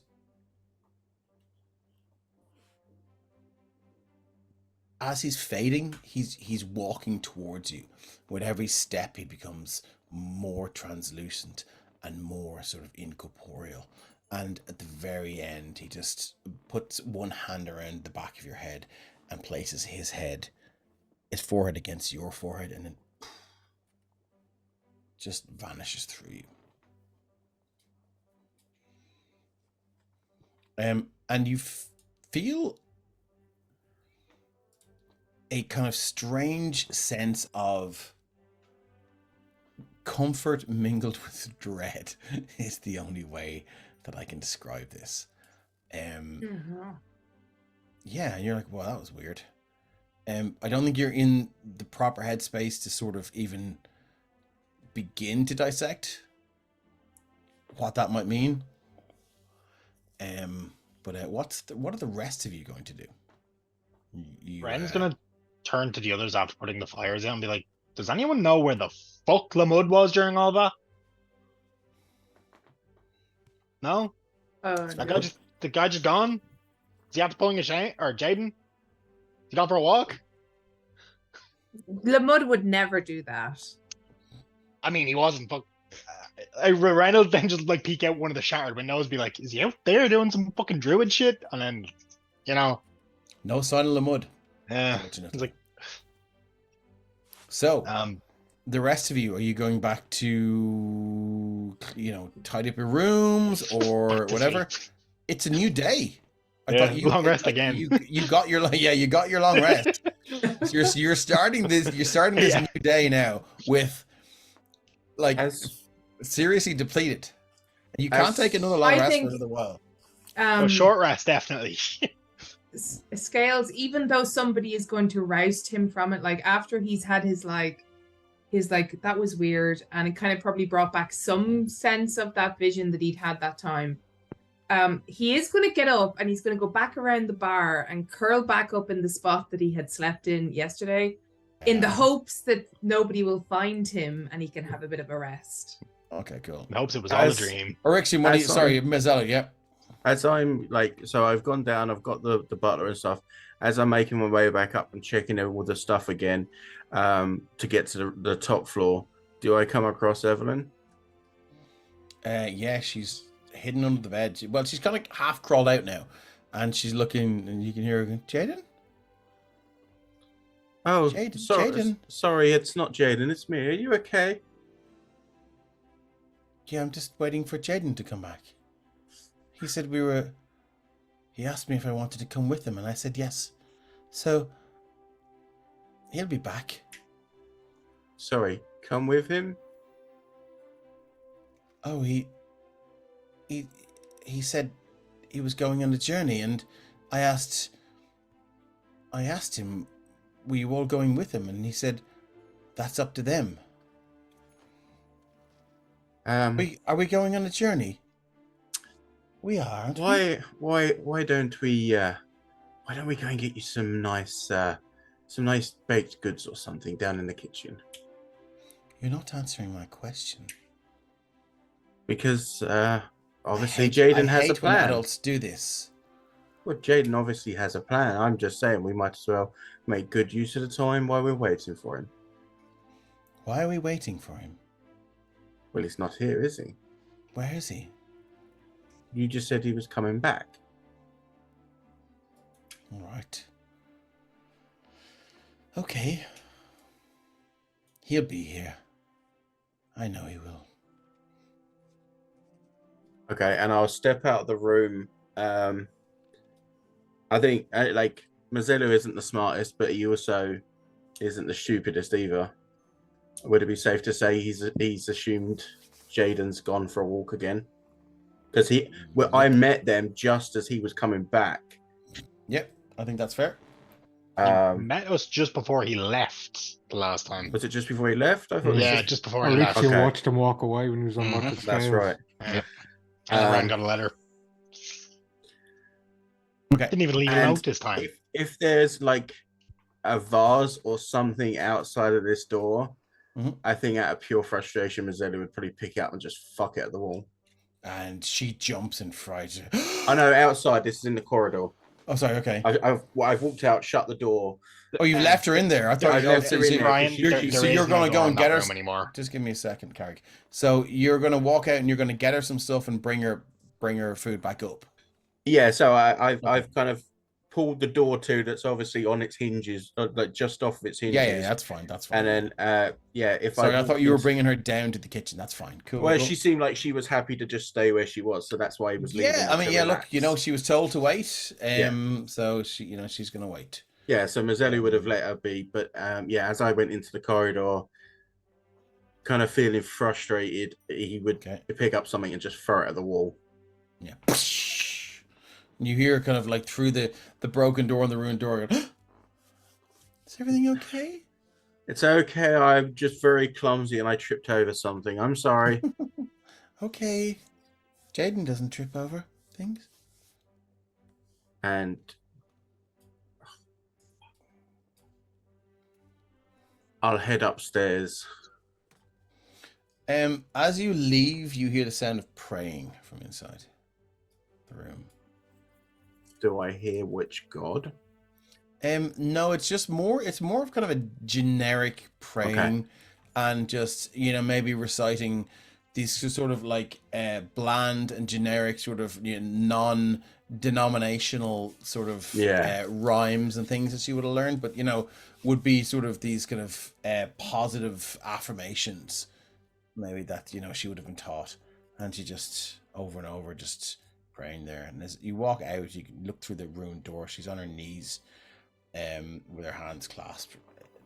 as he's fading, he's walking towards you. With every step, he becomes more translucent and more sort of incorporeal. And at the very end, he just puts one hand around the back of your head and places his forehead against your forehead, and then just vanishes through you. And you feel a kind of strange sense of comfort mingled with dread is the only way that I can describe this. Yeah, and you're like, well, that was weird. I don't think you're in the proper headspace to sort of even begin to dissect what that might mean. But what are the rest of you going to do? Ren's gonna turn to the others after putting the fires out and be like, "Does anyone know where the fuck Lamud was during all that?" No? The guy just gone? Is he after pulling a Shane or Jaden? Is he gone for a walk? Lamud would never do that. I mean, he wasn't. Reynolds then just like peek out one of the shattered windows, be like, "Is he out there doing some fucking druid shit?" And then, no sign of Lamud. Yeah, it's like. So, the rest of you, are you going back to, tidy up your rooms or whatever? It's a new day. I thought long rest again. You got your long rest. You're starting this. You're starting this new day now with seriously depleted. You can't take another long rest for another while. Short rest definitely. Scales, even though somebody is going to roust him from it, like after he's had his that was weird, and it kind of probably brought back some sense of that vision that he'd had that time. He is going to get up and he's going to go back around the bar and curl back up in the spot that he had slept in yesterday. in the hopes that nobody will find him and he can have a bit of a rest. Okay, cool. In hopes it was all a dream. Erection, what do you? As Sorry, Mazzella. Yep. As I'm like, so I've gone down, I've got the butler and stuff. As I'm making my way back up and checking all the stuff again, to get to the top floor, do I come across Evelyn? Yeah, she's hidden under the bed. Well, she's kind of half crawled out now, and she's looking, and you can hear her going, Jaden? Oh, Jaden. Jaden. Sorry, it's not Jaden, it's me. Are you okay? Yeah, I'm just waiting for Jaden to come back. He said he asked me if I wanted to come with him, and I said yes. So, he'll be back. Sorry, come with him? Oh, he said he was going on a journey, and I asked him, were you all going with him? And he said, that's up to them. Are we going on a journey? We are, aren't we? Why don't we go and get you some nice baked goods or something down in the kitchen? You're not answering my question. Because obviously Jaden has a plan. When adults do this. Well, Jaden obviously has a plan. I'm just saying we might as well make good use of the time while we're waiting for him. Why are we waiting for him? Well, he's not here, is he? Where is he? You just said he was coming back. All right. Okay. He'll be here. I know he will. Okay, and I'll step out of the room. I think, like, Mazzello isn't the smartest, but he also isn't the stupidest either. Would it be safe to say he's assumed Jaden's gone for a walk again? Because I met them just as he was coming back. Yep, I think that's fair. He met us just before he left the last time. Was it just before he left? I thought just before he I left. literally watched him walk away when he was on Market That's Scales. right. Yeah. Ran got a letter. Okay. Didn't even leave a note this time. If there's like a vase or something outside of this door, I think out of pure frustration, Mazzella would probably pick it up and just fuck it at the wall. And she jumps and fries it. I know, outside. This is in the corridor. Oh, sorry. Okay. I've walked out, shut the door. Oh, you left her in there. I thought I left her in there. Ryan, so you're going to go and get her anymore. Just give me a second, Carrick. So you're going to walk out and you're going to get her some stuff and bring her food back up. Yeah. So I've kind of pulled the door to that's obviously on its hinges, like just off of its hinges. Yeah, that's fine. That's fine. And then Sorry, I thought you were bringing her down to the kitchen. That's fine. Cool. Well, cool. she seemed like she was happy to just stay where she was, so that's why he was leaving. Yeah, I mean, look, she was told to wait. So she, she's gonna wait. Yeah, so Mazzelli would have let her be, but as I went into the corridor, kind of feeling frustrated, he would pick up something and just throw it at the wall. Yeah. You hear kind of like through the broken door and the ruined door. Is everything okay? It's okay. I'm just very clumsy and I tripped over something. I'm sorry. Okay. Jaden doesn't trip over things. And I'll head upstairs. As you leave, you hear the sound of praying from inside the room. Do I hear which god? No, it's more of kind of a generic praying, and just maybe reciting these sort of like bland and generic sort of non-denominational sort of rhymes and things that she would have learned, but would be sort of these kind of positive affirmations, maybe that she would have been taught, and she just over and over just praying there. And as you walk out, you can look through the ruined door. She's on her knees, with her hands clasped,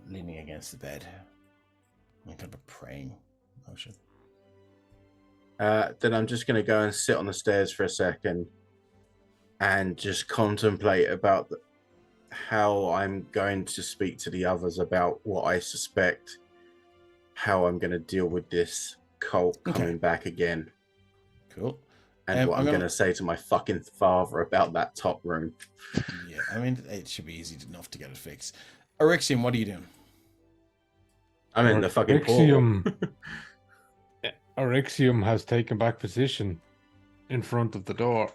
leaning against the bed, and kind of a praying motion. Then I'm just going to go and sit on the stairs for a second and just contemplate about how I'm going to speak to the others about what I suspect, how I'm going to deal with this cult coming back again. Cool. And what I'm going to say to my fucking father about that top room. Yeah, I mean, it should be easy enough to get it fixed. Erection, what are you doing? I'm in the fucking portal. Orixium has taken back position in front of the door.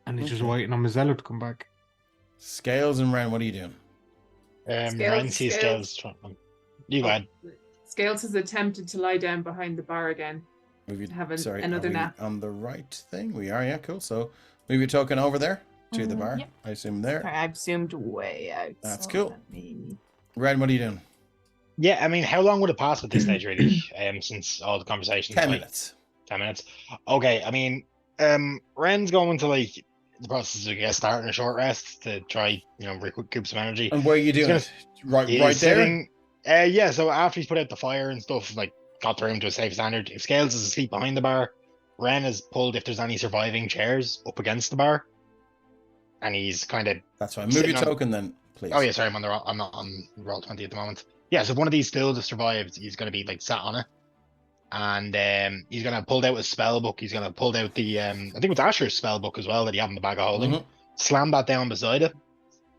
And he's just waiting on Mazzello to come back. Scales and Ren, what are you doing? Ren sees Scales. You go ahead. Scales has attempted to lie down behind the bar again. Another nap. On the right thing? We are, yeah, cool. So move your token over there to the bar. Yep. I assume there. I've assumed way out. That's so cool. let me- Ren, what are you doing? Yeah, I mean, how long would it pass at this stage, really? Since all the conversations. 10 minutes. 10 minutes. Okay, I mean, Ren's going to like the process of starting a short rest to try, recoup some energy. And where are you doing it? Right He's there? sitting, yeah, so after he's put out the fire and stuff, like got the room to a safe standard, if Scales is asleep behind the bar, Ren has pulled if there's any surviving chairs up against the bar. And he's kind of. That's fine. Move your token then, please. Oh yeah, sorry, I'm not on roll 20 at the moment. Yeah, so if one of these still just survives, he's going to be like sat on it, and he's going to pull out his spell book. He's going to pull out the I think it was Asher's spell book as well that he had in the bag of holding. Slam that down beside it.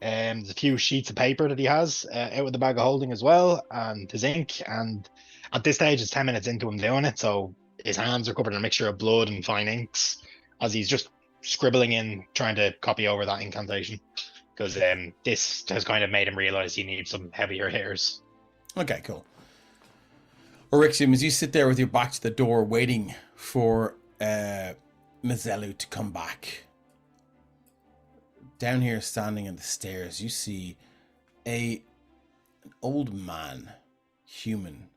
There's a few sheets of paper that he has out with the bag of holding as well, and his ink. And at this stage, it's 10 minutes into him doing it, so his hands are covered in a mixture of blood and fine inks as he's just scribbling in, trying to copy over that incantation, because this has kind of made him realize he needs some heavier hitters. Okay, cool. Orixium, as you sit there with your back to the door waiting for Mazzello to come back, down here standing on the stairs, you see an old man, human,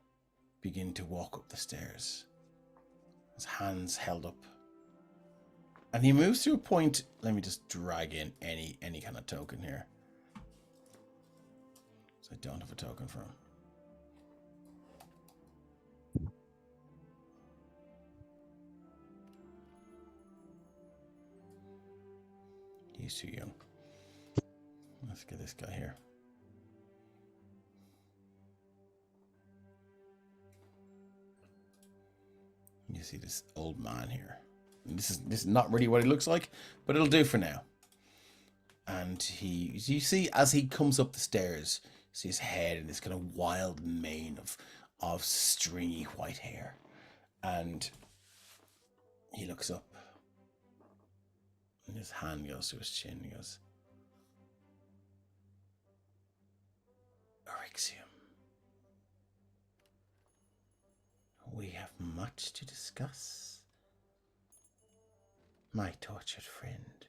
begin to walk up the stairs. His hands held up. And he moves to a point, let me just drag in any kind of token here. So I don't have a token for him. He's too young. Let's get this guy here. You see this old man here. And this is not really what he looks like, but it'll do for now. And you see as he comes up the stairs, you see his head and this kind of wild mane of stringy white hair. And he looks up. And his hand goes to his chin. He goes, Orixium, we have much to discuss, my tortured friend.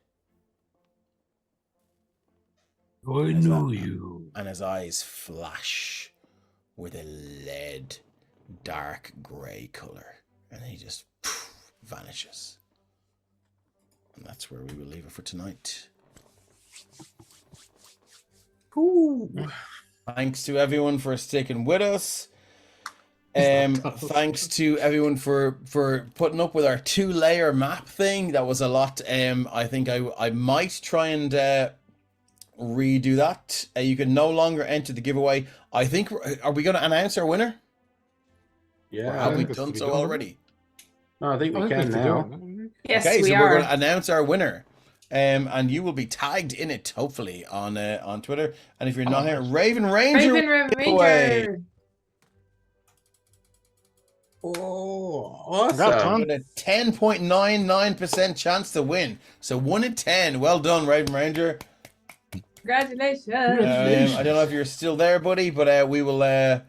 I know you. And his eyes flash with a lead, dark grey colour. And he just vanishes. And that's where we will leave it for tonight. Ooh. Thanks to everyone for sticking with us. Thanks to everyone for putting up with our 2-layer map thing. That was a lot. I think I might try and redo that. You can no longer enter the giveaway. I think, are we going to announce our winner? Yeah. Or have we done so already? No, I think we can now. Yes, Okay, we so are. we're going to announce our winner. And you will be tagged in it, hopefully, on Twitter. And if you're not here, Raven Ranger. Raven giveaway. Ranger. Oh, Congrats, awesome. Tom. With a 10.99% chance to win. So 1 in 10. Well done, Raven Ranger. Congratulations. I don't know if you're still there, buddy, but we will. I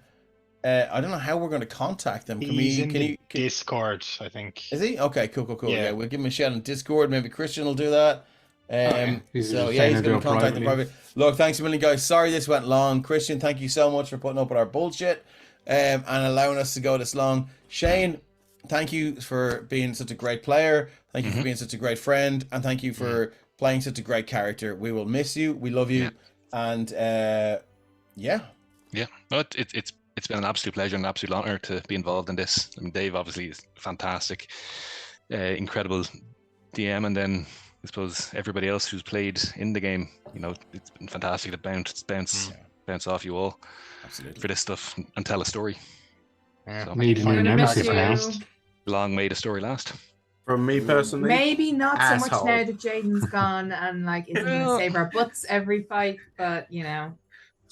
don't know how we're going to contact them. He's in the Discord, I think. Is he? Okay, cool. Yeah. Yeah, we'll give him a shout on Discord. Maybe Christian will do that. He's So just yeah, saying he's to going do to it contact them privately. privately. Look, thanks a million, guys. Sorry this went long. Christian, thank you so much for putting up with our bullshit and allowing us to go this long. Shane, thank you for being such a great player. Thank you for being such a great friend, and thank you for playing such a great character. We will miss you. We love you, and yeah. No, it's been an absolute pleasure and an absolute honor to be involved in this. I mean, Dave obviously is fantastic, incredible DM, and then I suppose everybody else who's played in the game. You know, it's been fantastic to bounce off you all Absolutely. for this stuff and tell a story. Yeah. So, Need a We're new gonna miss nemesis you. now. long may the story last. From me personally, Maybe not so much Asshole. now that Jaden's gone and like isn't going to save our butts every fight, but you know.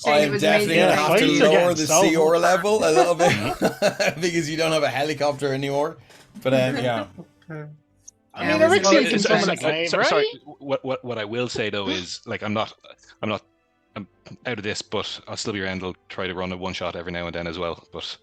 Shane, it I'm was definitely amazing. going to have Flights to are lower getting the so sea or hot. level a little bit because you don't have a helicopter anymore. But yeah. I Yeah, mean, it was Alexia amazing. can Sorry, summon a glaive, right? Sorry, what I will say though is like I'm not I'm out of this, but I'll still be around. I'll try to run a one shot every now and then as well, but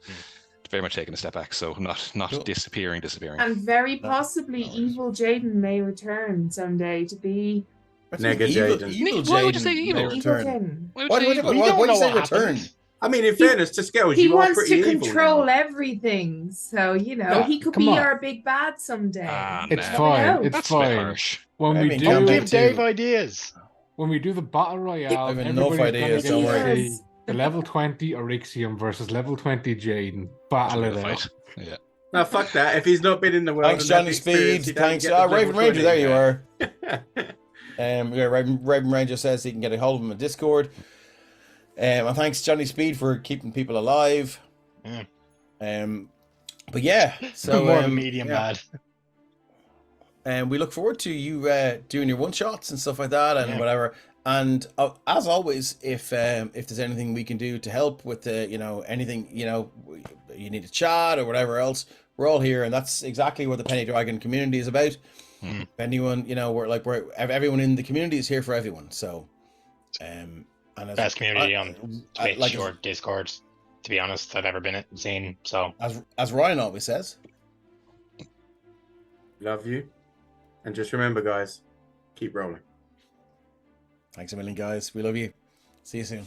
very much taking a step back. So not Cool. disappearing. And very No, possibly no worries. evil Jaden may return someday to be Nega Jaden. Evil Why would you Jaden say may evil? evil return. Jaden. Why would Why you do say you evil? We don't why do you know say what return? happened. I mean, in fairness to Scales, He you are wants pretty to evil. control now. everything, so Yeah, he could come be on. our big bad someday. Ah, It's nah. fine. know. It's That's a bit fine. harsh. When I we mean, do, calm Don't down give Dave too. ideas. when we do the battle royale, I have enough everybody's gonna ideas, get don't to worry. see the level 20 Orixium versus level 20 Jaden battle Should it be a out. fight. Yeah. No, fuck that. If he's not been in the world Thanks, and had Johnny the experience, Speed. he don't Thanks, get the level Raven Ranger. 20. There you are. Yeah. Yeah, Raven Ranger says he can get a hold of him in Discord. And thanks, Johnny Speed, for keeping people alive. But yeah, so More of a medium yeah. bad. And we look forward to you doing your one shots and stuff like that and Yeah. whatever. And as always, if there's anything we can do to help with anything you need to chat or whatever else, we're all here, and that's exactly what the Penny Dragon community is about. If anyone, we're everyone in the community is here for everyone. So, and as, Best community on Twitch like- or Discord, to be honest, I've ever been seen. So as Ryan always says. Love you. And just remember, guys, keep rolling. Thanks a million, guys. We love you. See you soon.